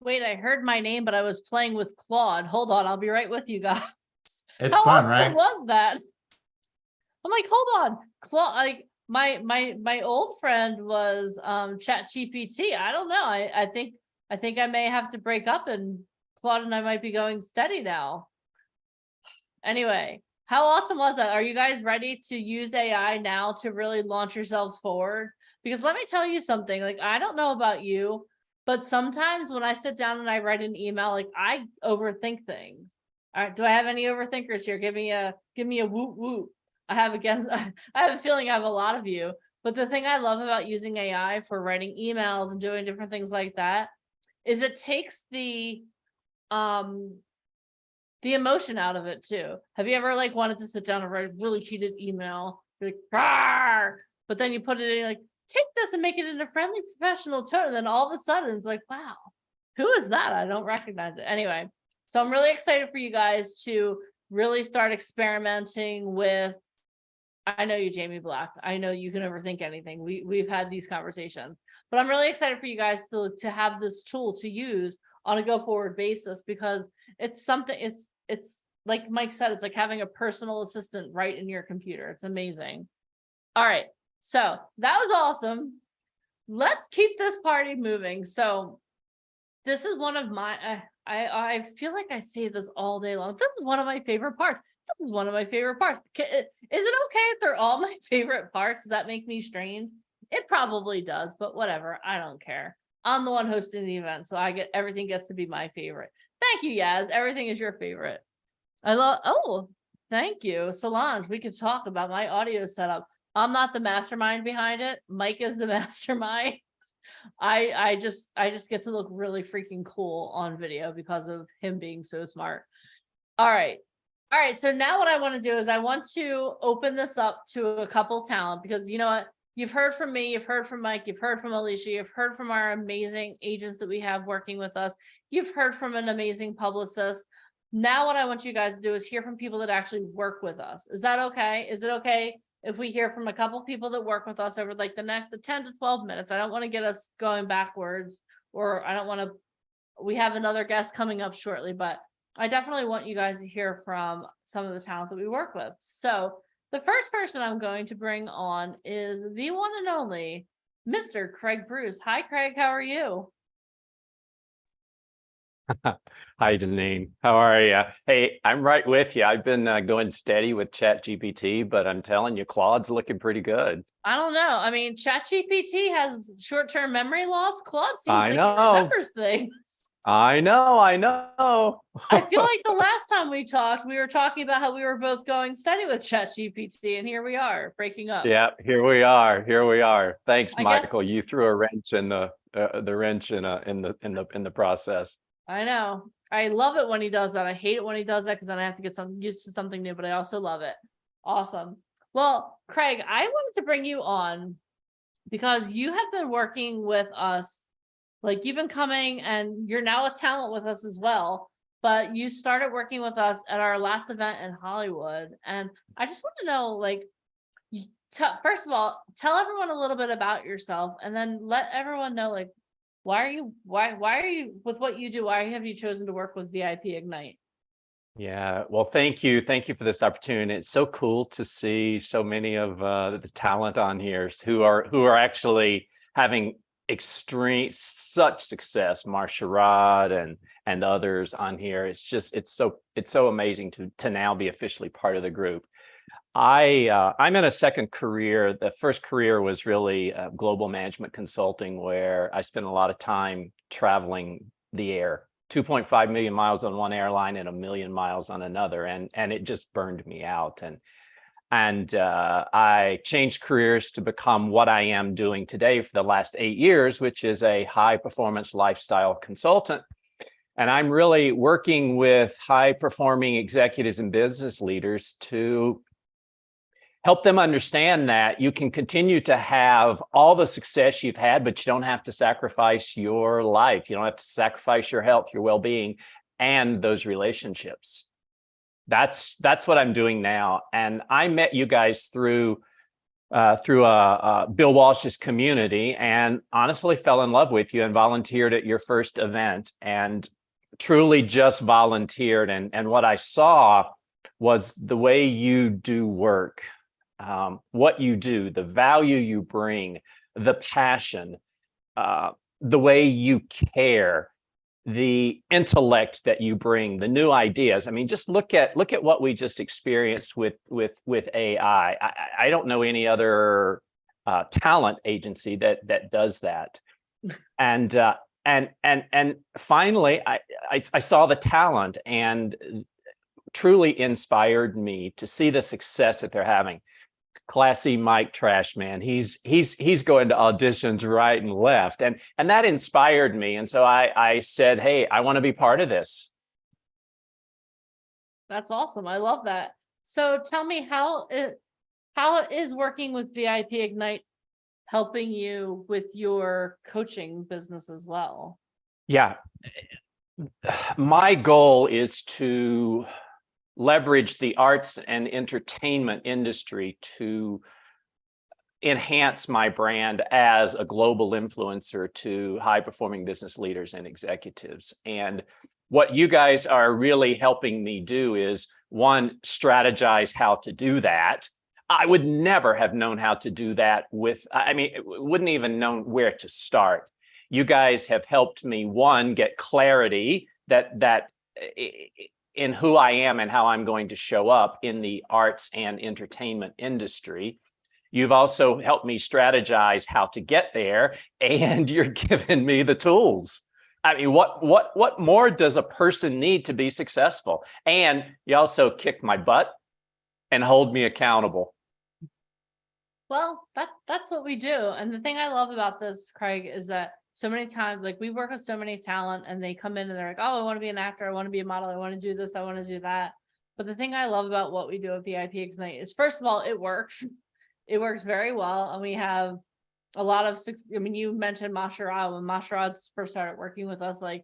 A: Wait, I heard my name, but I was playing with Claude. Hold on, I'll be right with you guys.
C: It's
A: How
C: fun,
A: awesome
C: right?
A: was that? I'm like, hold on, Claude. Like my old friend was ChatGPT. I don't know. I think I may have to break up, and Claude and I might be going steady now. Anyway, how awesome was that? Are you guys ready to use AI now to really launch yourselves forward? Because let me tell you something. Like, I don't know about you, but sometimes when I sit down and I write an email, like, I overthink things. All right, do I have any overthinkers here? Give me a whoop whoop. I have a feeling I have a lot of you. But the thing I love about using AI for writing emails and doing different things like that is it takes the emotion out of it too. Have you ever like wanted to sit down and write a really heated email, like, "Rawr!" But then you put it in, like, take this and make it in a friendly, professional tone, and then all of a sudden it's like, wow, who is that? I don't recognize it. Anyway, so I'm really excited for you guys to really start experimenting with. I know you, Jamie Black. I know you can overthink anything. We've had these conversations, but I'm really excited for you guys to have this tool to use on a go forward basis, because it's something, it's like Mike said, it's like having a personal assistant right in your computer. It's amazing. All right. So that was awesome. Let's keep this party moving. So this is one of my, I feel like I say this all day long. This is one of my favorite parts. This is one of my favorite parts. Is it okay if they're all my favorite parts? Does that make me strange? It probably does, but whatever. I don't care. I'm the one hosting the event, so everything gets to be my favorite. Thank you, Yaz. Everything is your favorite. Thank you. Solange, we could talk about my audio setup. I'm not the mastermind behind it. Mike is the mastermind. I just get to look really freaking cool on video because of him being so smart. All right. So now what I want to do is I want to open this up to a couple talent, because you know what? You've heard from me, you've heard from Mike, you've heard from Alicia, you've heard from our amazing agents that we have working with us. You've heard from an amazing publicist. Now what I want you guys to do is hear from people that actually work with us. Is that okay? Is it okay if we hear from a couple people that work with us over like the next 10 to 12 minutes? I don't want to get us going backwards, or I don't want to, we have another guest coming up shortly, but I definitely want you guys to hear from some of the talent that we work with. So the first person I'm going to bring on is the one and only Mr. Craig Bruce. Hi, Craig. How are you?
F: Hi, Deneen. How are you? Hey, I'm right with you. I've been going steady with ChatGPT, but I'm telling you, Claude's looking pretty good.
A: I don't know. I mean, ChatGPT has short-term memory loss. Claude seems like he remembers things.
F: I know.
A: I feel like the last time we talked, we were talking about how we were both going steady with ChatGPT, and here we are breaking up.
F: Yeah, here we are. Thanks, Michael. You threw a wrench in the wrench in the process.
A: I know. I love it when he does that. I hate it when he does that, because then I have to get used to something new, but I also love it. Awesome. Well, Craig, I wanted to bring you on because you have been working with us. Like, you've been coming and you're now a talent with us as well, but you started working with us at our last event in Hollywood. And I just want to know, like, first of all, tell everyone a little bit about yourself, and then let everyone know, like, why are you with what you do? Why have you chosen to work with VIP Ignite?
F: Yeah, well, thank you for this opportunity. It's so cool to see so many of the talent on here who are actually having such success. Marsha Rod and others on here. It's so amazing to now be officially part of the group. I'm in a second career. The first career was really global management consulting, where I spent a lot of time traveling the air, 2.5 million miles on one airline and 1 million miles on another, and it just burned me out. And I changed careers to become what I am doing today for the last 8 years, which is a high performance lifestyle consultant. And I'm really working with high-performing executives and business leaders to help them understand that you can continue to have all the success you've had, but you don't have to sacrifice your life. You don't have to sacrifice your health, your well-being, and those relationships. That's what I'm doing now. And I met you guys through Bill Walsh's community, and honestly fell in love with you and volunteered at your first event, and truly just volunteered. And what I saw was the way you do work, what you do, the value you bring, the passion, the way you care, the intellect that you bring, the new ideas. I mean, just look at what we just experienced with AI. I don't know any other talent agency that does that. And finally, I saw the talent, and truly inspired me to see the success that they're having. Classy Mike Trash, man, he's going to auditions right and left, and that inspired me. And so I said, hey, I want to be part of this.
A: That's awesome. I love that. So tell me, how is working with VIP Ignite helping you with your coaching business as well? Yeah, my goal is to leverage the arts and entertainment industry to enhance my brand as a global influencer to high-performing business leaders and executives. And what you guys are really helping me do is, one, strategize how to do that. I would never have known how to do that wouldn't even known where to start. You guys have helped me, one, get clarity that in who I am and how I'm going to show up in the arts and entertainment industry. You've also helped me strategize how to get there, and you're giving me the tools. I mean, what more does a person need to be successful? And you also kick my butt and hold me accountable. Well, that's what we do. And the thing I love about this, Craig, is that so many times, like, we work with so many talent, and they come in and they're like, oh, I want to be an actor, I want to be a model, I want to do this, I want to do that. But the thing I love about what we do at VIP Ignite is, first of all, it works. It works very well. And we have a lot of, you mentioned Masharad. When Masharad first started working with us, like,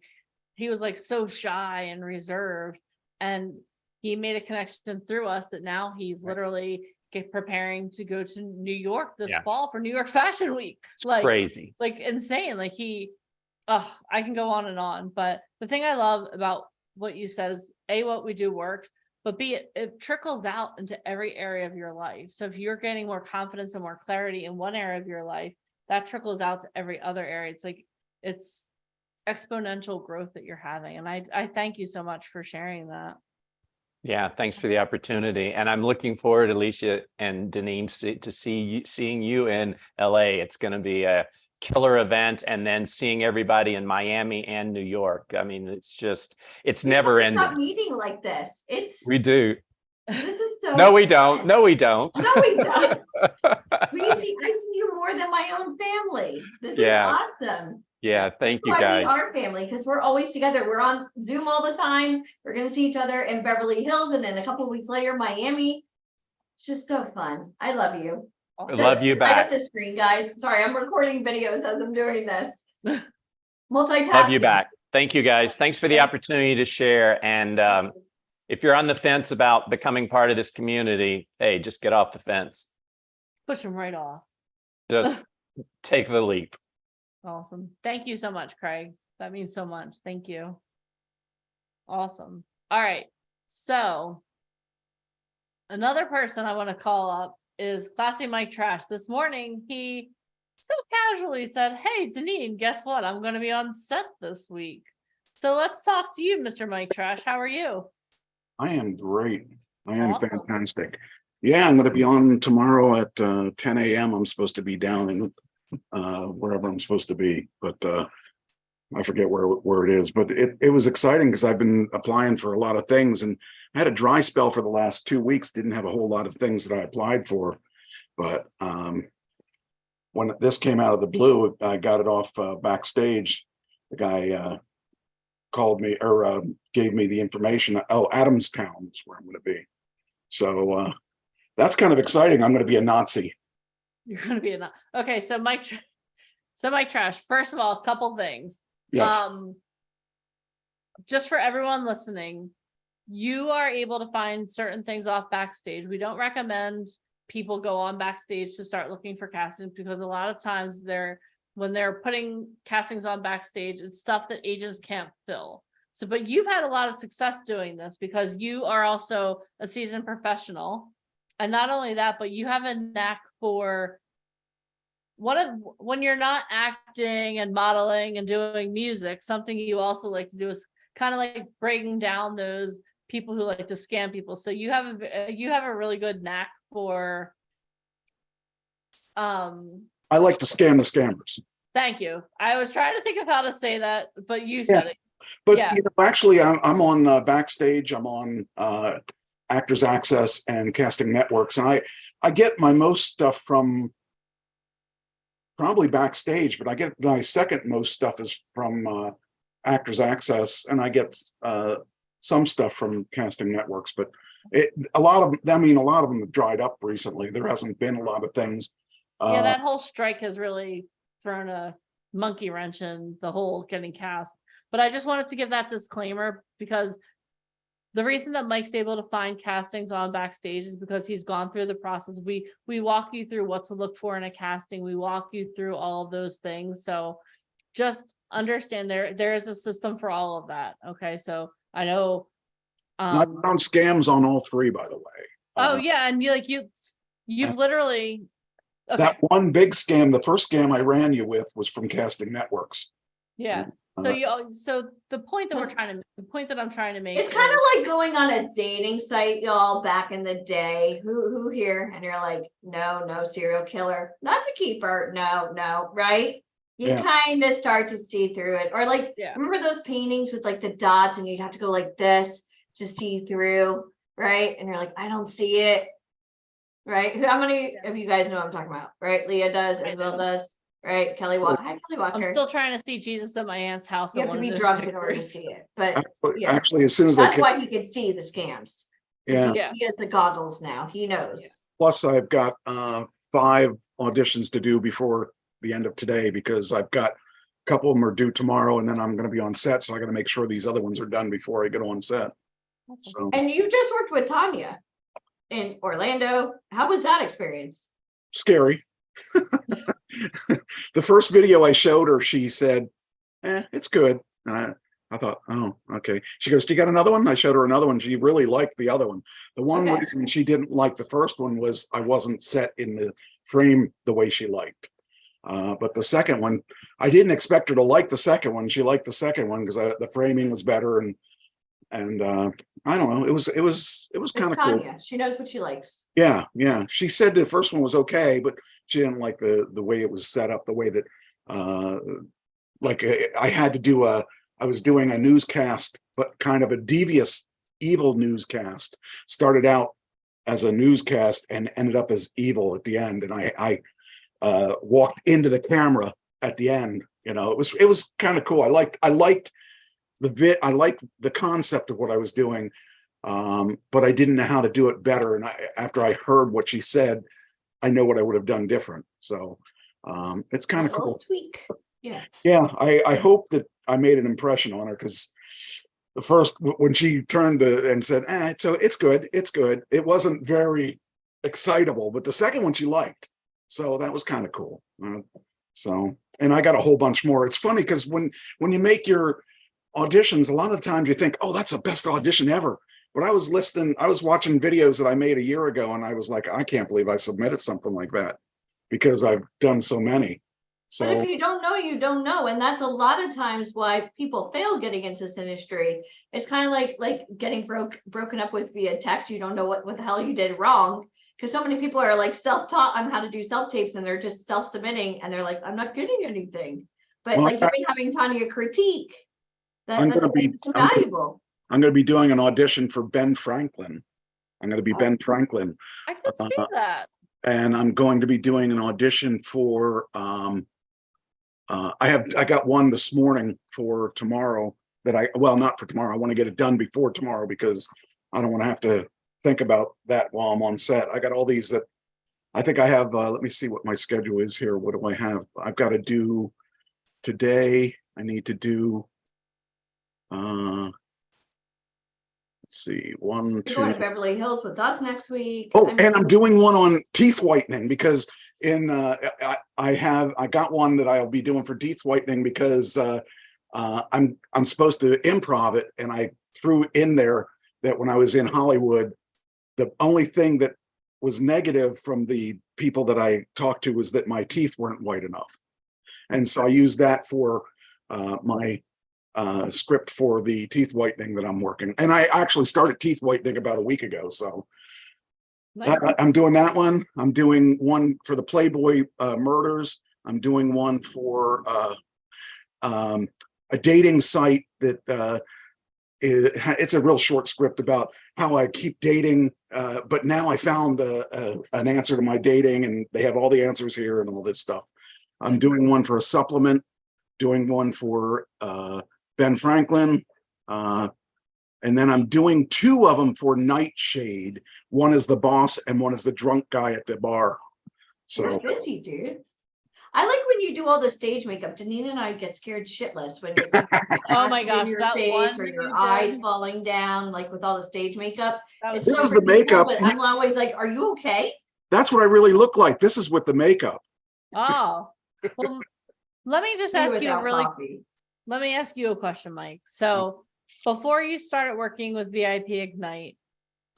A: he was like so shy and reserved, and he made a connection through us that now he's literally preparing to go to New York this fall for New York Fashion Week. It's like crazy, like insane. Like I can go on and on. But the thing I love about what you said is, A, what we do works, but B, it trickles out into every area of your life. So if you're getting more confidence and more clarity in one area of your life, that trickles out to every other area. It's like, it's exponential growth that you're having. And I thank you so much for sharing that. Yeah, thanks for the opportunity. And I'm looking forward, Alicia and Deneen, to seeing you in LA. It's going to be a killer event, and then seeing everybody in Miami and New York. I mean, it's never ending. Stop meeting like this. We do. This is so. No, we don't. No, we don't. No, we don't. I see you more than my own family. This is awesome. Yeah, thank you guys. We are family, because we're always together. We're on Zoom all the time. We're going to see each other in Beverly Hills, and then a couple of weeks later, Miami. It's just so fun. I love you. I love you back. Right up the screen, guys. Sorry, I'm recording videos as I'm doing this. Multitasking. Love you back. Thank you, guys. Thanks for the opportunity to share. And if you're on the fence about becoming part of this community, hey, just get off the fence. Push them right off. Just take the leap. Awesome. Thank you so much, Craig. That means so much. Thank you. Awesome. All right. So another person I want to call up is Classy Mike Trash. This morning, he so casually said, hey, Deneen, guess what? I'm going to be on set this week. So let's talk to you, Mr. Mike Trash. How are you? I am great. I am fantastic. Yeah, I'm going to be on tomorrow at 10 a.m. I'm supposed to be down in wherever I'm supposed to be, but I forget where it is. But it was exciting, because I've been applying for a lot of things, and I had a dry spell for the last 2 weeks. Didn't have a whole lot of things that I applied for, but when this came out of the blue, I got it off backstage. The guy
G: called me or gave me the information. Oh, Adamstown is where I'm going to be. So that's kind of exciting. I'm going to be a Nazi.
A: You're going to be a Nazi. Okay, so Mike Trash. First of all, a couple things.
G: Yes.
A: Just for everyone listening, you are able to find certain things off Backstage. We don't recommend people go on Backstage to start looking for castings, because a lot of times when they're putting castings on Backstage, it's stuff that agents can't fill. So, but you've had a lot of success doing this because you are also a seasoned professional. And not only that, but you have a knack for when you're not acting and modeling and doing music, something you also like to do is kind of like breaking down those people who like to scam people. So you have a really good knack for
G: I like to scam the scammers.
A: Thank you. I was trying to think of how to say that, but you said it.
G: But you know, actually, I'm on Backstage. I'm on Actors Access and Casting Networks, and I get my most stuff from probably Backstage, but I get my second most stuff is from Actors Access, and I get some stuff from Casting Networks. But a lot of them have dried up recently. There hasn't been a lot of things.
A: Yeah, that whole strike has really thrown a monkey wrench in the whole getting cast. But I just wanted to give that disclaimer, because the reason that Mike's able to find castings on Backstage is because he's gone through the process. We walk you through what to look for in a casting. We walk you through all of those things. So just understand there is a system for all of that. Okay, so I know
G: I found scams on all three, by the way.
A: Oh yeah, and you've literally okay.
G: That one big scam, the first scam I ran you with was from Casting Networks.
A: Yeah. So the point that I'm trying to make,
B: it's kind of like going on a dating site, y'all, back in the day. Who here? And you're like, no serial killer. That's a keeper. No, right? You kind of start to see through it. Or like, remember those paintings with like the dots and you'd have to go like this to see through, right? And you're like, I don't see it. Right? How many of you guys know what I'm talking about? Right? Leah does, Isabel does, right? Kelly Walker. Hi, Kelly Walker.
A: I'm still trying to see Jesus at my aunt's house.
B: You have to be drunk in order to see it. But
G: actually, as soon as
B: that's why he could see the scams.
G: Yeah.
B: He has the goggles now. He knows.
G: Yeah. Plus, I've got 5 auditions to do before the end of today, because I've got a couple of them are due tomorrow, and then I'm going to be on set. So I got to make sure these other ones are done before I get on set. So.
B: And you just worked with Tanya in Orlando. How was that experience?
G: Scary. The first video I showed her, she said, it's good. I thought, oh, okay. She goes, do you got another one? I showed her another one. She really liked the other one. The one reason she didn't like the first one was I wasn't set in the frame the way she liked. But the second one, I didn't expect her to like the second one. She liked the second one because the framing was better, and I don't know. It was kind of cool.
B: She knows what she likes.
G: Yeah. She said the first one was okay, but she didn't like the way it was set up, the way that I had to do I was doing a newscast, but kind of a devious, evil newscast. Started out as a newscast and ended up as evil at the end. And I walked into the camera at the end. You know, it was kind of cool. I liked the concept of what I was doing, but I didn't know how to do it better. And after I heard what she said, I know what I would have done different. So it's kind of cool.
B: Tweak.
G: Yeah. I hope that I made an impression on her, because the first, when she turned and said, so it's good. It wasn't very excitable, but the second one she liked. So that was kind of cool. And I got a whole bunch more. It's funny because when you make your auditions, a lot of the times you think, oh, that's the best audition ever. But I was watching videos that I made a year ago, and I was like, I can't believe I submitted something like that, because I've done so many. So,
B: but if you don't know, you don't know. And that's a lot of times why people fail getting into this industry. It's kind of like getting broken up with via text. You don't know what the hell you did wrong. Because so many people are like self-taught on how to do self-tapes, and they're just self-submitting, and they're like, I'm not getting anything. But like you've been having Tanya critique. That's valuable.
G: I'm going to be doing an audition for Ben Franklin. I'm going to be Ben Franklin.
A: I could see that.
G: And I'm going to be doing an audition for I got one this morning for tomorrow, well, not for tomorrow. I want to get it done before tomorrow because I don't want to have to think about that while I'm on set. I got all these that I think I have, let me see what my schedule is here. What do I have? I've got to do today. I need to do, let's see, one,
B: You're
G: two.
B: going to Beverly Hills with us next week.
G: Oh, and I'm doing one on teeth whitening because I got one that I'll be doing for teeth whitening because I'm supposed to improv it, and I threw in there that when I was in Hollywood, the only thing that was negative from the people that I talked to was that my teeth weren't white enough. And so I used that for my script for the teeth whitening that I'm working. And I actually started teeth whitening about a week ago. So
A: Nice.
G: I'm doing that one. I'm doing one for the Playboy murders. I'm doing one for a dating site that it's a real short script about how I keep dating, but now I found an answer to my dating, and they have all the answers here and all this stuff. I'm doing one for a supplement, doing one for Ben Franklin, and then I'm doing two of them for Nightshade. One is the boss and one is the drunk guy at the bar. So
B: you're busy, dude. I like when you do all the stage makeup. Danina and I get scared shitless when
A: Oh my gosh,
B: your
A: that
B: face
A: one
B: or
A: that
B: your
A: you
B: eyes
A: did.
B: falling down, like with all the stage makeup.
A: That was
G: this
B: so
G: is the
B: ridiculous,
G: makeup.
B: but I'm always like, are you okay?
G: That's what I really look like. This is with the makeup.
A: Oh, well, let me just
B: Me
A: ask you a
B: without coffee.
A: let me ask you a question, Mike. So before you started working with VIP Ignite,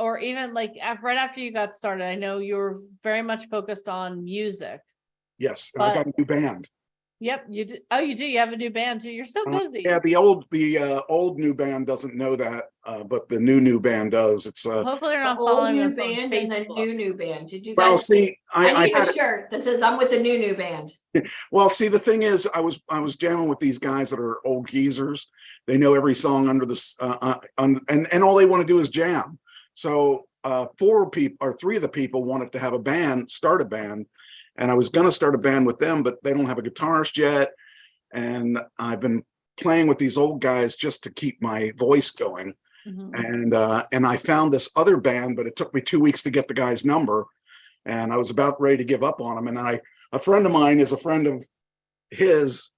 A: or even like right after you got started, I know you were very much focused on music.
G: Yes, and I got a new band.
A: Yep, you do. Oh, you do. You have a new band too. You're so busy.
G: Yeah, the old new band doesn't know that, but the new band does. It's
A: Hopefully they're
B: The
A: not
B: old
A: following
B: new
A: us on
B: band and the
A: Facebook.
B: new band. Did you
G: well,
B: guys?
G: see,
B: I need a
G: had
B: shirt that says I'm with the new band.
G: well, see, the thing is, I was jamming with these guys that are old geezers. They know every song under this, and all they want to do is jam. So three of the people wanted to have a band, start a band, and I was going to start a band with them, but they don't have a guitarist yet. And I've been playing with these old guys just to keep my voice going. And I found this other band, but it took me 2 weeks to get the guy's number, and I was about ready to give up on him. And a friend of mine is a friend of his,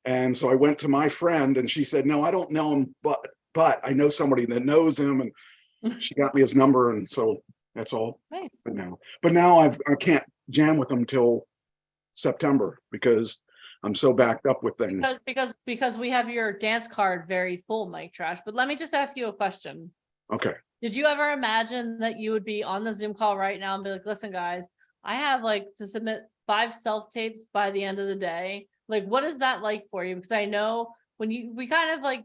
G: and so I went to my friend, and she said, "No, I don't know him, but I know somebody that knows him," and she got me his number, and so that's all.
A: Nice.
G: But now I can't jam with them till September because I'm so backed up with things.
A: Because we have your dance card very full, Mike Trash. But let me just ask you a question.
G: Okay.
A: Did you ever imagine that you would be on the Zoom call right now and be like, listen, guys, I have like to submit 5 self-tapes by the end of the day. Like, what is that like for you? Because I know we kind of like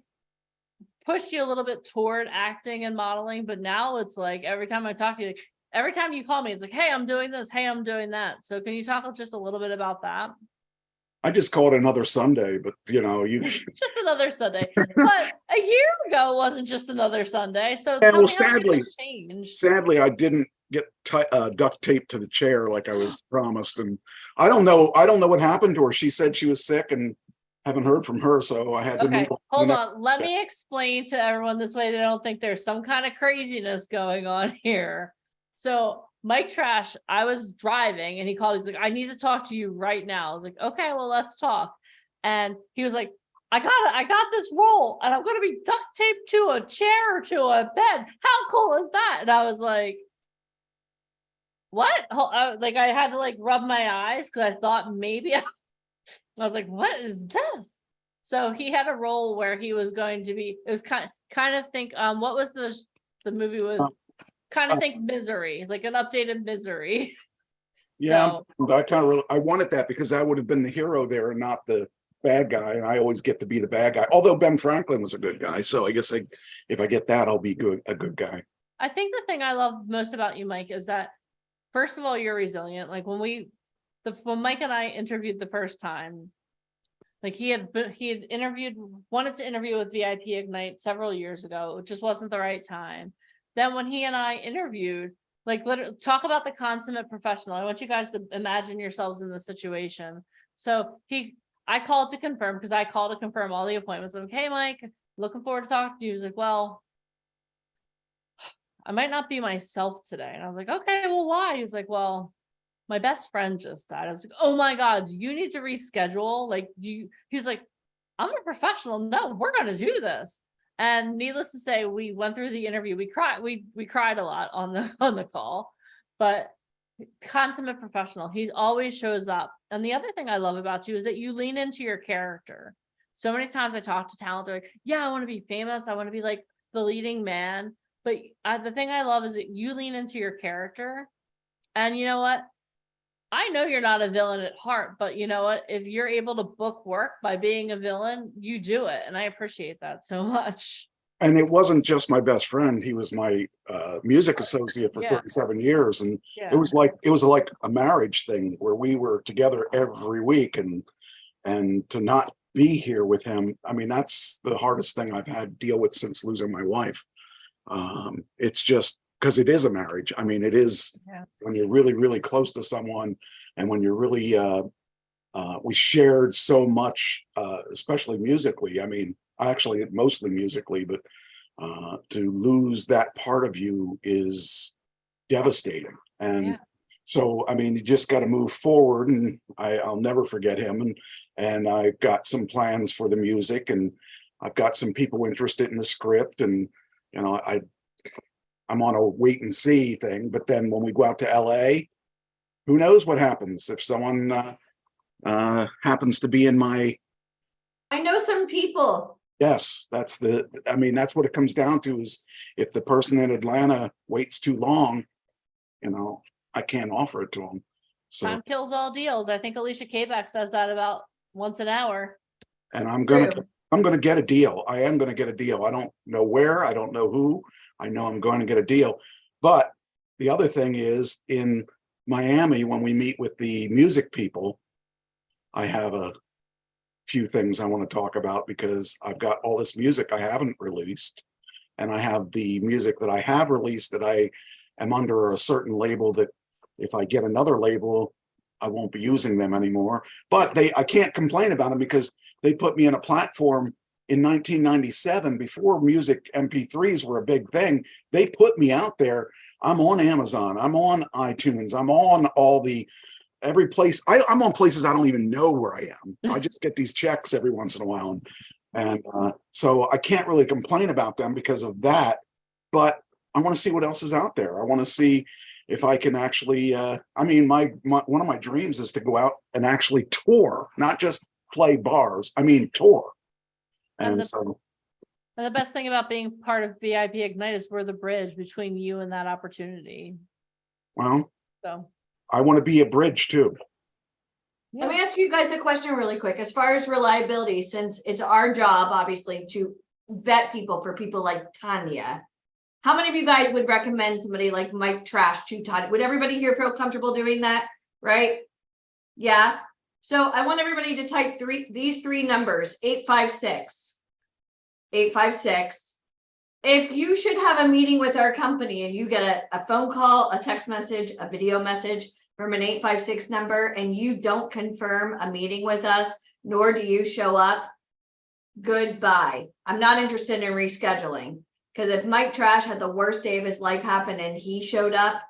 A: pushed you a little bit toward acting and modeling, but now it's like every time I talk to you, every time you call me, it's like, hey, I'm doing this. Hey, I'm doing that. So can you talk just a little bit about that?
G: I just call it another Sunday, but you
A: just another Sunday. But a year ago wasn't just another Sunday. So
G: yeah, well, sadly, I didn't get duct taped to the chair like I was promised, and I don't know what happened to her. She said she was sick, and haven't heard from her, so I had to move on.
A: Hold on. Let me explain to everyone this way they don't think there's some kind of craziness going on here. So Mike Trash, I was driving and he called. He's like, I need to talk to you right now. I was like, okay, well, let's talk. And he was like, I got this role and I'm going to be duct taped to a chair or to a bed. How cool is that? And I was like, what? Like I had to like rub my eyes because I thought maybe I was like, what is this? So he had a role where he was going to be, it was kind of think, what was the movie was? Kind of think Misery, like an updated Misery.
G: Yeah, so, I wanted that because I would have been the hero there and not the bad guy, and I always get to be the bad guy. Although Ben Franklin was a good guy, so I guess if I get that, I'll be a good guy.
A: I think the thing I love most about you, Mike, is that first of all, you're resilient. Like when Mike and I interviewed the first time, like he had wanted to interview with VIP Ignite several years ago. It just wasn't the right time. Then when he and I interviewed, like literally talk about the consummate professional. I want you guys to imagine yourselves in the situation. So I called to confirm because I called to confirm all the appointments. I'm like, hey, Mike, looking forward to talking to you. He was like, well, I might not be myself today. And I was like, okay, well, why? He was like, well, my best friend just died. I was like, oh my God, you need to reschedule. Like, he's like, I'm a professional. No, we're going to do this. And needless to say, we went through the interview. We cried a lot on the call, but consummate professional. He always shows up. And the other thing I love about you is that you lean into your character. So many times I talk to talent, they're like, yeah, I want to be famous. I want to be like the leading man. But the thing I love is that you lean into your character. And you know what? I know you're not a villain at heart, but you know what? If you're able to book work by being a villain, you do it. And I appreciate that so much.
G: And it wasn't just my best friend. He was my music associate for 37 years. And it was like a marriage thing where we were together every week, and to not be here with him. I mean, that's the hardest thing I've had to deal with since losing my wife. It's just because it is a marriage. I mean, it is when you're really, really close to someone, and when you're really, we shared so much, especially musically. I mean, actually mostly musically, but to lose that part of you is devastating. And so, I mean, you just got to move forward, and I'll never forget him. And I've got some plans for the music, and I've got some people interested in the script, and, you know, I'm on a wait and see thing. But then when we go out to LA, who knows what happens if someone happens to be in my.
B: I know some people.
G: Yes, that's what it comes down to, is if the person in Atlanta waits too long, you know, I can't offer it to them. So
A: time kills all deals. I think Alicia Kayback says that about once an hour.
G: And I'm gonna get a deal. I am gonna get a deal. I don't know where, I don't know who. I know I'm going to get a deal. But the other thing is, in Miami, when we meet with the music people, I have a few things I want to talk about, because I've got all this music I haven't released, and I have the music that I have released that I am under a certain label that if I get another label, I won't be using them anymore. But I can't complain about them, because they put me in a platform in 1997, before music MP3s were a big thing. They put me out there. I'm on Amazon, I'm on iTunes, I'm on every place. I'm on places I don't even know where I am. I just get these checks every once in a while. And so I can't really complain about them because of that. But I want to see what else is out there. I want to see if I can actually, I mean, one of my dreams is to go out and actually tour, not just play bars. I mean, tour. And
A: the best thing about being part of VIP Ignite is we're the bridge between you and that opportunity.
G: Well,
A: so
G: I want to be a bridge too.
B: Let me ask you guys a question really quick. As far as reliability, since it's our job, obviously, to vet people for people like Tanya, how many of you guys would recommend somebody like Mike Trash to Tanya? Would everybody here feel comfortable doing that? Right? Yeah. So I want everybody to type these three numbers, 856. 856. If you should have a meeting with our company and you get a phone call, a text message, a video message from an 856 number, and you don't confirm a meeting with us, nor do you show up, goodbye. I'm not interested in rescheduling, because if Mike Trash had the worst day of his life happen and he showed up,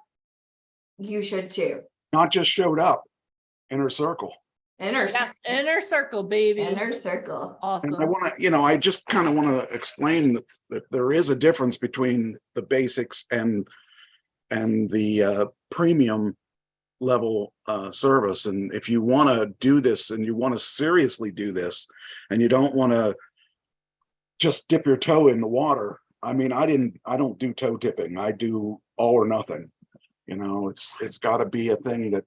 B: you should too.
G: Not just showed up, inner circle.
A: Inner circle, baby.
B: Inner circle.
A: Awesome.
G: And I want to, I just kind of want to explain that there is a difference between the basics and the premium level service. And if you want to do this, and you want to seriously do this, and you don't want to just dip your toe in the water. I mean, I don't do toe dipping. I do all or nothing. It's got to be a thing that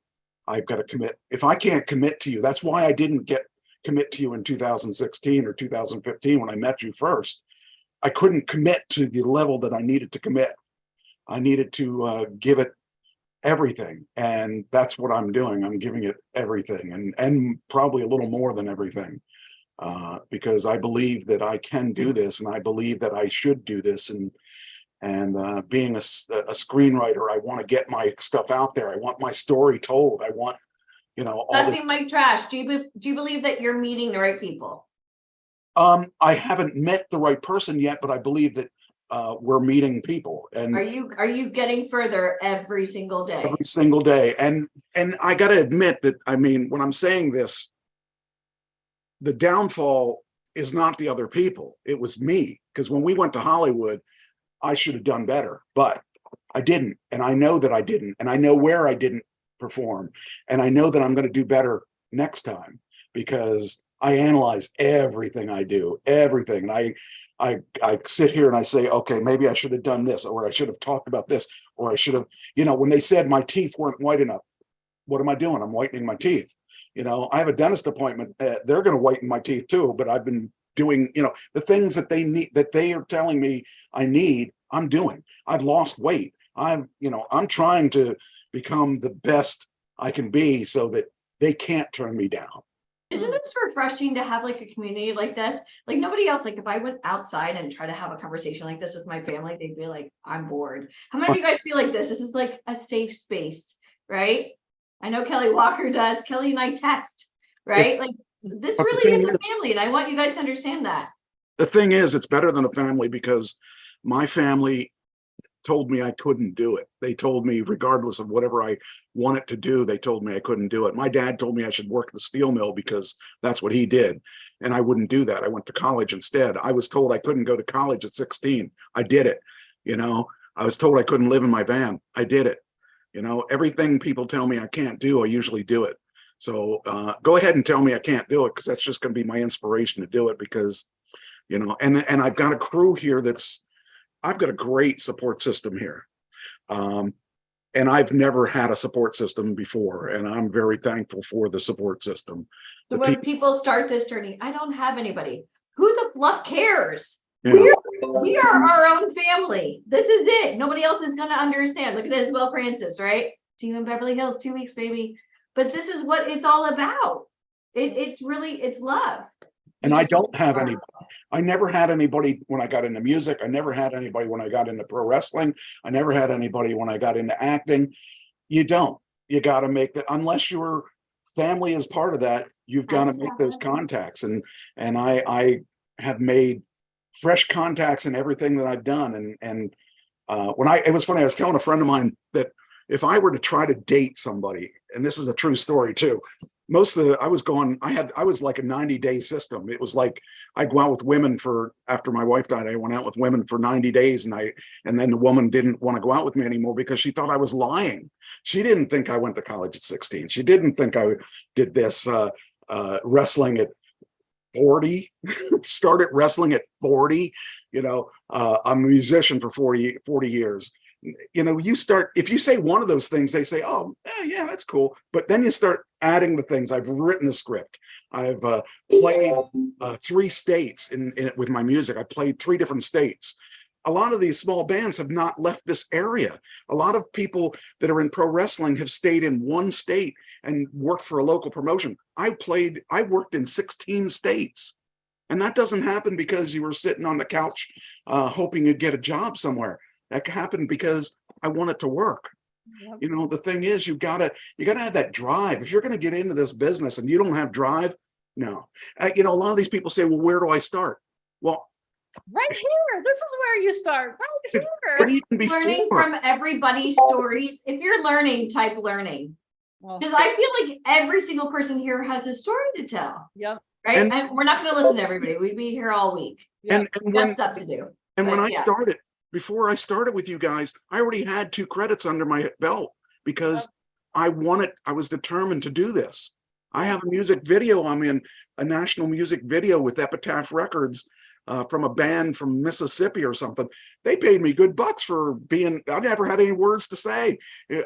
G: I've got to commit. If I can't commit to you, that's why I didn't commit to you in 2016 or 2015 when I met you first. I couldn't commit to the level that I needed to commit. I needed to give it everything, and that's what I'm doing. I'm giving it everything, and probably a little more than everything, because I believe that I can do this, and I believe that I should do this. And being a screenwriter, I want to get my stuff out there. I want my story told. I want, all
B: Mike Trash, do you believe that you're meeting the right people?
G: I haven't met the right person yet, but I believe that we're meeting people. And
B: are you getting further every single day?
G: Every single day. And I got to admit that, I mean, when I'm saying this, the downfall is not the other people. It was me. Because when we went to Hollywood, I should have done better, but I didn't. And I know that I didn't. And I know where I didn't perform. And I know that I'm going to do better next time, because I analyze everything I do, everything. And I sit here and I say, okay, maybe I should have done this, or I should have talked about this, or I should have, you know, when they said my teeth weren't white enough, what am I doing? I'm whitening my teeth. You know, I have a dentist appointment. They're going to whiten my teeth too, but I've been doing, you know, the things that they need, that they are telling me I need, I'm doing. I've lost weight. I'm trying to become the best I can be so that they can't turn me down.
B: Isn't this refreshing to have like a community like this? Like nobody else, like if I went outside and try to have a conversation like this with my family, they'd be like, I'm bored. How many of you guys feel like this? This is like a safe space, right? I know Kelly Walker does. Kelly and I text, right? Like this really is a family, and I want you guys to understand that.
G: The thing is, it's better than a family, because my family told me I couldn't do it. They told me, regardless of whatever I wanted to do, they told me I couldn't do it. My dad told me I should work the steel mill because that's what he did. And I wouldn't do that. I went to college instead. I was told I couldn't go to college at 16. I did it. You know, I was told I couldn't live in my van. I did it. You know, everything people tell me I can't do, I usually do it. So go ahead and tell me I can't do it, because that's just going to be my inspiration to do it, because, you know, and I've got a crew here I've got a great support system here. And I've never had a support system before, and I'm very thankful for the support system.
B: So when people start this journey, I don't have anybody. Who the fluff cares?
G: Yeah.
B: We are our own family. This is it. Nobody else is going to understand. Look at Isabel Francis, right? See you in Beverly Hills, 2 weeks, baby. But this is what it's all about. It's love.
G: And I don't have anybody. I never had anybody when I got into music. I never had anybody when I got into pro wrestling. I never had anybody when I got into acting. You don't. You got to make that, unless your family is part of that, you've got to make those contacts. And I have made fresh contacts in everything that I've done. And it was funny, I was telling a friend of mine that if I were to try to date somebody, and this is a true story too, I was like a 90-day system. It was like I'd go out with women after my wife died, I went out with women for 90 days and then the woman didn't want to go out with me anymore because she thought I was lying. She didn't think I went to college at 16. She didn't think I did this wrestling at 40, started wrestling at 40, you know, I'm a musician for 40 years. You know, if you say one of those things, they say, oh, yeah, that's cool. But then you start adding the things. I've written the script. I've played 3 states with my music. I played 3 different states. A lot of these small bands have not left this area. A lot of people that are in pro wrestling have stayed in one state and worked for a local promotion. I worked in 16 states. And that doesn't happen because you were sitting on the couch hoping you'd get a job somewhere. That happened because I want it to work. Yep. You know, the thing is, you gotta have that drive. If you're going to get into this business and you don't have drive, no. You know, a lot of these people say, well, where do I start? Well,
A: right here. This is where you start. Right here.
G: But even before,
B: learning from everybody's stories. If you're learning, type learning. Because I feel like every single person here has a story to tell.
A: Yep.
B: Right. And we're not going to listen to everybody. We'd be here all week.
G: Yep. And
B: got stuff to do.
G: And when I started, before I started with you guys, I already had 2 credits under my belt because I was determined to do this. I have a music video. I'm in a national music video with Epitaph Records from a band from Mississippi or something. They paid me good bucks for being, I never had any words to say.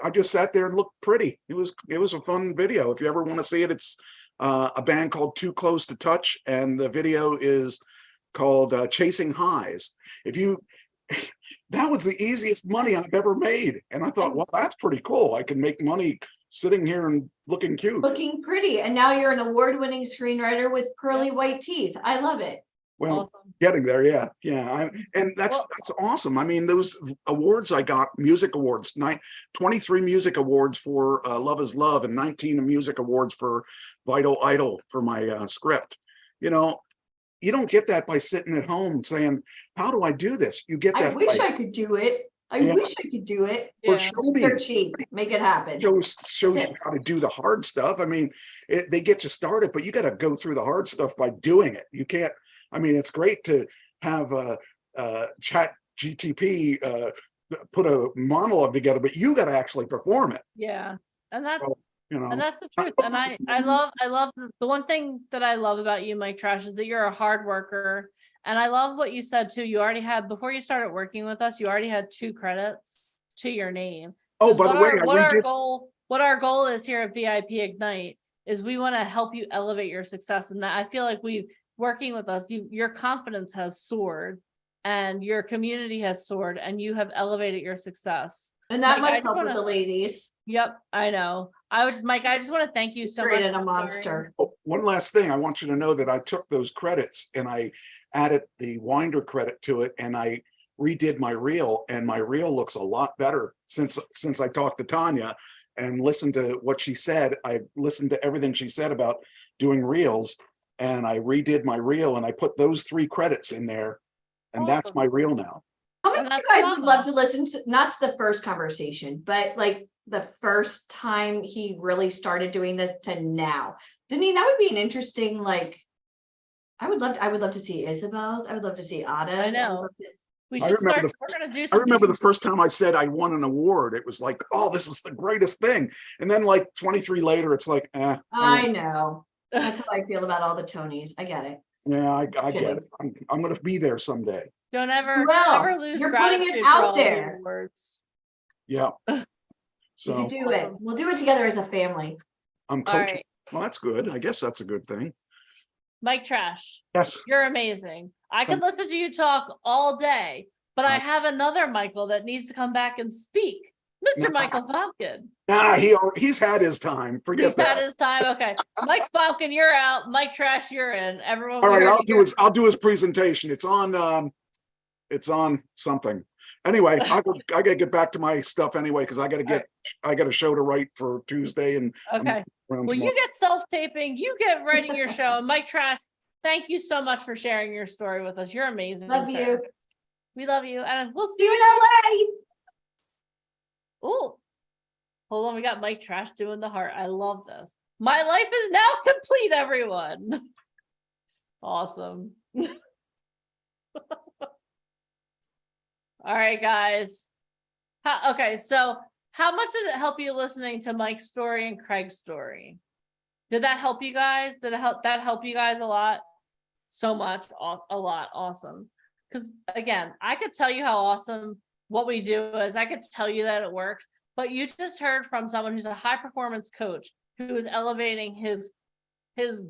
G: I just sat there and looked pretty. It was a fun video. If you ever want to see it, it's a band called Too Close to Touch. And the video is called Chasing Highs. That was the easiest money I've ever made. And I thought, well, that's pretty cool. I can make money sitting here and looking cute.
B: Looking pretty. And now you're an award-winning screenwriter with pearly white teeth. I love it.
G: Well,
A: awesome.
G: Getting there, yeah. And that's awesome. I mean, those awards I got, music awards, 23 music awards for Love is Love and 19 music awards for Vital Idol for my script. You know, you don't get that by sitting at home saying, how do I do this? You get that.
B: I wish I could do it. I wish I could do it.
G: Or show me.
B: They're cheap. Make it happen.
G: Shows you how to do the hard stuff. I mean, they get you started, but you got to go through the hard stuff by doing it. You can't, I mean, it's great to have a chat GTP put a monologue together, but you got to actually perform it.
A: Yeah. And that's,
G: So, you know,
A: and that's the truth. And I love the one thing that I love about you, Mike Trash, is that you're a hard worker. And I love what you said too. You already had, before you started working with us, you already had 2 credits to your name.
G: oh, by the way,
A: What our goal is here at VIP Ignite is we want to help you elevate your success. And that I feel like working with us, your confidence has soared and your community has soared and you have elevated your success.
B: And that must help with the ladies.
A: Yep, I know. Mike, I just want to thank you so much.
B: Created a monster.
G: Oh, one last thing. I want you to know that I took those credits and I added the Winder credit to it, and I redid my reel, and my reel looks a lot better since I talked to Tanya and listened to what she said. I listened to everything she said about doing reels, and I redid my reel, and I put those 3 credits in there, and that's my reel now.
B: How many of you guys would love to listen to, not to the first conversation, but like the first time he really started doing this to now? Deneen, that would be an interesting, like, I would love to see Isabel's. I would love to see Ada's.
A: I know.
G: I remember the first time I said I won an award. It was like, oh, this is the greatest thing. And then like 23 later, it's like,
B: I know. That's how I feel about all the Tonys. I get it.
G: Yeah, I get it. I'm going to be there someday.
A: Don't ever lose.
B: You're putting it out there.
G: Yeah. So
B: you can do it. We'll do it together as a family.
G: I'm coaching. Right. Well, that's good. I guess that's a good thing.
A: Mike Trash.
G: Yes.
A: You're amazing. I could listen to you talk all day, but I have another Michael that needs to come back and speak. Mr. Michael Fompkin.
G: Nah, he's had his time. Forget that. He's
A: had his time. Okay. Mike Fompkin, you're out. Mike Trash, you're in. Everyone.
G: All right, I'll do his presentation. It's on something. Anyway, I gotta get back to my stuff anyway, because I got a show to write for Tuesday. And
A: okay. Well, you get self-taping, you get writing your show. And Mike Trash, thank you so much for sharing your story with us. You're amazing.
B: Love you.
A: We love you. And we'll see
B: you in LA.
A: Oh, hold on. We got Mike Trash doing the heart. I love this. My life is now complete, everyone. Awesome. All right, guys. Okay, so how much did it help you listening to Mike's story and Craig's story? Did that help you guys? Did that help you guys a lot? So much, a lot. Awesome. Because again, I could tell you how awesome what we do is. I could tell you that it works, but you just heard from someone who's a high performance coach who is elevating his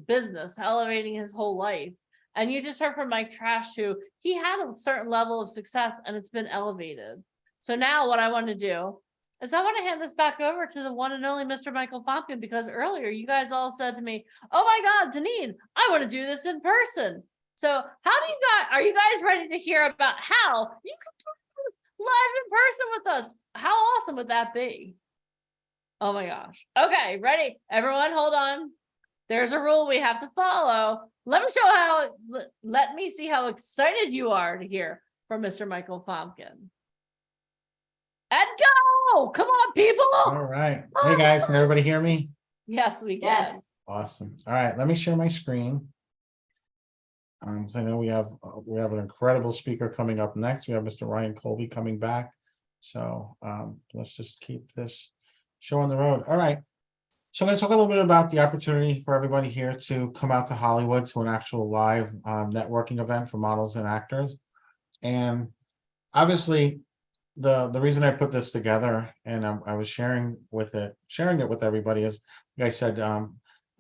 A: business, elevating his whole life. And you just heard from Mike Trash, who he had a certain level of success and it's been elevated. So now what I want to do is I want to hand this back over to the one and only Mr. Michael Fompkin, because earlier you guys all said to me, oh my God, Deneen, I want to do this in person. So are you guys ready to hear about how you can do this live in person with us? How awesome would that be? Oh my gosh. Okay, ready? Everyone hold on. There's a rule we have to follow. Let me see how excited you are to hear from Mr. Michael Fompkin. And go! Come on, people!
C: All right. Hey guys, can everybody hear me?
A: Yes, we can.
B: Yes.
C: Awesome. All right, let me share my screen. So I know we have an incredible speaker coming up next. We have Mr. Ryan Colby coming back. So let's just keep this show on the road. All right. So I'm going to talk a little bit about the opportunity for everybody here to come out to Hollywood to an actual live networking event for models and actors. And obviously, the reason I put this together and I was sharing it with everybody is, like I said, I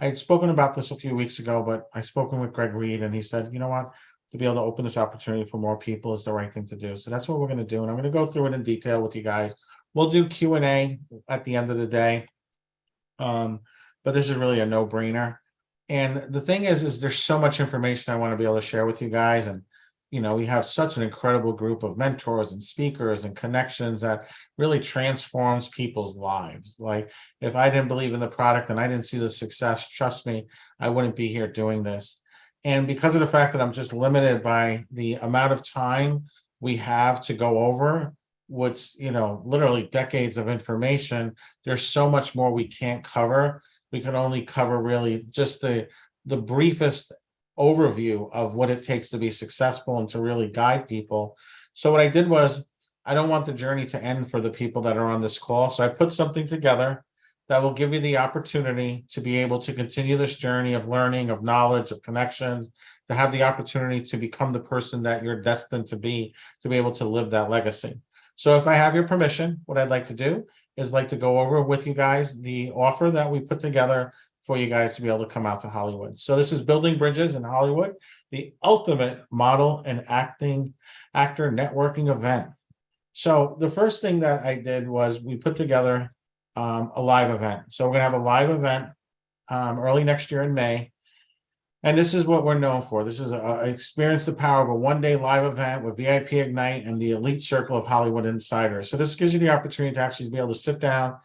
C: had spoken about this a few weeks ago, but I spoken with Greg Reed and he said, you know what, to be able to open this opportunity for more people is the right thing to do. So that's what we're going to do. And I'm going to go through it in detail with you guys. We'll do Q&A at the end of the day. But this is really a no-brainer. And the thing is there's so much information I want to be able to share with you guys. And, you know, we have such an incredible group of mentors and speakers and connections that really transforms people's lives. Like if I didn't believe in the product and I didn't see the success, trust me, I wouldn't be here doing this. And because of the fact that I'm just limited by the amount of time we have to go over, what's, literally decades of information, there's so much more we can't cover. We can only cover really just the briefest overview of what it takes to be successful and to really guide people. So what I did was, I don't want the journey to end for the people that are on this call. So I put something together that will give you the opportunity to be able to continue this journey of learning, of knowledge, of connections, to have the opportunity to become the person that you're destined to be able to live that legacy. So if I have your permission, what I'd like to do is like to go over with you guys the offer that we put together for you guys to be able to come out to Hollywood. So this is Building Bridges in Hollywood, the ultimate model and actor networking event. So the first thing that I did was we put together a live event. So we're gonna have a live event early next year in May. And this is what we're known for. This is experience the power of a one-day live event with VIP Ignite and the elite circle of Hollywood insiders. So this gives you the opportunity to actually be able to sit down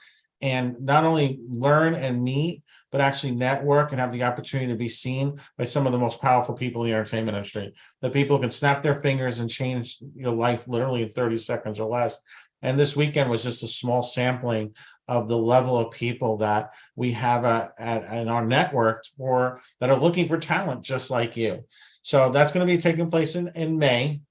C: and not only learn and meet, but actually network and have the opportunity to be seen by some of the most powerful people in the entertainment industry. The people who can snap their fingers and change your life literally in 30 seconds or less. And this weekend was just a small sampling of the level of people that we have in our network or that are looking for talent just like you. So that's going to be taking place in May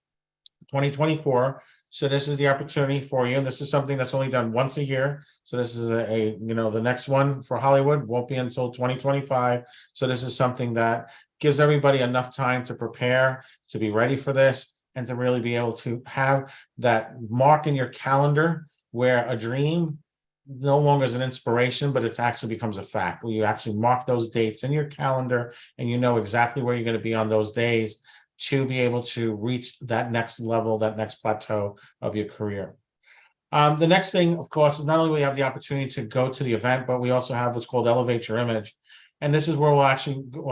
C: 2024. So this is the opportunity for you. And this is something that's only done once a year. So this is the next one for Hollywood won't be until 2025. So this is something that gives everybody enough time to prepare, to be ready for this, and to really be able to have that mark in your calendar where a dream no longer is an inspiration, but it actually becomes a fact, where you actually mark those dates in your calendar and you know exactly where you're going to be on those days to be able to reach that next level, that next plateau of your career. The next thing, of course, is not only will you have the opportunity to go to the event, but we also have what's called Elevate Your Image. And this is where we'll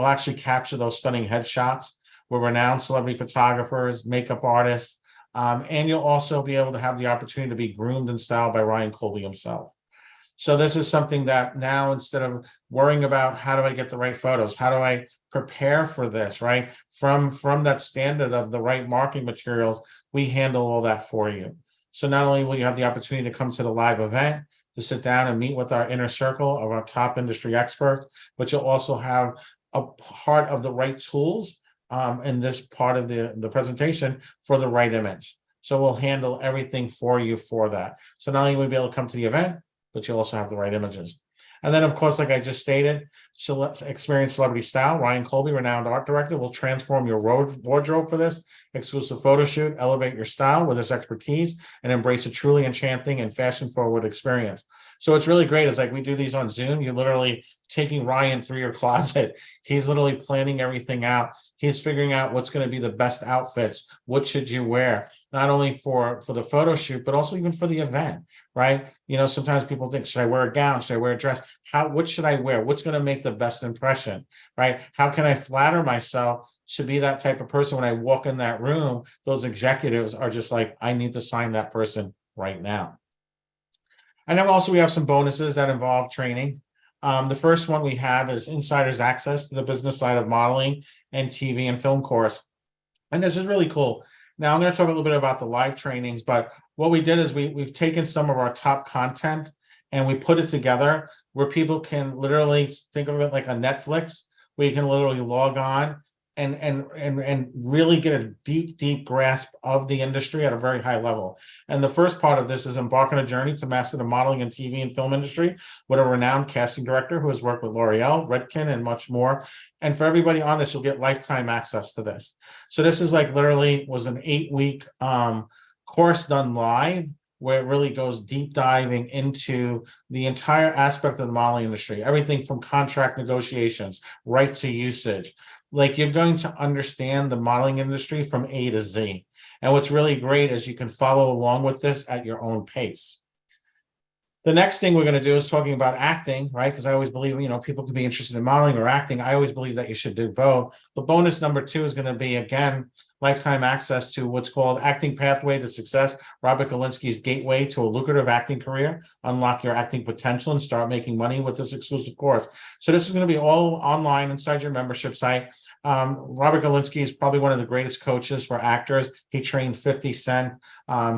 C: actually capture those stunning headshots with renowned celebrity photographers, makeup artists, and you'll also be able to have the opportunity to be groomed and styled by Ryan Colby himself. So this is something that now, instead of worrying about how do I get the right photos, how do I prepare for this, right? From that standard of the right marketing materials, we handle all that for you. So not only will you have the opportunity to come to the live event, to sit down and meet with our inner circle of our top industry experts, but you'll also have a part of the right tools in this part of the presentation for the right image. So we'll handle everything for you for that. So not only will you be able to come to the event, but you'll also have the right images. And then, of course, like I just stated, Experience Celebrity Style, Ryan Colby, renowned art director, will transform your wardrobe for this exclusive photo shoot, elevate your style with his expertise, and embrace a truly enchanting and fashion-forward experience. So it's really great. It's like we do these on Zoom. You're literally taking Ryan through your closet. He's literally planning everything out. He's figuring out what's going to be the best outfits. What should you wear? Not only for the photo shoot, but also even for the event, right? Sometimes people think, should I wear a gown? Should I wear a dress? What should I wear? What's going to make the best impression, right? How can I flatter myself to be that type of person when I walk in that room? Those executives are just like, I need to sign that person right now. And then also we have some bonuses that involve training. The first one we have is insiders access to the business side of modeling and TV and film course. And this is really cool. Now I'm going to talk a little bit about the live trainings, but what we did is we've taken some of our top content and we put it together where people can literally think of it like a Netflix, where you can literally log on and really get a deep grasp of the industry at a very high level. And the first part of this is embark on a journey to master the modeling and TV and film industry with a renowned casting director who has worked with L'Oreal, Redken, and much more. And for everybody on this, you'll get lifetime access to this. So this is like literally was an 8-week course done live, where it really goes deep diving into the entire aspect of the modeling industry, everything from contract negotiations, right to usage. Like you're going to understand the modeling industry from A to Z. And what's really great is you can follow along with this at your own pace. The next thing we're going to do is talking about acting, right? Because I always believe, people can be interested in modeling or acting. I always believe that you should do both. But bonus number 2 is going to be, again, lifetime access to what's called Acting Pathway to Success, Robert Galinsky's gateway to a lucrative acting career. Unlock your acting potential and start making money with this exclusive course. So this is going to be all online inside your membership site. Robert Galinsky is probably one of the greatest coaches for actors. He trained 50 Cent.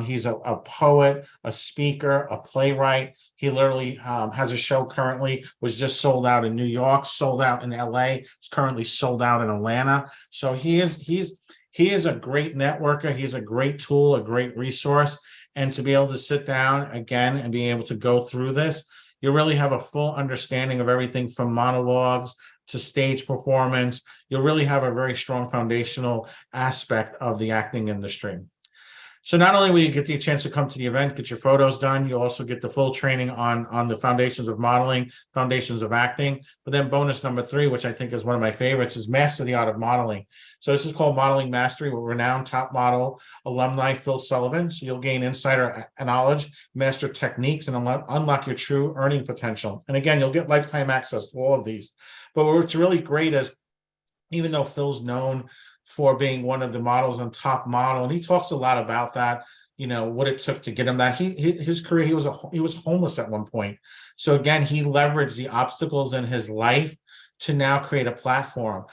C: He's a poet, a speaker, a playwright. He literally has a show currently, was just sold out in New York, sold out in LA. It's currently sold out in Atlanta. So he is a great networker. He's a great tool, a great resource. And to be able to sit down again and be able to go through this, you really have a full understanding of everything from monologues to stage performance. You'll really have a very strong foundational aspect of the acting industry. So not only will you get the chance to come to the event, get your photos done, you'll also get the full training on the foundations of modeling, foundations of acting. But then bonus number 3, which I think is one of my favorites, is Master the Art of Modeling. So this is called Modeling Mastery with renowned top model alumni Phil Sullivan. So you'll gain insider knowledge, master techniques, and unlock your true earning potential. And again, you'll get lifetime access to all of these. But what's really great is, even though Phil's known for being one of the models on Top Model, and he talks a lot about that, you know, what it took to get him that. His career, he was homeless at one point. So again, he leveraged the obstacles in his life to now create a platform.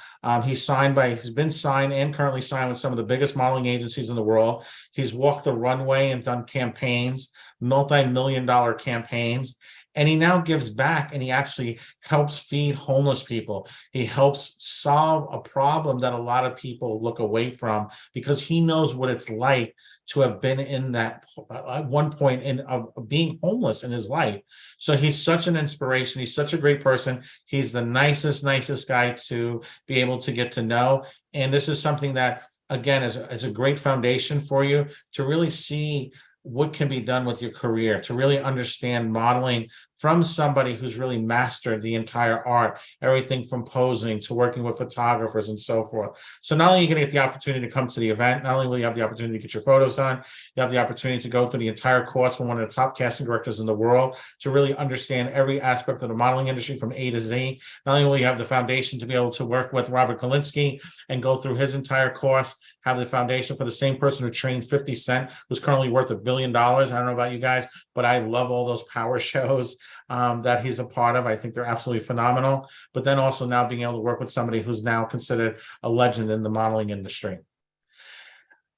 C: He's been signed and currently signed with some of the biggest modeling agencies in the world. He's walked the runway and done campaigns, multi-million-dollar campaigns. And he now gives back, and he actually helps feed homeless people. He helps solve a problem that a lot of people look away from, because he knows what it's like to have been in that at one point of being homeless in his life. So he's such an inspiration. He's such a great person. He's the nicest guy to be able to get to know. And this is something that, again, is a great foundation for you to really see what can be done with your career, to really understand modeling from somebody who's really mastered the entire art, everything from posing to working with photographers and so forth. So not only are you going to get the opportunity to come to the event, not only will you have the opportunity to get your photos done, you have the opportunity to go through the entire course from one of the top casting directors in the world to really understand every aspect of the modeling industry from A to Z. Not only will you have the foundation to be able to work with Robert Galinsky and go through his entire course, have the foundation for the same person who trained 50 Cent, who's currently worth $1 billion. I don't know about you guys, but I love all those power shows that he's a part of. I think they're absolutely phenomenal. But then also now being able to work with somebody who's now considered a legend in the modeling industry.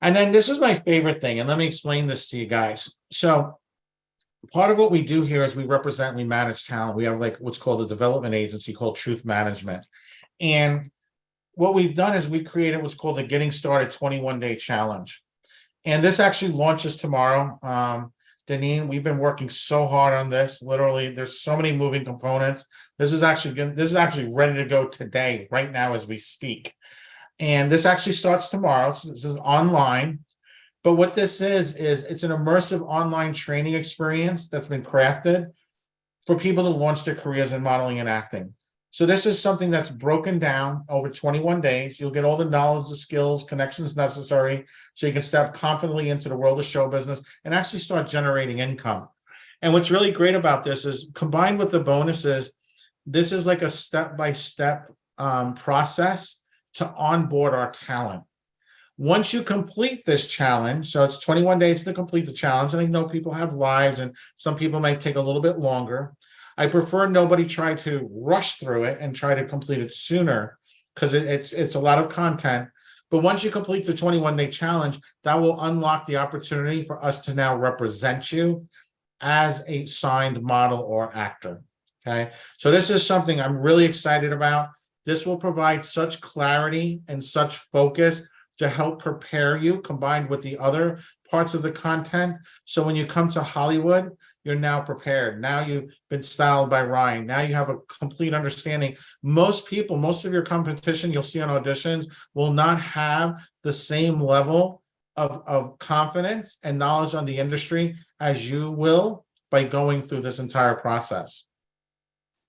C: And then this is my favorite thing, and let me explain this to you guys. So part of what we do here is we represent, we manage talent. We have like what's called a development agency called Truth Management. And what we've done is we created what's called the Getting Started 21-Day Challenge. And this actually launches tomorrow. Deneen, we've been working so hard on this. Literally, there's so many moving components. This is actually ready to go today, right now as we speak. And this actually starts tomorrow. So this is online. But what this is it's an immersive online training experience that's been crafted for people to launch their careers in modeling and acting. So this is something that's broken down over 21 days. You'll get all the knowledge, the skills, connections necessary so you can step confidently into the world of show business and actually start generating income. And what's really great about this is, combined with the bonuses, this is like a step-by-step process to onboard our talent. Once you complete this challenge, so it's 21 days to complete the challenge, and I know people have lives and some people might take a little bit longer. I prefer nobody try to rush through it and try to complete it sooner, because it's a lot of content. But once you complete the 21-day challenge, that will unlock the opportunity for us to now represent you as a signed model or actor. Okay, so this is something I'm really excited about. This will provide such clarity and such focus to help prepare you, combined with the other parts of the content. So when you come to Hollywood, you're now prepared. Now you've been styled by Ryan. Now you have a complete understanding. Most people, most of your competition you'll see on auditions will not have the same level of confidence and knowledge on the industry as you will by going through this entire process.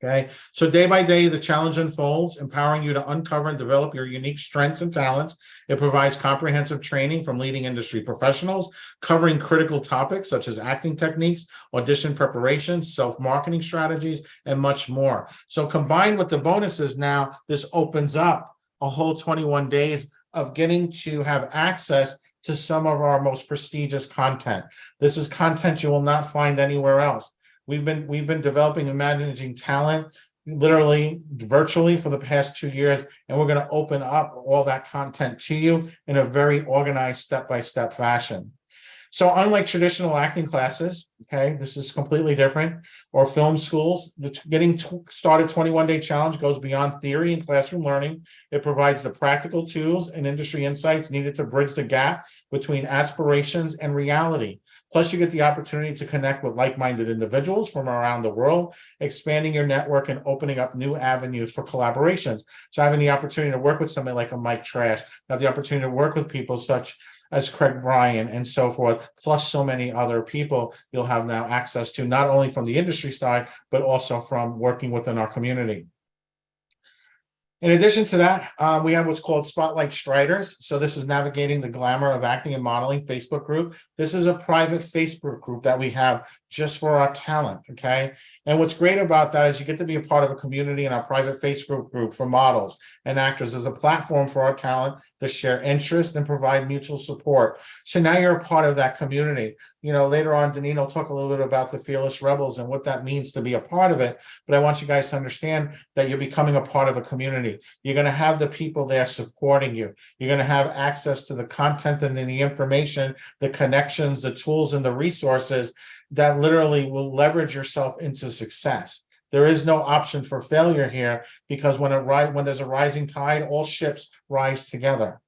C: Okay, so day by day, the challenge unfolds, empowering you to uncover and develop your unique strengths and talents. It provides comprehensive training from leading industry professionals, covering critical topics such as acting techniques, audition preparation, self-marketing strategies, and much more. So combined with the bonuses now, this opens up a whole 21 days of getting to have access to some of our most prestigious content. This is content you will not find anywhere else. We've been developing and managing talent literally virtually for the past 2 years, and we're going to open up all that content to you in a very organized step-by-step fashion. So unlike traditional acting classes, okay, this is completely different, or film schools, the Getting Started 21-Day Challenge goes beyond theory and classroom learning. It provides the practical tools and industry insights needed to bridge the gap between aspirations and reality. Plus, you get the opportunity to connect with like-minded individuals from around the world, expanding your network and opening up new avenues for collaborations. So having the opportunity to work with somebody like a Mike Trash, have the opportunity to work with people such as Craig Bryan and so forth, plus so many other people you'll have now access to, not only from the industry side, but also from working within our community. In addition to that, we have what's called Spotlight Striders. So this is Navigating the Glamour of Acting and Modeling Facebook group. This is a private Facebook group that we have just for our talent, okay? And what's great about that is you get to be a part of a community in our private Facebook group for models and actors. As a platform for our talent to share interest and provide mutual support. So now you're a part of that community. You know, later on, Deneen will talk a little bit about the Fearless Rebels and what that means to be a part of it. But I want you guys to understand that you're becoming a part of a community. You're going to have the people there supporting you. You're going to have access to the content and the information, the connections, the tools, and the resources that literally will leverage yourself into success. There is no option for failure here, because when there's a rising tide, all ships rise together.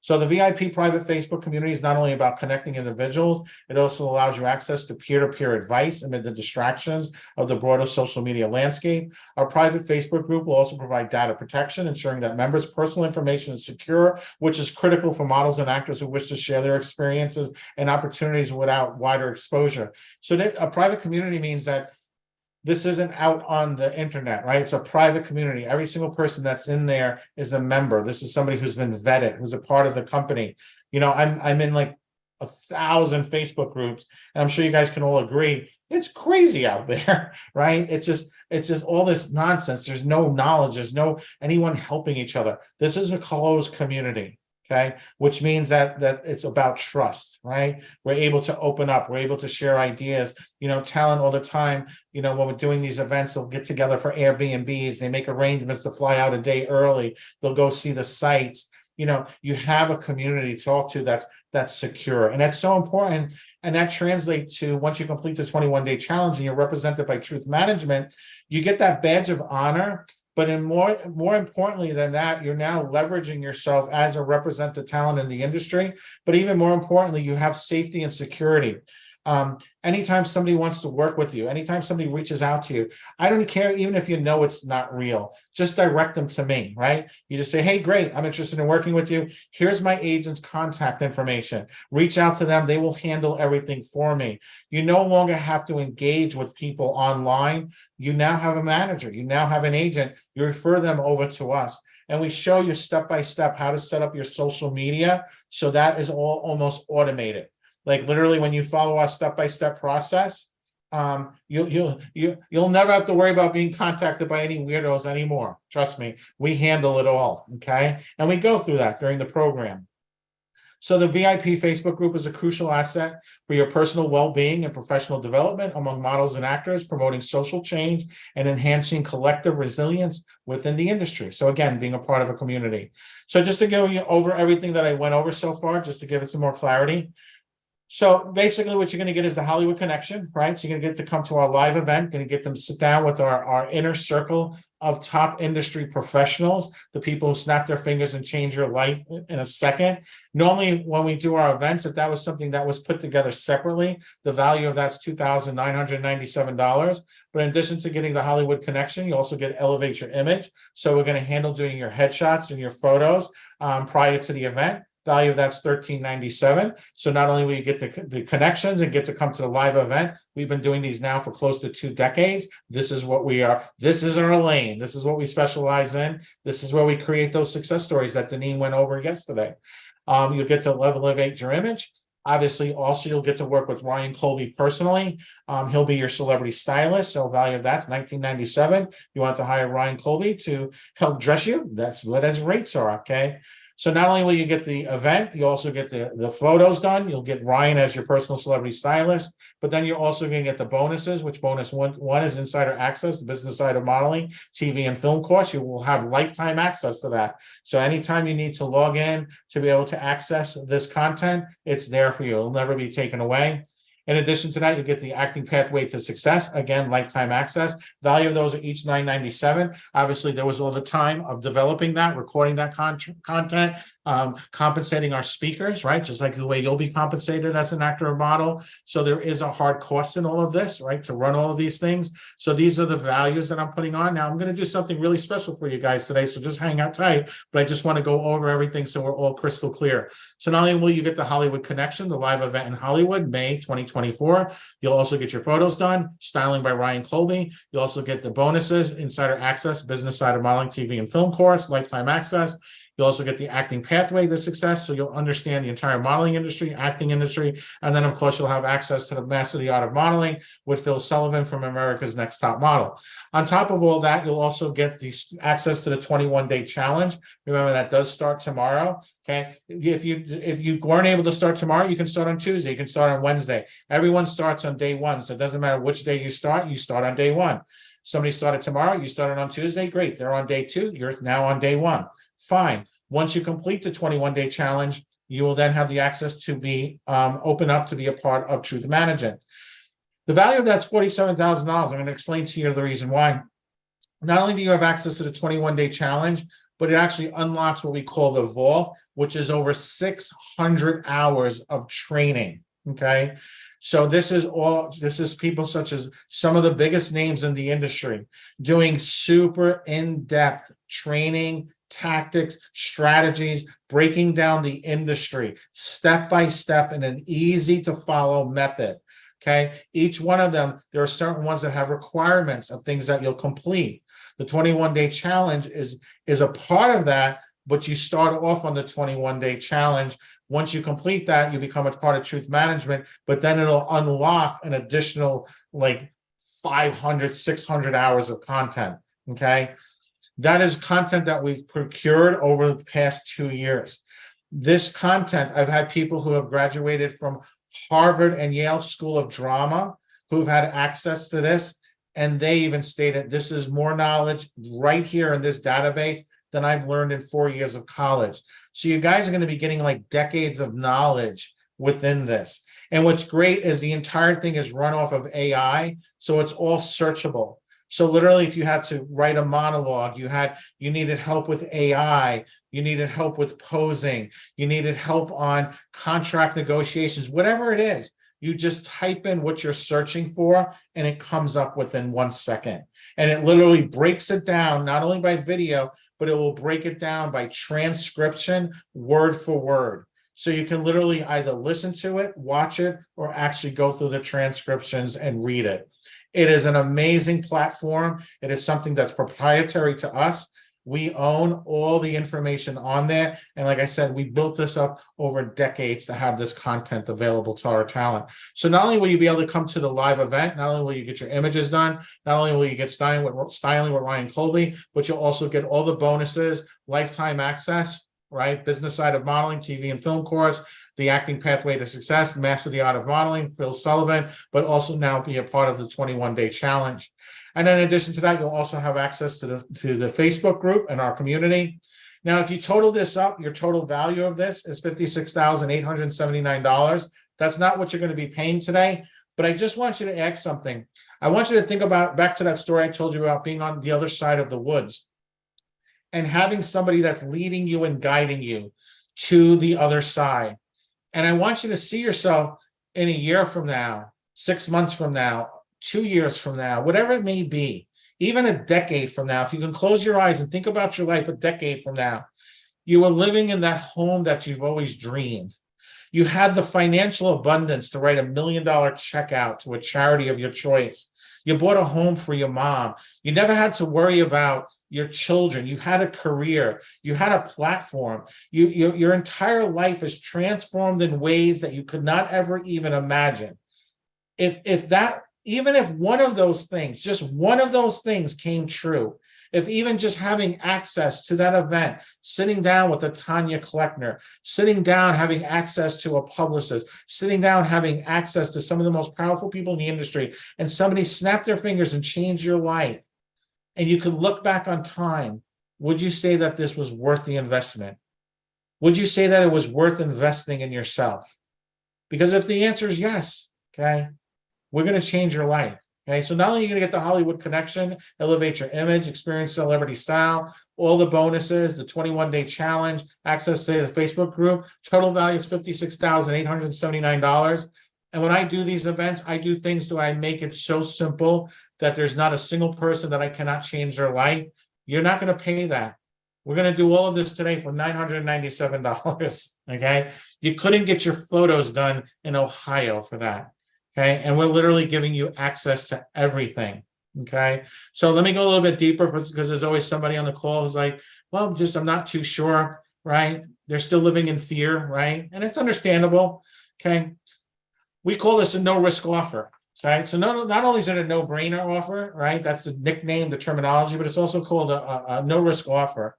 C: So the VIP private Facebook community is not only about connecting individuals, it also allows you access to peer-to-peer advice amid the distractions of the broader social media landscape. Our private Facebook group will also provide data protection, ensuring that members' personal information is secure, which is critical for models and actors who wish to share their experiences and opportunities without wider exposure. So a private community means that this isn't out on the internet, right? It's a private community. Every single person that's in there is a member. This is somebody who's been vetted, who's a part of the company. You know, I'm in like 1,000 Facebook groups, and I'm sure you guys can all agree, it's crazy out there, right? It's just all this nonsense. There's no knowledge. There's no anyone helping each other. This is a closed community. Okay, which means that it's about trust, right? We're able to open up, we're able to share ideas. You know, talent all the time, you know, when we're doing these events, they'll get together for Airbnbs, they make arrangements to fly out a day early, they'll go see the sites. You know, you have a community to talk to that's secure, and that's so important. And that translates to, once you complete the 21-day challenge and you're represented by Truth Management, you get that badge of honor. But more importantly than that, you're now leveraging yourself as a representative talent in the industry. But even more importantly, you have safety and security. Anytime somebody wants to work with you, anytime somebody reaches out to you, I don't care, even if you know it's not real, just direct them to me, right? You just say, hey, great, I'm interested in working with you. Here's my agent's contact information. Reach out to them. They will handle everything for me. You no longer have to engage with people online. You now have a manager. You now have an agent. You refer them over to us. And we show you step-by-step how to set up your social media. So that is all almost automated. Like literally, when you follow our step-by-step process, you'll never have to worry about being contacted by any weirdos anymore. Trust me, we handle it all, okay? And we go through that during the program. So the VIP Facebook group is a crucial asset for your personal well-being and professional development among models and actors, promoting social change and enhancing collective resilience within the industry. So again, being a part of a community. So just to go over everything that I went over so far, just to give it some more clarity. So basically what you're going to get is the Hollywood connection, right? So you're going to get to come to our live event, going to get them to sit down with our inner circle of top industry professionals, the people who snap their fingers and change your life in a second. Normally, when we do our events, if that was something that was put together separately, the value of that's $2,997. But in addition to getting the Hollywood connection, you also get Elevate Your Image. So we're going to handle doing your headshots and your photos prior to the event. Value of that's $1,397. So not only will you get the connections and get to come to the live event, we've been doing these now for close to 2 decades. This is what we are. This is our lane. This is what we specialize in. This is where we create those success stories that Deneen went over yesterday. You'll get to elevate your image. Obviously, also, you'll get to work with Ryan Colby personally. He'll be your celebrity stylist. So value of that's $1997. You want to hire Ryan Colby to help dress you? That's what his rates are, okay? So not only will you get the event, you also get the photos done. You'll get Ryan as your personal celebrity stylist, but then you're also going to get the bonuses, which bonus one is insider access, the business side of modeling, TV and film course. You will have lifetime access to that. So anytime you need to log in to be able to access this content, it's there for you. It'll never be taken away. In addition to that, you get the acting pathway to success. Again, lifetime access. Value of those are each $9.97. Obviously, there was all the time of developing that, recording that content, compensating our speakers, right? Just like the way you'll be compensated as an actor or model. So there is a hard cost in all of this, right? To run all of these things. So these are the values that I'm putting on. Now I'm going to do something really special for you guys today. So just hang out tight, but I just want to go over everything so we're all crystal clear. So not only will you get the Hollywood Connection, the live event in Hollywood, May 2024, you'll also get your photos done, styling by Ryan Colby. You'll also get the bonuses, insider access, business side of modeling, TV and film course, lifetime access. You'll also get the acting pathway to success, so you'll understand the entire modeling industry, acting industry, and then, of course, you'll have access to the Master the Art of Modeling with Phil Sullivan from America's Next Top Model. On top of all that, you'll also get the access to the 21-day challenge. Remember, that does start tomorrow, okay? If you weren't able to start tomorrow, you can start on Tuesday, you can start on Wednesday. Everyone starts on day one, so it doesn't matter which day you start on day one. Somebody started tomorrow, you started on Tuesday, great. They're on day two, you're now on day one. Fine. Once you complete the 21-day challenge, you will then have the access to be open up to be a part of Truth Management. The value of that's $47,000. I'm going to explain to you the reason why. Not only do you have access to the 21-day challenge, but it actually unlocks what we call the vault, which is over 600 hours of training. Okay. So this is people such as some of the biggest names in the industry doing super in-depth training, tactics, strategies, breaking down the industry step by step in an easy to follow method. Okay. Each one of them, there are certain ones that have requirements of things that you'll complete. The 21-day challenge is a part of that, but you start off on the 21-day challenge. Once you complete that, you become a part of Truth Management, but then it'll unlock an additional like 500, 600 hours of content. Okay. That is content that we've procured over the past 2 years. This content, I've had people who have graduated from Harvard and Yale School of Drama who've had access to this, and they even stated this is more knowledge right here in this database than I've learned in 4 years of college. So you guys are going to be getting like decades of knowledge within this. And what's great is the entire thing is run off of AI, so it's all searchable. So literally, if you had to write a monologue, you needed help with AI, you needed help with posing, you needed help on contract negotiations, whatever it is, you just type in what you're searching for and it comes up within 1 second. And it literally breaks it down, not only by video, but it will break it down by transcription, word for word. So you can literally either listen to it, watch it, or actually go through the transcriptions and read it. It is an amazing platform. It is something that's proprietary to us. We own all the information on there. And like I said, we built this up over decades to have this content available to our talent. So not only will you be able to come to the live event, not only will you get your images done, not only will you get styling with Ryan Colby, but you'll also get all the bonuses, lifetime access, right? Business side of modeling, TV and film course, the acting pathway to success, Master the Art of Modeling, Phil Sullivan, but also now be a part of the 21-day challenge. And then in addition to that, you'll also have access to the Facebook group and our community. Now, if you total this up, your total value of this is $56,879. That's not what you're going to be paying today, but I just want you to ask something. I want you to think about back to that story I told you about being on the other side of the woods and having somebody that's leading you and guiding you to the other side. And I want you to see yourself in a year from now, 6 months from now, 2 years from now, whatever it may be, even a decade from now. If you can close your eyes and think about your life a decade from now, you were living in that home that you've always dreamed. You had the financial abundance to write $1 million check out to a charity of your choice. You bought a home for your mom. You never had to worry about your children. You had a career. You had a platform. Your entire life is transformed in ways that you could not ever even imagine. Even if one of those things, just one of those things came true, if even just having access to that event, sitting down with a Tanya Kleckner, sitting down, having access to a publicist, sitting down, having access to some of the most powerful people in the industry, and somebody snap their fingers and change your life, and you could look back on time, would you say that this was worth the investment? Would you say that it was worth investing in yourself? Because if the answer is yes, okay, we're going to change your life. Okay, so not only are you going to get the Hollywood connection, elevate your image, experience celebrity style, all the bonuses, the 21-day challenge, access to the Facebook group, total value is $56,879. And when I do these events, I do things to I make it so simple that there's not a single person that I cannot change their life. You're not going to pay that. We're going to do all of this today for $997. Okay, you couldn't get your photos done in Ohio for that. Okay, and we're literally giving you access to everything. Okay, so let me go a little bit deeper because there's always somebody on the call who's like, well, I'm not too sure, right? They're still living in fear, right? And it's understandable. Okay, we call this a no risk offer. Right? So not only is it a no-brainer offer, right? That's the nickname, the terminology, but it's also called a no risk offer.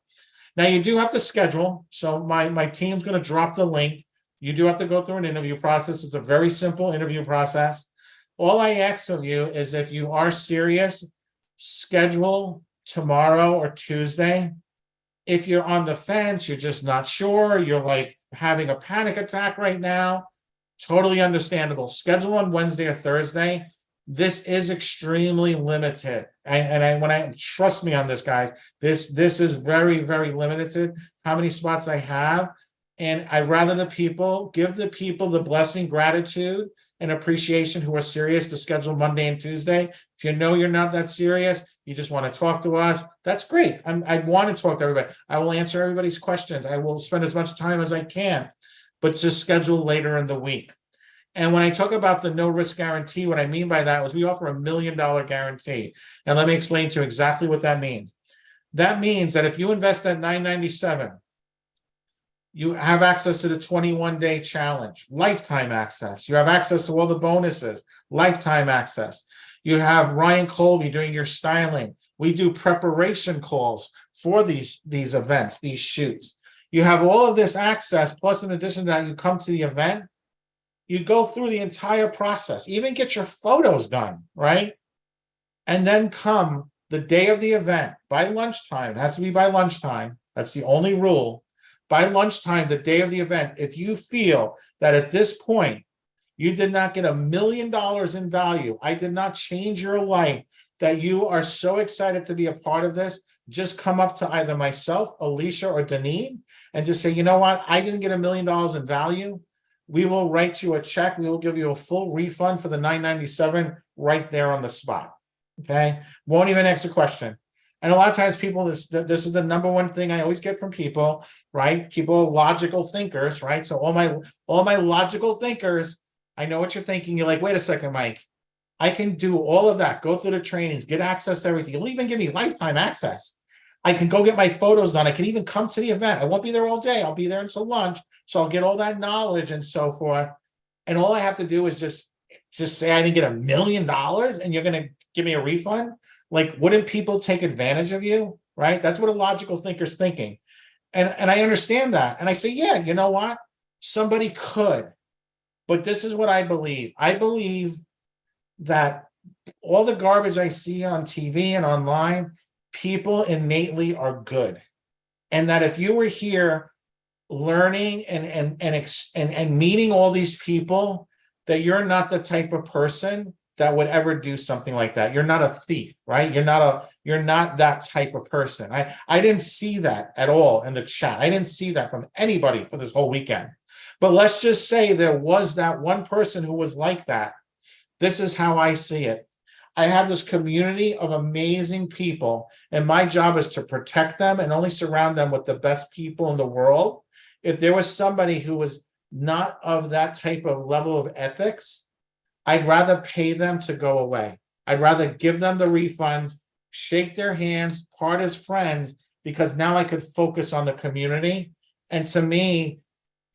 C: Now you do have to schedule. So my team's going to drop the link. You do have to go through an interview process. It's a very simple interview process. All I ask of you is if you are serious, schedule tomorrow or Tuesday. If you're on the fence, you're just not sure, you're like having a panic attack right now, totally understandable. Schedule on Wednesday or Thursday. This is extremely limited. And trust me on this, guys, this is very, very limited, how many spots I have. And I'd rather give the people the blessing, gratitude, and appreciation who are serious to schedule Monday and Tuesday. If you know you're not that serious, you just want to talk to us, that's great. I want to talk to everybody. I will answer everybody's questions. I will spend as much time as I can, but just schedule later in the week. And when I talk about the no risk guarantee, what I mean by that was we offer $1 million guarantee. And let me explain to you exactly what that means. That means that if you invest at $997, you have access to the 21-day challenge, lifetime access. You have access to all the bonuses, lifetime access. You have Ryan Colby doing your styling. We do preparation calls for these events, these shoots. You have all of this access, plus in addition to that, you come to the event, you go through the entire process, even get your photos done, right? And then come the day of the event by lunchtime. It has to be by lunchtime. That's the only rule. By lunchtime, the day of the event, if you feel that at this point, you did not get $1 million in value, I did not change your life, that you are so excited to be a part of this, just come up to either myself, Alicia, or Deneen, and just say, you know what, I didn't get $1 million in value. We will write you a check. We will give you a full refund for the $997 right there on the spot. Okay? Won't even ask a question. And a lot of times people, this is the number one thing I always get from people, right? People are logical thinkers, right? So all my logical thinkers, I know what you're thinking. You're like, wait a second, Mike. I can do all of that, go through the trainings, get access to everything. You'll even give me lifetime access. I can go get my photos done. I can even come to the event. I won't be there all day. I'll be there until lunch. So I'll get all that knowledge and so forth. And all I have to do is just say I didn't get $1 million and you're going to give me a refund. Like, wouldn't people take advantage of you? Right? That's what a logical thinker's thinking. And I understand that. And I say, yeah, you know what? Somebody could. But this is what I believe. I believe that all the garbage I see on TV and online, people innately are good. And that if you were here learning and meeting all these people, that you're not the type of person that would ever do something like that. You're not a thief, right? You're not that type of person. I didn't see that at all in the chat. I didn't see that from anybody for this whole weekend. But let's just say there was that one person who was like that. This is how I see it. I have this community of amazing people, and my job is to protect them and only surround them with the best people in the world. If there was somebody who was not of that type of level of ethics, I'd rather pay them to go away. I'd rather give them the refund, shake their hands, part as friends, because now I could focus on the community. And to me,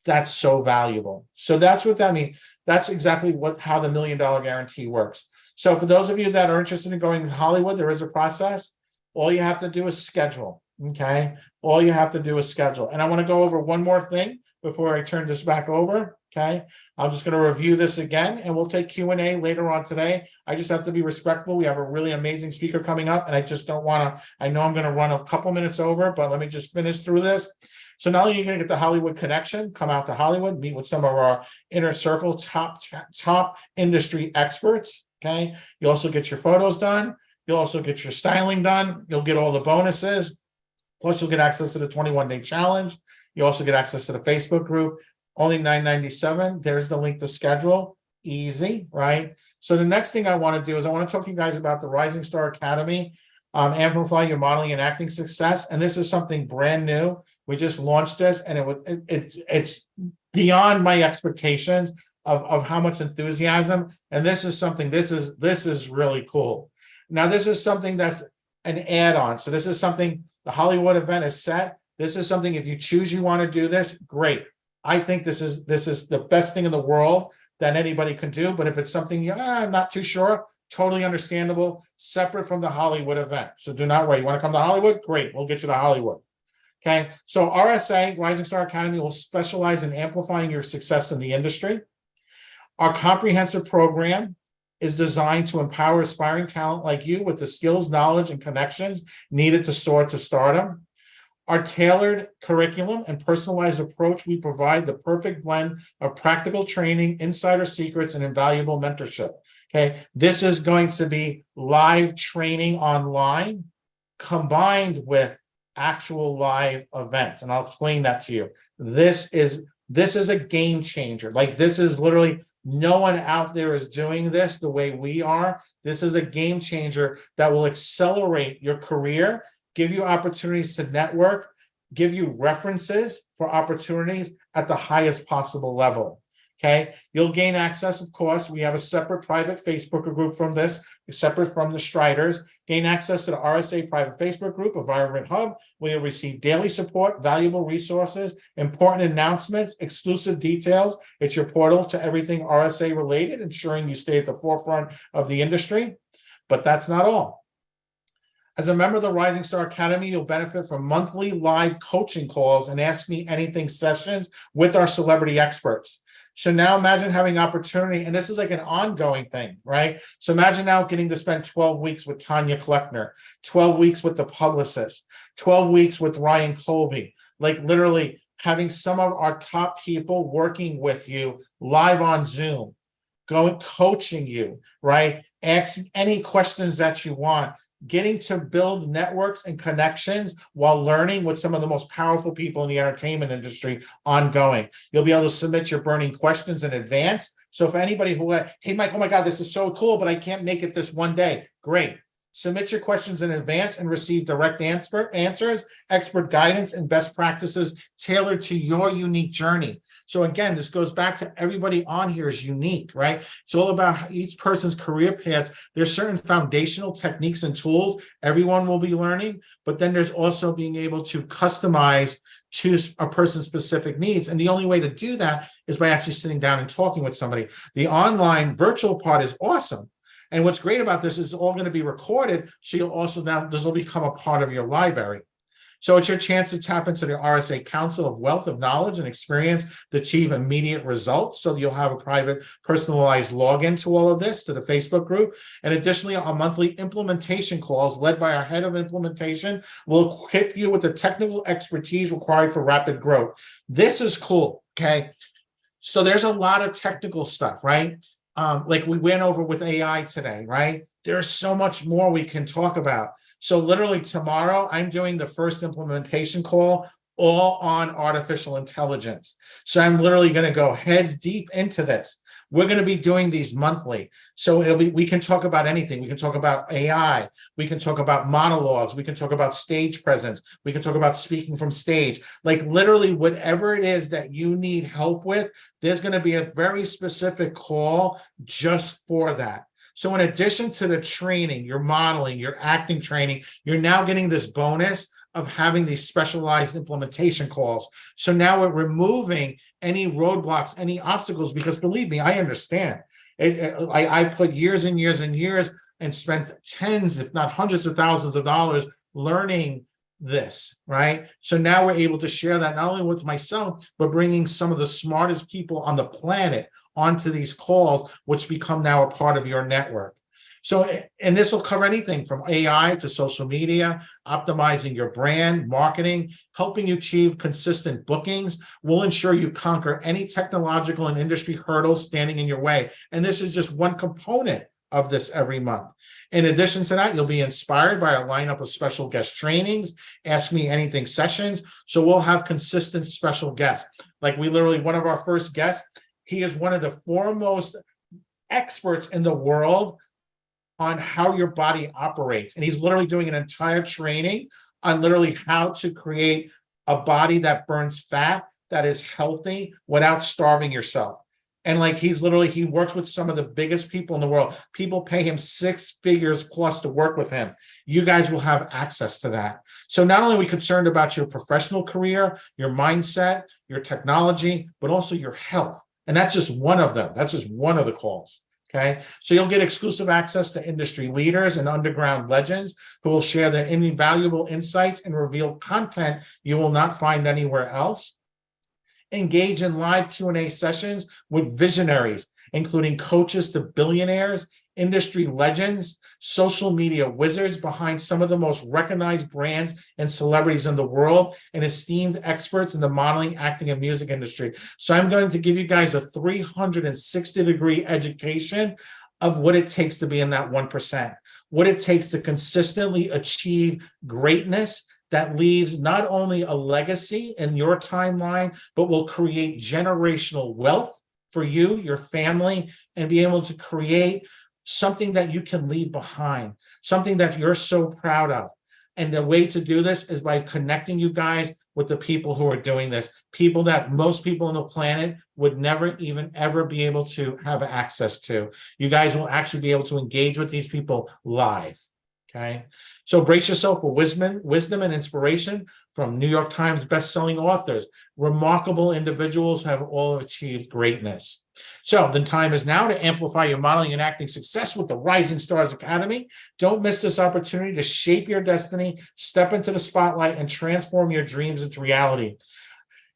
C: that's so valuable. So that's what that means. That's exactly how the $1 million guarantee works. So for those of you that are interested in going to Hollywood, there is a process. All you have to do is schedule. Okay. All you have to do is schedule. And I want to go over one more thing before I turn this back over. Okay. I'm just going to review this again, and we'll take Q&A later on today. I just have to be respectful. We have a really amazing speaker coming up, and I just don't want to, I know I'm going to run a couple minutes over, but let me just finish through this. So not only are you going to get the Hollywood connection, come out to Hollywood, meet with some of our inner circle top industry experts. Okay. You also get your photos done. You'll also get your styling done. You'll get all the bonuses. Plus, you'll get access to the 21-day challenge. You also get access to the Facebook group. Only $9.97. There's the link to schedule. Easy, right? So the next thing I want to do is I want to talk to you guys about the Rising Star Academy, amplify your modeling and acting success. And this is something brand new. We just launched this, and it's beyond my expectations of how much enthusiasm. And this is something. This is really cool. Now, this is something that's an add-on. So this is something, the Hollywood event is set. This is something, if you choose you want to do this, great. I think this is the best thing in the world that anybody can do. But if it's something I'm not too sure, totally understandable, separate from the Hollywood event. So do not worry. You want to come to Hollywood? Great. We'll get you to Hollywood. Okay. So RSA, Rising Star Academy, will specialize in amplifying your success in the industry. Our comprehensive program is designed to empower aspiring talent like you with the skills, knowledge, and connections needed to soar to stardom. Our tailored curriculum and personalized approach, we provide the perfect blend of practical training, insider secrets, and invaluable mentorship. Okay, this is going to be live training online combined with actual live events, and I'll explain that to you. This is a game changer. Like, this is literally, no one out there is doing this the way we are. This is a game changer that will accelerate your career, give you opportunities to network, give you references for opportunities at the highest possible level. Okay. You'll gain access, of course. We have a separate private Facebook group from this, separate from the Striders. Gain access to the RSA private Facebook group, a vibrant hub, where you'll receive daily support, valuable resources, important announcements, exclusive details. It's your portal to everything RSA related, ensuring you stay at the forefront of the industry. But that's not all. As a member of the Rising Star Academy, you'll benefit from monthly live coaching calls and Ask Me Anything sessions with our celebrity experts. So now imagine having opportunity, and this is like an ongoing thing, right? So imagine now getting to spend 12 weeks with Tanya Kleckner, 12 weeks with the publicist, 12 weeks with Ryan Colby, like literally having some of our top people working with you live on Zoom, coaching you, right? Ask any questions that you want. Getting to build networks and connections while learning with some of the most powerful people in the entertainment industry ongoing. You'll be able to submit your burning questions in advance. So if anybody who, hey, Mike, oh my God, this is so cool, but I can't make it this one day. Great. Submit your questions in advance and receive direct answers, expert guidance, and best practices tailored to your unique journey. So again, this goes back to everybody on here is unique, right? It's all about each person's career path. There's certain foundational techniques and tools everyone will be learning, but then there's also being able to customize to a person's specific needs. And the only way to do that is by actually sitting down and talking with somebody. The online virtual part is awesome. And what's great about this is it's all going to be recorded. So you'll also now, this will become a part of your library. So it's your chance to tap into the RSA Council of wealth of knowledge and experience to achieve immediate results. So you'll have a private personalized login to all of this, to the Facebook group. And additionally, our monthly implementation calls led by our head of implementation will equip you with the technical expertise required for rapid growth. This is cool. Okay. So there's a lot of technical stuff, right? Like we went over with AI today, right? There's so much more we can talk about. So literally tomorrow, I'm doing the first implementation call all on artificial intelligence. So I'm literally going to go heads deep into this. We're going to be doing these monthly. So we can talk about anything. We can talk about AI. We can talk about monologues. We can talk about stage presence. We can talk about speaking from stage. Like literally whatever it is that you need help with, there's going to be a very specific call just for that. So in addition to the training, your modeling, your acting training, you're now getting this bonus of having these specialized implementation calls. So now we're removing any roadblocks, any obstacles, because believe me, I understand. I put years and years and years and spent tens, if not hundreds of thousands of dollars learning this, right? So now we're able to share that not only with myself, but bringing some of the smartest people on the planet onto these calls, which become now a part of your network. So, and this will cover anything from AI to social media, optimizing your brand, marketing, helping you achieve consistent bookings. We'll ensure you conquer any technological and industry hurdles standing in your way. And this is just one component of this every month. In addition to that, you'll be inspired by a lineup of special guest trainings, Ask Me Anything sessions. So we'll have consistent special guests. Like one of our first guests, he is one of the foremost experts in the world on how your body operates. And he's literally doing an entire training on literally how to create a body that burns fat, that is healthy without starving yourself. And like he works with some of the biggest people in the world. People pay him 6 figures plus to work with him. You guys will have access to that. So not only are we concerned about your professional career, your mindset, your technology, but also your health. And that's just one of them. That's just one of the calls. Okay. So you'll get exclusive access to industry leaders and underground legends who will share their invaluable insights and reveal content you will not find anywhere else. Engage in live Q&A sessions with visionaries, including coaches to billionaires, industry legends, social media wizards behind some of the most recognized brands and celebrities in the world, and esteemed experts in the modeling, acting, and music industry. So I'm going to give you guys a 360-degree education of what it takes to be in that 1%, what it takes to consistently achieve greatness that leaves not only a legacy in your timeline, but will create generational wealth for you, your family, and be able to create something that you can leave behind, something that you're so proud of. And the way to do this is by connecting you guys with the people who are doing this, people that most people on the planet would never even ever be able to have access to. You guys will actually be able to engage with these people live. Okay. So brace yourself for wisdom and inspiration from New York Times bestselling authors, remarkable individuals who have all achieved greatness. So the time is now to amplify your modeling and acting success with the Rising Stars Academy. Don't miss this opportunity to shape your destiny, step into the spotlight, and transform your dreams into reality.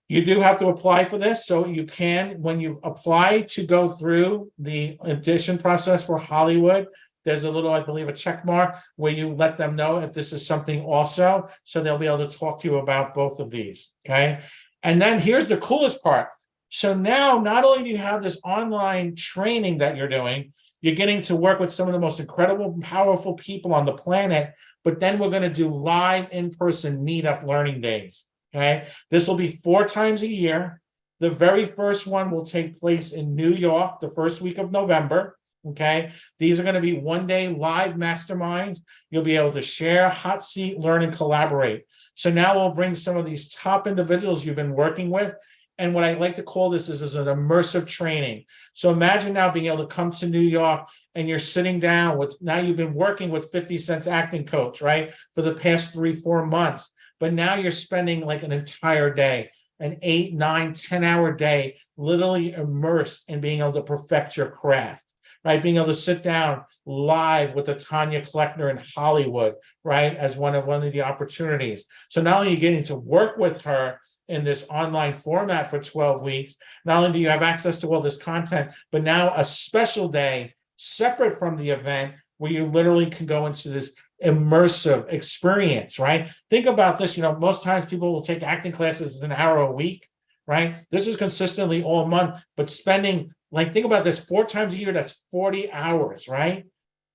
C: You do have to apply for this, so you can, when you apply to go through the audition process for Hollywood, there's a little, I believe, a check mark where you let them know if this is something also, so they'll be able to talk to you about both of these, okay? And then here's the coolest part. So now, not only do you have this online training that you're doing, you're getting to work with some of the most incredible, powerful people on the planet, but then we're going to do live in-person meetup learning days, okay? This will be 4 times a year. The very first one will take place in New York, the first week of November. Okay, these are going to be one-day live masterminds. You'll be able to share, hot seat, learn, and collaborate. So now we'll bring some of these top individuals you've been working with. And what I like to call this is an immersive training. So imagine now being able to come to New York and you're sitting down with, now you've been working with 50 Cent's acting coach, right, for the past 3-4 months. But now you're spending like an entire day, an 8, 9, 10-hour day, literally immersed in being able to perfect your craft. Right, being able to sit down live with a Tanya Kleckner in Hollywood, right, as one of the opportunities. So not only are you getting to work with her in this online format for 12 weeks, not only do you have access to all this content, but now a special day separate from the event where you literally can go into this immersive experience, right? Think about this, most times people will take acting classes an hour a week, right? This is consistently all month, but spending, like, think about this, 4 times a year, that's 40 hours, right?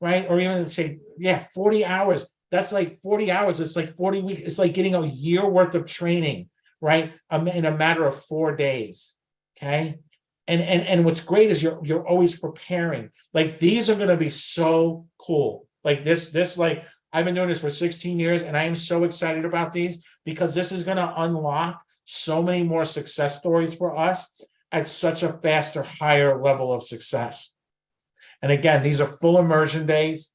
C: Right? Or even say, 40 hours. That's like 40 hours. It's like 40 weeks. It's like getting a year worth of training, right? In a matter of 4 days. Okay. And what's great is you're always preparing. Like, these are going to be so cool. Like this, like, I've been doing this for 16 years and I am so excited about these because this is going to unlock so many more success stories for us at such a faster, higher level of success. And again, these are full immersion days.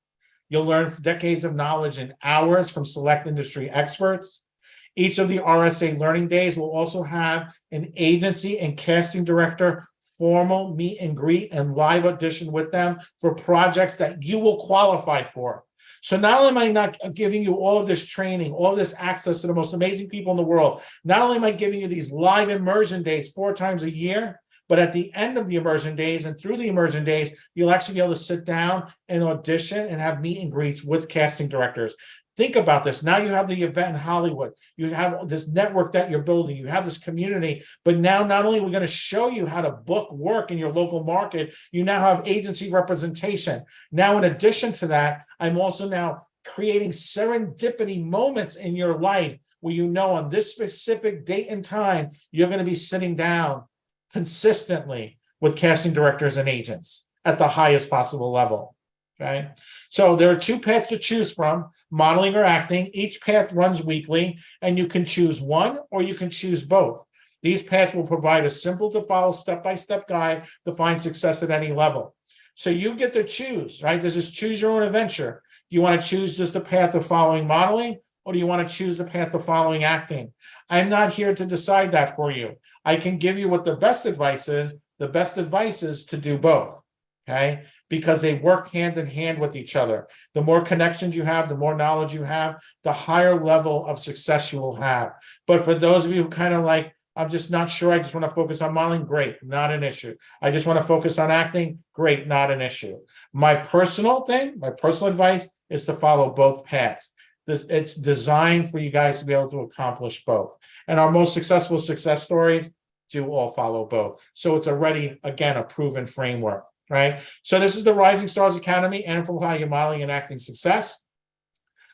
C: You'll learn decades of knowledge in hours from select industry experts. Each of the RSA learning days will also have an agency and casting director formal meet and greet and live audition with them for projects that you will qualify for. So not only am I not giving you all of this training, all of this access to the most amazing people in the world, not only am I giving you these live immersion days 4 times a year, but at the end of the immersion days and through the immersion days, you'll actually be able to sit down and audition and have meet and greets with casting directors. Think about this. Now you have the event in Hollywood. You have this network that you're building. You have this community. But now not only are we going to show you how to book work in your local market, you now have agency representation. Now, in addition to that, I'm also now creating serendipity moments in your life where you know on this specific date and time, you're going to be sitting down consistently with casting directors and agents at the highest possible level. Okay. So there are 2 paths to choose from, modeling or acting. Each path runs weekly, and you can choose one or you can choose both. These paths will provide a simple to follow step-by-step guide to find success at any level. So you get to choose, right? This is choose your own adventure. You want to choose just the path of following modeling, or do you want to choose the path of following acting? I'm not here to decide that for you. I can give you what the best advice is. The best advice is to do both. Okay, because they work hand in hand with each other. The more connections you have, the more knowledge you have, the higher level of success you will have. But for those of you who kind of like, I'm just not sure, I just want to focus on modeling, great, not an issue. I just want to focus on acting, great, not an issue. My personal advice is to follow both paths. It's designed for you guys to be able to accomplish both. And our most successful success stories do all follow both. So it's already, again, a proven framework. Right. So this is the Rising Stars Academy, Amplify Your Modeling and Acting Success.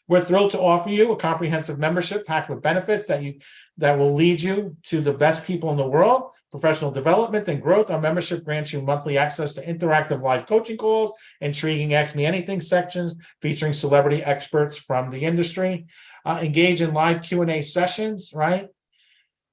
C: We're thrilled to offer you a comprehensive membership packed with benefits that will lead you to the best people in the world, professional development and growth. Our membership grants you monthly access to interactive live coaching calls, intriguing Ask Me Anything sections featuring celebrity experts from the industry, engage in live Q&A sessions, right?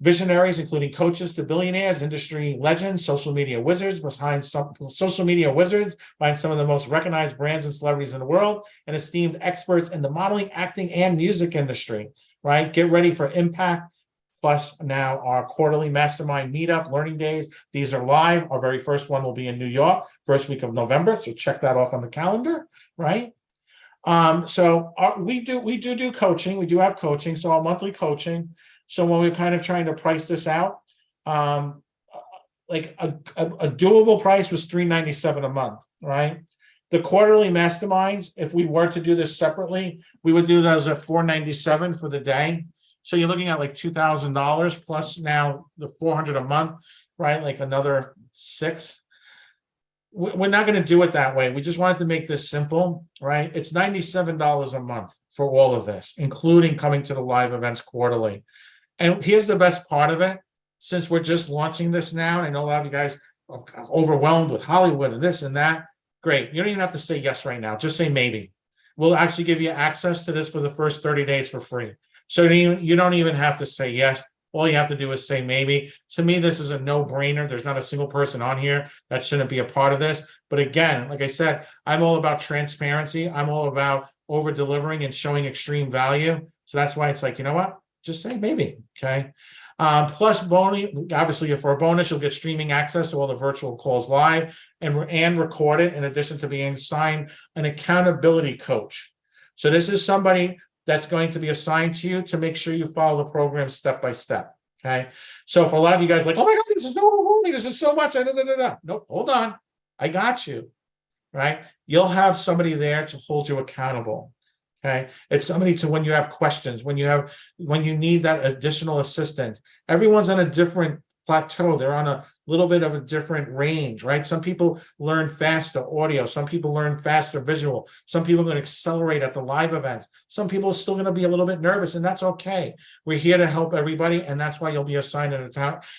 C: Visionaries, including coaches to billionaires, industry legends, social media wizards behind some of the most recognized brands and celebrities in the world, and esteemed experts in the modeling, acting, and music industry, right? Get ready for impact. Plus now our quarterly mastermind meetup learning days. These are live. Our very first one will be in New York, first week of November. So check that off on the calendar, right? We do coaching. We do have coaching. So our monthly coaching. So when we're kind of trying to price this out, like a doable price was $397 a month, right? The quarterly masterminds, if we were to do this separately, we would do those at $497 for the day. So you're looking at like $2,000 plus now the $400 a month, right? Like another $6. We're not going to do it that way. We just wanted to make this simple, right? It's $97 a month for all of this, including coming to the live events quarterly. And here's the best part of it. Since we're just launching this now, and I know a lot of you guys are overwhelmed with Hollywood and this and that, great. You don't even have to say yes right now. Just say maybe. We'll actually give you access to this for the first 30 days for free. So you don't even have to say yes. All you have to do is say maybe. To me, this is a no-brainer. There's not a single person on here that shouldn't be a part of this. But again, like I said, I'm all about transparency. I'm all about over-delivering and showing extreme value. So that's why it's like, you know what? Just say maybe, okay? Plus, obviously, for a bonus, you'll get streaming access to all the virtual calls live and recorded, in addition to being assigned an accountability coach. So this is somebody that's going to be assigned to you to make sure you follow the program step by step, okay? So for a lot of you guys like, oh my God, this is overwhelming, this is so much. Nope, hold on, I got you, right? You'll have somebody there to hold you accountable. Okay, it's somebody to when you have questions, when you need that additional assistance. Everyone's on a different plateau. They're on a little bit of a different range, right? Some people learn faster audio. Some people learn faster visual. Some people are going to accelerate at the live events. Some people are still going to be a little bit nervous, and that's okay. We're here to help everybody, and that's why you'll be assigned an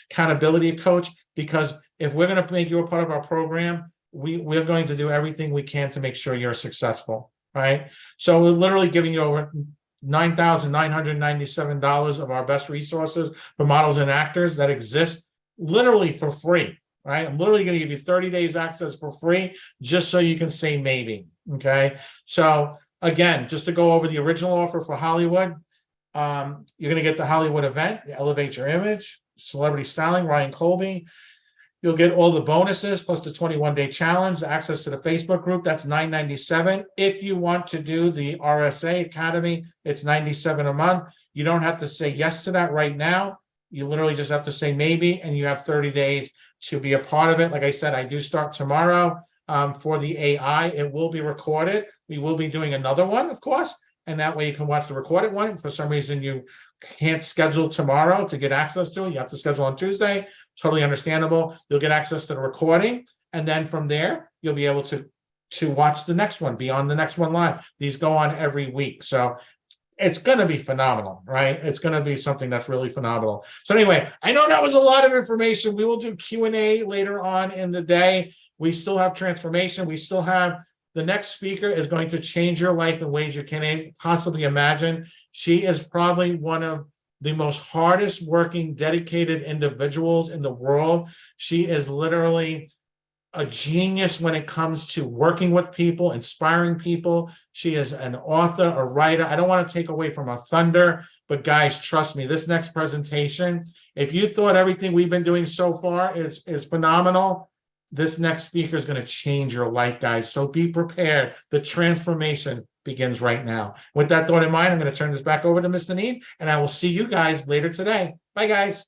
C: accountability coach, because if we're going to make you a part of our program, we're going to do everything we can to make sure you're successful. Right. So we're literally giving you over $9,997 of our best resources for models and actors that exist literally for free. Right. I'm literally going to give you 30 days access for free just so you can say maybe. OK, so again, just to go over the original offer for Hollywood, you're going to get the Hollywood event, Elevate Your Image, Celebrity Styling, Ryan Colby. You'll get all the bonuses plus the 21-day challenge, the access to the Facebook group. That's $9.97. If you want to do the RSA Academy, it's $97 a month. You don't have to say yes to that right now. You literally just have to say maybe, and you have 30 days to be a part of it. Like I said, I do start tomorrow for the AI. It will be recorded. We will be doing another one, of course, and that way you can watch the recorded one. If for some reason you can't schedule tomorrow to get access to it, you have to schedule on Tuesday. Totally understandable. You'll get access to the recording, and then from there you'll be able to watch the next one, be on the next one live. These go on every week, so it's going to be phenomenal, right? It's going to be something that's really phenomenal. So anyway, I know that was a lot of information. We will do Q&A later on in the day. We still have transformation. We still have the next speaker is going to change your life in ways you can't possibly imagine. She is probably one of the most hardest working, dedicated individuals in the world. She is literally a genius when it comes to working with people, inspiring people. She is an author, a writer. I don't want to take away from her thunder, but guys, trust me, this next presentation, if you thought everything we've been doing so far is phenomenal, this next speaker is going to change your life, guys. So be prepared. The transformation begins right now. With that thought in mind, I'm going to turn this back over to Mr. Need, and I will see you guys later today. Bye, guys.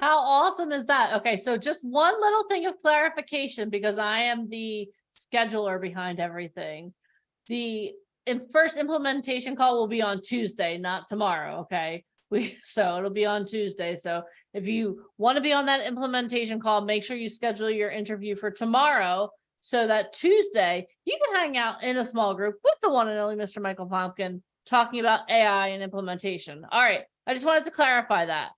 A: How awesome is that? Okay, so just one little thing of clarification, because I am the scheduler behind everything. The first implementation call will be on Tuesday, not tomorrow, okay? So it'll be on Tuesday. So if you want to be on that implementation call, make sure you schedule your interview for tomorrow so that Tuesday you can hang out in a small group with the one and only Mr. Michael Pumpkin talking about AI and implementation. All right, I just wanted to clarify that.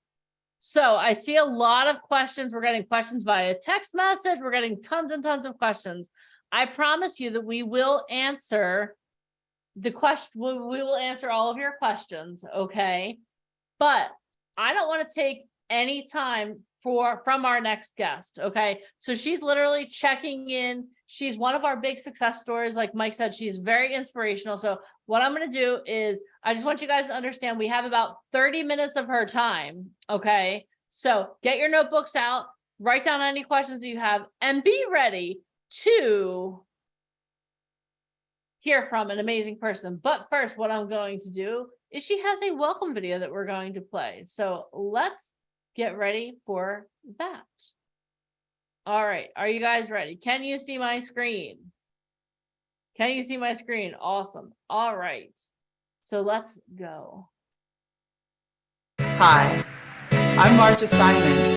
A: So I see a lot of questions. We're getting questions via text message. We're getting tons and tons of questions. I promise you that we will answer the question. We will answer all of your questions, okay? But I don't want to take any time from our next guest, okay? So she's literally checking in. She's one of our big success stories. Like Mike said, she's very inspirational. So what I'm going to do is I just want you guys to understand we have about 30 minutes of her time, okay? So get your notebooks out, write down any questions that you have, and be ready to hear from an amazing person. But first, what I'm going to do is she has a welcome video that we're going to play. So let's get ready for that. All right, are you guys ready? Can you see my screen? Can you see my screen? Awesome. All right, so let's go.
H: Hi, I'm Marja Simon.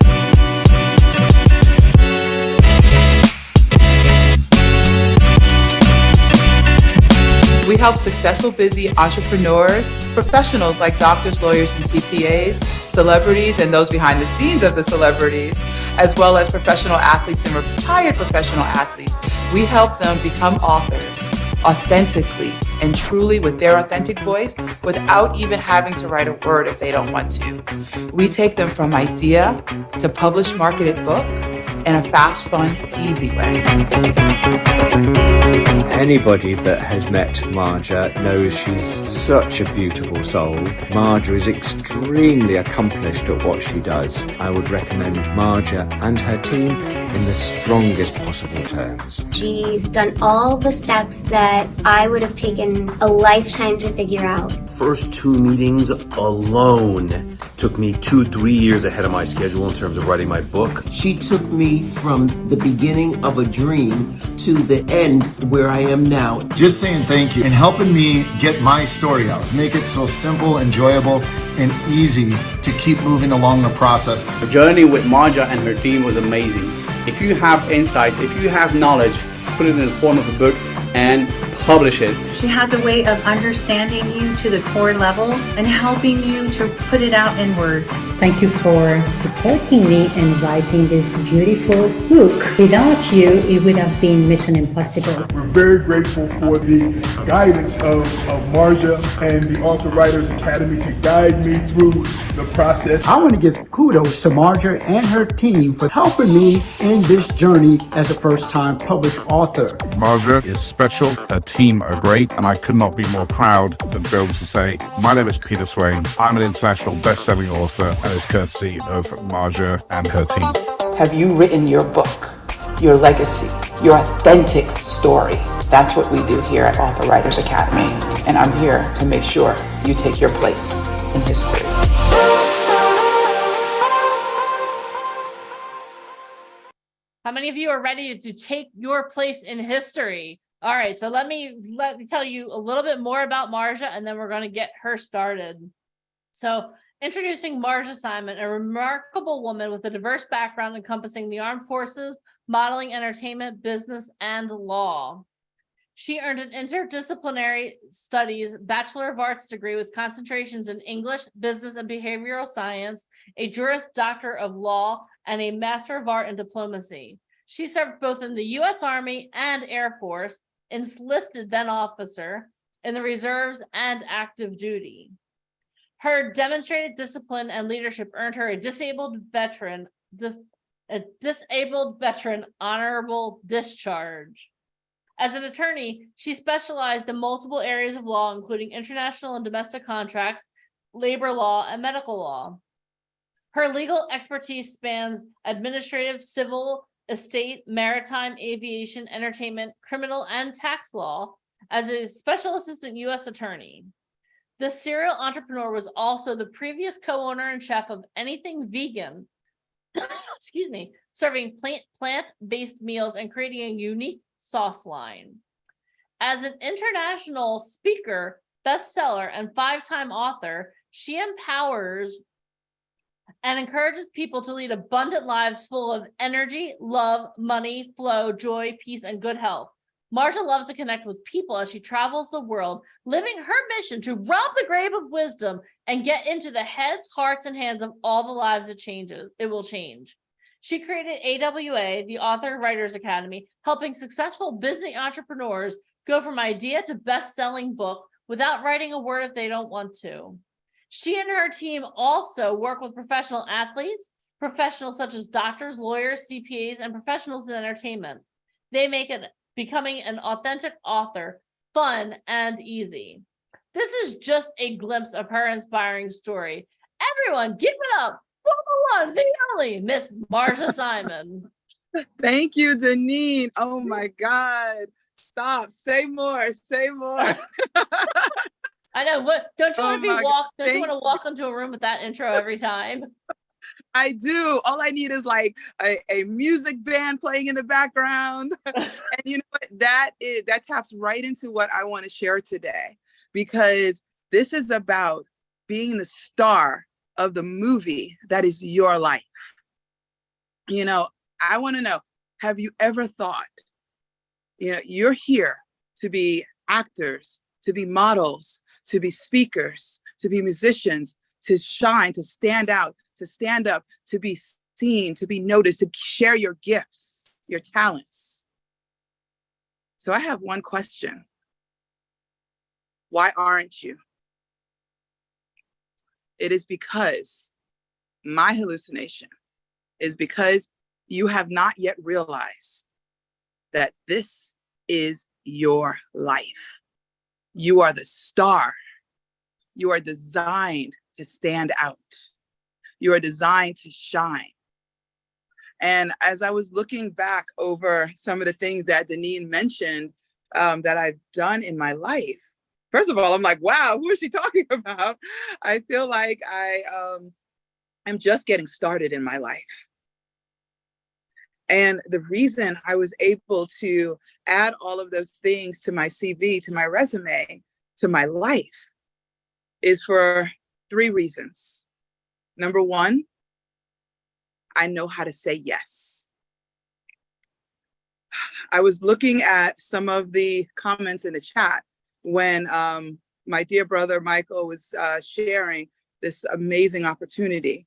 H: We help successful, busy entrepreneurs, professionals like doctors, lawyers, and CPAs, celebrities, and those behind the scenes of the celebrities, as well as professional athletes and retired professional athletes. We help them become authors authentically and truly with their authentic voice without even having to write a word if they don't want to. We take them from idea to published, marketed book in a fast, fun, easy way.
I: Anybody that has met Marja knows she's such a beautiful soul. Marja is extremely accomplished at what she does. I would recommend Marja and her team in the strongest possible terms.
J: She's done all the steps that I would have taken a lifetime to figure out.
K: First 2 meetings alone took me 2-3 years ahead of my schedule in terms of writing my book.
L: She took me from the beginning of a dream to the end where I am now.
M: Just saying thank you and helping me get my story out. Make it so simple, enjoyable, and easy to keep moving along the process.
N: The journey with Marja and her team was amazing. If you have insights, if you have knowledge, put it in the form of a book and publish it.
O: She has a way of understanding you to the core level and helping you to put it out in words.
P: Thank you for supporting me in writing this beautiful book. Without you, it would have been mission impossible.
Q: We're very grateful for the guidance of Marja and the Author Writers Academy to guide me through the process.
M: I want to give kudos to Marja and her team for helping me in this journey as a first-time published author.
R: Marja is special, her team are great, and I could not be more proud than to be able to say, my name is Peter Swain, I'm an international best-selling author, and it's courtesy of Marja and her team.
H: have you written your book, your legacy, your authentic story? That's what we do here at Author Writers Academy, and I'm here to make sure you take your place in history.
A: How many of you are ready to take your place in history? All right, so let me tell you a little bit more about Marja, and then we're going to get her started. So, introducing Marja Simon, a remarkable woman with a diverse background encompassing the armed forces, modeling, entertainment, business, and law. She earned an interdisciplinary studies Bachelor of Arts degree with concentrations in English, business, and behavioral science, a Juris Doctor of Law, and a Master of Art in Diplomacy. She served both in the U.S. Army and Air Force, enlisted then officer, in the reserves and active duty. Her demonstrated discipline and leadership earned her a disabled veteran honorable discharge. As an attorney, she specialized in multiple areas of law, including international and domestic contracts, labor law, and medical law. Her legal expertise spans administrative, civil, estate, maritime, aviation, entertainment, criminal, and tax law. As a special assistant U.S. attorney, the serial entrepreneur was also the previous co-owner and chef of Anything Vegan, excuse me, serving plant-based meals and creating a unique sauce line. As an international speaker, bestseller, and 5-time author, she empowers and encourages people to lead abundant lives full of energy, love, money, flow, joy, peace, and good health. Marja loves to connect with people as she travels the world, living her mission to rob the grave of wisdom and get into the heads, hearts, and hands of all the lives it will change. She created AWA, the Author Writers Academy, helping successful business entrepreneurs go from idea to best-selling book without writing a word if they don't want to. She and her team also work with professional athletes, professionals such as doctors, lawyers, CPAs, and professionals in entertainment. They make it becoming an authentic author fun and easy. This is just a glimpse of her inspiring story. Everyone, give it up for the one, the only Miss Marja Simon.
S: Thank you, Deneen. Oh my God. Stop. Say more. Say more.
A: I know. What don't you want to Don't you want to walk into a room with that intro every time?
S: I do. All I need is like a music band playing in the background. And you know what? That taps right into what I want to share today, because this is about being the star of the movie that is your life. You know, I want to know, have you ever thought, you know, you're here to be actors, to be models, to be speakers, to be musicians, to shine, to stand out, to stand up, to be seen, to be noticed, to share your gifts, your talents. So I have one question. Why aren't you? It is because my hallucination is because you have not yet realized that this is your life. You are the star. You are designed to stand out. You are designed to shine. And as I was looking back over some of the things that Deneen mentioned that I've done in my life, first of all, I'm like, wow, who is she talking about? I feel like I am just getting started in my life. And the reason I was able to add all of those things to my CV, to my resume, to my life is for 3 reasons. Number 1, I know how to say yes. I was looking at some of the comments in the chat when my dear brother Michael was sharing this amazing opportunity.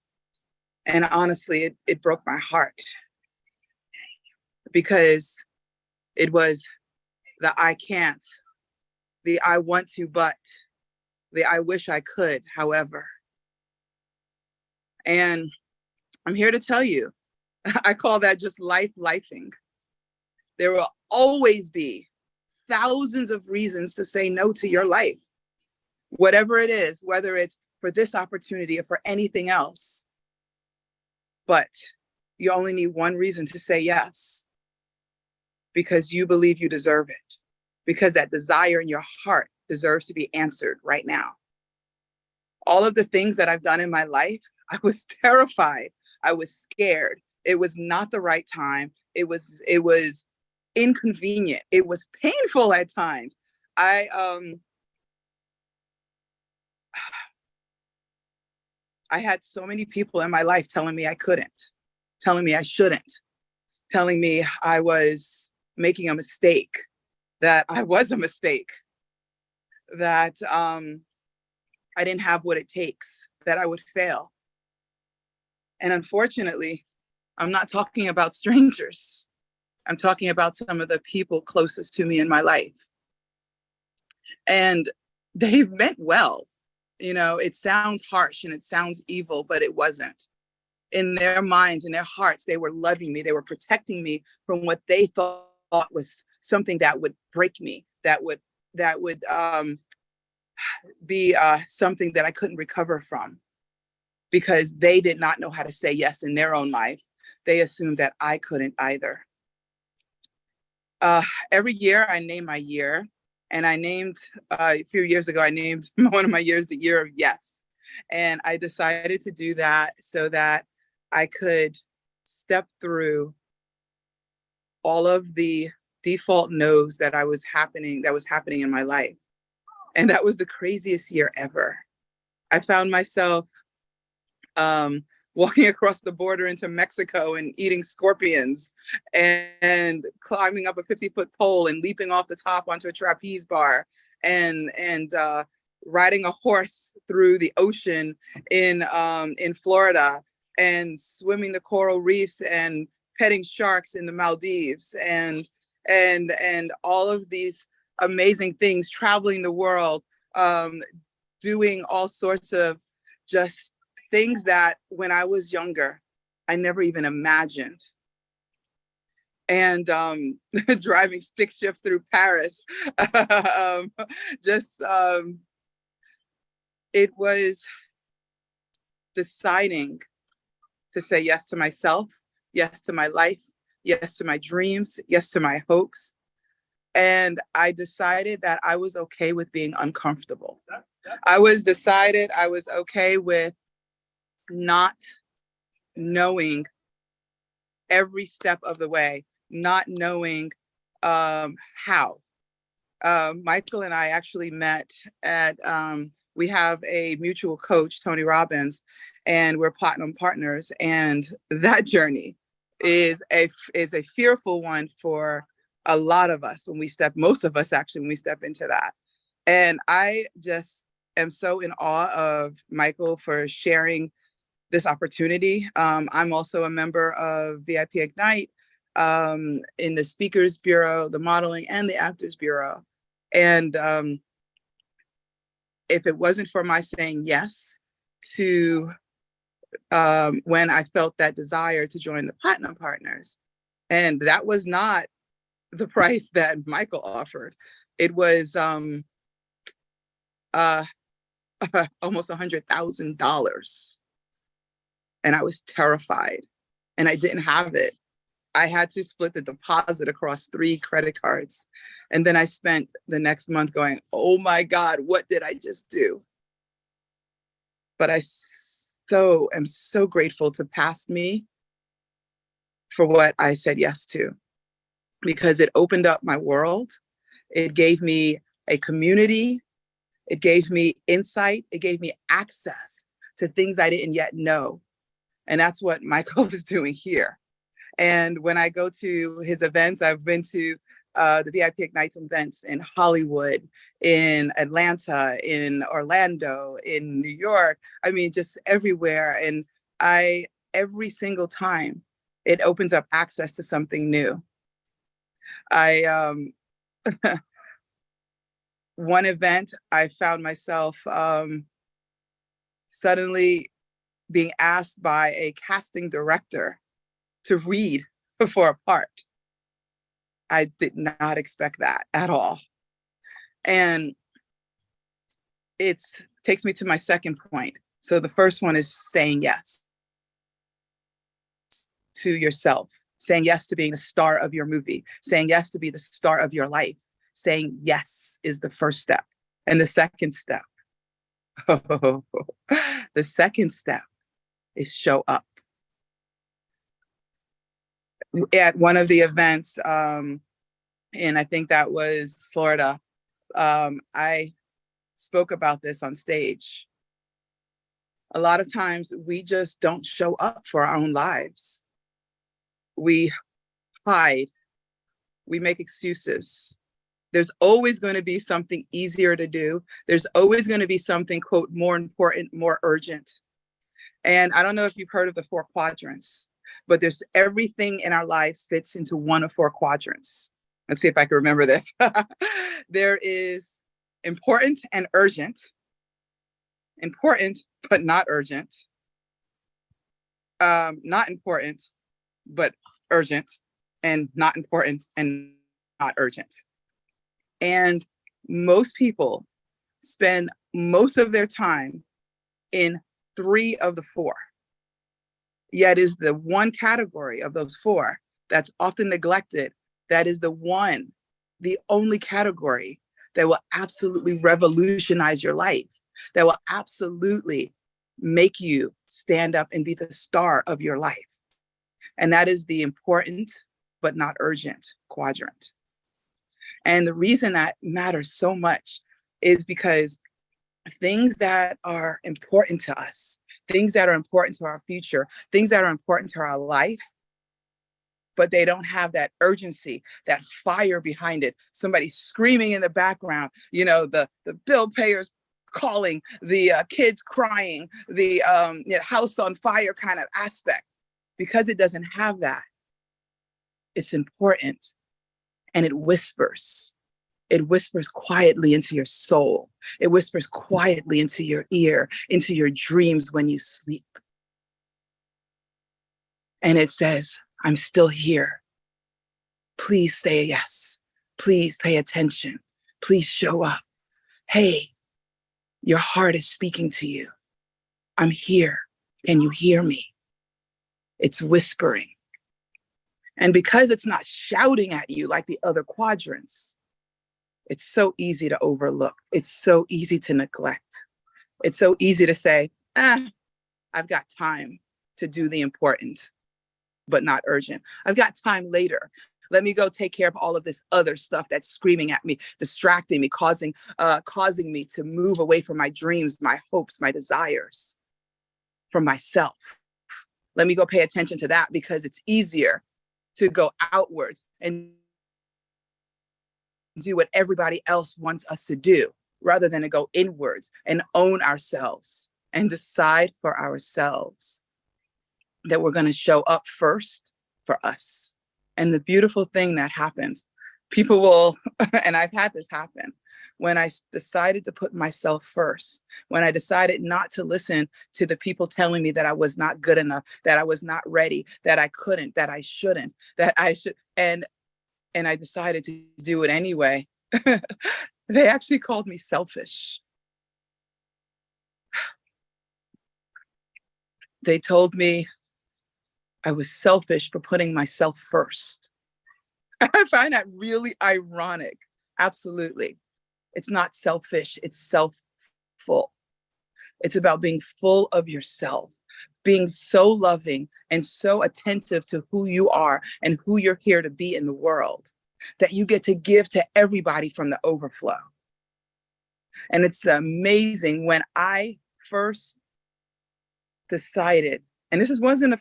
S: And honestly, it broke my heart, because it was the I can't, the I want to, but the I wish I could, however. And I'm here to tell you, I call that just lifing. There will always be thousands of reasons to say no to your life, whatever it is, whether it's for this opportunity or for anything else. But You only need one reason to say yes, because you believe you deserve it, because that desire in your heart deserves to be answered right now. All of the things that I've done in my life, I was terrified. I was scared. It was not the right time. It was inconvenient. It was painful at times. I had so many people in my life telling me I couldn't, telling me I shouldn't, telling me I was making a mistake, that I was a mistake, that I didn't have what it takes, that I would fail. And unfortunately, I'm not talking about strangers. I'm talking about some of the people closest to me in my life. And they meant well. You know, it sounds harsh and it sounds evil, but it wasn't. In their minds, in their hearts, they were loving me. They were protecting me from what they thought was something that would break me, that would be something that I couldn't recover from, because they did not know how to say yes in their own life. They assumed that I couldn't either. Every year I name my year, and I named, a few years ago, I named one of my years the year of yes. And I decided to do that so that I could step through all of the default no's that was happening in my life. And that was the craziest year ever. I found myself walking across the border into Mexico and eating scorpions, and climbing up a 50-foot pole and leaping off the top onto a trapeze bar, and riding a horse through the ocean in Florida, and swimming the coral reefs and petting sharks in the Maldives, and all of these amazing things, traveling the world, doing all sorts of just things that when I was younger, I never even imagined. And driving stick shift through Paris, it was deciding to say yes to myself, yes to my life, yes to my dreams, yes to my hopes. And I decided that I was okay with being uncomfortable. I was okay with not knowing every step of the way, not knowing how. Michael and I actually met at, we have a mutual coach, Tony Robbins, and we're platinum partners. And that journey is a fearful one for a lot of us most of us actually, when we step into that. And I just am so in awe of Michael for sharing this opportunity. I'm also a member of VIP Ignite in the Speakers Bureau, the Modeling and the Actors Bureau. And if it wasn't for my saying yes to when I felt that desire to join the Platinum Partners, and that was not the price that Michael offered. It was almost $100,000. And I was terrified, and I didn't have it. I had to split the deposit across 3 credit cards. And then I spent the next month going, oh my God, what did I just do? But I am so grateful to past me for what I said yes to, because it opened up my world. It gave me a community. It gave me insight. It gave me access to things I didn't yet know. And that's what Michael is doing here. And when I go to his events, I've been to the VIP Ignites events in Hollywood, in Atlanta, in Orlando, in New York. I mean, just everywhere. And every single time, it opens up access to something new. One event, I found myself suddenly being asked by a casting director to read for a part. I did not expect that at all. And it takes me to my second point. So the first one is saying yes to yourself, saying yes to being the star of your movie, saying yes to be the star of your life. Saying yes is the first step. And the second step, the second step is show up. At one of the events, and I think that was Florida, I spoke about this on stage. A lot of times we just don't show up for our own lives. We hide, we make excuses. There's always going to be something easier to do. There's always going to be something, quote, more important, more urgent. And I don't know if you've heard of the 4 quadrants, but there's everything in our lives fits into one of 4 quadrants. Let's see if I can remember this. There is important and urgent, important but not urgent, not important but urgent, and not important and not urgent. And most people spend most of their time in 3 of the 4. Yet is the one category of those 4 that's often neglected, that is the only category that will absolutely revolutionize your life, that will absolutely make you stand up and be the star of your life. And that is the important but not urgent quadrant. And the reason that matters so much is because things that are important to us, things that are important to our future, things that are important to our life, but they don't have that urgency, that fire behind it, somebody screaming in the background, the bill payers calling, the kids crying, the house on fire kind of aspect. Because it doesn't have that, it's important. And it whispers quietly into your soul. It whispers quietly into your ear, into your dreams when you sleep. And it says, I'm still here. Please say yes. Please pay attention. Please show up. Hey, your heart is speaking to you. I'm here. Can you hear me? It's whispering. And because it's not shouting at you like the other quadrants, it's so easy to overlook. It's so easy to neglect. It's so easy to say, I've got time to do the important, but not urgent. I've got time later. Let me go take care of all of this other stuff that's screaming at me, distracting me, causing me to move away from my dreams, my hopes, my desires, from myself. Let me go pay attention to that because it's easier to go outwards and do what everybody else wants us to do, rather than to go inwards and own ourselves and decide for ourselves that we're going to show up first for us. And the beautiful thing that happens, people will, and I've had this happen, when I decided to put myself first, when I decided not to listen to the people telling me that I was not good enough, that I was not ready, that I couldn't, that I shouldn't, that I should, and I decided to do it anyway, they actually called me selfish. They told me I was selfish for putting myself first. I find that really ironic. Absolutely. It's not selfish, it's self-full. It's about being full of yourself, being so loving and so attentive to who you are and who you're here to be in the world, that you get to give to everybody from the overflow. And it's amazing when I first decided, and this wasn't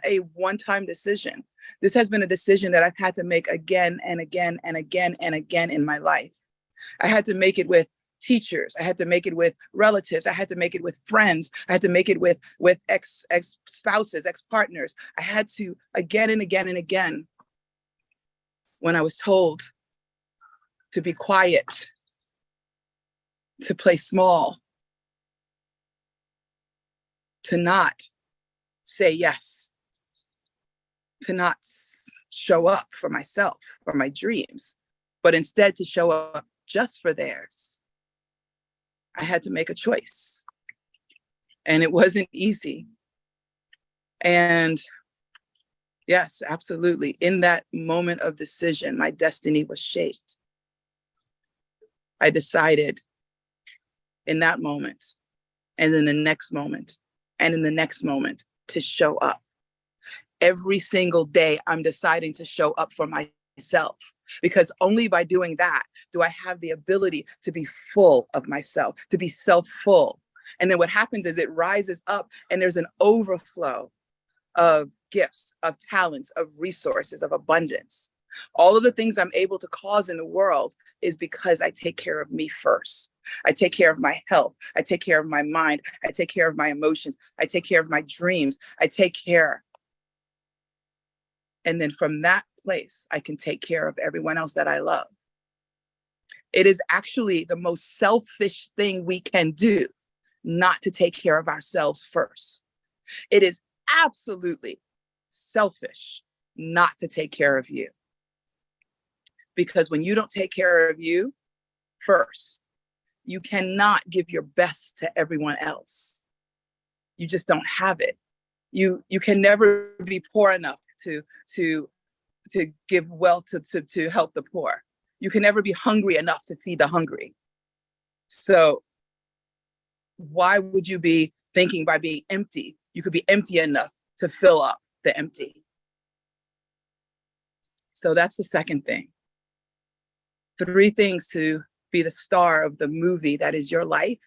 S: a one-time decision. This has been a decision that I've had to make again and again and again and again in my life. I had to make it with teachers. I had to make it with relatives. I had to make it with friends. I had to make it with ex-spouses, ex-partners. I had to again and again and again. When I was told to be quiet, to play small, to not say yes, to not show up for myself, for my dreams, but instead to show up just for theirs. I had to make a choice, and it wasn't easy. And Yes, absolutely. In that moment of decision, my destiny was shaped. I decided in that moment, and in the next moment, and in the next moment to show up. Every single day, I'm deciding to show up for myself, because only by doing that do I have the ability to be full of myself, to be self-full. And then what happens is it rises up and there's an overflow of gifts, of talents, of resources, of abundance. All of the things I'm able to cause in the world is because I take care of me first. I take care of my health. I take care of my mind. I take care of my emotions. I take care of my dreams. I take care. And then from that place, I can take care of everyone else that I love. It is actually the most selfish thing we can do, not to take care of ourselves first. It is absolutely selfish not to take care of you. Because when you don't take care of you first, you cannot give your best to everyone else. You just don't have it. You can never be poor enough to give wealth to help the poor. You can never be hungry enough to feed the hungry. So why would you be thinking by being empty? You could be empty enough to fill up the empty. So that's the second thing. 3 things to be the star of the movie that is your life.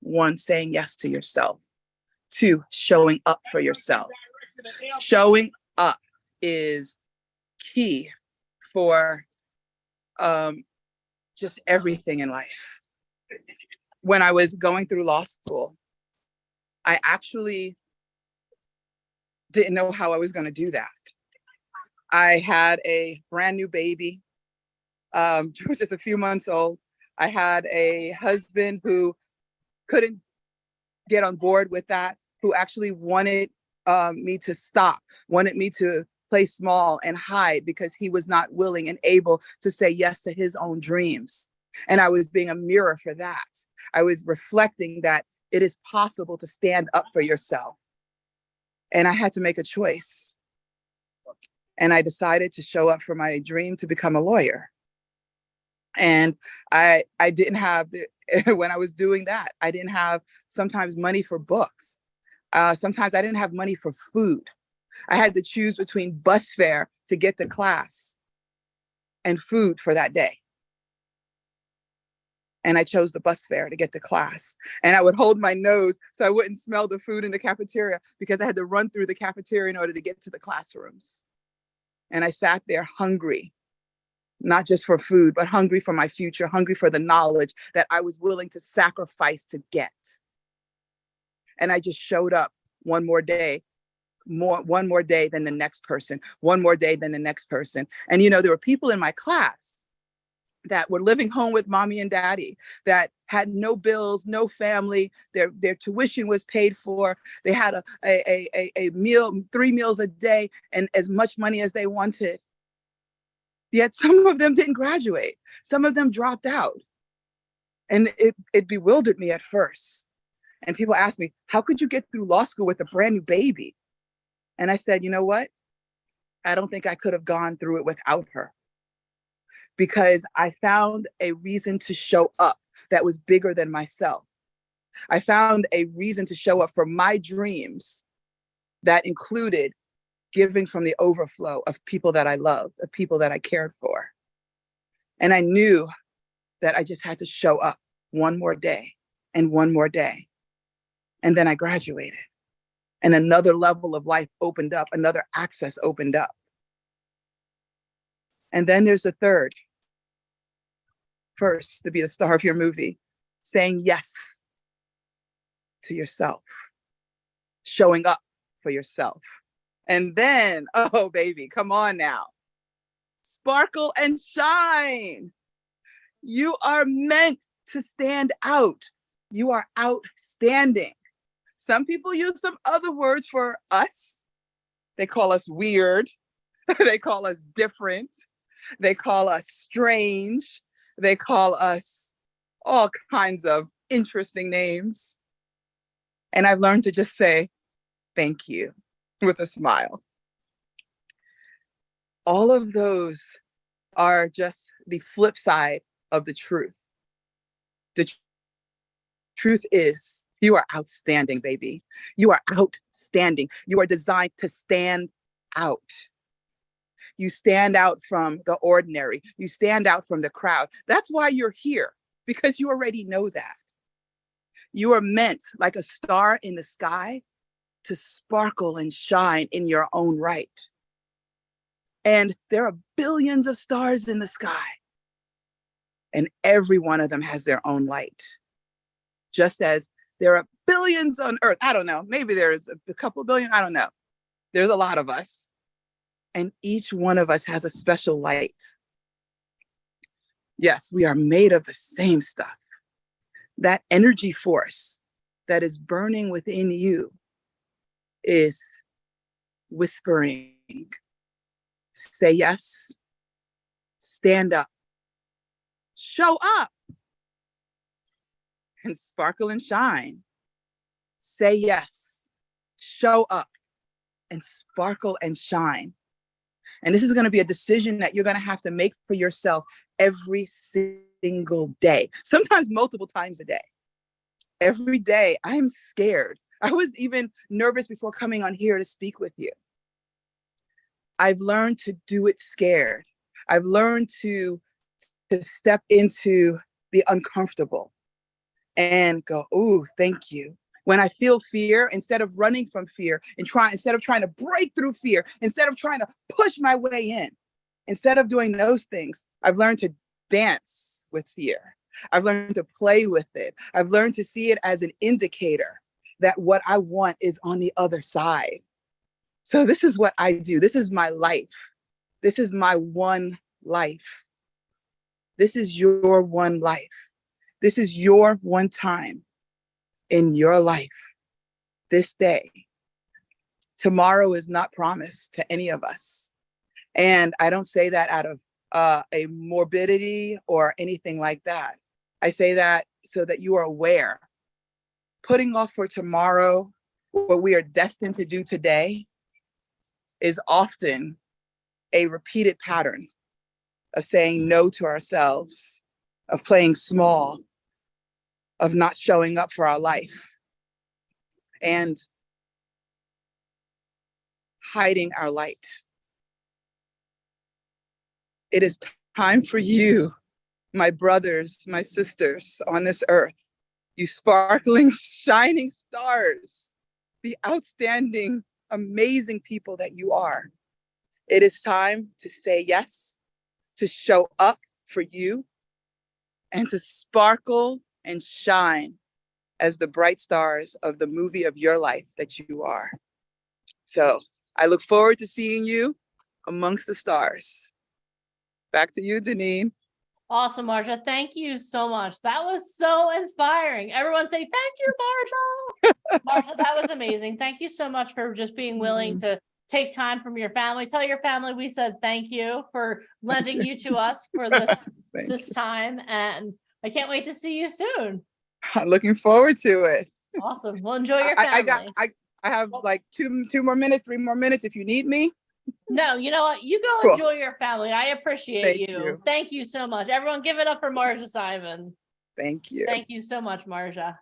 S: 1, saying yes to yourself. 2, showing up for yourself. Showing up is key for just everything in life. When I was going through law school, I actually didn't know how I was going to do that. I had a brand new baby. She was just a few months old. I had a husband who couldn't get on board with that, who actually wanted me to stop, wanted me to play small and hide because he was not willing and able to say yes to his own dreams. And I was being a mirror for that. I was reflecting that it is possible to stand up for yourself. And I had to make a choice. And I decided to show up for my dream to become a lawyer. And I didn't have, when I was doing that, I didn't have sometimes money for books. Sometimes I didn't have money for food. I had to choose between bus fare to get to class and food for that day. And I chose the bus fare to get to class. And I would hold my nose so I wouldn't smell the food in the cafeteria, because I had to run through the cafeteria in order to get to the classrooms. And I sat there hungry, not just for food, but hungry for my future, hungry for the knowledge that I was willing to sacrifice to get. And I just showed up one more day, one more day than the next person, one more day than the next person. And, you know, there were people in my class that were living home with mommy and daddy, that had no bills, no family, their tuition was paid for. They had a meal, 3 meals a day, and as much money as they wanted. Yet some of them didn't graduate. Some of them dropped out. And it bewildered me at first. And people asked me, how could you get through law school with a brand new baby? And I said, you know what? I don't think I could have gone through it without her. Because I found a reason to show up that was bigger than myself. I found a reason to show up for my dreams that included giving from the overflow of people that I loved, of people that I cared for. And I knew that I just had to show up one more day and one more day. And then I graduated. And another level of life opened up, another access opened up. And then there's a third. First, to be the star of your movie, saying yes to yourself, showing up for yourself. And then, oh baby, come on now. Sparkle and shine. You are meant to stand out. You are outstanding. Some people use some other words for us. They call us weird. They call us different. They call us strange. They call us all kinds of interesting names. And I've learned to just say, thank you, with a smile. all of those are just the flip side of the truth. The truth is, you are outstanding, baby. You are outstanding. You are designed to stand out. You stand out from the ordinary. You stand out from the crowd. That's why you're here, because you already know that. You are meant, like a star in the sky, to sparkle and shine in your own right. And there are billions of stars in the sky, and every one of them has their own light. Just as there are billions on Earth. I don't know, maybe there's a couple billion, I don't know. There's a lot of us. And each one of us has a special light. Yes, we are made of the same stuff. That energy force that is burning within you is whispering, say yes, stand up, show up, and sparkle and shine. Say yes, show up, and sparkle and shine. And this is going to be a decision that you're going to have to make for yourself every single day, sometimes multiple times a day. Every day, I'm scared. I was even nervous before coming on here to speak with you. I've learned to do it scared. I've learned to step into the uncomfortable and go, ooh, thank you. When I feel fear, instead of running from fear and instead of trying to break through fear, instead of trying to push my way in, instead of doing those things, I've learned to dance with fear. I've learned to play with it. I've learned to see it as an indicator that what I want is on the other side. So this is what I do. This is my life. This is my one life. This is your one life. This is your one time in your life, this day. Tomorrow is not promised to any of us. And I don't say that out of a morbidity or anything like that. I say that so that you are aware. Putting off for tomorrow what we are destined to do today is often a repeated pattern of saying no to ourselves, of playing small, of not showing up for our life, and hiding our light. It is time for you, my brothers, my sisters on this earth, you sparkling, shining stars, the outstanding, amazing people that you are. It is time to say yes, to show up for you, and to sparkle and shine as the bright stars of the movie of your life that you are. So I look forward to seeing you amongst the stars. Back to you, Deneen.
A: Awesome, Marsha. Thank you so much. That was so inspiring. Everyone say, thank you, Marsha. Marsha, that was amazing. Thank you so much for just being willing to take time from your family. Tell your family we said thank you for lending you to us for this time. And I can't wait to see you soon.
S: I'm looking forward to it.
A: Awesome. Well, enjoy your family.
S: I have like two more minutes, 3 more minutes if you need me.
A: No, you know what? You go enjoy your family. I appreciate you. Thank you so much. Everyone give it up for Marsha Simon.
S: Thank you.
A: Thank you so much, Marsha.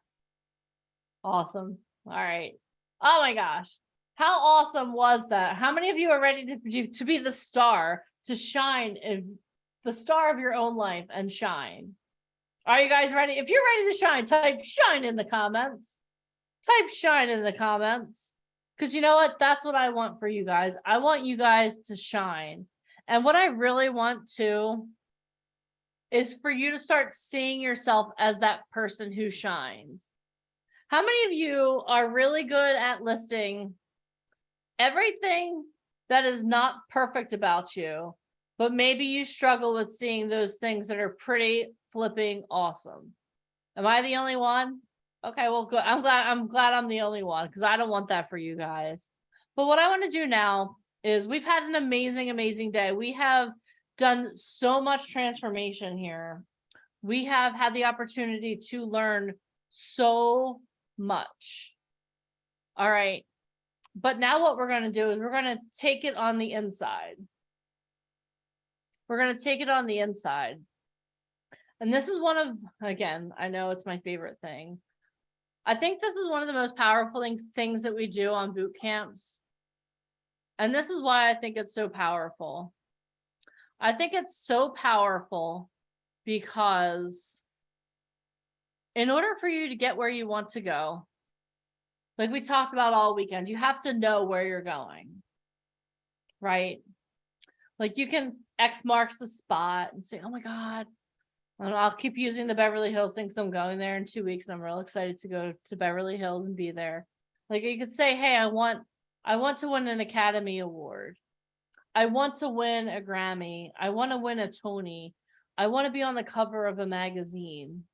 A: Awesome. All right. Oh my gosh. How awesome was that? How many of you are ready to be the star, to shine, the star of your own life and shine? Are you guys ready? If you're ready to shine, type shine in the comments. Type shine in the comments. Because you know what? That's what I want for you guys. I want you guys to shine. And what I really want to is for you to start seeing yourself as that person who shines. How many of you are really good at listing everything that is not perfect about you, but maybe you struggle with seeing those things that are pretty flipping awesome? Am I the only one? Okay, well, good. I'm glad I'm the only one, because I don't want that for you guys. But what I want to do now is, we've had an amazing, amazing day. We have done so much transformation here. We have had the opportunity to learn so much. All right. But now what we're going to do is we're going to take it on the inside. We're going to take it on the inside. And this is one of, again, I know it's my favorite thing. I think this is one of the most powerful things that we do on boot camps. And this is why I think it's so powerful. I think it's so powerful because in order for you to get where you want to go, like we talked about all weekend, you have to know where you're going, right? Like you can X marks the spot and say, oh my God, and I'll keep using the Beverly Hills thing because I'm going there in 2 weeks and I'm real excited to go to Beverly Hills and be there. Like you could say, hey, I want to win an Academy Award. I want to win a Grammy. I want to win a Tony. I want to be on the cover of a magazine.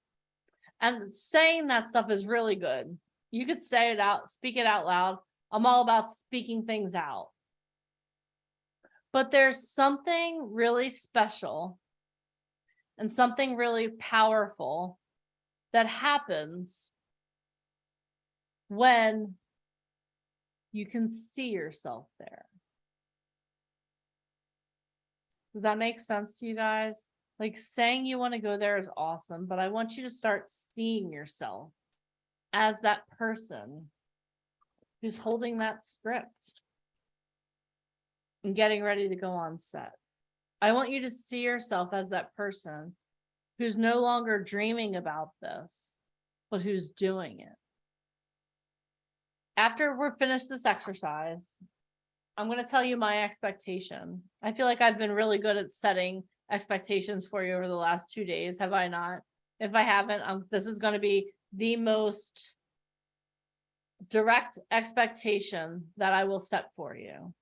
A: And saying that stuff is really good. You could say it out, speak it out loud. I'm all about speaking things out. But there's something really special and something really powerful that happens when you can see yourself there. Does that make sense to you guys? Like saying you want to go there is awesome, but I want you to start seeing yourself as that person who's holding that script and getting ready to go on set. I want you to see yourself as that person who's no longer dreaming about this, but who's doing it. After we're finished this exercise, I'm going to tell you my expectation. I feel like I've been really good at setting expectations for you over the last 2 days. Have I not? If I haven't, this is going to be the most direct expectation that I will set for you.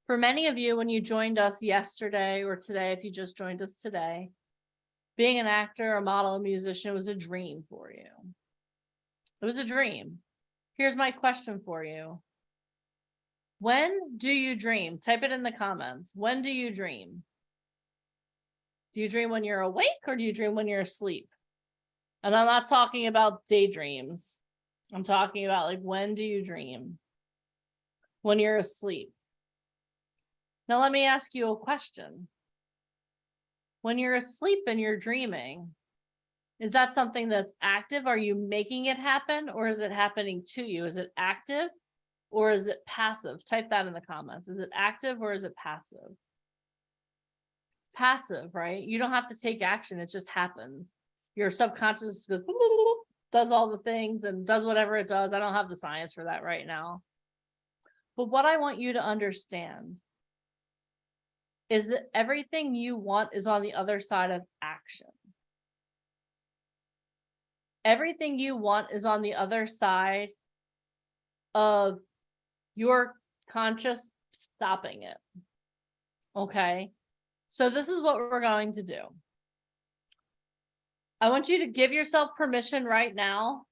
A: For many of you, when you joined us yesterday or today, if you just joined us today, being an actor, a model, a musician was a dream for you. It was a dream. Here's my question for you. When do you dream? Type it in the comments. When do you dream? Do you dream when you're awake or do you dream when you're asleep? And I'm not talking about daydreams. I'm talking about like, when do you dream? When you're asleep. Now, let me ask you a question. When you're asleep and you're dreaming, is that something that's active? Are you making it happen or is it happening to you? Is it active or is it passive? Type that in the comments. Is it active or is it passive? Passive, right? You don't have to take action. It just happens. Your subconscious goes, does all the things and does whatever it does. I don't have the science for that right now. But what I want you to understand is that everything you want is on the other side of action. Everything you want is on the other side of your conscious stopping it. Okay? So this is what we're going to do. I want you to give yourself permission right now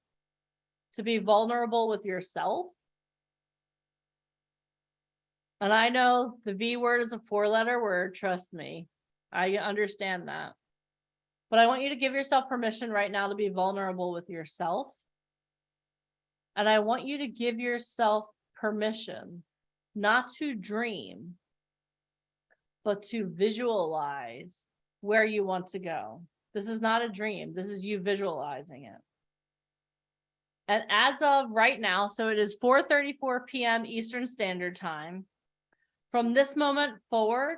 A: to be vulnerable with yourself. And I know the V word is a 4-letter word, trust me. I understand that. But I want you to give yourself permission right now to be vulnerable with yourself. And I want you to give yourself permission not to dream, but to visualize where you want to go. This is not a dream. This is you visualizing it. And as of right now, so it is 4:34 p.m. Eastern Standard Time. From this moment forward,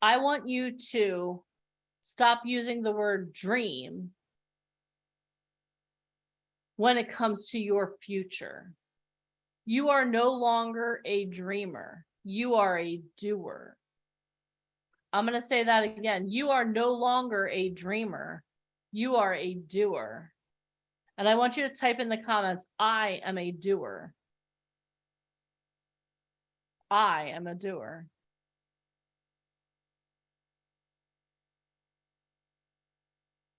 A: I want you to stop using the word dream when it comes to your future. You are no longer a dreamer. You are a doer. I'm going to say that again. You are no longer a dreamer. You are a doer. And I want you to type in the comments, I am a doer. I am a doer.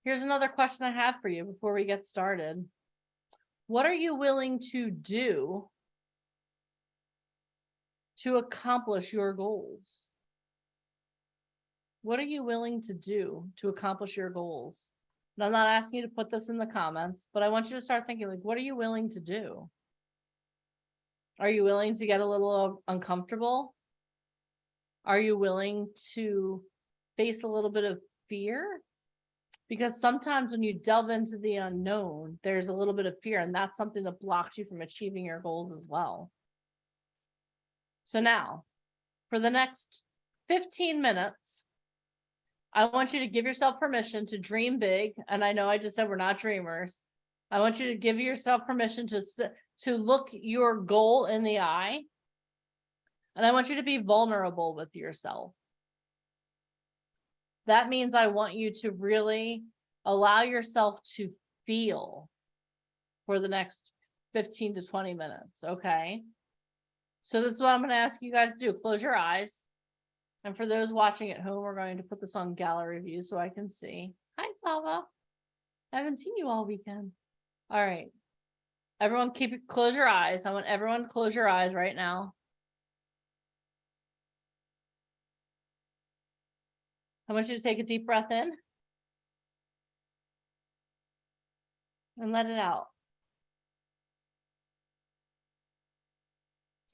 A: Here's another question I have for you before we get started. What are you willing to do to accomplish your goals? What are you willing to do to accomplish your goals? And I'm not asking you to put this in the comments, but I want you to start thinking, like, what are you willing to do? Are you willing to get a little uncomfortable? Are you willing to face a little bit of fear? Because sometimes when you delve into the unknown, there's a little bit of fear, and that's something that blocks you from achieving your goals as well. So now, for the next 15 minutes, I want you to give yourself permission to dream big. And I know I just said we're not dreamers. I want you to give yourself permission to look your goal in the eye. And I want you to be vulnerable with yourself. That means I want you to really allow yourself to feel for the next 15 to 20 minutes, okay? So this is what I'm going to ask you guys to do. Close your eyes. And for those watching at home, we're going to put this on gallery view so I can see. Hi, Salva. I haven't seen you all weekend. All right. Everyone close your eyes. I want everyone to close your eyes right now. I want you to take a deep breath in and let it out.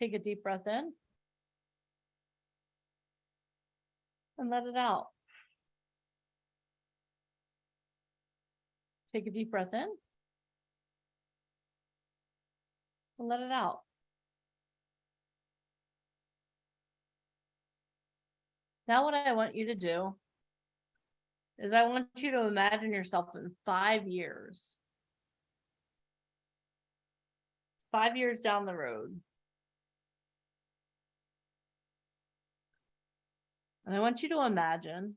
A: Take a deep breath in and let it out. Take a deep breath in and let it out. Now what I want you to do is I want you to imagine yourself in 5 years. 5 years down the road. And I want you to imagine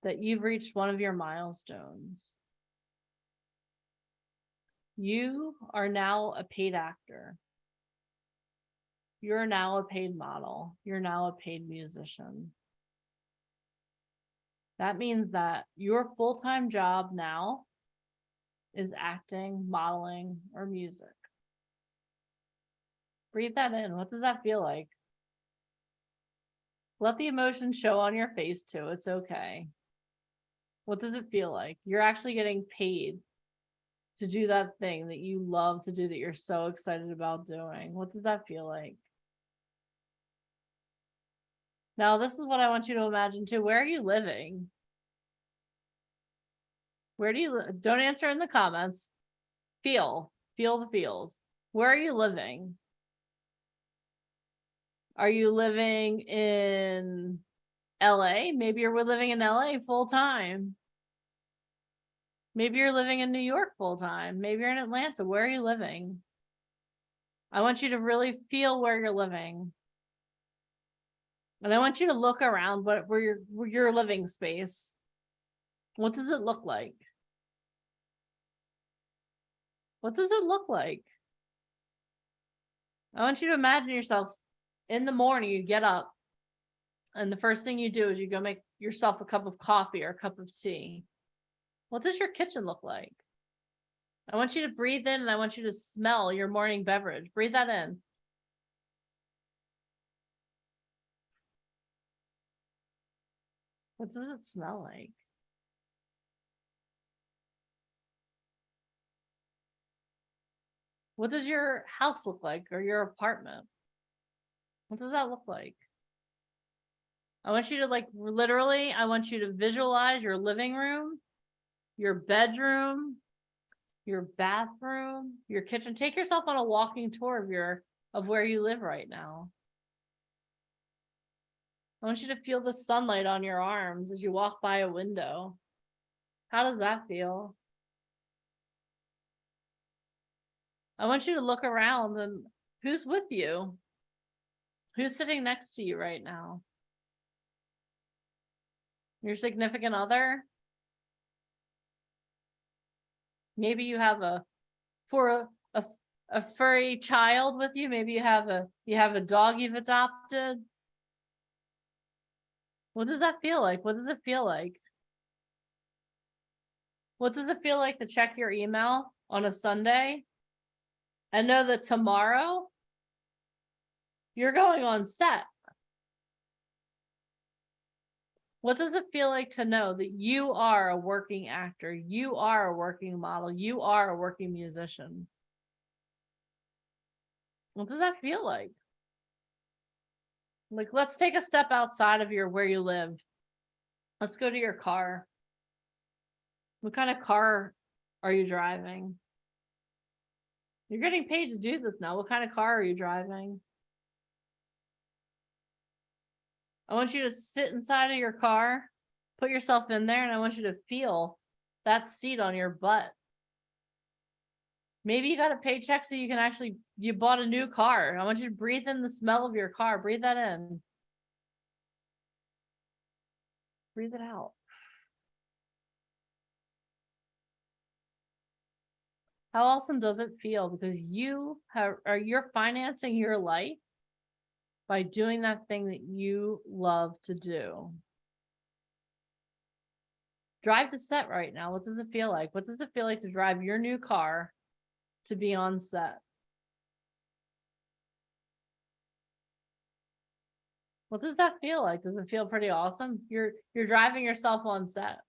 A: that you've reached one of your milestones. You are now a paid actor. You're now a paid model. You're now a paid musician. That means that your full-time job now is acting, modeling, or music. Breathe that in. What does that feel like? Let the emotion show on your face too. It's okay. What does it feel like? You're actually getting paid to do that thing that you love to do, that you're so excited about doing. What does that feel like? Now, this is what I want you to imagine too. Where are you living? Where do you live? Don't answer in the comments. Feel the feels. Where are you living? Are you living in LA? Maybe you're living in LA full time. Maybe you're living in New York full time. Maybe you're in Atlanta. Where are you living? I want you to really feel where you're living. And I want you to look around where your living space. What does it look like? What does it look like? I want you to imagine yourself in the morning, you get up, and the first thing you do is you go make yourself a cup of coffee or a cup of tea. What does your kitchen look like? I want you to breathe in and I want you to smell your morning beverage. Breathe that in. What does it smell like? What does your house look like, or your apartment? What does that look like? I want you to I want you to visualize your living room, your bedroom, your bathroom, your kitchen. Take yourself on a walking tour of where you live right now. I want you to feel the sunlight on your arms as you walk by a window. How does that feel? I want you to look around and who's with you? Who's sitting next to you right now? Your significant other? Maybe you have a furry child with you. Maybe you have a dog you've adopted. What does that feel like? What does it feel like? What does it feel like to check your email on a Sunday and know that tomorrow you're going on set? What does it feel like to know that you are a working actor, you are a working model, you are a working musician? What does that feel like? Like, let's take a step outside of where you live. Let's go to your car. What kind of car are you driving? You're getting paid to do this now. What kind of car are you driving? I want you to sit inside of your car, put yourself in there, and I want you to feel that seat on your butt. Maybe you got a paycheck so you can actually, you bought a new car. I want you to breathe in the smell of your car. Breathe that in. Breathe it out. How awesome does it feel? Because you're financing your life by doing that thing that you love to do. Drive to set right now. What does it feel like? What does it feel like to drive your new car to be on set? What does that feel like? Does it feel pretty awesome? You're driving yourself on set.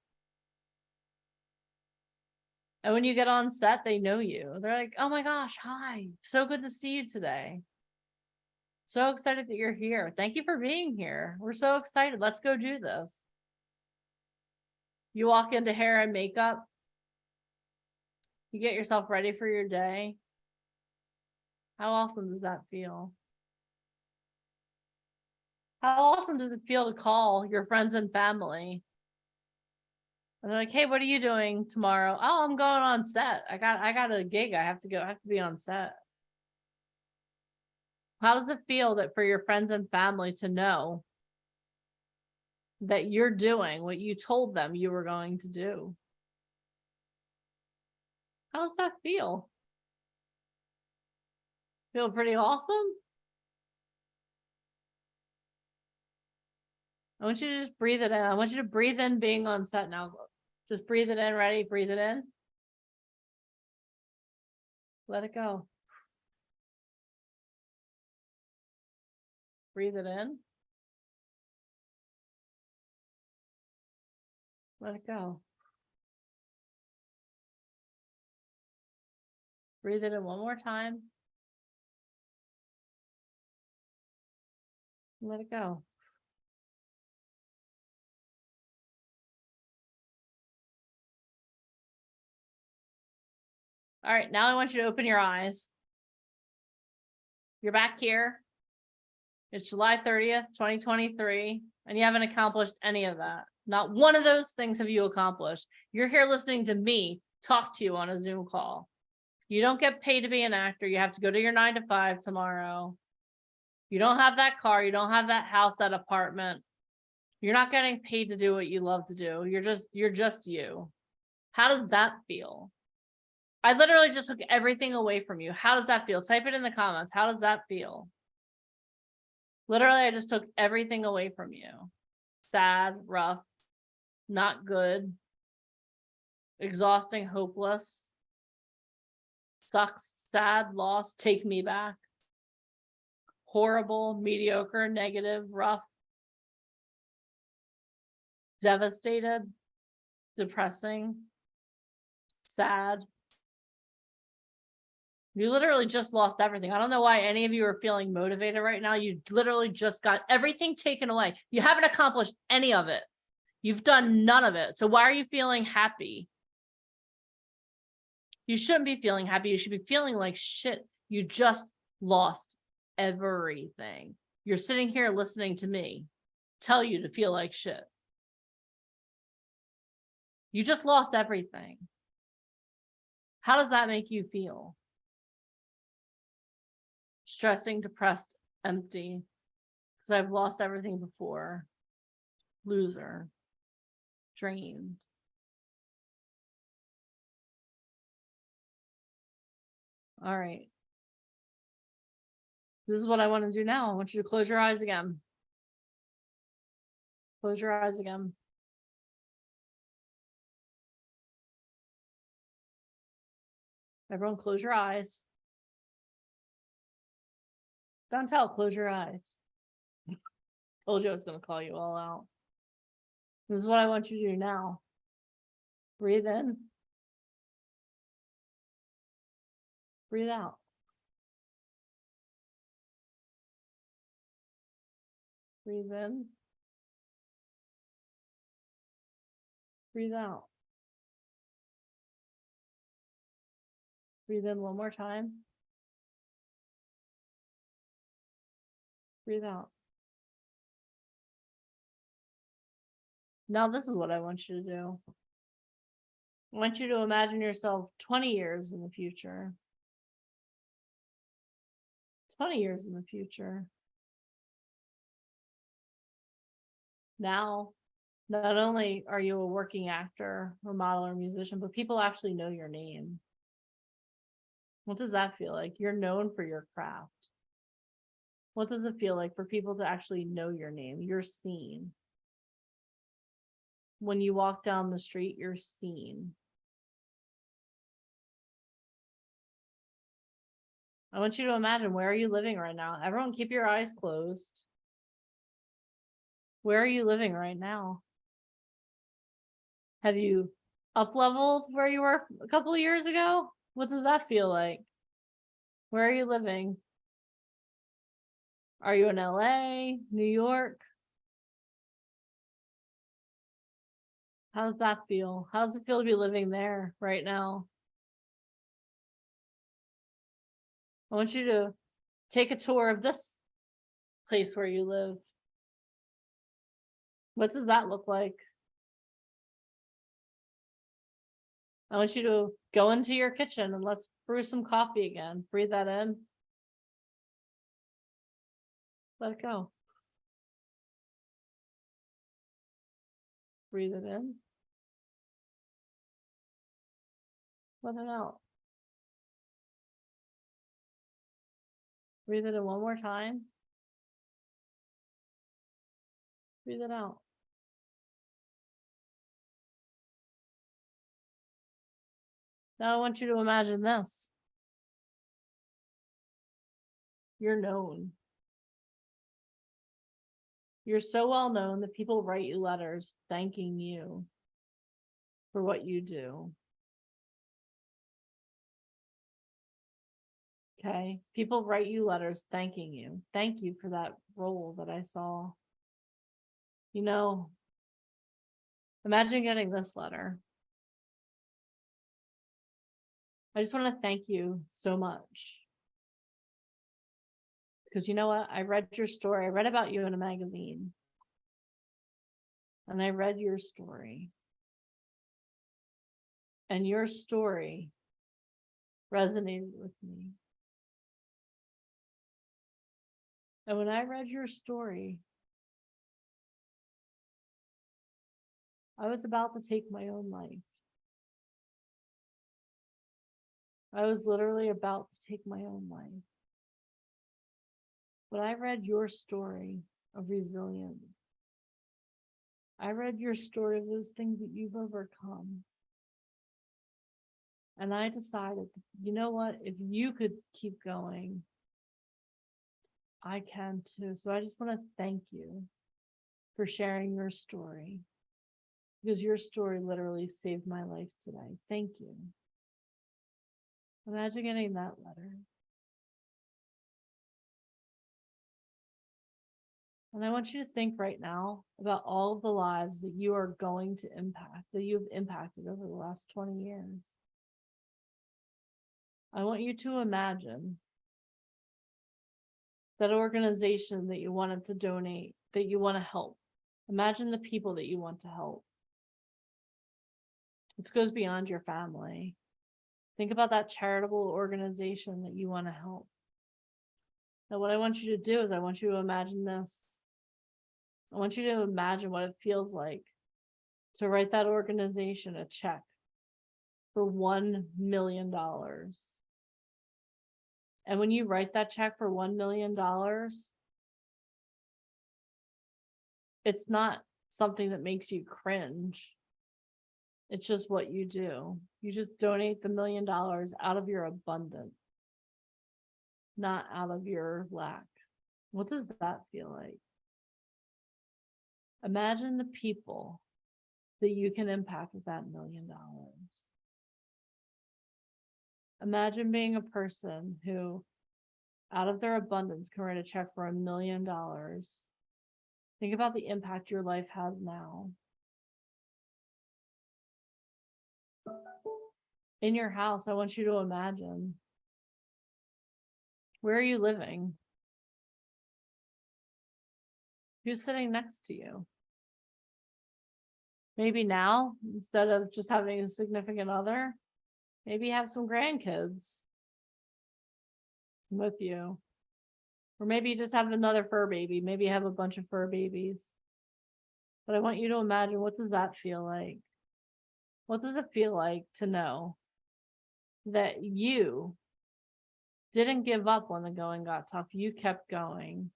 A: And when you get on set, they know you. They're like, oh my gosh, hi. So good to see you today. So excited that you're here. Thank you for being here. We're so excited. Let's go do this. You walk into hair and makeup. You get yourself ready for your day. How awesome does that feel? How awesome does it feel to call your friends and family? And they're like, hey, what are you doing tomorrow? Oh, I'm going on set. I got a gig. I have to be on set. How does it feel that for your friends and family to know that you're doing what you told them you were going to do? How does that feel? Feel pretty awesome? I want you to just breathe it in. I want you to breathe in being on set now. Just breathe it in. Ready? Breathe it in. Let it go. Breathe it in. Let it go. Breathe it in one more time. Let it go. All right, now I want you to open your eyes. You're back here. It's July 30th, 2023, and you haven't accomplished any of that. Not one of those things have you accomplished. You're here listening to me talk to you on a Zoom call. You don't get paid to be an actor. You have to go to your 9 to 5 tomorrow. You don't have that car. You don't have that house, that apartment. You're not getting paid to do what you love to do. You're just you. How does that feel? I literally just took everything away from you. How does that feel? Type it in the comments. How does that feel? Literally, I just took everything away from you. Sad, rough, not good, exhausting, hopeless, sucks, sad, lost, take me back, horrible, mediocre, negative, rough, devastated, depressing, sad. You literally just lost everything. I don't know why any of you are feeling motivated right now. You literally just got everything taken away. You haven't accomplished any of it. You've done none of it. So why are you feeling happy? You shouldn't be feeling happy. You should be feeling like shit. You just lost everything. You're sitting here listening to me tell you to feel like shit. You just lost everything. How does that make you feel? Stressing, depressed, empty, because I've lost everything before. Loser, drained. All right. This is what I want to do now. I want you to close your eyes again. Close your eyes again. Everyone close your eyes. Dontel, close your eyes. Told you I was going to call you all out. This is what I want you to do now. Breathe in. Breathe out. Breathe in. Breathe out. Breathe in one more time. Breathe out. Now this is what I want you to do. I want you to imagine yourself 20 years in the future. 20 years in the future. Now, not only are you a working actor or model or musician, but people actually know your name. What does that feel like? You're known for your craft. What does it feel like for people to actually know your name? You're seen. When you walk down the street, you're seen. I want you to imagine, where are you living right now? Everyone keep your eyes closed. Where are you living right now? Have you up-leveled where you were a couple of years ago? What does that feel like? Where are you living? Are you in LA, New York? How does that feel? How does it feel to be living there right now? I want you to take a tour of this place where you live. What does that look like? I want you to go into your kitchen and let's brew some coffee again. Breathe that in. Let it go. Breathe it in. Let it out. Breathe it in one more time. Breathe it out. Now I want you to imagine this. You're known. You're so well known that people write you letters thanking you for what you do. Okay, people write you letters thanking you. Thank you for that role that I saw. You know, imagine getting this letter. I just want to thank you so much. Because you know what? I read your story. I read about you in a magazine. And I read your story. And your story resonated with me. And when I read your story, I was about to take my own life. I was literally about to take my own life. But I read your story of resilience. I read your story of those things that you've overcome. And I decided, you know what? If you could keep going, I can too. So I just want to thank you for sharing your story, because your story literally saved my life today. Thank you. Imagine getting that letter. And I want you to think right now about all of the lives that you are going to impact, that you've impacted over the last 20 years. I want you to imagine that organization that you wanted to donate, that you want to help. Imagine the people that you want to help. This goes beyond your family. Think about that charitable organization that you want to help. Now, what I want you to do is I want you to imagine this. I want you to imagine what it feels like to write that organization a check for $1 million. And when you write that check for $1 million, it's not something that makes you cringe. It's just what you do. You just donate the $1 million out of your abundance, not out of your lack. What does that feel like? Imagine the people that you can impact with that $1 million. Imagine being a person who, out of their abundance, can write a check for $1 million Think about the impact your life has now. In your house, I want you to imagine, where are you living? Who's sitting next to you? Maybe now, instead of just having a significant other, maybe have some grandkids with you. Or maybe you just have another fur baby. Maybe you have a bunch of fur babies. But I want you to imagine, what does that feel like? What does it feel like to know that you didn't give up when the going got tough? You kept going.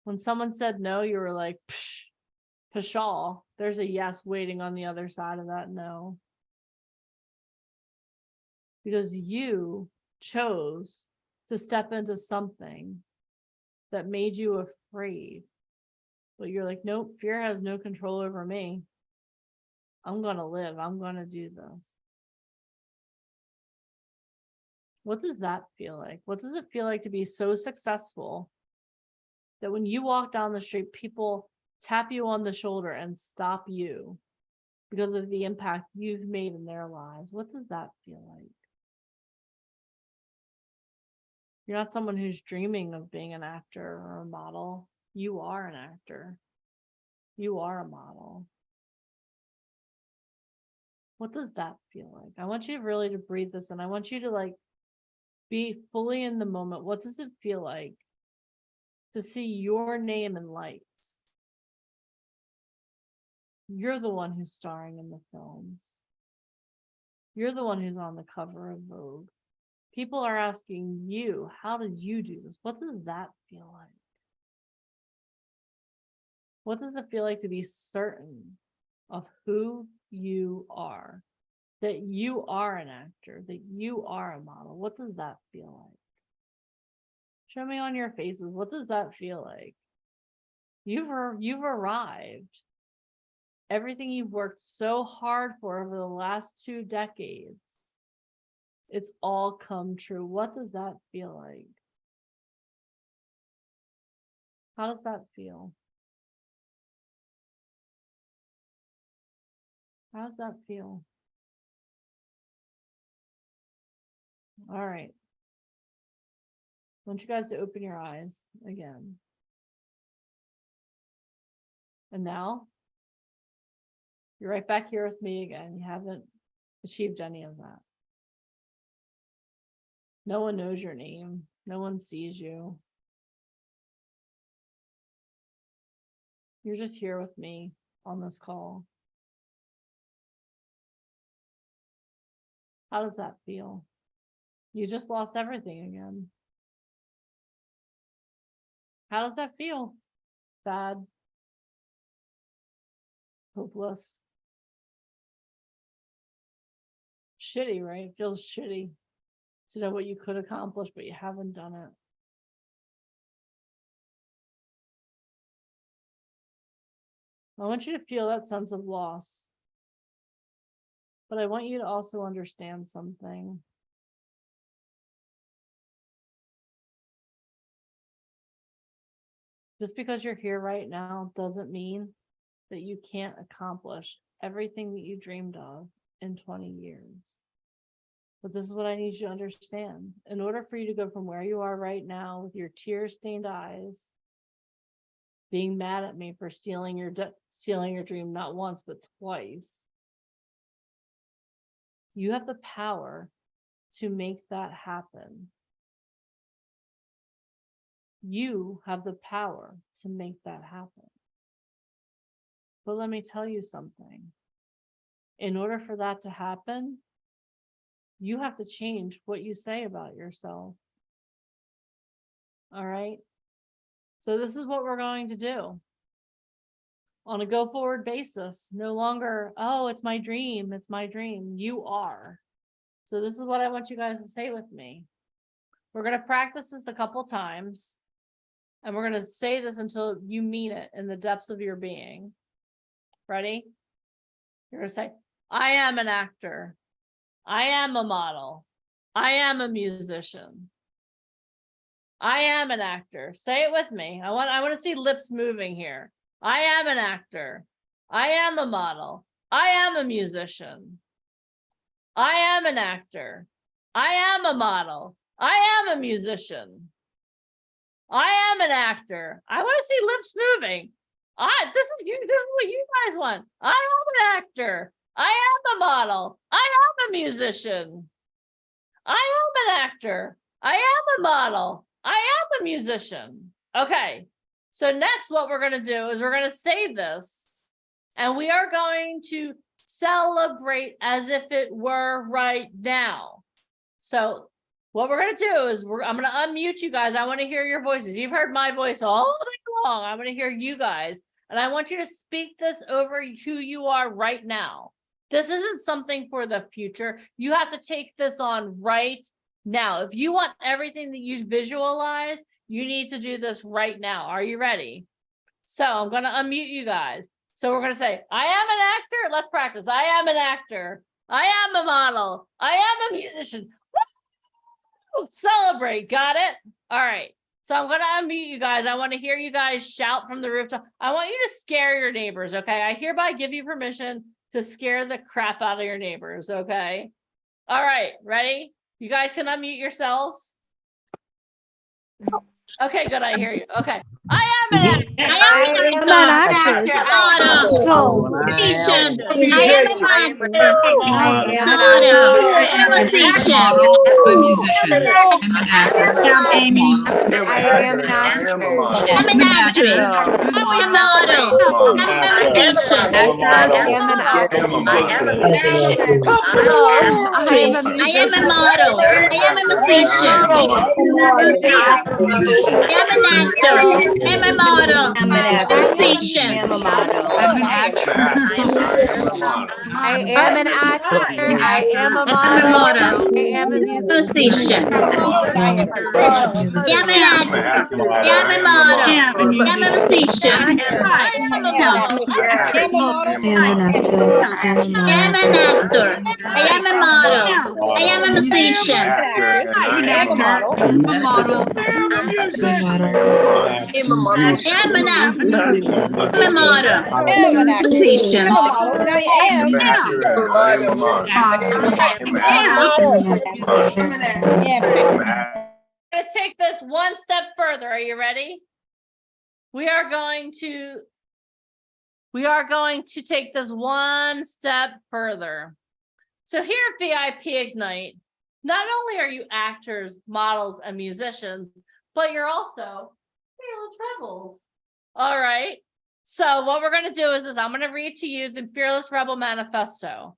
A: When someone said no, you were like, psh, pshaw, there's a yes waiting on the other side of that no. Because you chose to step into something that made you afraid. But you're like, nope, fear has no control over me. I'm going to live. I'm going to do this. What does that feel like? What does it feel like to be so successful that when you walk down the street, people tap you on the shoulder and stop you because of the impact you've made in their lives? What does that feel like? You're not someone who's dreaming of being an actor or a model. You are an actor. You are a model. What does that feel like? I want you really to breathe this in. I want you to like be fully in the moment. What does it feel like to see your name in lights? You're the one who's starring in the films. You're the one who's on the cover of Vogue. People are asking you, how did you do this? What does that feel like? What does it feel like to be certain of who you are? That you are an actor, that you are a model. What does that feel like? Show me on your faces. What does that feel like? You've arrived. Everything you've worked so hard for over the last 2 decades, it's all come true. What does that feel like? How does that feel? How does that feel? All right. I want you guys to open your eyes again. And now, you're right back here with me again. You haven't achieved any of that. No one knows your name. No one sees you. You're just here with me on this call. How does that feel? You just lost everything again. How does that feel? Sad? Hopeless? Shitty, right? It feels shitty to know what you could accomplish, but you haven't done it. I want you to feel that sense of loss. But I want you to also understand something. Just because you're here right now doesn't mean that you can't accomplish everything that you dreamed of in 20 years. But this is what I need you to understand. In order for you to go from where you are right now with your tear-stained eyes, being mad at me for stealing your dream not once but twice, you have the power to make that happen. You have the power to make that happen. But let me tell you something. In order for that to happen, you have to change what you say about yourself. All right? So this is what we're going to do. On a go forward basis, no longer, oh, it's my dream. It's my dream. You are. So this is what I want you guys to say with me. We're going to practice this a couple times. And we're going to say this until you mean it in the depths of your being. Ready? You're going to say, I am an actor. I am a model. I am a musician. I am an actor. Say it with me. I want to see lips moving here. I am an actor. I am a model. I am a musician. I am an actor. I am a model. I am a musician. I am an actor. I want to see lips moving. This is what you guys want. I am an actor. I am a model. I am a musician. I am an actor. I am a model. I am a musician. Okay. So next, what we're going to do is we're going to save this and we are going to celebrate as if it were right now. So what we're going to do is I'm going to unmute you guys. I want to hear your voices. You've heard my voice all day long. I want to hear you guys. And I want you to speak this over who you are right now. This isn't something for the future. You have to take this on right now. If you want everything that you visualize, you need to do this right now. Are you ready? So I'm going to unmute you guys. So we're going to say, I am an actor. Let's practice. I am an actor. I am a model. I am a musician. Woo! Celebrate. Got it? All right. So I'm going to unmute you guys. I want to hear you guys shout from the rooftop. I want you to scare your neighbors, okay? I hereby give you permission to scare the crap out of your neighbors, okay? All right, ready? You guys can unmute yourselves. Okay, good, I hear you. Okay. I am an actor. I am an actor. Musician. I am a musician.
H: A musician. I'm an actor.
A: I'm Amy. I am an actor. I'm an actress. I'm a model. I'm a musician. I am an actor. I am a model. I am a musician. I am an actor. I'm a model. I'm an musician. I'm a model.
H: I'm an actor.
A: I am an actor. I am a model. I am a musician. I am an actor. I am a model. I am a musician. I am a model. I am an actress. I am an actor. I am a model. I am a musician.
H: I'm an actor. I'm a model.
A: I am an actor. I'm a model. I am a musician. I'm gonna take this one step further. Are you ready? We are going to take this one step further. So here at VIP Ignite, not only are you actors, models, and musicians, but you're also Fearless Rebels. All right. So what we're going to do is this. I'm going to read to you the Fearless Rebel Manifesto.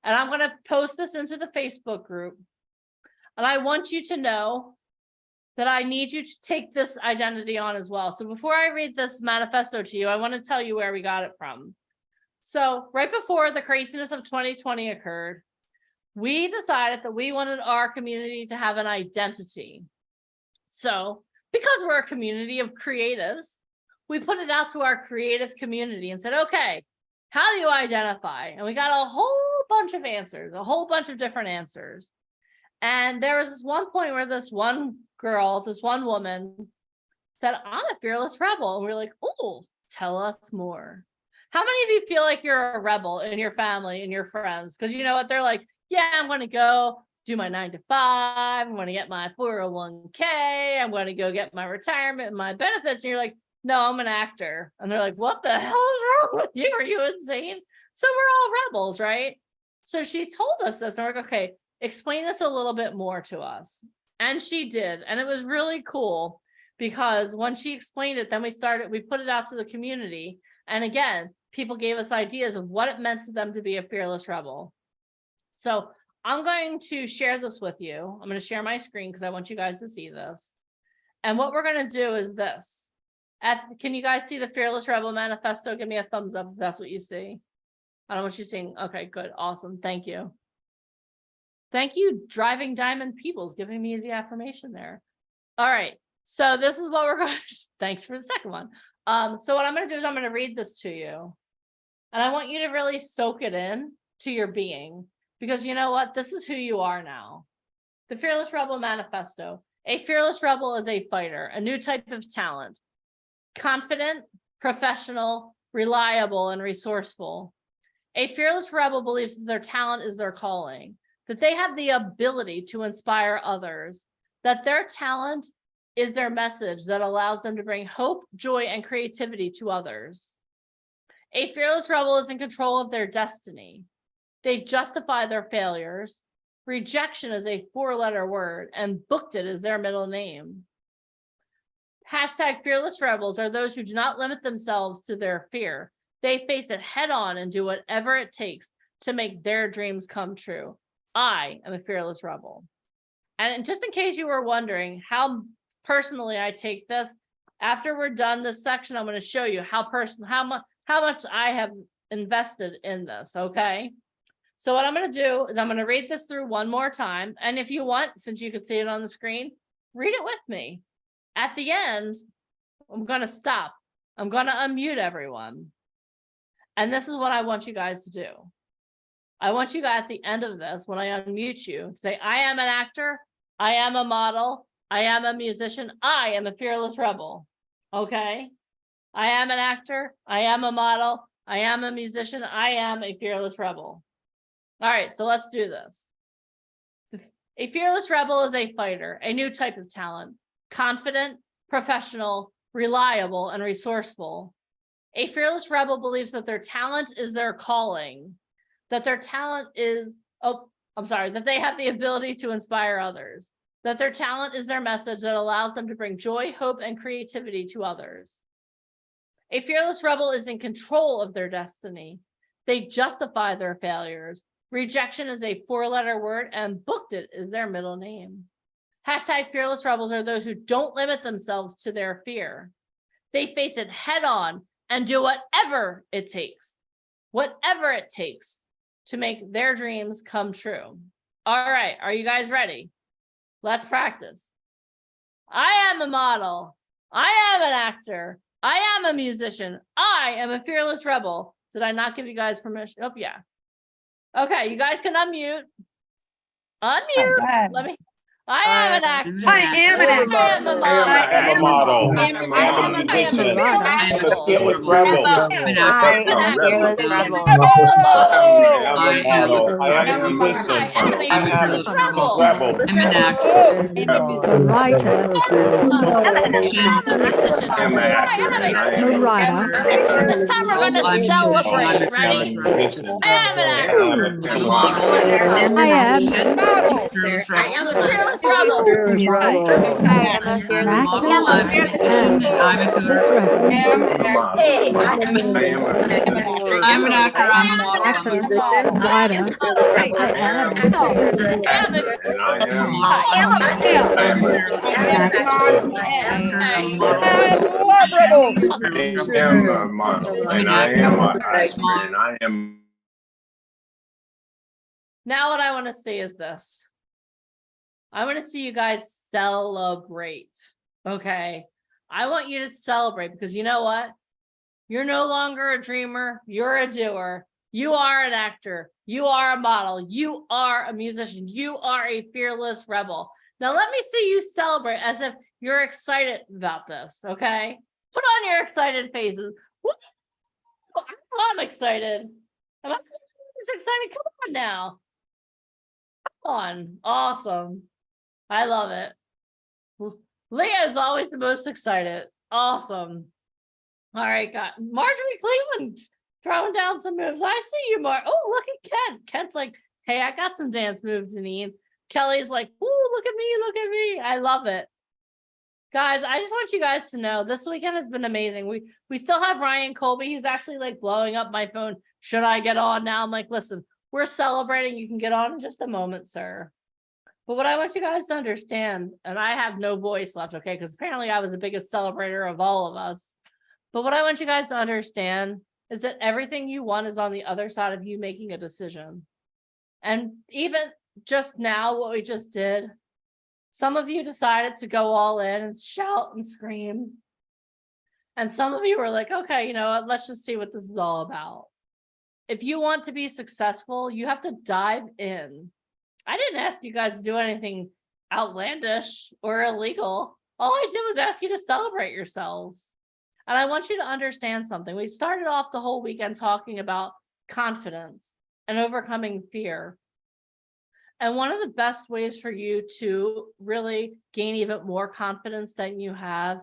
A: And I'm going to post this into the Facebook group. And I want you to know that I need you to take this identity on as well. So before I read this manifesto to you, I want to tell you where we got it from. So right before the craziness of 2020 occurred, we decided that we wanted our community to have an identity. So because we're a community of creatives, we put it out to our creative community and said, okay, how do you identify? And we got a whole bunch of answers, a whole bunch of different answers. And there was this one point where this one girl, this one woman said, I'm a fearless rebel. And we're like, oh, tell us more. How many of you feel like you're a rebel in your family and your friends? Because you know what? They're like, yeah, I'm going to go do my 9 to 5. I'm going to get my 401k. I'm going to go get my retirement and my benefits. And you're like, no, I'm an actor. And they're like, what the hell is wrong with you? Are you insane? So we're all rebels, right? So she told us this and we're like, okay, explain this a little bit more to us. And she did. And it was really cool because when she explained it, then we put it out to the community. And again, people gave us ideas of what it meant to them to be a fearless rebel. So I'm going to share this with you. I'm going to share my screen because I want you guys to see this. And what we're going to do is this. Can you guys see the Fearless Rebel Manifesto? Give me a thumbs up if that's what you see. I don't know what you're seeing. Okay, good. Awesome. Thank you. Thank you, Driving Diamond Peoples, giving me the affirmation there. All right. So this is what we're going to, thanks for the second one. So what I'm going to do is I'm going to read this to you. And I want you to really soak it in to your being, because you know what? This is who you are now. The Fearless Rebel Manifesto. A fearless rebel is a fighter, a new type of talent. Confident, professional, reliable, and resourceful. A fearless rebel believes that their talent is their calling, that they have the ability to inspire others, that their talent is their message that allows them to bring hope, joy, and creativity to others. A fearless rebel is in control of their destiny. They justify their failures. Rejection is a 4-letter word, and booked it is their middle name. Hashtag fearless rebels are those who do not limit themselves to their fear. They face it head on and do whatever it takes to make their dreams come true. I am a fearless rebel. And just in case you were wondering how personally I take this, after we're done this section, I'm going to show you how much I have invested in this, okay? So what I'm going to do is I'm going to read this through one more time. And if you want, since you can see it on the screen, read it with me. At the end, I'm going to stop. I'm going to unmute everyone. And this is what I want you guys to do. I want you guys at the end of this, when I unmute you, say, I am an actor, I am a model, I am a musician, I am a fearless rebel. Okay? I am an actor, I am a model, I am a musician, I am a fearless rebel. All right, so let's do this. A fearless rebel is a fighter, a new type of talent, confident, professional, reliable, and resourceful. A fearless rebel believes that their talent is their calling, that their talent is, that they have the ability to inspire others, that their talent is their message that allows them to bring joy, hope, and creativity to others. A fearless rebel is in control of their destiny. They justify their failures. Rejection is a 4-letter word, and booked it is their middle name. Hashtag fearless rebels are those who don't limit themselves to their fear. They face it head on and do whatever it takes to make their dreams come true. All right, are you guys ready? Let's practice. I am a model. I am an actor. I am a musician. I am a fearless rebel. Did I not give you guys permission? Oh, yeah. Okay, you guys can unmute. Unmute. Let me. I am an actor.
O: I am an actor.
A: I am a model.
D: I am a model.
A: I am a musician. I am a fearless rebel.
T: I am a fearless rebel.
D: I am a musician.
A: I am a fearless rebel.
T: I'm an actor.
P: I'm a writer.
A: I'm a writer. This time we're going to celebrate. Ready? I am an actor.
P: I
A: am a fearless rebel.
T: I am a fearless rebel.
P: I'm a musician. I'm a fearless rebel.
O: I'm an actor. I'm a model. I'm a musician.
P: Writer.
A: Now what I want to see is this. I want to see you guys celebrate. Okay. I want you to celebrate because you know what? You're no longer a dreamer. You're a doer. You are an actor. You are a model. You are a musician. You are a fearless rebel. Now let me see you celebrate as if you're excited about this. Okay. Put on your excited faces. I'm excited. Am I excited? Come on now. Come on. Awesome. I love it. Leah is always the most excited. Awesome. All right, got Marjorie Cleveland throwing down some moves. I see you, Oh, look at Kent. Kent's like, hey, I got some dance moves, Janine. Kelly's like, ooh, look at me, look at me. I love it. Guys, I just want you guys to know this weekend has been amazing. We still have Ryan Colby. He's actually like blowing up my phone. Should I get on now? I'm like, listen, we're celebrating. You can get on in just a moment, sir. But what I want you guys to understand, and I have no voice left, okay, because apparently I was the biggest celebrator of all of us. But what I want you guys to understand is that everything you want is on the other side of you making a decision. And even just now, what we just did, some of you decided to go all in and shout and scream. And some of you were like, okay, you know what, let's just see what this is all about. If you want to be successful, you have to dive in. I didn't ask you guys to do anything outlandish or illegal. All I did was ask you to celebrate yourselves. And I want you to understand something. We started off the whole weekend talking about confidence and overcoming fear. And one of the best ways for you to really gain even more confidence than you have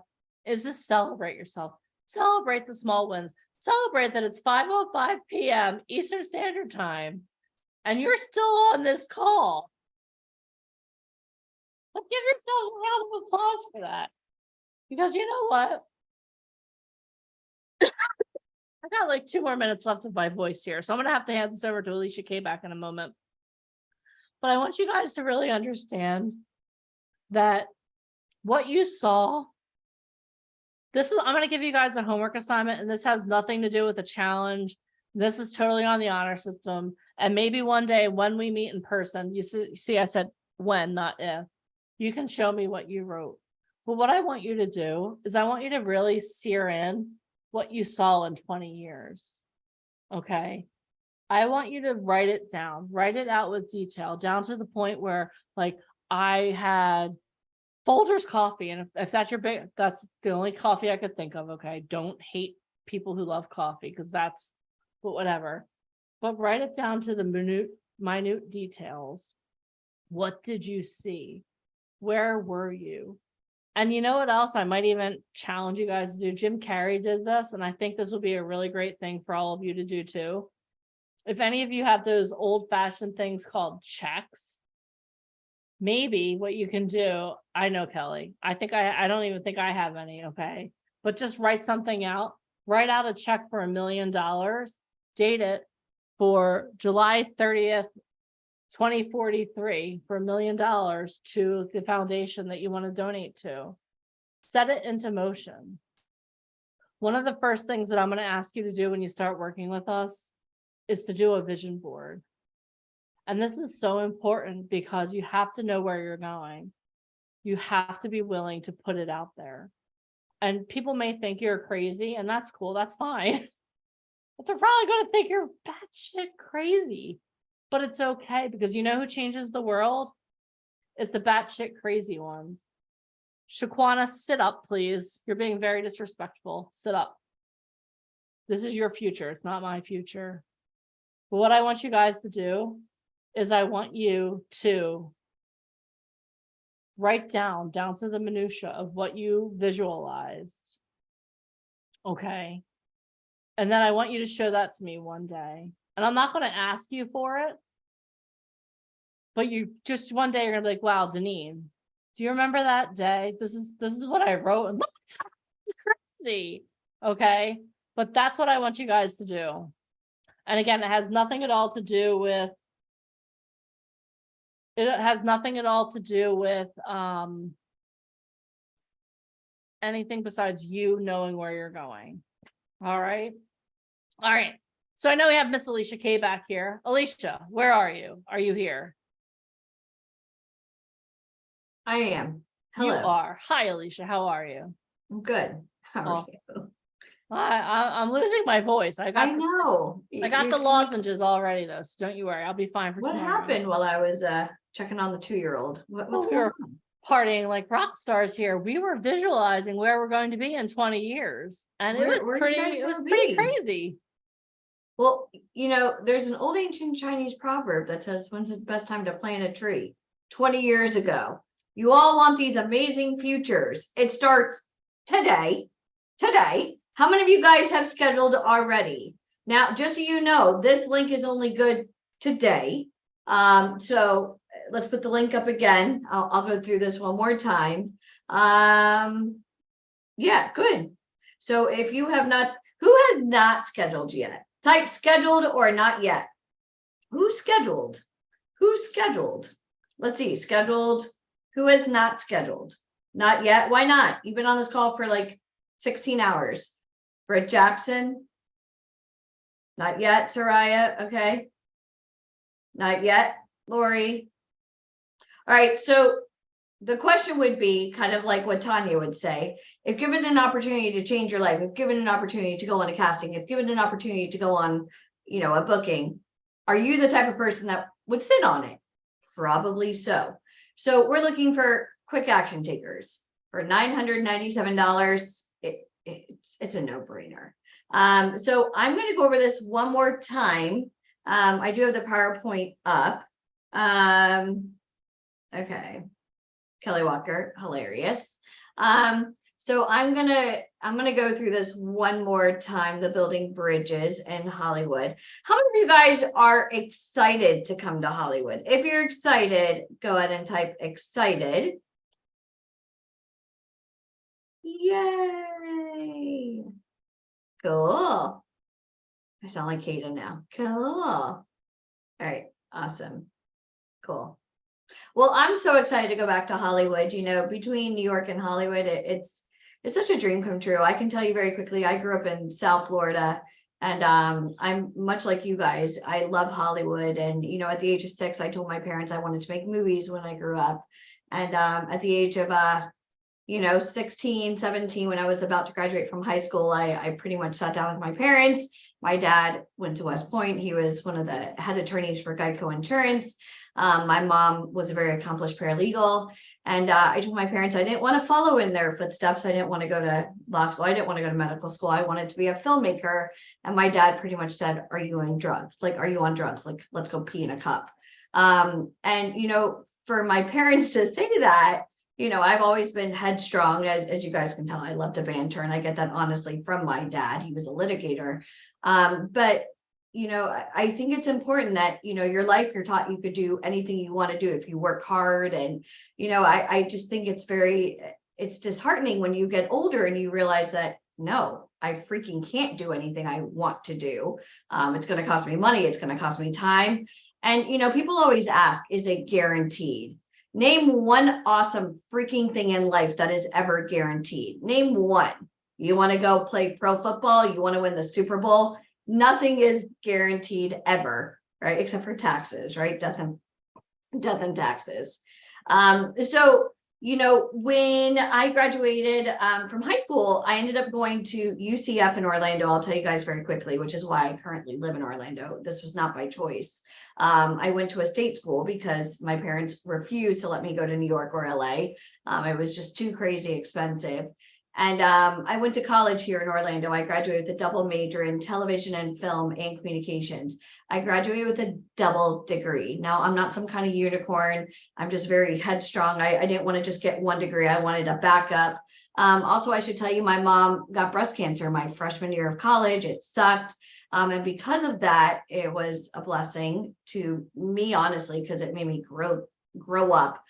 A: is to celebrate yourself. Celebrate the small wins. Celebrate that it's 5:05 p.m. Eastern Standard Time and you're still on this call. But give yourselves a round of applause for that. Because you know what? I got like 2 more minutes left of my voice here. So I'm going to have to hand this over to Alicia K back in a moment. But I want you guys to really understand that what you saw, I'm going to give you guys a homework assignment, and this has nothing to do with a challenge. This is totally on the honor system. And maybe one day when we meet in person, you see, I said when, not if, you can show me what you wrote. But what I want you to do is I want you to really sear in what you saw in 20 years. Okay. I want you to write it down, write it out with detail, down to the point where, like, I had Folgers coffee, and if that's your big, that's the only coffee I could think of. Okay, don't hate people who love coffee, because that's, but whatever. But write it down to the minute details. What did you see? Where were you? And you know what else? I might even challenge you guys to do. Jim Carrey did this, and I think this will be a really great thing for all of you to do too. If any of you have those old-fashioned things called checks, maybe what you can do, I know, Kelly, I don't even think I have any, okay? But just write something out, write out a check for $1 million, date it for July 30th, 2043 for $1 million to the foundation that you want to donate to. Set it into motion. One of the first things that I'm going to ask you to do when you start working with us is to do a vision board. And this is so important because you have to know where you're going. You have to be willing to put it out there. And people may think you're crazy, and that's cool, that's fine. But they're probably going to think you're batshit crazy. But it's okay, because you know who changes the world? It's the batshit crazy ones. Shaquana, sit up, please. You're being very disrespectful. Sit up. This is your future. It's not my future. But what I want you guys to do is I want you to write down to the minutia of what you visualized. Okay. And then I want you to show that to me one day. And I'm not going to ask you for it, but you just one day you're going to be like, wow, Deneen, do you remember that day? This is what I wrote. And it's crazy. Okay. But that's what I want you guys to do. And again, it has nothing at all to do with anything besides you knowing where you're going. All right. All right. So I know we have Miss Alicia K back here. Alicia, where are you? Are you here?
B: I am. Hello.
A: You are. Hi, Alicia. How are you?
B: I'm good. How are you?
A: I'm losing my voice. I
B: know.
A: I got the lozenges already, though, so don't you worry. I'll be fine for tomorrow.
B: What happened while I was checking on the 2-year-old? What's going on?
A: Partying like rock stars here. We were visualizing where we're going to be in 20 years, and it was pretty crazy.
B: Well, you know, there's an old ancient Chinese proverb that says, when's the best time to plant a tree? 20 years ago. You all want these amazing futures. It starts today. How many of you guys have scheduled already? Now, just so you know, this link is only good today. So let's put the link up again. I'll go through this one more time. Yeah, good. So if you have not, who has not scheduled yet? Type scheduled or not yet. Who's scheduled? Who's scheduled? Let's see, scheduled. Who has not scheduled? Not yet. Why not? You've been on this call for like 16 hours. Britt Jackson. Not yet, Soraya. Okay. Not yet, Lori. All right. So the question would be kind of like what Tanya would say. If given an opportunity to change your life, if given an opportunity to go on a casting, if given an opportunity to go on, you know, a booking, are you the type of person that would sit on it? Probably so. So we're looking for quick action takers for $997. It's a no-brainer. So I'm going to go over this one more time. I do have the PowerPoint up. Okay. Kelly Walker, hilarious. So I'm gonna go through this one more time, the building bridges in Hollywood. How many of you guys are excited to come to Hollywood? If you're excited, go ahead and type excited. Yay. Cool. I sound like Kaden now. Cool. All right, awesome. Cool. Well, I'm so excited to go back to Hollywood. You know, between New York and Hollywood, it's such a dream come true. I can tell you very quickly, I grew up in South Florida, and I'm much like you guys. I love Hollywood. And, you know, at the age of 6, I told my parents I wanted to make movies when I grew up. And at the age of, 16, 17, when I was about to graduate from high school, I pretty much sat down with my parents. My dad went to West Point. He was one of the head attorneys for Geico Insurance. My mom was a very accomplished paralegal. And I told my parents I didn't want to follow in their footsteps. I didn't want to go to law school. I didn't want to go to medical school. I wanted to be a filmmaker. And my dad pretty much said, are you on drugs? Like, are you on drugs? Like, let's go pee in a cup. And, you know, for my parents to say that, you know, I've always been headstrong, as you guys can tell. I love to banter, and I get that honestly from my dad. He was a litigator. But you know, I think it's important that, you know, your life, you're taught you could do anything you want to do if you work hard. And, you know, I just think it's disheartening when you get older and you realize that, no, I freaking can't do anything I want to do. It's going to cost me money. It's going to cost me time. And, you know, people always ask, is it guaranteed? Name one awesome freaking thing in life that is ever guaranteed. Name one. You want to go play pro football? You want to win the Super Bowl? Nothing is guaranteed ever, right? Except for taxes, right? Death and taxes. So, you know, when I graduated from high school, I ended up going to UCF in Orlando. I'll tell you guys very quickly, which is why I currently live in Orlando. This was not by choice. I went to a state school because my parents refused to let me go to New York or LA. It was just too crazy expensive. And I went to college here in Orlando. I graduated with a double major in television and film and communications. I graduated with a double degree. Now, I'm not some kind of unicorn. I'm just very headstrong. I didn't want to just get one degree. I wanted a backup. Also, I should tell you, my mom got breast cancer my freshman year of college. It sucked. And because of that, it was a blessing to me, honestly, because it made me grow up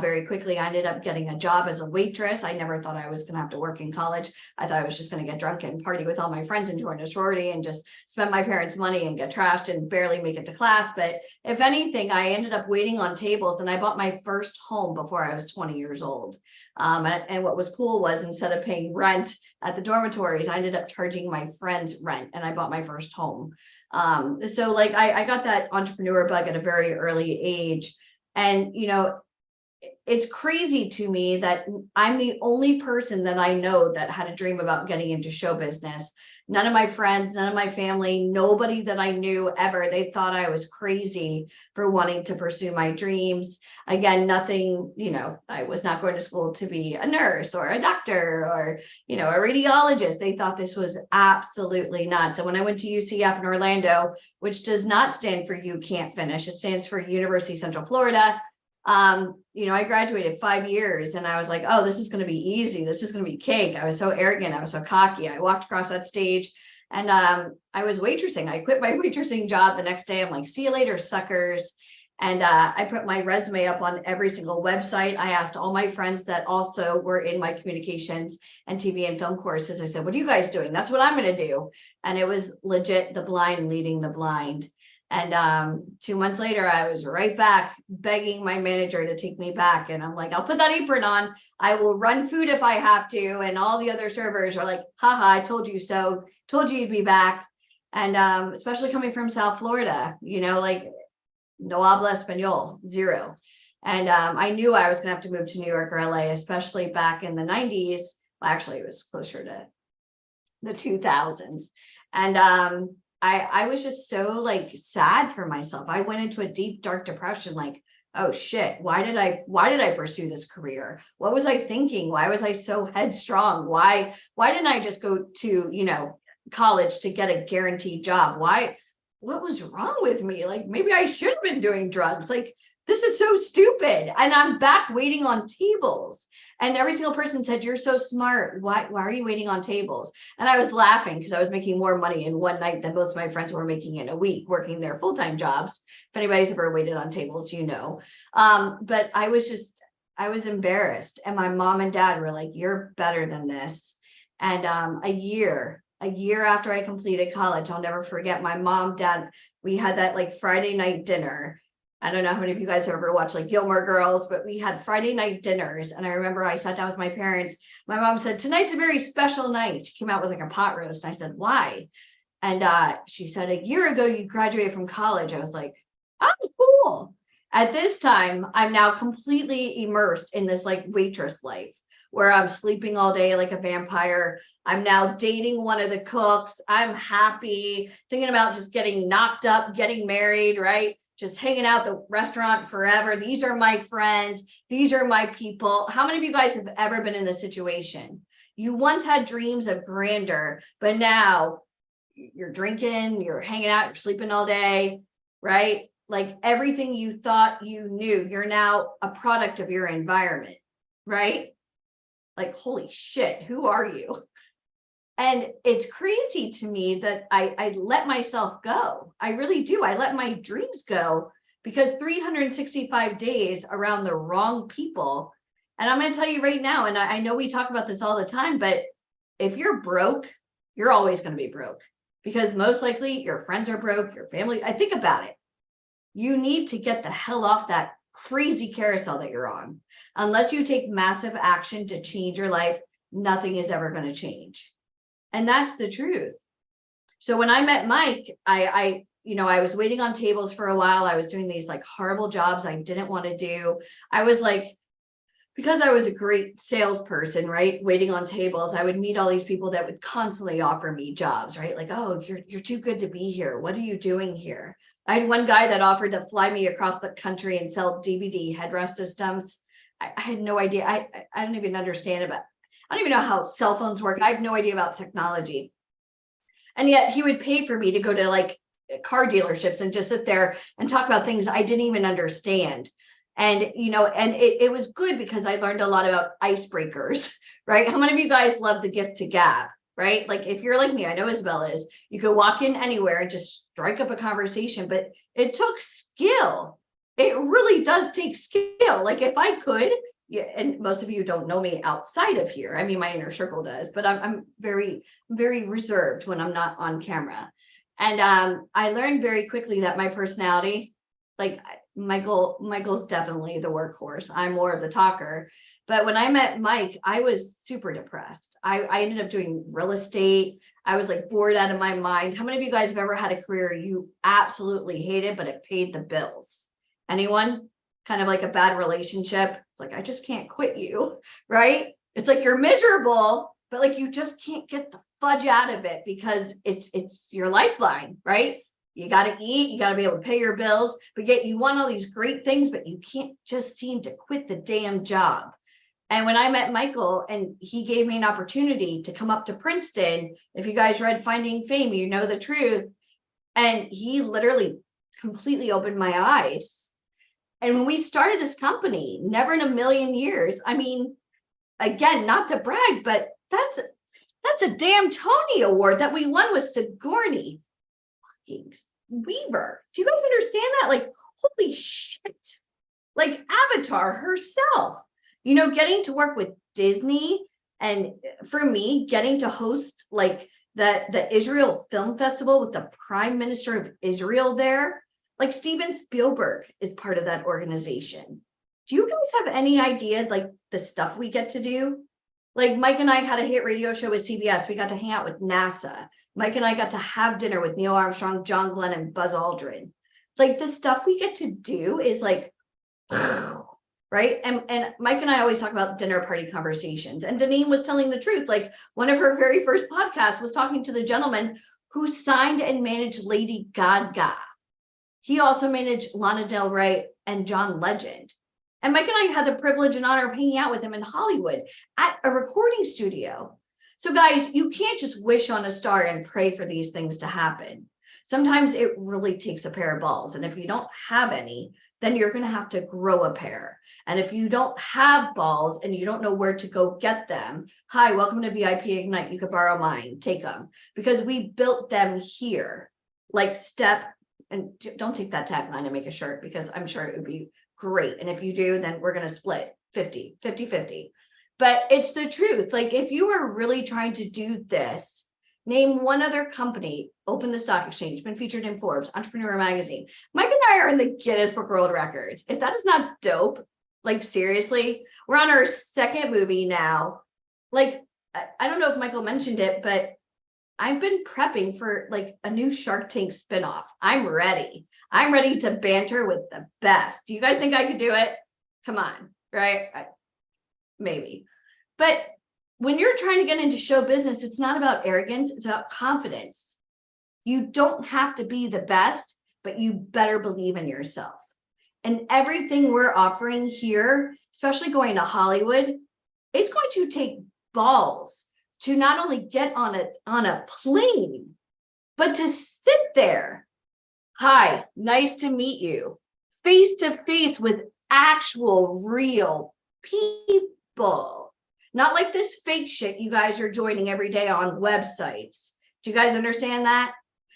B: very quickly. I ended up getting a job as a waitress. I never thought I was going to have to work in college. I thought I was just going to get drunk and party with all my friends and join a sorority and just spend my parents' money and get trashed and barely make it to class. But if anything, I ended up waiting on tables, and I bought my first home before I was 20 years old. And what was cool was, instead of paying rent at the dormitories, I ended up charging my friends rent, and I bought my first home. So like I got that entrepreneur bug at a very early age. And, you know, it's crazy to me that I'm the only person that I know that had a dream about getting into show business. None of my friends, none of my family, nobody that I knew ever, they thought I was crazy for wanting to pursue my dreams. Again, nothing, you know, I was not going to school to be a nurse or a doctor or, you know, a radiologist. They thought this was absolutely nuts. And when I went to UCF in Orlando, which does not stand for You Can't Finish, it stands for University of Central Florida. You know, I graduated 5 years and I was like, oh, this is going to be easy. This is going to be cake. I was so arrogant. I was so cocky. I walked across that stage and I was waitressing. I quit my waitressing job the next day. I'm like, see you later, suckers. And I put my resume up on every single website. I asked all my friends that also were in my communications and TV and film courses. I said, what are you guys doing? That's what I'm going to do. And it was legit the blind leading the blind. And 2 months later, I was right back begging my manager to take me back. And I'm like, I'll put that apron on. I will run food if I have to. And all the other servers are like, haha, I told you so. Told you you'd be back. And especially coming from South Florida, you know, like no habla español, zero. And I knew I was going to have to move to New York or LA, especially back in the 90s. Well, actually, it was closer to the 2000s. And I was just so like sad for myself. I went into a deep, dark depression. Like oh shit, why did I pursue this career? What was I thinking? Why was I so headstrong? Why didn't I just go to, college to get a guaranteed job? What was wrong with me? Like, maybe I should have been doing drugs. Like, this is so stupid. And I'm back waiting on tables. And every single person said, you're so smart. Why are you waiting on tables? And I was laughing because I was making more money in one night than most of my friends were making in a week working their full-time jobs. If anybody's ever waited on tables, but I was embarrassed. And my mom and dad were like, you're better than this. And a year after I completed college, I'll never forget, my mom, dad, we had that like Friday night dinner. I don't know how many of you guys have ever watched like Gilmore Girls, but we had Friday night dinners. And I remember I sat down with my parents. My mom said, tonight's a very special night. She came out with like a pot roast. I said, why? And she said, a year ago, you graduated from college. I was like, oh, cool. At this time, I'm now completely immersed in this like waitress life where I'm sleeping all day like a vampire. I'm now dating one of the cooks. I'm happy, thinking about just getting knocked up, getting married, right? Just hanging out at the restaurant forever. These are my friends. These are my people. How many of you guys have ever been in this situation? You once had dreams of grandeur, but now you're drinking, you're hanging out, you're sleeping all day, right? Like everything you thought you knew, you're now a product of your environment, right? Like, holy shit, who are you? And it's crazy to me that I let myself go. I really do. I let my dreams go because 365 days around the wrong people. And I'm going to tell you right now, and I know we talk about this all the time, but if you're broke, you're always going to be broke because most likely your friends are broke, your family. I think about it. You need to get the hell off that crazy carousel that you're on. Unless you take massive action to change your life, nothing is ever going to change. And that's the truth. So when I met Mike, I was waiting on tables for a while. I was doing these like horrible jobs I didn't want to do. I was like, because I was a great salesperson, right? Waiting on tables, I would meet all these people that would constantly offer me jobs, right? Like, oh, you're too good to be here. What are you doing here? I had one guy that offered to fly me across the country and sell DVD headrest systems. I had no idea. I don't even understand about. I don't even know how cell phones work. I have no idea about technology. And yet he would pay for me to go to like car dealerships and just sit there and talk about things I didn't even understand. And, it was good because I learned a lot about icebreakers, right? How many of you guys love the gift to gab, right? Like if you're like me, I know Isabella is, you could walk in anywhere and just strike up a conversation, but it took skill. It really does take skill. Like if I could, yeah, and most of you don't know me outside of here. I mean, my inner circle does, but I'm very, very reserved when I'm not on camera. And I learned very quickly that my personality, like Michael's definitely the workhorse. I'm more of the talker. But when I met Mike, I was super depressed. I ended up doing real estate. I was like bored out of my mind. How many of you guys have ever had a career you absolutely hated, but it paid the bills? Anyone? Kind of like a bad relationship. It's like, I just can't quit you, right? It's like you're miserable, but like you just can't get the fudge out of it because it's your lifeline, right? You got to eat, you got to be able to pay your bills, but yet you want all these great things, but you can't just seem to quit the damn job. And when I met Michael and he gave me an opportunity to come up to Princeton, if you guys read Finding Fame, you know the truth. And he literally completely opened my eyes. And when we started this company, never in a million years, I mean, again, not to brag, but that's a damn Tony Award that we won with Sigourney Weaver. Do you guys understand that? Like, holy shit. Like Avatar herself, getting to work with Disney. And for me, getting to host like the Israel Film Festival with the Prime Minister of Israel there. Like Steven Spielberg is part of that organization. Do you guys have any idea like the stuff we get to do? Like Mike and I had a hit radio show with CBS. We got to hang out with NASA. Mike and I got to have dinner with Neil Armstrong, John Glenn, and Buzz Aldrin. Like the stuff we get to do is like, right? And Mike and I always talk about dinner party conversations. And Deneen was telling the truth. Like one of her very first podcasts was talking to the gentleman who signed and managed Lady Gaga. He also managed Lana Del Rey and John Legend. And Mike and I had the privilege and honor of hanging out with him in Hollywood at a recording studio. So guys, you can't just wish on a star and pray for these things to happen. Sometimes it really takes a pair of balls. And if you don't have any, then you're going to have to grow a pair. And if you don't have balls and you don't know where to go get them, hi, welcome to VIP Ignite. You could borrow mine, take them, because we built them here. Like and don't take that tagline and make a shirt, because I'm sure it would be great. And if you do, then we're going to split 50. But it's the truth. Like, if you are really trying to do this, name one other company, open the stock exchange, been featured in Forbes, Entrepreneur Magazine. Mike and I are in the Guinness Book World Records. If that is not dope, like seriously, we're on our second movie now. Like, I don't know if Michael mentioned it, but I've been prepping for like a new Shark Tank spinoff. I'm ready. I'm ready to banter with the best. Do you guys think I could do it? Come on, right? Maybe. But when you're trying to get into show business, it's not about arrogance, it's about confidence. You don't have to be the best, but you better believe in yourself. And everything we're offering here, especially going to Hollywood, it's going to take balls to not only get on a plane, but to sit there. Hi, nice to meet you. Face to face with actual real people. Not like this fake shit you guys are joining every day on websites. Do you guys understand that?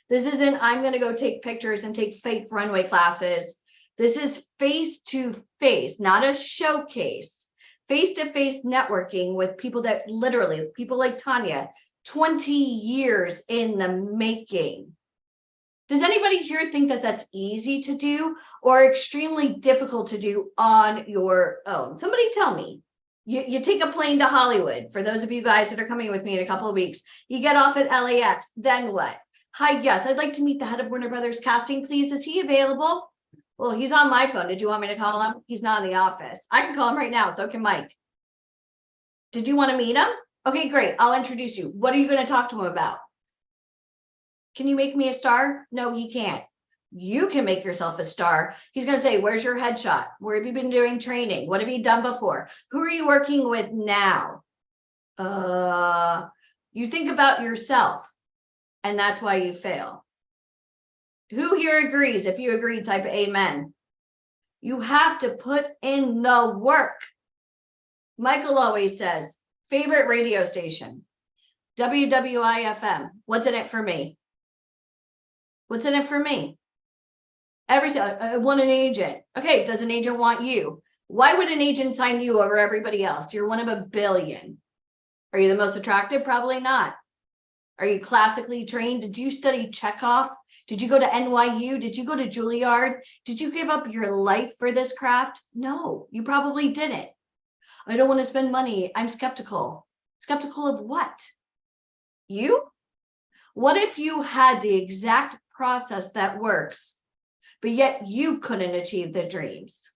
B: This isn't, I'm going to go take pictures and take fake runway classes. This is face to face, not a showcase. Face-to-face networking with people that literally, people like Tanya, 20 years in the making. Does anybody here think that that's easy to do or extremely difficult to do on your own? Somebody tell me. You take a plane to Hollywood. For those of you guys that are coming with me in a couple of weeks, you get off at LAX, then what? Hi, yes, I'd like to meet the head of Warner Brothers casting, please. Is he available? Well, he's on my phone. Did you want me to call him? He's not in the office. I can call him right now. So can Mike. Did you want to meet him? Okay, great. I'll introduce you. What are you going to talk to him about? Can you make me a star? No, he can't. You can make yourself a star. He's going to say, where's your headshot? Where have you been doing training? What have you done before? Who are you working with now? You think about yourself, and that's why you fail. Who here agrees? If you agree, type amen. You have to put in the work. Michael always says, favorite radio station, WWIFM. What's in it for me? What's in it for me? I want an agent. Okay, does an agent want you? Why would an agent sign you over everybody else? You're one of a billion. Are you the most attractive? Probably not. Are you classically trained? Did you study Chekhov? Did you go to NYU? Did you go to Juilliard? Did you give up your life for this craft? No, you probably didn't. I don't want to spend money. I'm skeptical. Skeptical of what? You? What if you had the exact process that works, but yet you couldn't achieve the dreams?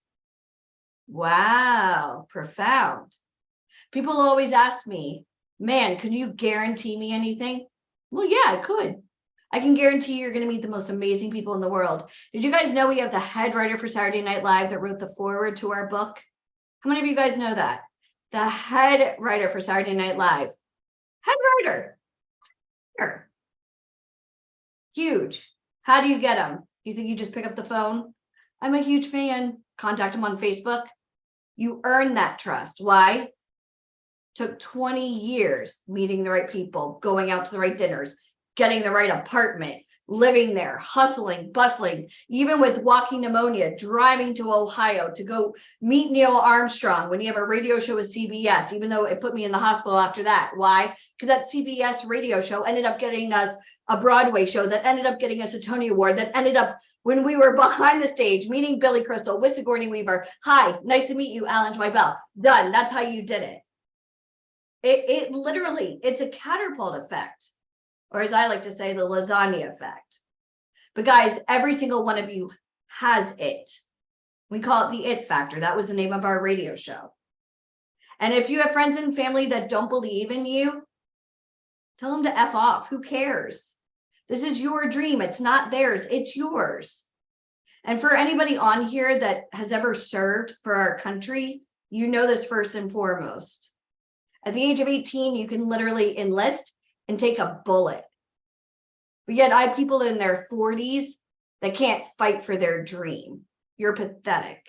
B: Wow, profound. People always ask me, man, can you guarantee me anything? Well, yeah, I could. I can guarantee you're going to meet the most amazing people in the world. Did you guys know we have the head writer for Saturday Night Live that wrote the foreword to our book? How many of you guys know that? The head writer for Saturday Night Live. Head writer. Here. Huge. How do you get them? You think you just pick up the phone? I'm a huge fan. Contact them on Facebook. You earn that trust. Why? Took 20 years meeting the right people, going out to the right dinners, getting the right apartment, living there, hustling, bustling, even with walking pneumonia, driving to Ohio to go meet Neil Armstrong when you have a radio show with CBS, even though it put me in the hospital after that. Why? Because that CBS radio show ended up getting us a Broadway show that ended up getting us a Tony Award, that ended up when we were behind the stage meeting Billy Crystal with Sigourney Weaver. Hi, nice to meet you, Alan Twibell. Done. That's how you did it. It literally, it's a catapult effect. Or as I like to say, the lasagna effect. But guys, every single one of you has it. We call it the it factor. That was the name of our radio show. And if you have friends and family that don't believe in you, tell them to F off. Who cares? This is your dream. It's not theirs. It's yours. And for anybody on here that has ever served for our country, you know this first and foremost. At the age of 18, you can literally enlist and take a bullet. But yet I have people in their 40s that can't fight for their dream. You're pathetic.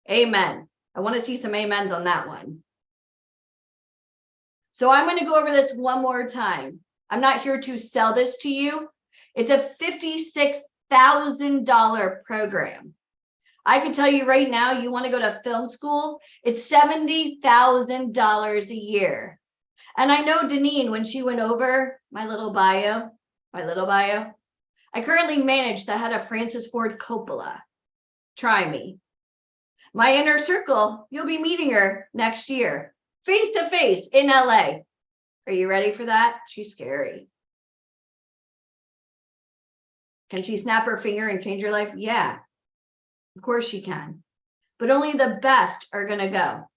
B: Amen. I want to see some amens on that one. So I'm going to go over this one more time. I'm not here to sell this to you. It's a $56,000 program. I can tell you right now, you want to go to film school, it's $70,000 a year. And I know Deneen, when she went over my little bio, I currently manage the head of Francis Ford Coppola. Try me. My inner circle, you'll be meeting her next year, face to face in LA. Are you ready for that? She's scary. Can she snap her finger and change your life? Yeah, of course she can. But only the best are going to go.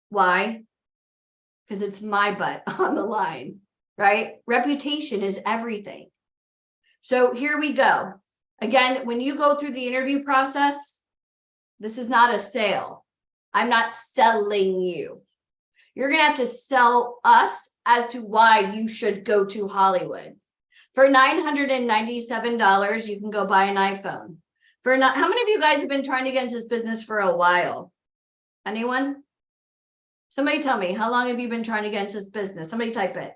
B: Why? Because it's my butt on the line, right? Reputation is everything. So here we go. Again, when you go through the interview process, this is not a sale. I'm not selling you. You're going to have to sell us as to why you should go to Hollywood. For $997, you can go buy an iPhone. How many of you guys have been trying to get into this business for a while? Anyone? Somebody tell me, how long have you been trying to get into this business? Somebody type it.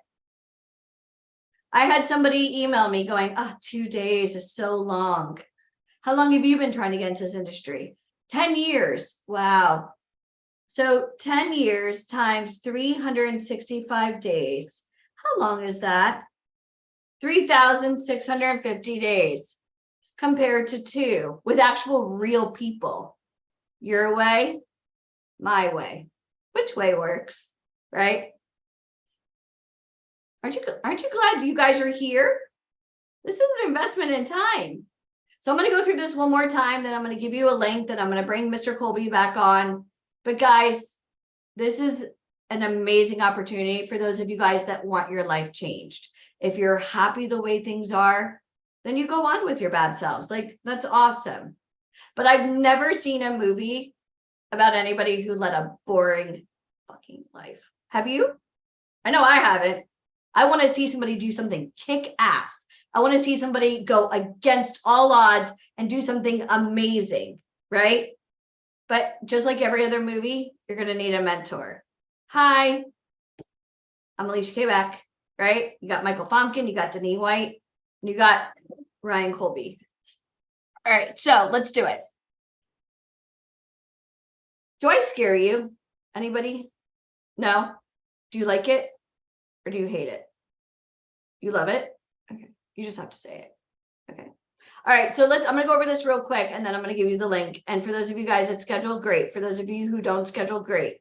B: I had somebody email me going, 2 days is so long. How long have you been trying to get into this industry? 10 years. Wow. So 10 years times 365 days. How long is that? 3,650 days compared to 2 with actual real people. Your way, my way. Which way works, right? Aren't you glad you guys are here? This is an investment in time. So I'm going to go through this one more time, then I'm going to give you a link, then I'm going to bring Mr. Colby back on. But guys, this is an amazing opportunity for those of you guys that want your life changed. If you're happy the way things are, then you go on with your bad selves. Like, that's awesome. But I've never seen a movie about anybody who led a boring fucking life. Have you? I know I haven't. I want to see somebody do something kick ass. I want to see somebody go against all odds and do something amazing, right? But just like every other movie, you're going to need a mentor. Hi, I'm Alicia K-Beck, right? You got Michael Fomkin, you got Deneen White, and you got Ryan Colby. All right, so let's do it. Do I scare you? Anybody? No? Do you like it or do you hate it? You love it? Okay, you just have to say it. Okay. All right, so I'm going to go over this real quick and then I'm going to give you the link. And for those of you guys that schedule, great. For those of you who don't schedule, great.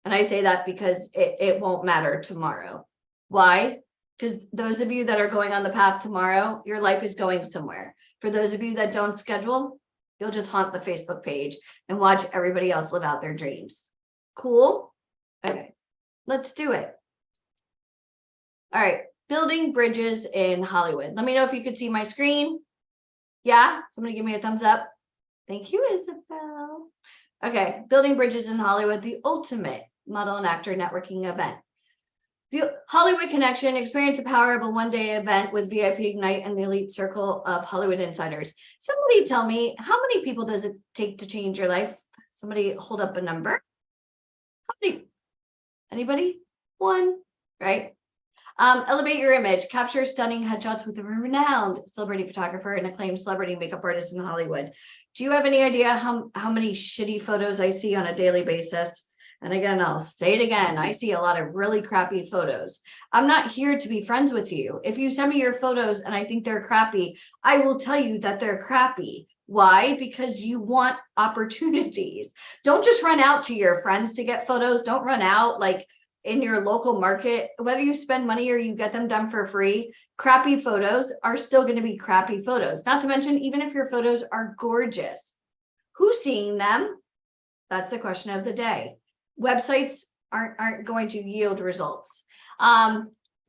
B: And I say that because it won't matter tomorrow. Why? Because those of you that are going on the path tomorrow, your life is going somewhere. For those of you that don't schedule, you'll just haunt the Facebook page and watch everybody else live out their dreams. Cool? Okay, let's do it. All right, building bridges in Hollywood. Let me know if you could see my screen. Yeah, somebody give me a thumbs up. Thank you, Isabel. Okay, building bridges in Hollywood, the ultimate model and actor networking event. The Hollywood Connection, experience the power of a one-day event with VIP Ignite and the elite circle of Hollywood insiders. Somebody tell me, how many people does it take to change your life? Somebody hold up a number. How many? Anybody? 1, right? Elevate your image, capture stunning headshots with a renowned celebrity photographer and acclaimed celebrity makeup artist in Hollywood. Do you have any idea how many shitty photos I see on a daily basis? And again, I'll say it again, I see a lot of really crappy photos. I'm not here to be friends with you. If you send me your photos and I think they're crappy, I will tell you that they're crappy. Why? Because you want opportunities. Don't just run out to your friends to get photos. Don't run out like in your local market, whether you spend money or you get them done for free, crappy photos are still going to be crappy photos. Not to mention, even if your photos are gorgeous, who's seeing them? That's the question of the day. Websites aren't going to yield results.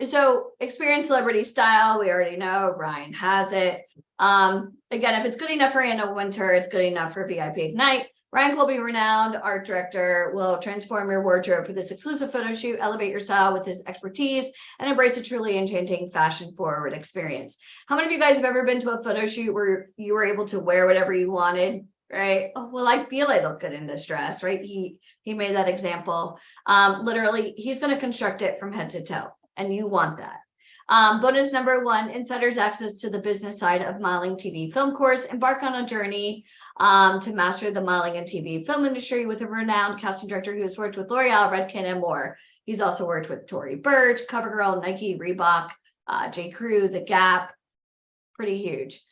B: So experienced celebrity style, we already know Ryan has it. Again, if it's good enough for Anna Winter, it's good enough for VIP Ignite. Ryan Colby, renowned art director, will transform your wardrobe for this exclusive photo shoot, elevate your style with his expertise, and embrace a truly enchanting fashion-forward experience. How many of you guys have ever been to a photo shoot where you were able to wear whatever you wanted, right? Oh, well, I feel I look good in this dress, right? He made that example. Literally, he's going to construct it from head to toe, and you want that. Bonus number 1, insiders access to the business side of modeling TV film course. Embark on a journey to master the modeling and TV film industry with a renowned casting director who has worked with L'Oreal, Redken, and more. He's also worked with Tory Burch, CoverGirl, Nike, Reebok, J. Crew, The Gap. Pretty huge.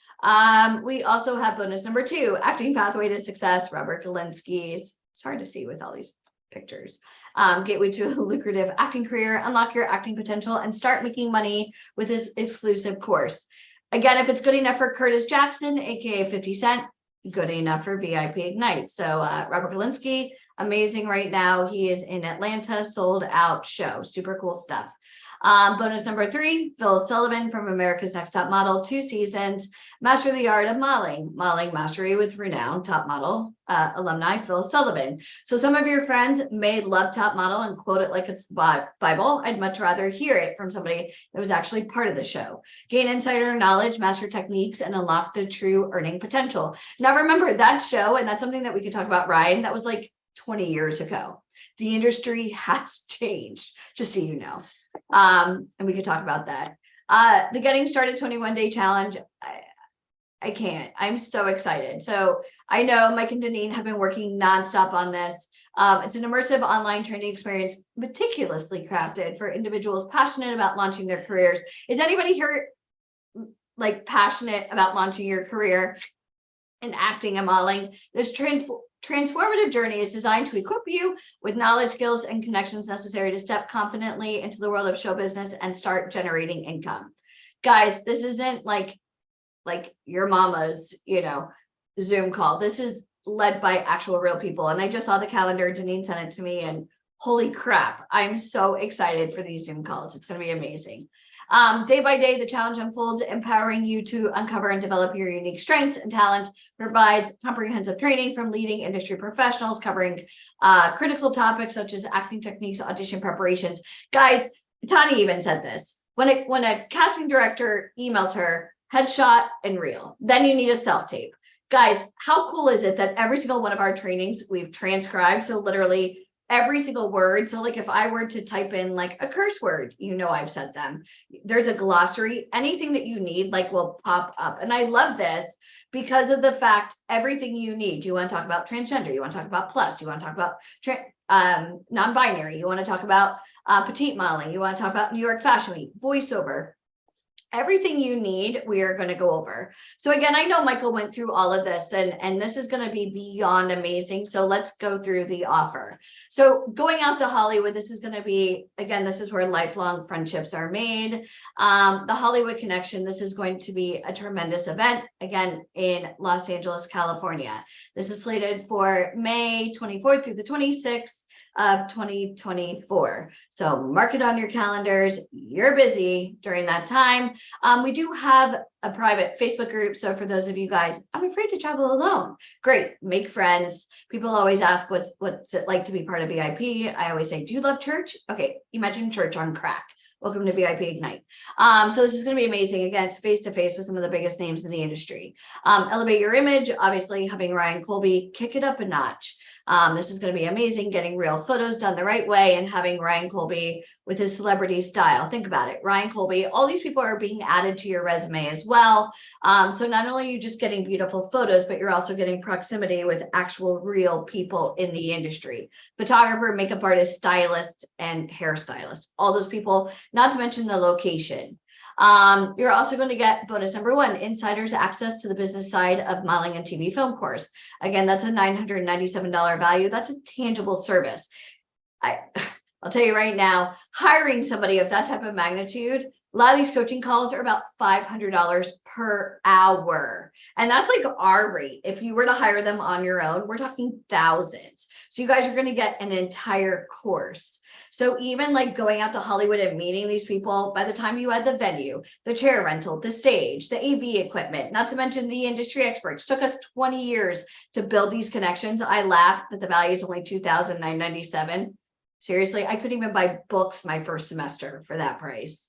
B: We also have bonus number 2, acting pathway to success, Robert Galinsky's. It's hard to see with all these pictures. Gateway to a lucrative acting career, unlock your acting potential, and start making money with this exclusive course. Again, if it's good enough for Curtis Jackson, aka 50 Cent, good enough for VIP Ignite. So Robert Galinsky, amazing right now. He is in Atlanta, sold out show, super cool stuff. Bonus number 3, Phil Sullivan from America's Next Top Model, 2 seasons, master the art of modeling mastery with renowned top model alumni Phil Sullivan. So some of your friends may love Top Model and quote it like it's Bible. I'd much rather hear it from somebody that was actually part of the show. Gain insider knowledge, master techniques, and unlock the true earning potential. Now remember that show, and that's something that we could talk about, Ryan, that was like 20 years ago. The industry has changed, just so you know. And we could talk about that. The Getting Started 21-day challenge. I can't. I'm so excited. So I know Mike and Deneen have been working nonstop on this. It's an immersive online training experience meticulously crafted for individuals passionate about launching their careers. Is anybody here like passionate about launching your career in acting and modeling? This transformative journey is designed to equip you with knowledge, skills, and connections necessary to step confidently into the world of show business and start generating income. Guys, this isn't like your mama's, Zoom call. This is led by actual real people. And I just saw the calendar. Deneen sent it to me, and holy crap, I'm so excited for these Zoom calls. It's going to be amazing. Day by day, the challenge unfolds, empowering you to uncover and develop your unique strengths and talents, provides comprehensive training from leading industry professionals covering critical topics such as acting techniques, audition preparations. Guys, Tani even said this. When a casting director emails her, headshot and reel, then you need a self-tape. Guys, how cool is it that every single one of our trainings we've transcribed? So literally every single word. So like if I were to type in like a curse word, I've said them. There's a glossary, anything that you need will pop up. And I love this because of the fact everything you need. You want to talk about transgender, you want to talk about plus, you want to talk about non-binary, you want to talk about petite modeling, you want to talk about New York Fashion Week, voiceover. Everything you need, we are going to go over. So again, I know Michael went through all of this and this is going to be beyond amazing. So let's go through the offer. So going out to Hollywood, this is going to be, again, this is where lifelong friendships are made. The Hollywood Connection, this is going to be a tremendous event, again, in Los Angeles, California. This is slated for May 24th through the 26th. Of 2024. So mark it on your calendars. You're busy during that time. We do have a private Facebook group. So for those of you guys, I'm afraid to travel alone. Great, make friends. People always ask what's it like to be part of VIP. I always say, do you love church? Okay, imagine church on crack. Welcome to VIP Ignite. So this is going to be amazing. Again, it's face-to-face with some of the biggest names in the industry. Elevate your image, obviously having Ryan Colby kick it up a notch. This is going to be amazing, getting real photos done the right way and having Ryan Colby with his celebrity style. Think about it. Ryan Colby, all these people are being added to your resume as well. So not only are you just getting beautiful photos, but you're also getting proximity with actual real people in the industry. Photographer, makeup artist, stylist, and hairstylist. All those people, not to mention the location. You're also going to get bonus number 1, insiders access to the business side of modeling and TV film course. Again, that's a $997 value. That's a tangible service. I'll tell you right now, hiring somebody of that type of magnitude, a lot of these coaching calls are about $500 per hour. And that's like our rate. If you were to hire them on your own, we're talking thousands. So you guys are going to get an entire course. So even like going out to Hollywood and meeting these people, by the time you had the venue, the chair rental, the stage, the AV equipment, not to mention the industry experts, took us 20 years to build these connections. I laughed that the value is only $2,997. Seriously, I couldn't even buy books my first semester for that price.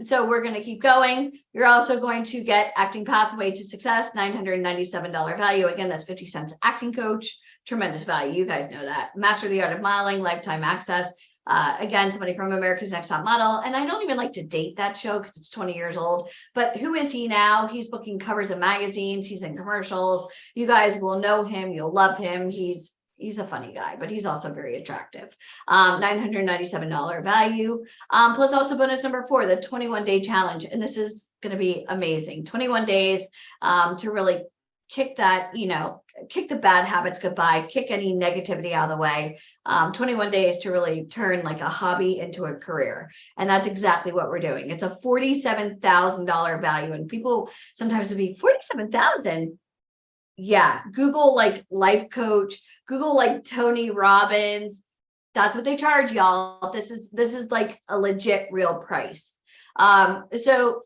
B: So we're going to keep going. You're also going to get Acting Pathway to Success, $997 value. Again, that's 50 cents acting coach, tremendous value. You guys know that. Master the Art of Modeling, lifetime access. Again, somebody from America's Next Top Model. And I don't even like to date that show because it's 20 years old, but who is he now? He's booking covers of magazines. He's in commercials. You guys will know him. You'll love him. He's a funny guy, but he's also very attractive. $997 value. Plus also bonus number 4, the 21-day challenge. And this is going to be amazing. 21 days to really kick that, kick the bad habits goodbye, kick any negativity out of the way. 21 days to really turn like a hobby into a career. And that's exactly what we're doing. It's a $47,000 value. And people sometimes would be $47,000. Yeah, Google like life coach, Google like Tony Robbins. That's what they charge, y'all. This is like a legit real price. So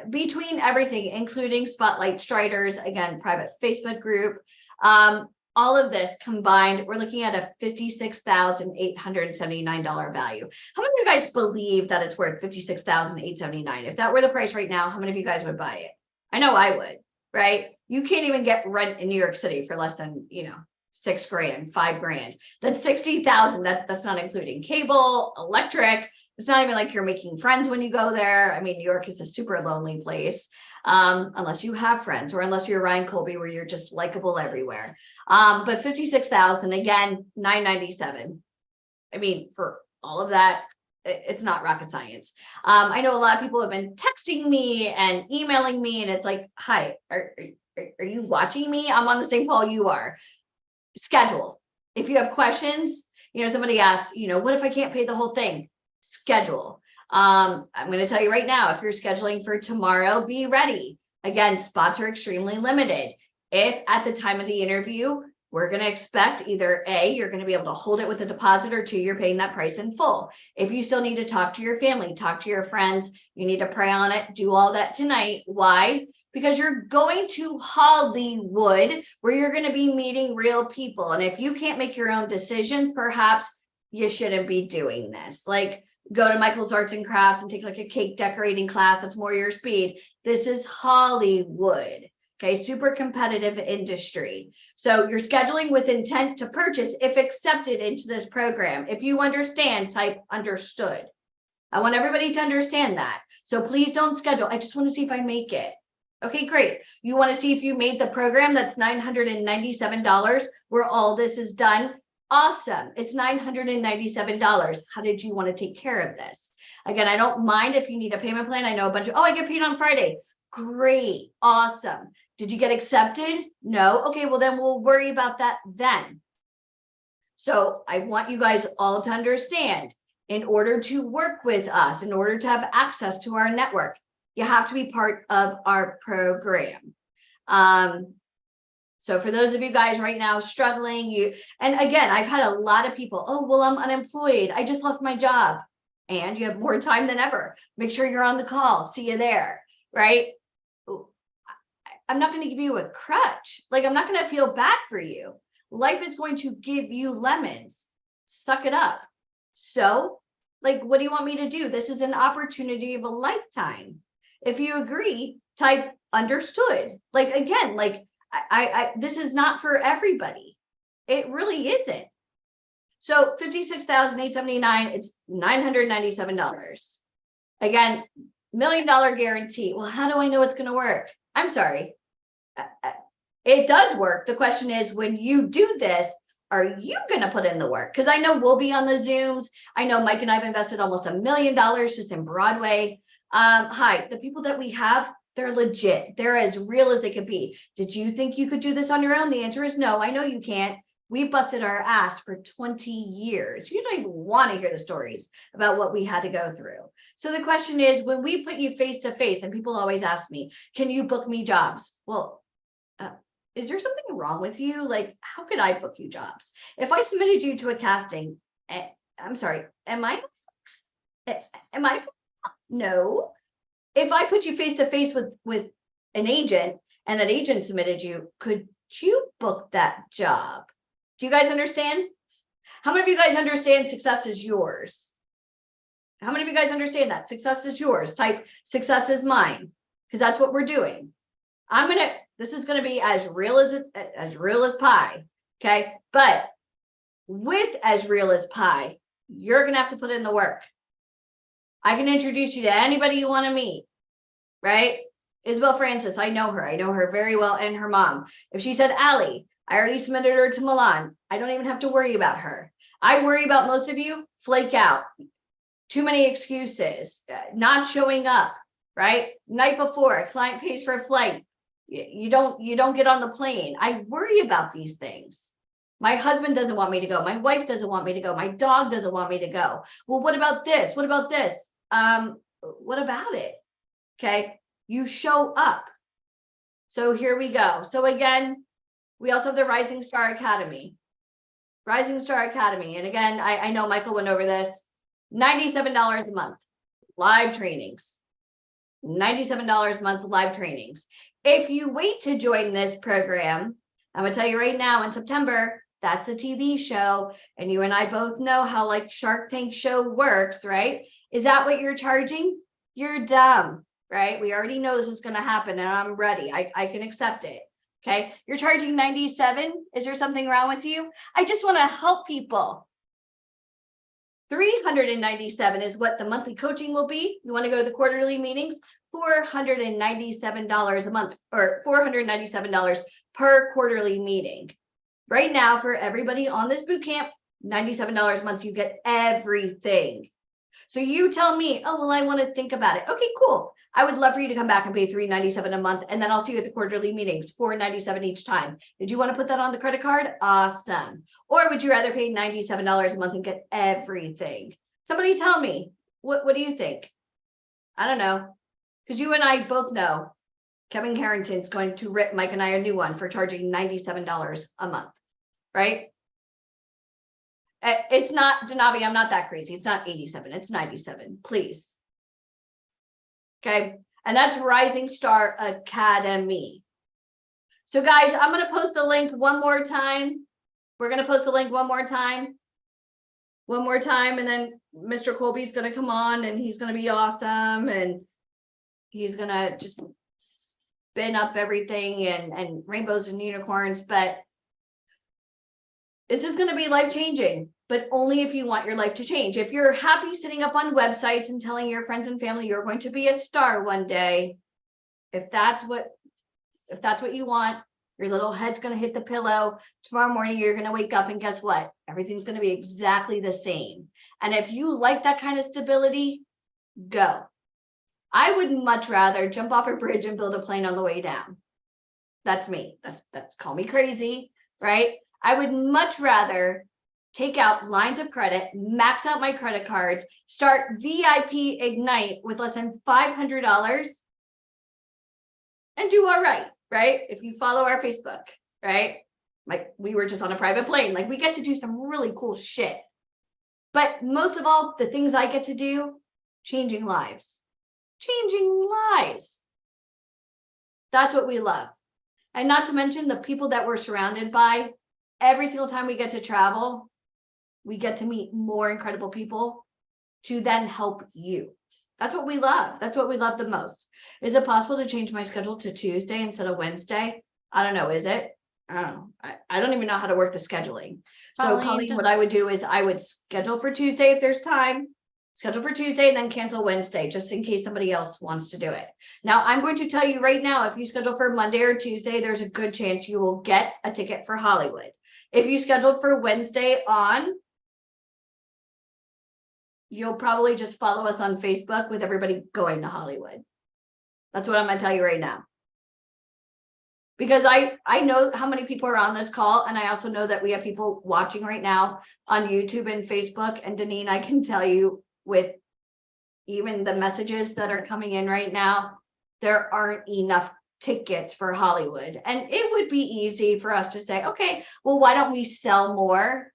B: between everything, including Spotlight Striders, again, private Facebook group, all of this combined, we're looking at a $56,879 value. How many of you guys believe that it's worth $56,879? If that were the price right now, how many of you guys would buy it? I know I would, right? You can't even get rent in New York City for less than, $6 grand, $5 grand. That's $60,000. That's not including cable, electric. It's not even like you're making friends when you go there. I mean, New York is a super lonely place, unless you have friends or unless you're Ryan Colby, where you're just likable everywhere. But $56,000, again, $997. I mean, for all of that, it's not rocket science. I know a lot of people have been texting me and emailing me, and it's like, hi, are you watching me? I'm on the same call you are. Schedule. If you have questions, somebody asks, what if I can't pay the whole thing? Schedule. I'm going to tell you right now, if you're scheduling for tomorrow, be ready. Again, spots are extremely limited. If at the time of the interview, we're going to expect either A, you're going to be able to hold it with a deposit, or 2, you're paying that price in full. If you still need to talk to your family, talk to your friends, you need to pray on it, do all that tonight. Why? Because you're going to Hollywood, where you're going to be meeting real people. And if you can't make your own decisions, perhaps you shouldn't be doing this. Like, go to Michael's Arts and Crafts and take like a cake decorating class. That's more your speed. This is Hollywood. Okay, super competitive industry. So you're scheduling with intent to purchase if accepted into this program. If you understand, type understood. I want everybody to understand that. So please don't schedule. I just want to see if I make it. Okay, great. You want to see if you made the program? That's $997 where all this is done. Awesome. It's $997. How did you want to take care of this? Again, I don't mind if you need a payment plan. I know a bunch of, I get paid on Friday. Great. Awesome. Did you get accepted? No. Okay, well then we'll worry about that then. So I want you guys all to understand, in order to work with us, in order to have access to our network, you have to be part of our program. So for those of you guys right now struggling, and again, I've had a lot of people, I'm unemployed. I just lost my job. And you have more time than ever. Make sure you're on the call. See you there, right? I'm not going to give you a crutch. Like, I'm not going to feel bad for you. Life is going to give you lemons. Suck it up. So, like, what do you want me to do? This is an opportunity of a lifetime. If you agree, type understood. Like, again, like, this is not for everybody. It really isn't. So $56,879, it's $997. Again, $1 million guarantee. Well, how do I know it's going to work? I'm sorry. It does work. The question is, when you do this, are you going to put in the work? Because I know we'll be on the Zooms. I know Mike and I have invested almost $1 million just in Broadway. Hi, the people that we have, they're legit. They're as real as they could be. Did you think you could do this on your own? The answer is no. I know you can't. We busted our ass for 20 years. You don't even want to hear the stories about what we had to go through. So the question is, when we put you face to face, and people always ask me, can you book me jobs? Well, is there something wrong with you? Like, how could I book you jobs? If I submitted you to a casting, I'm sorry, am I? No. If I put you face to face with an agent and that agent submitted you, could you book that job? Do you guys understand? How many of you guys understand success is yours? How many of you guys understand that? Success is yours. Type success is mine, because that's what we're doing. This is gonna be as real as pie. Okay. But with as real as pie, you're gonna have to put in the work. I can introduce you to anybody you want to meet, right? Isabel Francis, I know her very well, and her mom. If she said, Allie, I already submitted her to Milan, I don't even have to worry about her. I worry about most of you flake out, too many excuses, not showing up, right? Night before, a client pays for a flight. You don't get on the plane. I worry about these things. My husband doesn't want me to go. My wife doesn't want me to go. My dog doesn't want me to go. Well, what about this? What about this? What about it? Okay, you show up. So here we go. So again, we also have the Rising Star Academy. Rising Star Academy. And again, I know Michael went over this. $97 a month, live trainings. $97 a month, live trainings. If you wait to join this program, I'm gonna tell you right now, in September, that's a TV show. And you and I both know how like Shark Tank show works, right? Is that what you're charging? You're dumb, right? We already know this is gonna happen and I'm ready. I can accept it. Okay, you're charging 97. Is there something wrong with you? I just want to help people. 397 is what the monthly coaching will be. You want to go to the quarterly meetings, $497 a month, or $497 per quarterly meeting. Right now, for everybody on this boot camp, $97 a month, you get everything. So you tell me, oh, well, I want to think about it. Okay, cool. I would love for you to come back and pay $397 a month, and then I'll see you at the quarterly meetings, $497 each time. Did you want to put that on the credit card? Awesome. Or would you rather pay $97 a month and get everything? Somebody tell me, what do you think? I don't know, because you and I both know Kevin Carrington's going to rip Mike and I a new one for charging $97 a month, right? It's not, Janabi, I'm not that crazy. It's not 87, it's 97, please. Okay, and that's Rising Star Academy. So guys, I'm gonna post the link one more time. We're gonna post the link one more time, and then Mr. Colby's gonna come on and he's gonna be awesome, and he's gonna just spin up everything and rainbows and unicorns. But this is gonna be life-changing, but only if you want your life to change. If you're happy sitting up on websites and telling your friends and family you're going to be a star one day, if that's what you want, your little head's going to hit the pillow. Tomorrow morning, you're going to wake up and guess what? Everything's going to be exactly the same. And if you like that kind of stability, go. I would much rather jump off a bridge and build a plane on the way down. That's me. That's call me crazy, right? I would much rather take out lines of credit, max out my credit cards, start VIP Ignite with less than $500 and do all right, right? If you follow our Facebook, right? Like we were just on a private plane, like we get to do some really cool shit. But most of all, the things I get to do, changing lives. That's what we love. And not to mention the people that we're surrounded by. Every single time we get to travel, we get to meet more incredible people to then help you. That's what we love. That's what we love the most. Is it possible to change my schedule to Tuesday instead of Wednesday? I don't know. Is it? I don't know. I don't even know how to work the scheduling. So Colleen, what I would do is I would schedule for Tuesday if there's time, schedule for Tuesday and then cancel Wednesday, just in case somebody else wants to do it. Now, I'm going to tell you right now, if you schedule for Monday or Tuesday, there's a good chance you will get a ticket for Hollywood. If you scheduled for Wednesday on, you'll probably just follow us on Facebook with everybody going to Hollywood. That's what I'm gonna tell you right now. Because I know how many people are on this call, and I also know that we have people watching right now on YouTube and Facebook. And Deneen, I can tell you with even the messages that are coming in right now, there aren't enough tickets for Hollywood. And it would be easy for us to say, okay, well, why don't we sell more?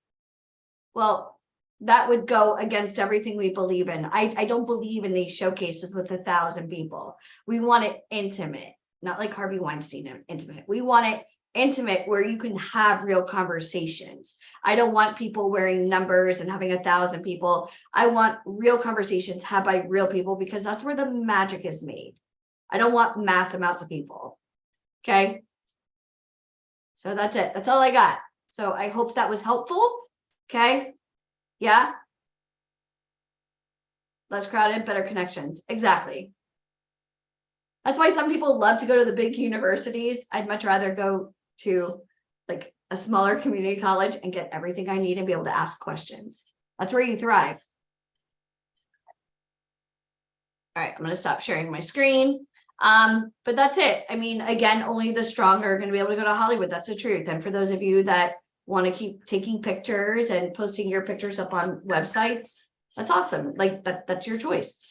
B: Well, that would go against everything we believe in. I don't believe in these showcases with 1,000 people. We want it intimate, not like Harvey Weinstein intimate. We want it intimate where you can have real conversations. I don't want people wearing numbers and having 1,000 people. I want real conversations had by real people because that's where the magic is made. I don't want mass amounts of people. Okay. So that's it. That's all I got. So I hope that was helpful. Okay. Yeah. Less crowded, better connections. Exactly. That's why some people love to go to the big universities. I'd much rather go to like a smaller community college and get everything I need and be able to ask questions. That's where you thrive. All right, I'm going to stop sharing my screen. But that's it. I mean, again, only the strong are going to be able to go to Hollywood. That's the truth. And for those of you that want to keep taking pictures and posting your pictures up on websites, that's awesome. Like that's your choice.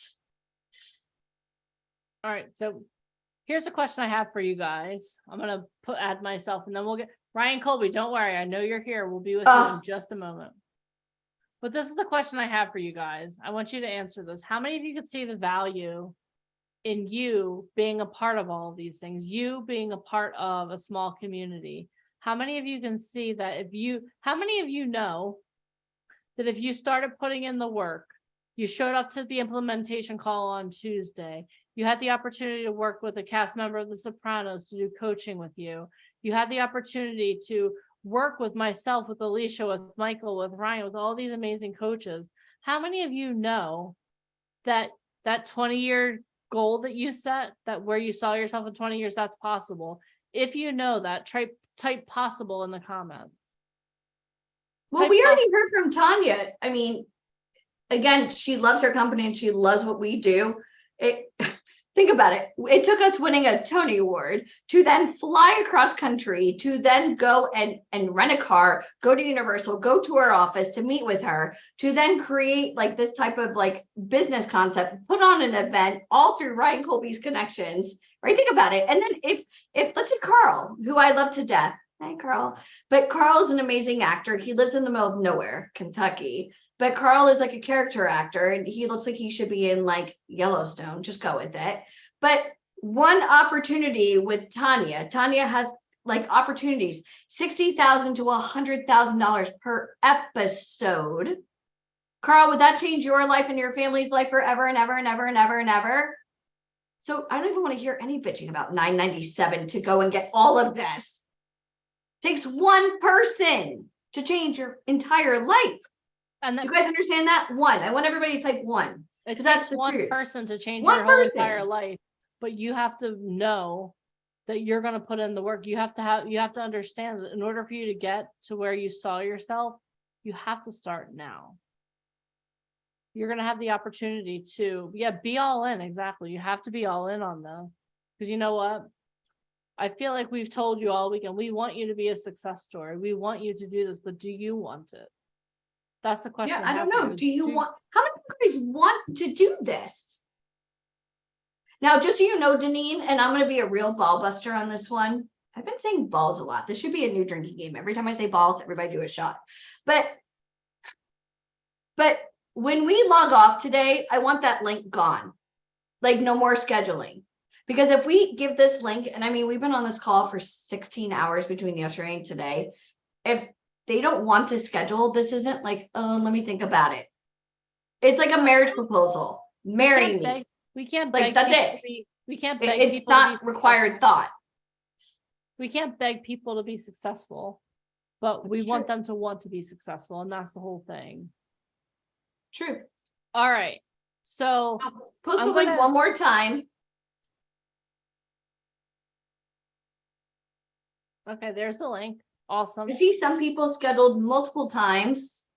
A: All right, so here's a question I have for you guys. I'm gonna add myself, and then we'll get Ryan Colby. Don't worry, I know you're here. We'll be with you in just a moment. But this is the question I have for you guys. I want you to answer this. How many of you could see the value in you being a part of all of these things? You being a part of a small community. How many of you can see that how many of you know that if you started putting in the work, you showed up to the implementation call on Tuesday, you had the opportunity to work with a cast member of The Sopranos to do coaching with you. You had the opportunity to work with myself, with Alicia, with Michael, with Ryan, with all these amazing coaches. How many of you know that 20-year goal that you set, that where you saw yourself in 20 years, that's possible? If you know that, type possible in the comments.
B: Well, we already heard from Tanya. I mean, again, she loves her company and she loves what we do. Think about it. It took us winning a Tony Award to then fly across country, to then go and rent a car, go to Universal, go to her office to meet with her, to then create like this type of like business concept, put on an event all through Ryan Colby's connections, right? Think about it. And then if let's say Carl, who I love to death. Hi, Carl. But Carl is an amazing actor. He lives in the middle of nowhere, Kentucky. But Carl is like a character actor and he looks like he should be in like Yellowstone. Just go with it. But one opportunity with Tanya has like opportunities, $60,000 to $100,000 per episode. Carl, would that change your life and your family's life forever and ever and ever and ever and ever? So I don't even want to hear any bitching about $9.97 to go and get all of this. It takes one person to change your entire life. And do you guys understand that? One. I want everybody to type one.
A: It takes one person to change your whole entire life, but you have to know that you're going to put in the work. You have to understand that in order for you to get to where you saw yourself, you have to start now. You're going to have the opportunity to, be all in. Exactly. You have to be all in on this. Because you know what? I feel like we've told you all weekend, we want you to be a success story. We want you to do this, but do you want it? That's the question.
B: Yeah, I don't know. Do you want, how many guys want to do this? Now, just so you know, Deneen, and I'm going to be a real ball buster on this one. I've been saying balls a lot. This should be a new drinking game. Every time I say balls, everybody do a shot. But when we log off today, I want that link gone. Like no more scheduling. Because if we give this link, and I mean, we've been on this call for 16 hours between yesterday and today. If they don't want to schedule, this isn't like, oh, let me think about it. It's like a marriage proposal. Marry me.
A: We can't
B: like that's it.
A: We can't beg.
B: It's not required thought.
A: We can't beg people to be successful, but we want them to want to be successful, and that's the whole thing.
B: True.
A: All right. So
B: post the link one more time.
A: Okay, there's the link. Awesome.
B: I see some people scheduled multiple times.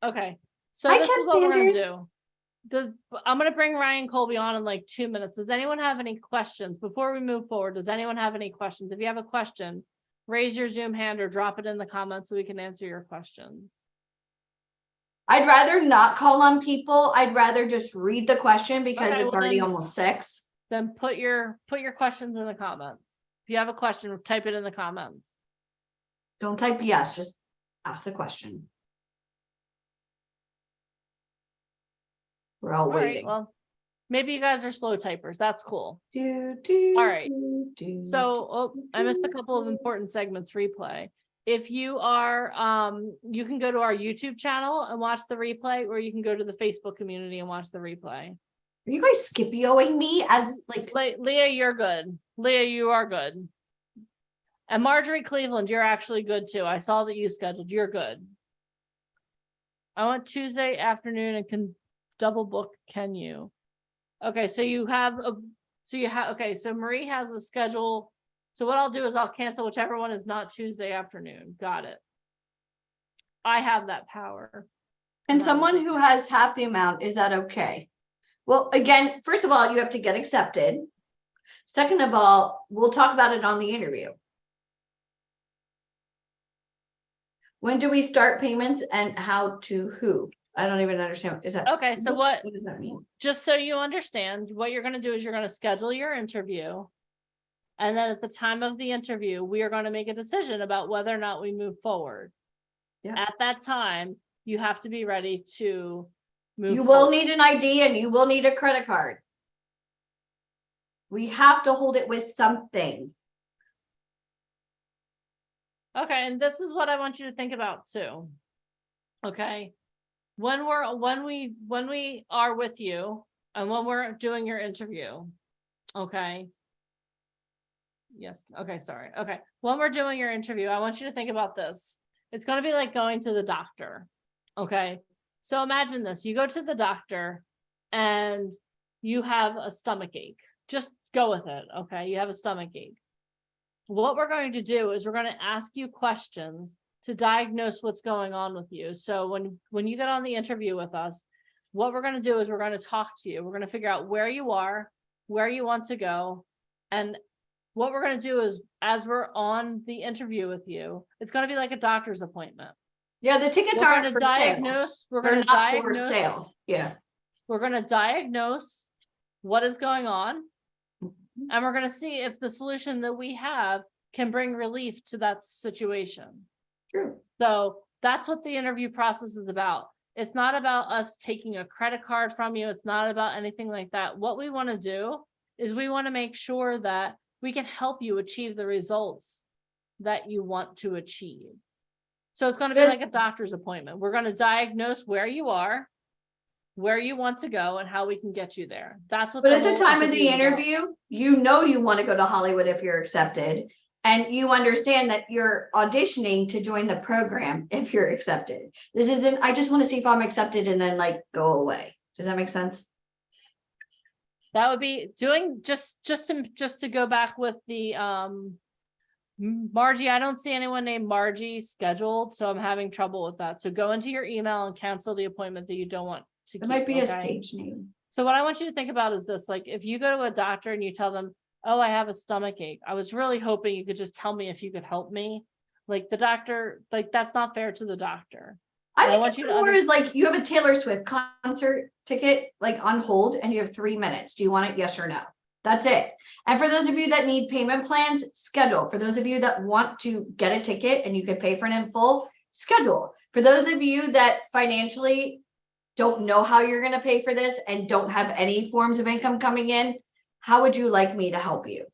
A: Okay, so this is what we're gonna do. I'm gonna bring Ryan Colby on in like 2 minutes. Does anyone have any questions before we move forward? Does anyone have any questions? If you have a question, raise your Zoom hand or drop it in the comments so we can answer your questions.
B: I'd rather not call on people. I'd rather just read the question because it's already almost 6.
A: Then put your questions in the comments. If you have a question, type it in the comments.
B: Don't type yes, just ask the question. We're all waiting.
A: Well, maybe you guys are slow typers. That's cool.
B: All
A: right. So I missed a couple of important segments replay. If you are, you can go to our YouTube channel and watch the replay, or you can go to the Facebook community and watch the replay.
B: Are you guys Scipioing me as like
A: Leah, you're good. Leah, you are good. And Marjorie Cleveland, you're actually good too. I saw that you scheduled. You're good. I want Tuesday afternoon and can double book. Can you? Okay, so you have okay, so Marie has a schedule. So what I'll do is I'll cancel whichever one is not Tuesday afternoon. Got it. I have that power.
B: And someone who has half the amount, is that okay? Well, again, first of all, you have to get accepted. Second of all, we'll talk about it on the interview. When do we start payments and how to who? I don't even understand. Is that
A: okay? So what
B: does that mean?
A: Just so you understand, what you're going to do is you're going to schedule your interview. And then at the time of the interview, we are going to make a decision about whether or not we move forward.
B: Yeah.
A: At that time, you have to be ready to move
B: You
A: forward.
B: will need an ID and you will need a credit card. We have to hold it with something.
A: Okay, and this is what I want you to think about too. Okay. When we are with you and when we're doing your interview, okay. Yes, okay, sorry. Okay. When we're doing your interview, I want you to think about this. It's going to be like going to the doctor. Okay. So imagine this, you go to the doctor and you have a stomach ache. Just go with it. Okay. You have a stomach ache. What we're going to do is we're going to ask you questions to diagnose what's going on with you. So when you get on the interview with us, what we're going to do is we're going to talk to you. We're going to figure out where you are, where you want to go. And what we're going to do is, as we're on the interview with you, it's going to be like a doctor's appointment.
B: Yeah, the tickets aren't for sale.
A: We're going to diagnose.
B: For sale. Yeah.
A: We're going to diagnose what is going on. And we're going to see if the solution that we have can bring relief to that situation.
B: True.
A: So that's what the interview process is about. It's not about us taking a credit card from you. It's not about anything like that. What we want to do is we want to make sure that we can help you achieve the results that you want to achieve. So it's going to be like a doctor's appointment. We're going to diagnose where you are, where you want to go, and how we can get you there. That's what.
B: But at the time of the interview, you know you want to go to Hollywood if you're accepted, and you understand that you're auditioning to join the program if you're accepted. This isn't, I just want to see if I'm accepted and then like go away. Does that make sense?
A: That would be doing just to go back with the Margie. I don't see anyone named Margie scheduled, so I'm having trouble with that. So go into your email and cancel the appointment that you don't want to keep.
B: It might be a stage name.
A: So what I want you to think about is this: like if you go to a doctor and you tell them, "Oh, I have a stomach ache," I was really hoping you could just tell me if you could help me. Like the doctor, like that's not fair to the doctor.
B: I think it's more is like you have a Taylor Swift concert ticket like on hold and you have 3 minutes. Do you want it? Yes or no? That's it. And for those of you that need payment plans, schedule. For those of you that want to get a ticket and you can pay for it in full, schedule. For those of you that financially don't know how you're going to pay for this and don't have any forms of income coming in, how would you like me to help you?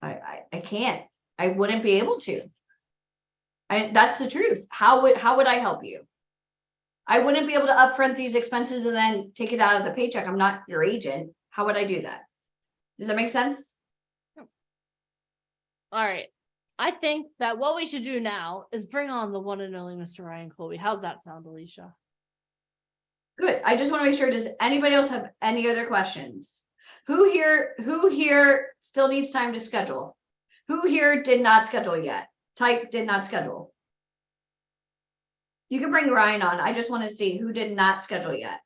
B: I can't. I wouldn't be able to. That's the truth. How would I help you? I wouldn't be able to upfront these expenses and then take it out of the paycheck. I'm not your agent. How would I do that? Does that make sense?
A: All right. I think that what we should do now is bring on the one and only Mr. Ryan Colby. How's that sound, Alicia?
B: Good. I just want to make sure, does anybody else have any other questions? Who here still needs time to schedule? Who here did not schedule yet? Type did not schedule. You can bring Ryan on. I just want to see who did not schedule yet.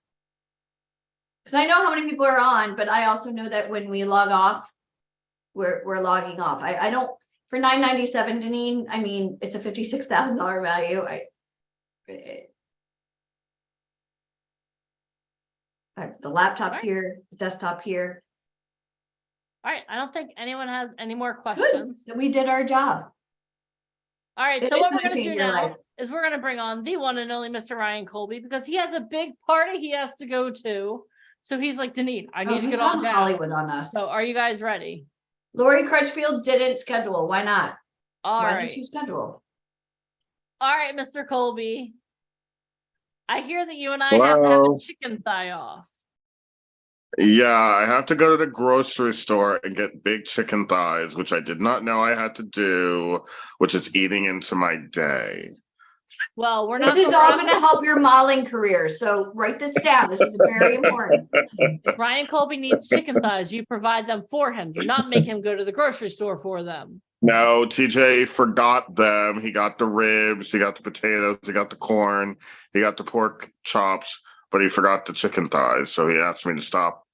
B: Because I know how many people are on, but I also know that when we log off, we're logging off. I don't, for $9.97, Deneen, I mean, it's a $56,000 value. I have the laptop here, the desktop here.
A: All right. I don't think anyone has any more questions.
B: Good. So we did our job.
A: All right. So what we're going to do now is we're going to bring on the one and only Mr. Ryan Colby because he has a big party he has to go to. So he's like, Denise, I need to get on down.
B: Hollywood on us.
A: So are you guys ready?
B: Lori Crutchfield didn't schedule. Why not? Why didn't you schedule?
A: All right, Mr. Colby. I hear that you and I have to have a chicken thigh off.
D: Yeah, I have to go to the grocery store and get big chicken thighs, which I did not know I had to do, which is eating into my day.
A: Well, we're not.
B: This is all going to help your modeling career. So write this down. This is very important.
A: If Ryan Colby needs chicken thighs, you provide them for him. Do not make him go to the grocery store for them.
D: No, TJ forgot them. He got the ribs, he got the potatoes, he got the corn, he got the pork chops, but he forgot the chicken thighs. So he asked me to stop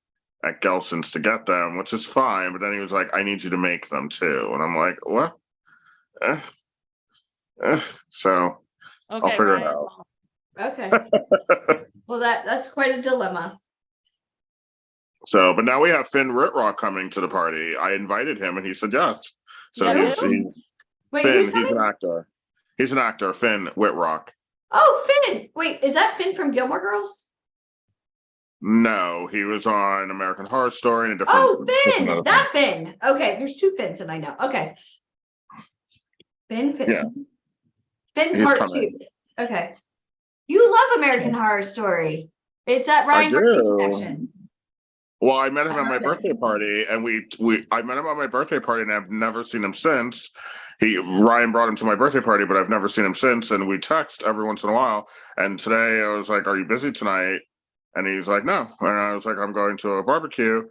D: at Gelson's to get them, which is fine. But then he was like, I need you to make them too. And I'm like, what? So
B: Okay,
D: I'll figure
B: Ryan.
D: it out.
B: Okay. Well, that's quite a dilemma.
D: So, but now we have Finn Ritrock coming to the party. I invited him and he said yes. So
B: Yeah,
D: he's
B: Wait,
D: Finn,
B: who's
D: he's
B: coming?
D: an actor. He's an actor, Finn Whitrock.
B: Oh, Finn. Wait, is that Finn from Gilmore Girls?
D: No, he was on American Horror Story and a different.
B: Oh, Finn.
D: different-
B: That Finn. Okay, there's two Finns and I know. Okay. Finn.
D: Yeah.
B: Finn
D: He's
B: part
D: coming.
B: 2. Okay. You love American Horror Story. It's at Ryan Murphy Connection.
D: Well, I met him at my birthday party, and I met him at my birthday party, and I've never seen him since. Ryan brought him to my birthday party, but I've never seen him since. And we text every once in a while. And today I was like, "Are you busy tonight?" And he's like, "No." And I was like, "I'm going to a barbecue."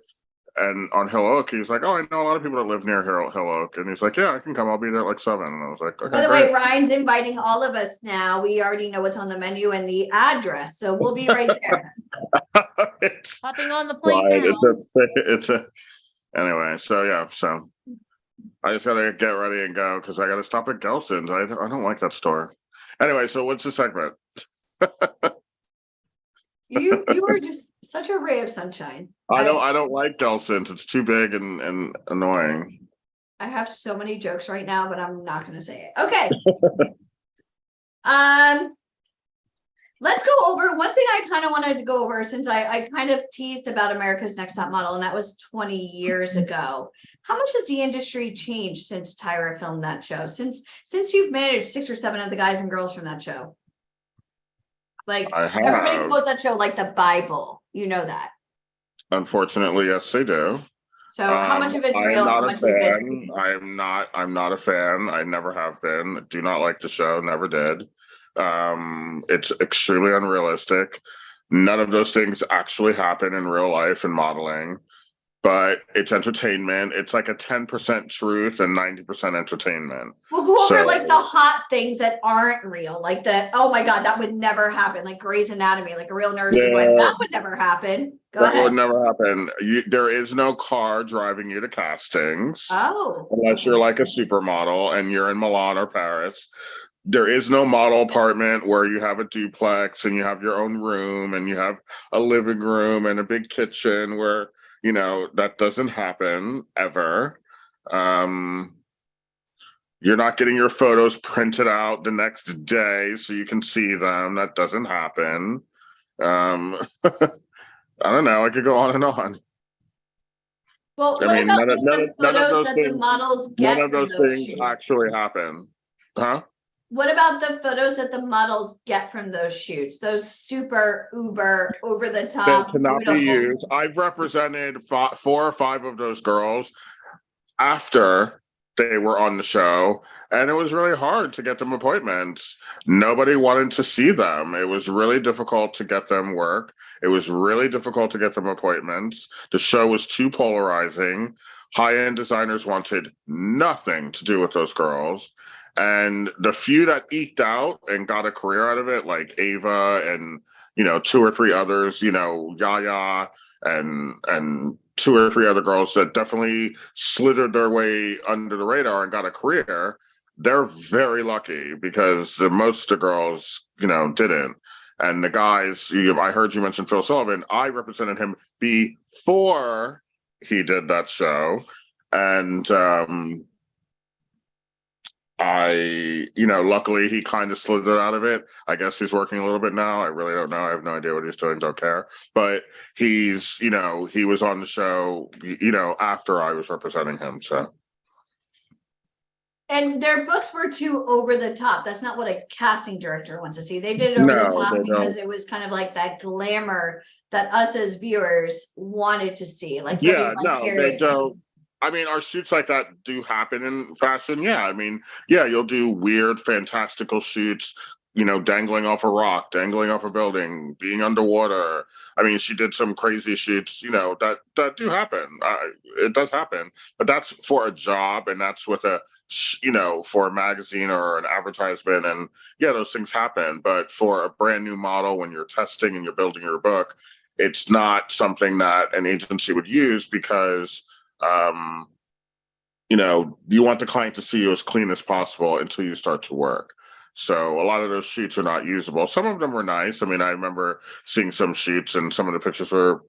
D: And on Hill Oak, he's like, "Oh, I know a lot of people that live near Hill Oak." And he's like, "Yeah, I can come. I'll be there at like 7." And I was like, "Okay."
B: By the
D: great.
B: way, Ryan's inviting all of us now. We already know what's on the menu and the address, so we'll be right there.
A: Hopping on the plane
D: Right,
A: now.
D: Anyway, so yeah, so I just gotta get ready and go because I gotta stop at Gelson's. I don't like that store. Anyway, so what's the segment?
B: You are just such a ray of sunshine.
D: I don't like Gelson's. It's too big and annoying.
B: I have so many jokes right now, but I'm not going to say it. Okay. Let's go over one thing I kind of wanted to go over since I kind of teased about America's Next Top Model, and that was 20 years ago. How much has the industry changed since Tyra filmed that show? Since you've managed 6 or 7 of the guys and girls from that show? Like,
D: I have.
B: everybody quotes that show like the Bible. You know that.
D: Unfortunately, yes, they do.
B: So how much of it's real? How much of it's
D: I'm not a fan. I never have been. Do not like the show. Never did. It's extremely unrealistic. None of those things actually happen in real life in modeling, but it's entertainment. It's like a 10% truth and 90% entertainment.
B: We'll go over like the hot things that aren't real, like the, oh my God, that would never happen. Like Grey's Anatomy, like a real nurse is like, that would never happen. Go
D: That
B: ahead.
D: would never happen. There is no car driving you to castings.
B: Oh.
D: Unless you're like a supermodel and you're in Milan or Paris. There is no model apartment where you have a duplex and you have your own room and you have a living room and a big kitchen where, you know, that doesn't happen ever. You're not getting your photos printed out the next day so you can see them. That doesn't happen. I don't know. I could go on and on.
B: Well,
D: I mean, none of those
B: that
D: things.
B: the models get
D: None of
B: from
D: those things
B: shoots?
D: actually happen. Huh?
B: What about the photos that the models get from those shoots? Those super uber over the
D: They
B: top.
D: cannot be
B: beautiful-
D: used. I've represented 4 or 5 of those girls after they were on the show, and it was really hard to get them appointments. Nobody wanted to see them. It was really difficult to get them work. It was really difficult to get them appointments. The show was too polarizing. High-end designers wanted nothing to do with those girls. And the few that eked out and got a career out of it, like Ava and, you know, 2 or 3 others, you know, Yaya and 2 or 3 other girls that definitely slithered their way under the radar and got a career, they're very lucky because most of the girls, you know, didn't. And the guys, I heard you mention Phil Sullivan. I represented him before he did that show. And luckily he kind of slid it out of it. I guess he's working a little bit now. I really don't know. I have no idea what he's doing. Don't care. But he's, he was on the show, after I was representing him. So.
B: And their books were too over the top. That's not what a casting director wants to see. They did it over the top because it was kind of like that glamour that us as viewers wanted to see. Like,
D: yeah, no, they don't. I mean, our shoots like that do happen in fashion. Yeah, I mean, yeah, you'll do weird, fantastical shoots, dangling off a rock, dangling off a building, being underwater. I mean, she did some crazy shoots, that do happen. It does happen, but that's for a job, and that's with for a magazine or an advertisement. And yeah, those things happen. But for a brand new model, when you're testing and you're building your book, it's not something that an agency would use because you want the client to see you as clean as possible until you start to work. So a lot of those shoots are not usable. Some of them were nice. I mean, I remember seeing some shoots and some of the pictures were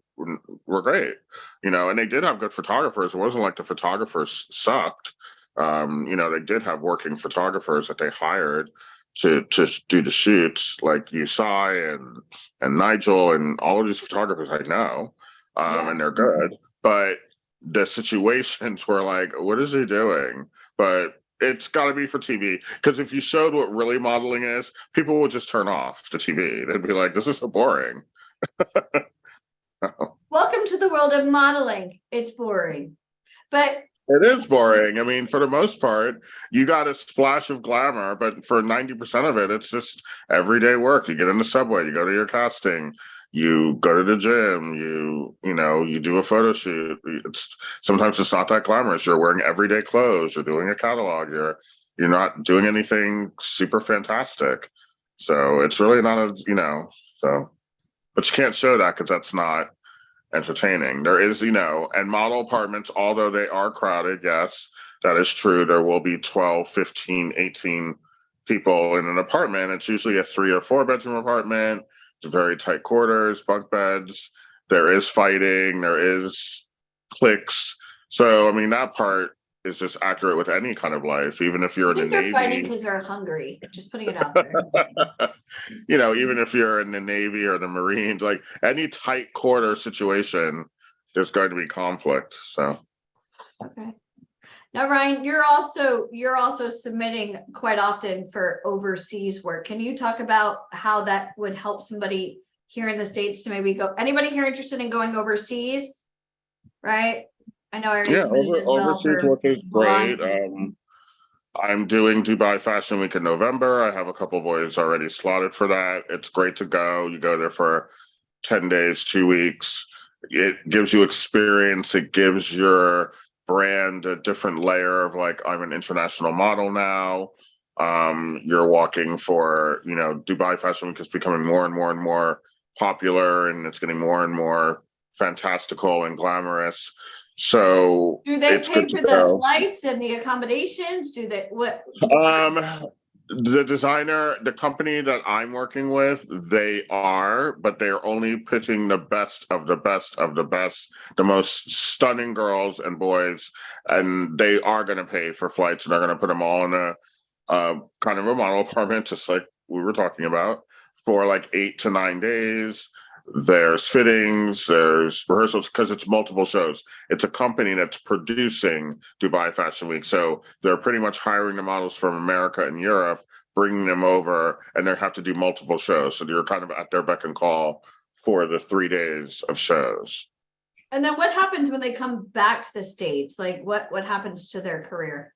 D: great, and they did have good photographers. It wasn't like the photographers sucked. They did have working photographers that they hired to do the shoots, like Usai and Nigel and all of these photographers I know, and they're good. But the situations were like, what is he doing? But it's got to be for TV, because if you showed what really modeling is, people would just turn off the TV. They'd be like, this is so boring.
B: Welcome to the world of modeling. It's boring, but
D: it is boring. I mean, for the most part, you got a splash of glamour, but for 90% of it, it's just everyday work. You get in the subway, you go to your casting, you go to the gym, you do a photo shoot. Sometimes it's not that glamorous. You're wearing everyday clothes. You're doing a catalog. You're not doing anything super fantastic. So it's really not but you can't show that because that's not entertaining. There is, and model apartments, although they are crowded, yes, that is true. There will be 12, 15, 18 people in an apartment. It's usually a 3 or 4 bedroom apartment. It's very tight quarters, bunk beds. There is fighting. There is cliques. So, I mean, that part is just accurate with any kind of life, even if you're in the Navy.
B: They're fighting because they're hungry. Just putting it out there.
D: Even if you're in the Navy or the Marines, like any tight quarter situation, there's going to be conflict. So.
B: Okay. Now, Ryan, you're also submitting quite often for overseas work. Can you talk about how that would help somebody here in the States to maybe go? Anybody here interested in going overseas? Right? I know I already submitted as well.
D: Overseas work is great. I'm doing Dubai Fashion Week in November. I have a couple boys already slotted for that. It's great to go. You go there for 10 days, 2 weeks. It gives you experience. It gives your brand a different layer of like, I'm an international model now. You're walking for, Dubai Fashion Week is becoming more and more and more popular, and it's getting more and more fantastical and glamorous. So
B: do they pay for the flights and the accommodations? Do they what?
D: The designer, the company that I'm working with, but they're only pitching the best of the best of the best, the most stunning girls and boys, and they are going to pay for flights, and they're going to put them all in a kind of a model apartment, just like we were talking about, for like 8 to 9 days. There's fittings, there's rehearsals, because it's multiple shows. It's a company that's producing Dubai Fashion Week. So they're pretty much hiring the models from America and Europe, bringing them over, and they have to do multiple shows. So you're kind of at their beck and call for the 3 days of shows.
B: And then what happens when they come back to the States? Like what happens to their career?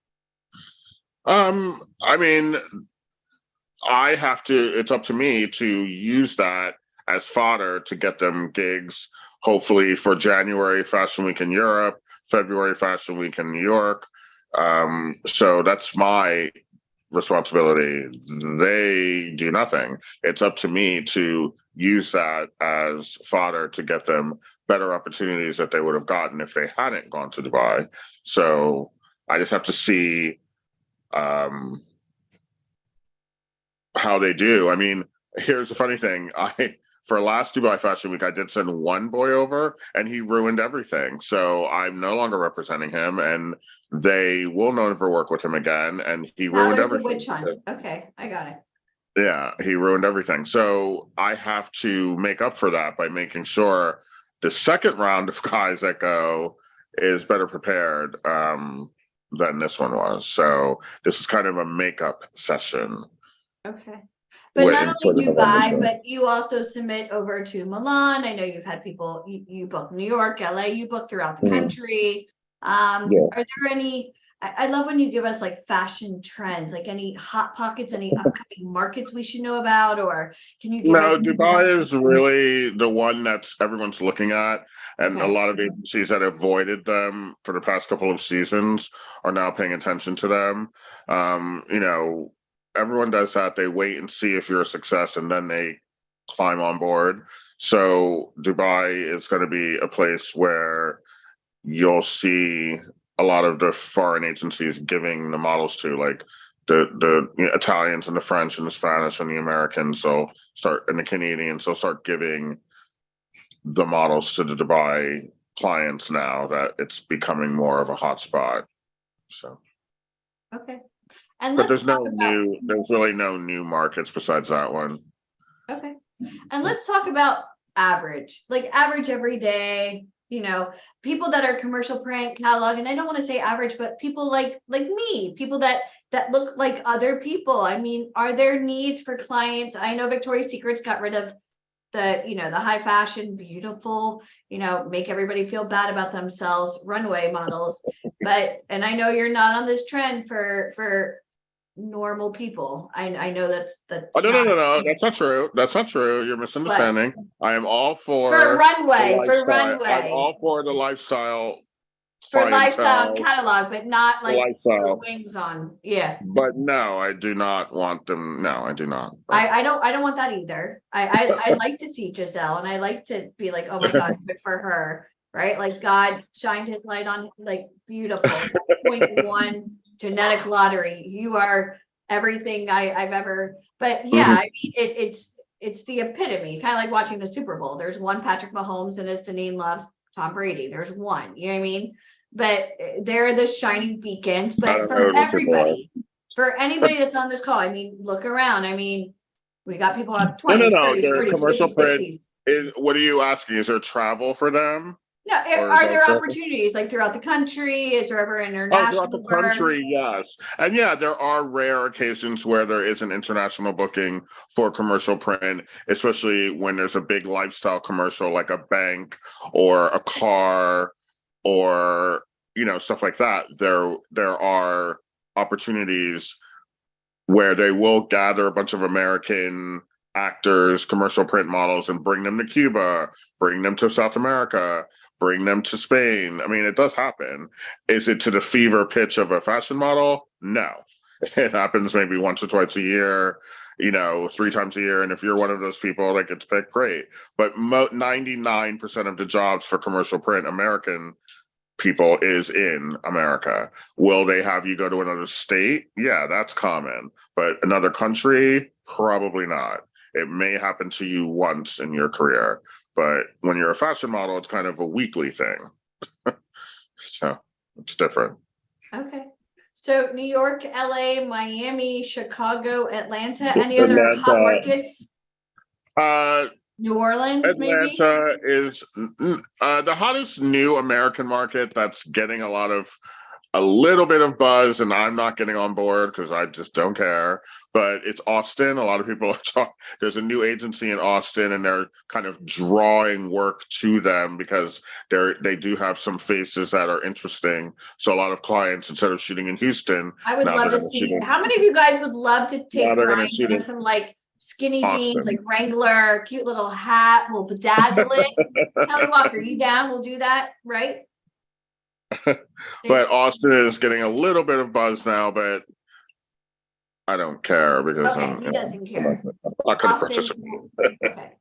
D: I mean, it's up to me to use that as fodder to get them gigs, hopefully for January Fashion Week in Europe, February Fashion Week in New York. So that's my responsibility. They do nothing. It's up to me to use that as fodder to get them better opportunities that they would have gotten if they hadn't gone to Dubai. So I just have to see how they do. I mean, here's the funny thing. for last Dubai Fashion Week, I did send one boy over and he ruined everything. So I'm no longer representing him, and they will never work with him again. And he ruined
B: there's the
D: everything.
B: witch hunt. Okay, I got it.
D: Yeah, he ruined everything. So I have to make up for that by making sure the second round of guys that go is better prepared than this one was. So this is kind of a makeup session.
B: Okay. But not only Dubai, but you also submit over to Milan. I know you've had people, you book New York, LA, you book throughout the country. Are there any, I love when you give us like fashion trends, like any hot pockets, any upcoming markets we should know about, or can you give us?
D: No, Dubai is really the one that's everyone's looking at, and a lot of agencies that avoided them for the past couple of seasons are now paying attention to them. You know, everyone does that. They wait and see if you're a success, and then they climb on board. So Dubai is going to be a place where you'll see a lot of the foreign agencies giving the models to, like the Italians and the French and the Spanish and the Americans. So and the Canadians. They'll start giving the models to the Dubai clients now that it's becoming more of a hot spot. So.
B: Okay. And
D: but there's really no new markets besides that one.
B: Okay. And let's talk about average, like average every day, you know, people that are commercial print catalog. And I don't want to say average, but people like me, people that look like other people. I mean, are there needs for clients? I know Victoria's Secret's got rid of the, you know, the high fashion, beautiful, you know, make everybody feel bad about themselves, runway models. And I know you're not on this trend for normal people. I know that's
D: oh, no, that's not true. That's not true. You're misunderstanding. I am all for
B: runway.
D: I'm all for the lifestyle
B: lifestyle catalog, but not like
D: lifestyle
B: wings on. Yeah.
D: But no, I do not want them. No, I do not.
B: I don't want that either. I like to see Giselle, and I like to be like, oh my God, good for her, right? Like God shined his light on, like, beautiful 0.1 genetic lottery. You are everything I've ever. But yeah, I mean, it's the epitome, kind of like watching the Super Bowl. There's one Patrick Mahomes, and as Deneen loves Tom Brady, there's one. You know what I mean? But they're the shining beacons. But for everybody, for anybody that's on this call, I mean, look around. I mean, we got people on 20s, 30s, 40s,
D: commercial
B: 50s,
D: print
B: 60s.
D: What are you asking? Is there travel for them?
B: No, are there opportunities like throughout the country? Is there ever international?
D: Throughout the country, yes. And yeah, there are rare occasions where there is an international booking for commercial print, especially when there's a big lifestyle commercial like a bank or a car or, you know, stuff like that. There are opportunities where they will gather a bunch of American actors, commercial print models, and bring them to Cuba, bring them to South America, bring them to Spain. I mean, it does happen. Is it to the fever pitch of a fashion model? No. It happens maybe once or twice a year, you know, 3 times a year. And if you're one of those people that gets picked, great. But 99% of the jobs for commercial print American people is in America. Will they have you go to another state? Yeah, that's common. But another country? Probably not. It may happen to you once in your career, but when you're a fashion model, it's kind of a weekly thing. So it's different.
B: Okay. So New York, LA, Miami, Chicago, Atlanta, any other hot markets? New Orleans,
D: Atlanta is the hottest new American market that's getting a little bit of buzz, and I'm not getting on board because I just don't care. But it's Austin. A lot of people are talking. There's a new agency in Austin, and they're kind of drawing work to them because they do have some faces that are interesting. So a lot of clients, instead of shooting in Houston,
B: I would love to see. How many of you guys would love to take Ryan in some like skinny jeans, like Wrangler, cute little hat? We'll bedazzle it. Kelly Walker, you down? We'll do that, right?
D: But Austin is getting a little bit of buzz now, but I don't care because
B: he doesn't care.
D: I'm not going to participate.
B: Okay.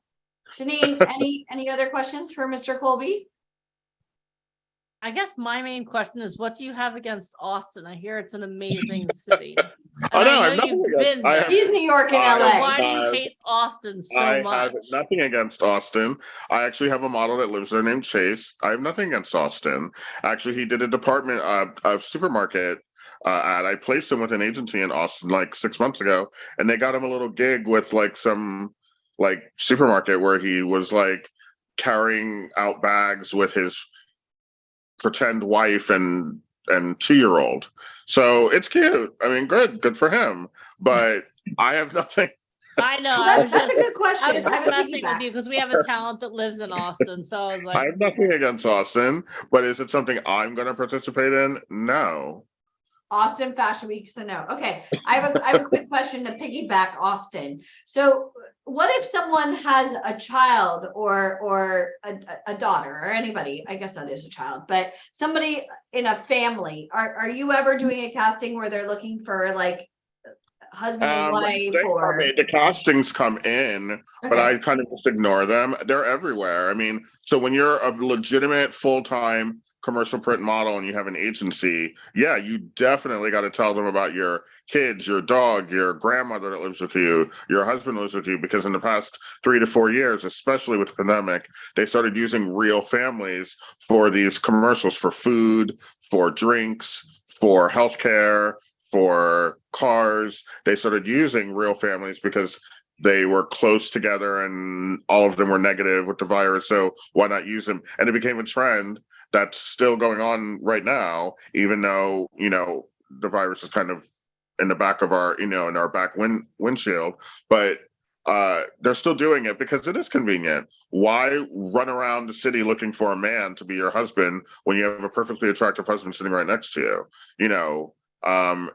B: Janine, any other questions for Mr. Colby?
A: I guess my main question is, what do you have against Austin? I hear it's an amazing city.
D: I
A: And
D: know,
A: I
D: I'm
A: know
D: nothing
A: you've
D: against.
A: been there.
B: He's New York and
D: I
B: LA.
A: Why do you
D: have-
A: hate Austin so
D: I
A: much?
D: have nothing against Austin. I actually have a model that lives there named Chase. I have nothing against Austin. Actually, he did a department of supermarket ad. I placed him with an agency in Austin like 6 months ago, and they got him a little gig with like some like supermarket where he was like carrying out bags with his pretend wife and 2-year-old. So it's cute. I mean, good for him. But I have nothing.
A: I know.
B: Well, that's a good question.
A: I was
B: I
A: just
B: have a
A: messing
B: piggyback.
A: with you because we have a talent that lives in Austin. So I was like,
D: I have nothing against Austin, but is it something I'm going to participate in? No.
B: Austin Fashion Week, so no. Okay, I have a quick question to piggyback Austin. So what if someone has a child or a daughter or anybody, I guess that is a child, but somebody in a family, are you ever doing a casting where they're looking for like husband and wife
D: the castings come in, but
B: Okay.
D: I kind of just ignore them. They're everywhere. I mean, so when you're a legitimate full-time commercial print model and you have an agency, yeah, you definitely got to tell them about your kids, your dog, your grandmother that lives with you, your husband lives with you, because in the past 3 to 4 years, especially with the pandemic, they started using real families for these commercials for food, for drinks, for healthcare, for cars. They started using real families because they were close together and all of them were negative with the virus. So why not use them? And it became a trend that's still going on right now, even though, the virus is kind of in the back of our, in our back windshield, but they're still doing it because it is convenient. Why run around the city looking for a man to be your husband when you have a perfectly attractive husband sitting right next to you?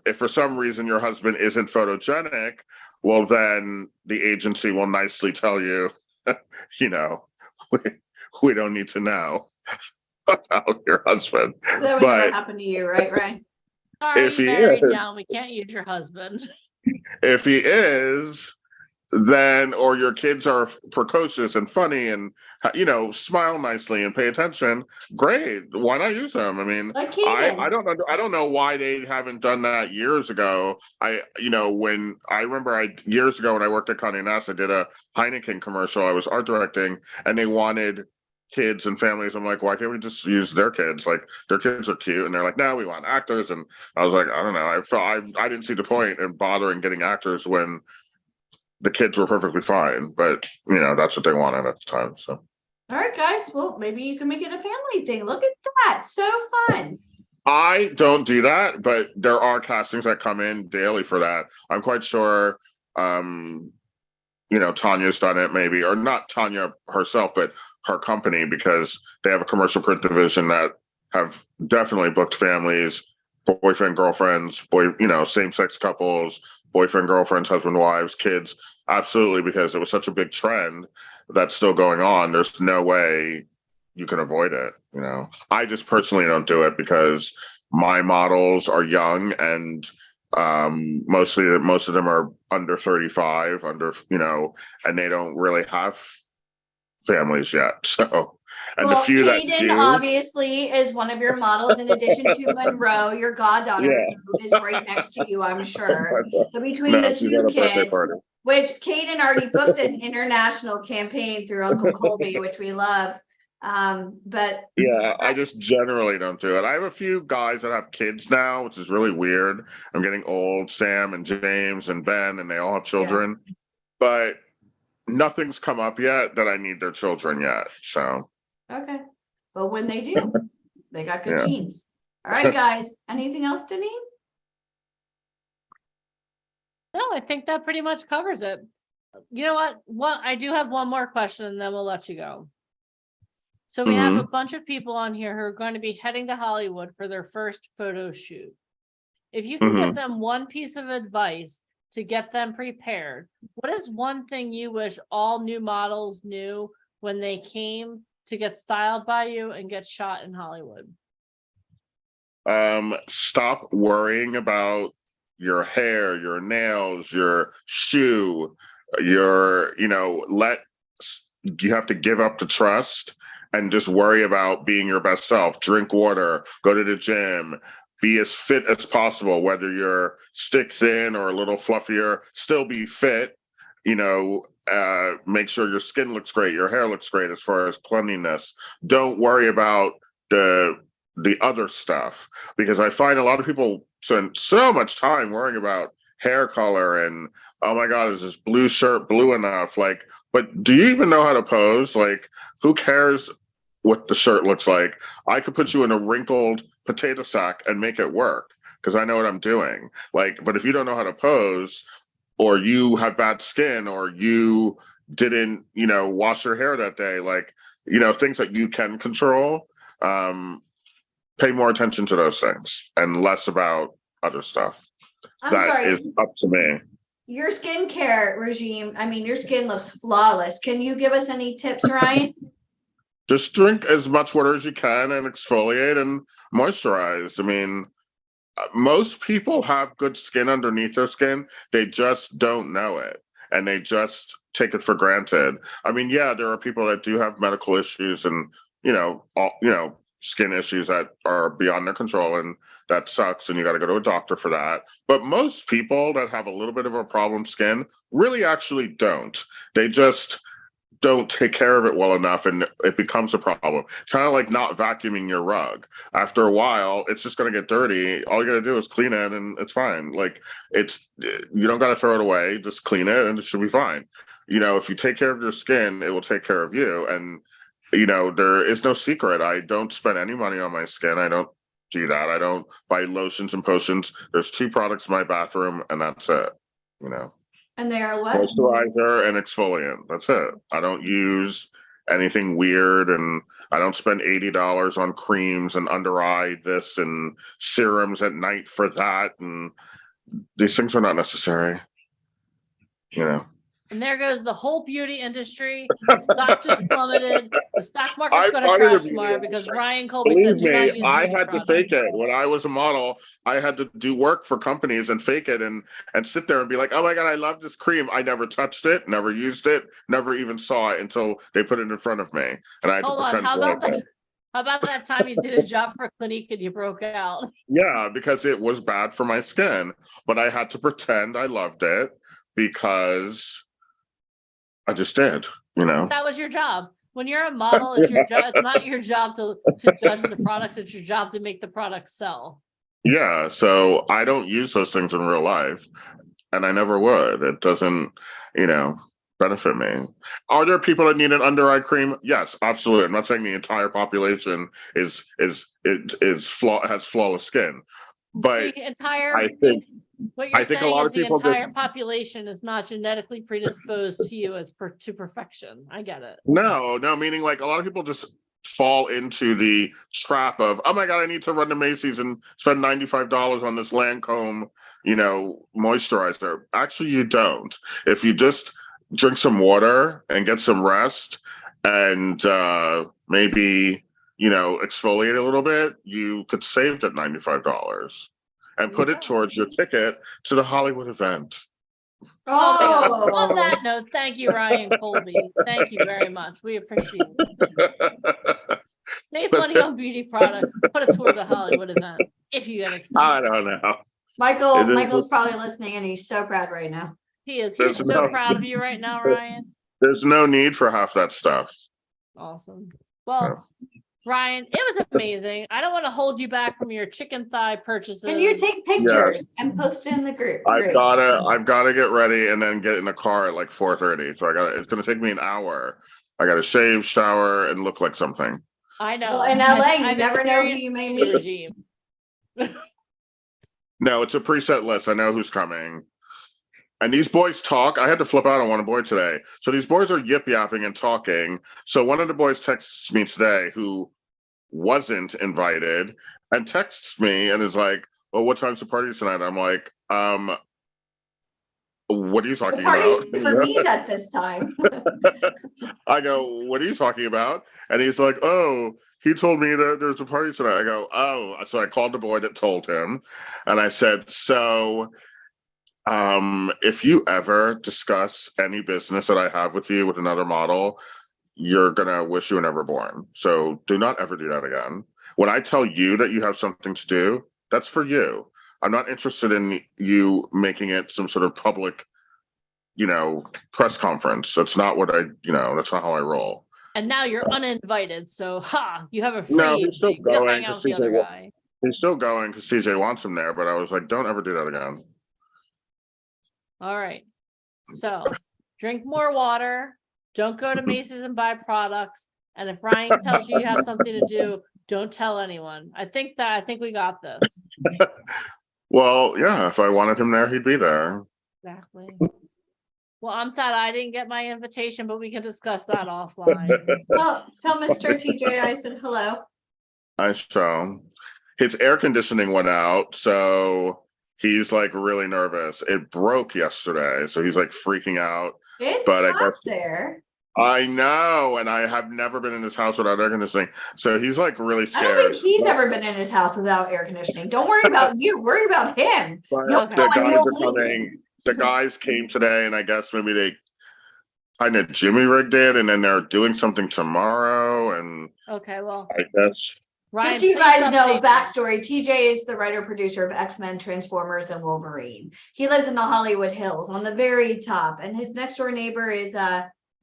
D: If for some reason your husband isn't photogenic, well, then the agency will nicely tell you, we don't need to know about your husband.
B: That would never happen to you, right, Ryan?
A: sorry,
D: If
A: you
D: he
A: married
D: is-
A: down. We can't use your husband.
D: If he is, then, or your kids are precocious and funny and, smile nicely and pay attention, great. Why not use them? I mean,
B: Like
D: I don't know why they haven't done that years ago. Years ago when I worked at Condé Nast, I did a Heineken commercial. I was art directing, and they wanted kids and families. I'm like, why can't we just use their kids? Like, their kids are cute. And they're like, no, we want actors. And I was like, I don't know. I didn't see the point in bothering getting actors when the kids were perfectly fine, but that's what they wanted at the time. So,
B: All right, guys. Well, maybe you can make it a family thing. Look at that. So fun.
D: I don't do that, but there are castings that come in daily for that. I'm quite sure, Tanya's done it maybe, or not Tanya herself, but her company, because they have a commercial print division that have definitely booked families, boyfriend, girlfriends, same-sex couples, boyfriend, girlfriends, husband, wives, kids. Absolutely, because it was such a big trend that's still going on. There's no way you can avoid it. I just personally don't do it because my models are young and most of them are under 35, and they don't really have families yet. So, and the few that
B: Kaden
D: do,
B: obviously is one of your models, in addition to Monroe, your goddaughter,
D: Yeah.
B: who is right next to you, I'm sure. So between
D: No,
B: the
D: she's
B: two
D: at a birthday
B: kids,
D: party.
B: which Kaden already booked an international campaign through Uncle Colby, which we love. But
D: Yeah, I just generally don't do it. I have a few guys that have kids now, which is really weird. I'm getting old, Sam and James and Ben, and they all have children, but nothing's come up yet that I need their children yet. So,
B: okay, but when they do, they got good
D: Yeah.
B: genes. All right, guys. Anything else, Denise?
A: No, I think that pretty much covers it. You know what? I do have one more question and then we'll let you go. So we have a bunch of people on here who are going to be heading to Hollywood for their first photo shoot. If you can give them one piece of advice to get them prepared, what is one thing you wish all new models knew when they came to get styled by you and get shot in Hollywood?
D: Stop worrying about your hair, your nails, your shoe, you have to give up the trust and just worry about being your best self. Drink water, go to the gym, be as fit as possible, whether you're stick thin or a little fluffier, still be fit, make sure your skin looks great, your hair looks great as far as cleanliness. Don't worry about the other stuff, because I find a lot of people spend so much time worrying about hair color and, oh my God, is this blue shirt blue enough? Like, but do you even know how to pose? Like, who cares what the shirt looks like? I could put you in a wrinkled potato sack and make it work because I know what I'm doing. Like, but if you don't know how to pose, or you have bad skin, or you didn't, wash your hair that day, like, things that you can control, pay more attention to those things and less about other stuff. That is up to me.
B: Your skincare regime, I mean, your skin looks flawless. Can you give us any tips, Ryan?
D: Just drink as much water as you can and exfoliate and moisturize. I mean, most people have good skin underneath their skin. They just don't know it, and they just take it for granted. I mean, yeah, there are people that do have medical issues and, skin issues that are beyond their control, and that sucks, and you got to go to a doctor for that. But most people that have a little bit of a problem skin really actually don't. They just don't take care of it well enough, and it becomes a problem. It's kind of like not vacuuming your rug. After a while, it's just going to get dirty. All you got to do is clean it, and it's fine. Like, you don't got to throw it away. Just clean it, and it should be fine. If you take care of your skin, it will take care of you. And there is no secret. I don't spend any money on my skin. I don't do that. I don't buy lotions and potions. There's 2 products in my bathroom, and that's it.
B: And they are what?
D: Moisturizer and exfoliant. That's it. I don't use anything weird, and I don't spend $80 on creams and under eye this and serums at night for that. And these things are not necessary.
A: And there goes the whole beauty industry. The stock just plummeted. The stock market's going to crash tomorrow because Ryan Colby said, "Do not use
D: I had to fake it. When I was a model, I had to do work for companies and fake it and sit there and be like, oh my God, I love this cream. I never touched it, never used it, never even saw it until they put it in front of me. And I had to pretend to like it.
A: How about that time you did a job for Clinique and you broke out?
D: Yeah, because it was bad for my skin. But I had to pretend I loved it because I just did,
A: That was your job. When you're a model, it's your job. It's not your job to judge the products. It's your job to make the products sell.
D: Yeah, so I don't use those things in real life, and I never would. It doesn't, benefit me. Are there people that need an under eye cream? Yes, absolutely. I'm not saying the entire population has flawless skin, but
A: the entire what you're saying
D: a lot
A: is
D: of people
A: the entire population is not genetically predisposed to you to perfection. I get it.
D: No, meaning like a lot of people just fall into the trap of, oh my God, I need to run to Macy's and spend $95 on this Lancome, moisturizer. Actually, you don't. If you just drink some water and get some rest and maybe, exfoliate a little bit, you could save that $95. And put it towards your ticket to the Hollywood event.
A: Oh, on that note, thank you, Ryan Colby. Thank you very much. We appreciate it. Save money on beauty products. Put it toward the Hollywood event if you get excited.
D: I don't know.
B: Michael's probably listening, and he's so proud right now.
A: He is. He's so proud of you right now, Ryan.
D: There's no need for half that stuff.
A: Awesome. Well, Ryan, it was amazing. I don't want to hold you back from your chicken thigh purchases.
B: And you take pictures and post it in the group.
D: I've gotta get ready and then get in the car at like 4:30. So it's gonna take me an hour. I gotta shave, shower, and look like something.
A: I know.
B: Well, in LA, you never know who you may meet.
A: Regime.
D: No, it's a preset list. I know who's coming. And these boys talk. I had to flip out on one boy today. So these boys are yip-yapping and talking. So one of the boys texts me today who wasn't invited and texts me and is like, well, what time's the party tonight? I'm like, what are you talking about?
B: For me at this time.
D: I go, what are you talking about? And he's like, oh, he told me that there's a party tonight. I go, oh. So I called the boy that told him. And I said, so if you ever discuss any business that I have with you with another model, you're gonna wish you were never born. So do not ever do that again. When I tell you that you have something to do, that's for you. I'm not interested in you making it some sort of public, press conference. That's not what that's not how I roll.
A: And now you're uninvited, so you have a free
D: No, he's still
A: evening to
D: going
A: hang out with the other guy.
D: He's still going because CJ wants him there, but I was like, don't ever do that again.
A: All right. So drink more water. Don't go to Macy's and buy products. And if Ryan tells you you have something to do, don't tell anyone. I think we got this.
D: Well, yeah, if I wanted him there, he'd be there.
A: Exactly. Well, I'm sad I didn't get my invitation, but we can discuss that offline.
B: Well, tell Mr. TJ I said hello.
D: I shall. His air conditioning went out, so he's like really nervous. It broke yesterday, so he's like freaking out.
B: It's
D: but
B: hot
D: I guess
B: there.
D: I know, and I have never been in his house without air conditioning, so he's like really
B: I
D: scared.
B: don't think he's ever been in his house without air conditioning. Don't worry about you. Worry about him.
D: But
B: You'll
D: the
B: know
D: guys
B: and you'll
D: are
B: leave.
D: coming. The guys came today, and I guess maybe they kind of Jimmy rigged it, and then they're doing something tomorrow, and
A: Okay, well,
D: I guess.
A: Ryan,
B: Just so you
A: please
B: guys know,
A: update me.
B: backstory, TJ is the writer producer of X-Men, Transformers, and Wolverine. He lives in the Hollywood Hills on the very top, and his next door neighbor is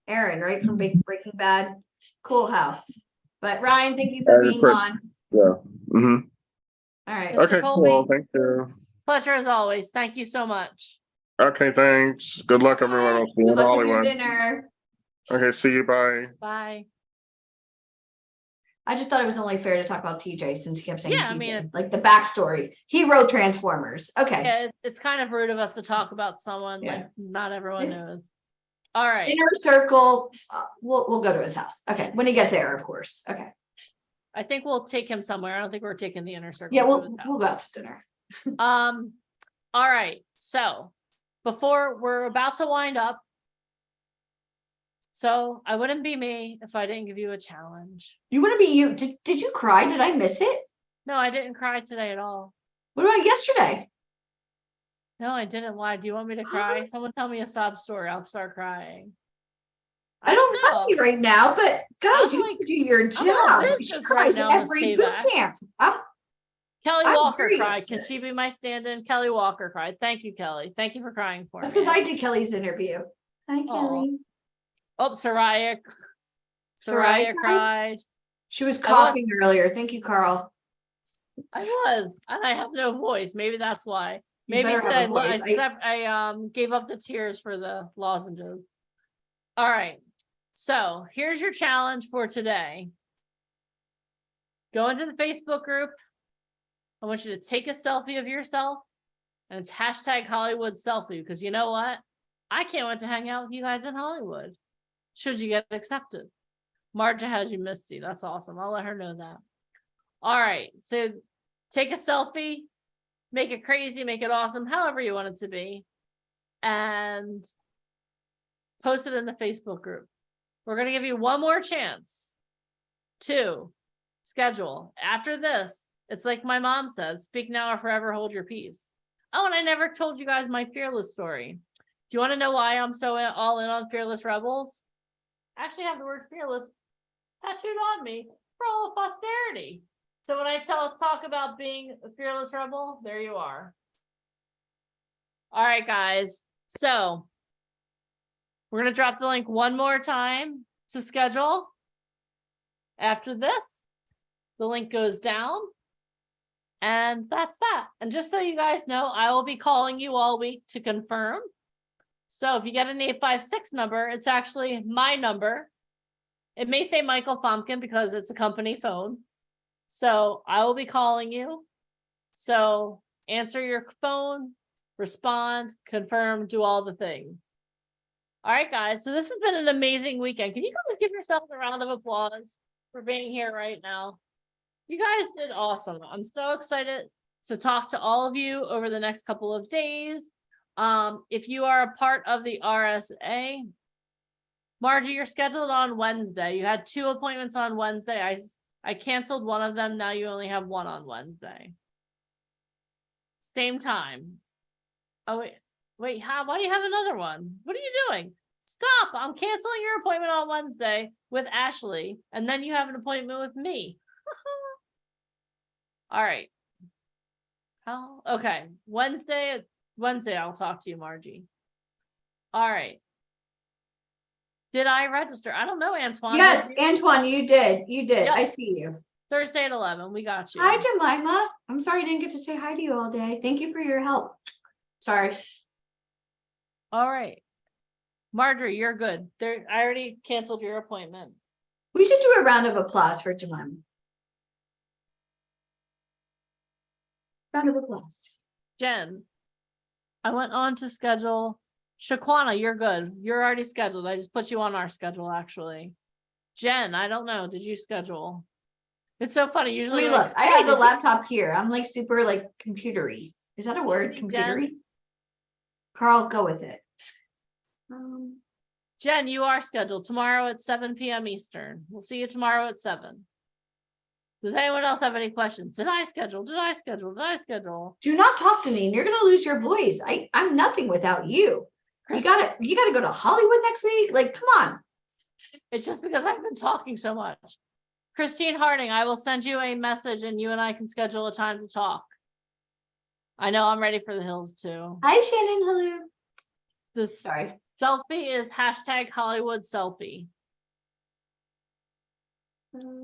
B: Aaron, right, from Breaking Bad. Cool house. But Ryan, thank you for being on.
D: Yeah. Mm-hmm.
B: All right.
A: Mr.
D: Okay,
A: Colby.
D: cool. Thank you.
A: Pleasure as always. Thank you so much.
D: Okay, thanks. Good luck, everyone. I'll see you
B: Good
D: in
B: luck with your
D: Hollywood.
B: dinner.
D: Okay, see you. Bye.
A: Bye.
B: I just thought it was only fair to talk about TJ since he kept saying
A: Yeah,
B: TJ.
A: I mean,
B: like the backstory. He wrote Transformers. Okay.
A: Yeah, it's kind of rude of us to talk about someone like not everyone knows. All right.
B: Inner circle. We'll go to his house. Okay. When he gets there, of course. Okay.
A: I think we'll take him somewhere. I don't think we're taking the inner circle.
B: Yeah,
A: to his
B: we'll go out to dinner.
A: All right. So before we're about to wind up. So I wouldn't be me if I didn't give you a challenge.
B: You want to be you? Did you cry? Did I miss it?
A: No, I didn't cry today at all.
B: What about yesterday?
A: No, I didn't. Why? Do you want me to cry? Someone tell me a sob story. I'll start crying.
B: I don't have you right now, but guys, you
A: like,
B: do your
A: I'm
B: job.
A: on
B: She
A: business
B: cries
A: right now in this
B: every boot
A: payback.
B: camp.
A: Kelly
B: I'm
A: Walker
B: very
A: cried.
B: upset.
A: Can she be my stand-in? Kelly Walker cried. Thank you, Kelly. Thank you for crying for
B: That's
A: me.
B: because I did Kelly's interview. Hi, Kelly.
A: Oh, Soraya
B: Soraya
A: cried.
B: She was coughing earlier. Thank you, Carl.
A: I was, and I have no voice. Maybe that's why.
B: You
A: Maybe
B: better have a voice.
A: I gave up the tears for the lozenges. All right. So here's your challenge for today. Go into the Facebook group. I want you to take a selfie of yourself, and it's hashtag Hollywood selfie, because you know what? I can't wait to hang out with you guys in Hollywood. Should you get accepted? Marja has you Misty. That's awesome. I'll let her know that. All right. So take a selfie, make it crazy, make it awesome, however you want it to be, and post it in the Facebook group. We're going to give you one more chance to schedule. After this, it's like my mom says, speak now or forever hold your peace. Oh, and I never told you guys my Fearless story. Do you want to know why I'm so all in on Fearless Rebels? I actually have the word fearless tattooed on me for all of posterity. So when I talk about being a fearless rebel, there you are. All right, guys. So we're going to drop the link one more time to schedule. After this, the link goes down. And that's that. And just so you guys know, I will be calling you all week to confirm. So if you get an 856 number, it's actually my number. It may say Michael Pumpkin because it's a company phone. So I will be calling you. So answer your phone, respond, confirm, do all the things. All right, guys. So this has been an amazing weekend. Can you guys give yourselves a round of applause for being here right now? You guys did awesome. I'm so excited to talk to all of you over the next couple of days. If you are a part of the RSA, Margie, you're scheduled on Wednesday. You had 2 appointments on Wednesday. I canceled one of them. Now you only have 1 on Wednesday. Same time. Oh, wait, why do you have another one? What are you doing? Stop. I'm canceling your appointment on Wednesday with Ashley. And then you have an appointment with me. All right. Oh, okay. Wednesday, I'll talk to you, Margie. All right. Did I register? I don't know, Antoine.
B: Yes, Antoine, you did. You did.
A: Yep.
B: I see you.
A: Thursday at 11. We got you.
B: Hi, Jemima. I'm sorry I didn't get to say hi to you all day. Thank you for your help. Sorry.
A: All right. Marjorie, you're good. I already canceled your appointment.
B: We should do a round of applause for Jemima. Round of applause.
A: Jen, I went on to schedule. Shaquana, you're good. You're already scheduled. I just put you on our schedule, actually. Jen, I don't know. Did you schedule? It's so funny. Usually,
B: look, I have the laptop here. I'm like super like computery. Is that a word? Computery? Carl, go with it.
A: Jen, you are scheduled tomorrow at 7 p.m. Eastern. We'll see you tomorrow at 7. Does anyone else have any questions? Did I schedule? Did I schedule? Did I schedule?
B: Do not talk to me. You're gonna lose your voice. I'm nothing without you. You gotta go to Hollywood next week. Like, come on.
A: It's just because I've been talking so much. Christine Harding, I will send you a message and you and I can schedule a time to talk. I know I'm ready for the hills too.
B: Hi, Shannon. Hello.
A: This selfie is hashtag Hollywood selfie.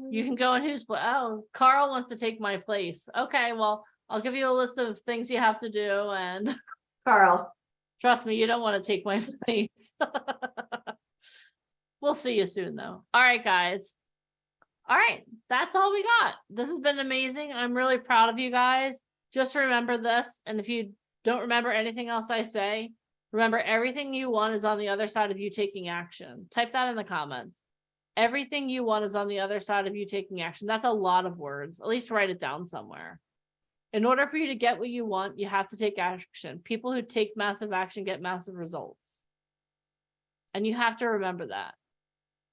A: You can go in who's oh, Carl wants to take my place. Okay, well, I'll give you a list of things you have to do, and
B: Carl,
A: trust me, you don't want to take my place. We'll see you soon though. All right, guys. All right, that's all we got. This has been amazing. I'm really proud of you guys. Just remember this, and if you don't remember anything else I say, remember everything you want is on the other side of you taking action. Type that in the comments. Everything you want is on the other side of you taking action. That's a lot of words. At least write it down somewhere. In order for you to get what you want, you have to take action. People who take massive action get massive results. And you have to remember that.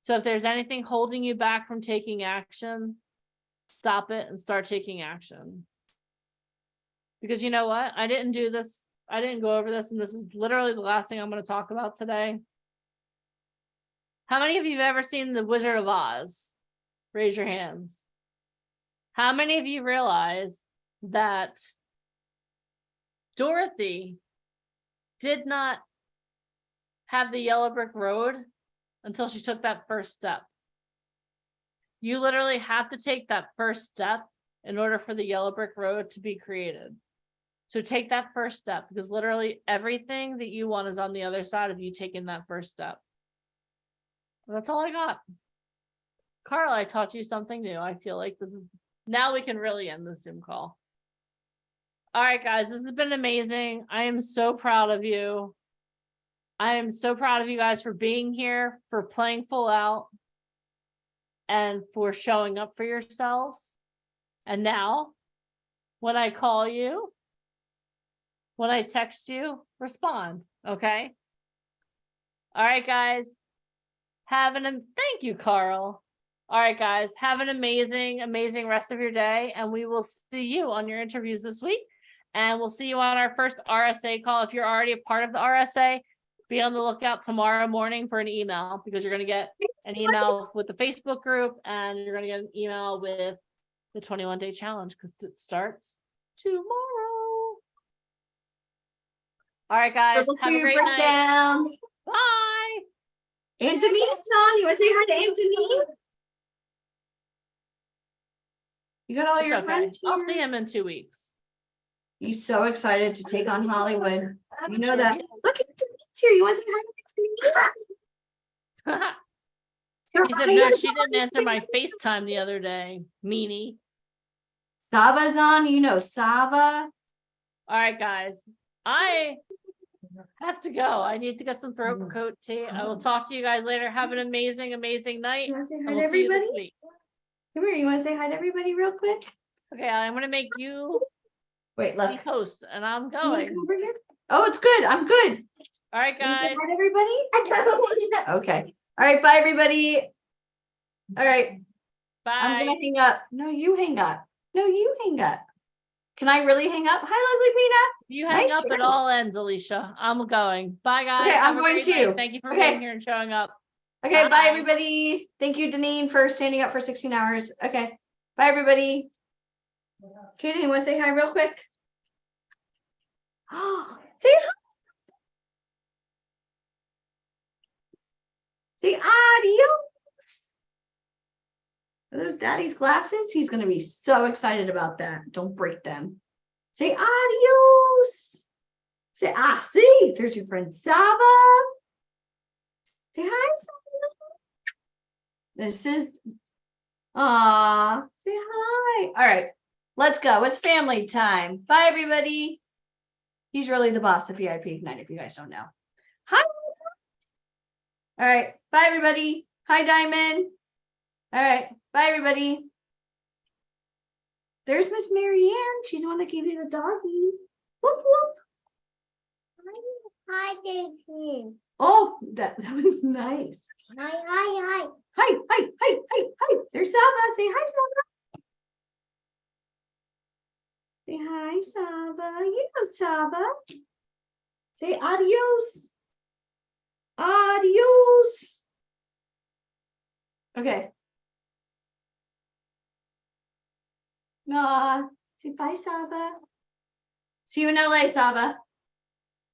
A: So if there's anything holding you back from taking action, stop it and start taking action. Because you know what? I didn't do this. I didn't go over this, and this is literally the last thing I'm going to talk about today. How many of you have ever seen The Wizard of Oz? Raise your hands. How many of you realize that Dorothy did not have the yellow brick road until she took that first step? You literally have to take that first step in order for the yellow brick road to be created. So take that first step, because literally everything that you want is on the other side of you taking that first step. That's all I got. Carl, I taught you something new. I feel like this is, now we can really end the Zoom call. All right, guys, this has been amazing. I am so proud of you. I am so proud of you guys for being here, for playing full out, and for showing up for yourselves. And now, when I call you, when I text you, respond, okay? All right, guys. Thank you, Carl. All right, guys, have an amazing, amazing rest of your day, and we will see you on your interviews this week. And we'll see you on our first RSA call. If you're already a part of the RSA, be on the lookout tomorrow morning for an email, because you're going to get an email with the Facebook group, and you're going to get an email with the 21-day challenge, because it starts tomorrow. All right, guys, have a great night. Bye.
B: Anthony's on. You want to say hi to Anthony? You got all your friends here?
A: I'll see him in 2 weeks.
B: He's so excited to take on Hollywood. You know that. Look, Anthony's here. You want to say hi to Anthony?
A: He said, no, she didn't answer my FaceTime the other day. Meanie.
B: Sava's on. You know Sava.
A: All right, guys. I have to go. I need to get some throat coat tea. I will talk to you guys later. Have an amazing, amazing night.
B: You want to say hi
A: and
B: to
A: we'll see you
B: everybody?
A: this week.
B: Come here. You want to say hi to everybody real quick?
A: Okay, I'm going to make you
B: the
A: host, and I'm
B: You wanna
A: going.
B: come over here? Oh, it's good. I'm good.
A: All right,
B: You wanna say
A: guys.
B: hi to everybody? Okay. All right. Bye, everybody. All right.
A: Bye.
B: I'm going to hang up. No, you hang up. No, you hang up. Can I really hang up? Hi, Leslie Pina.
A: You hang
B: Nice
A: up
B: show.
A: at all ends, Alicia. I'm going. Bye, guys.
B: Okay,
A: Have
B: I'm
A: a
B: going
A: great
B: too.
A: night. Thank you for
B: Okay.
A: being here and showing up.
B: Okay, bye everybody. Thank you, Deneen, for standing up for 16 hours. Okay, bye everybody. Katie, you want to say hi real quick? Say hi. Say adios. Are those Daddy's glasses? He's going to be so excited about that. Don't break them. Say adios. Say, see, there's your friend Saba. Say hi, Saba. This is, say hi. All right, let's go. It's family time. Bye, everybody. He's really the boss of VIP Ignite, if you guys don't know. Hi. All right, bye, everybody. Hi, Diamond. All right, bye, everybody. There's Miss Marianne. She's the one that gave you the doggy. Whoop, whoop.
J: Hi, Daisy.
B: Oh, that was nice.
J: Hi, hi, hi.
B: Hi, hi, hi, hi, hi. There's Saba. Say hi, Saba. Say hi, Saba. You know Saba. Say adios. Adios. Okay. Say bye, Saba. See you in LA, Saba.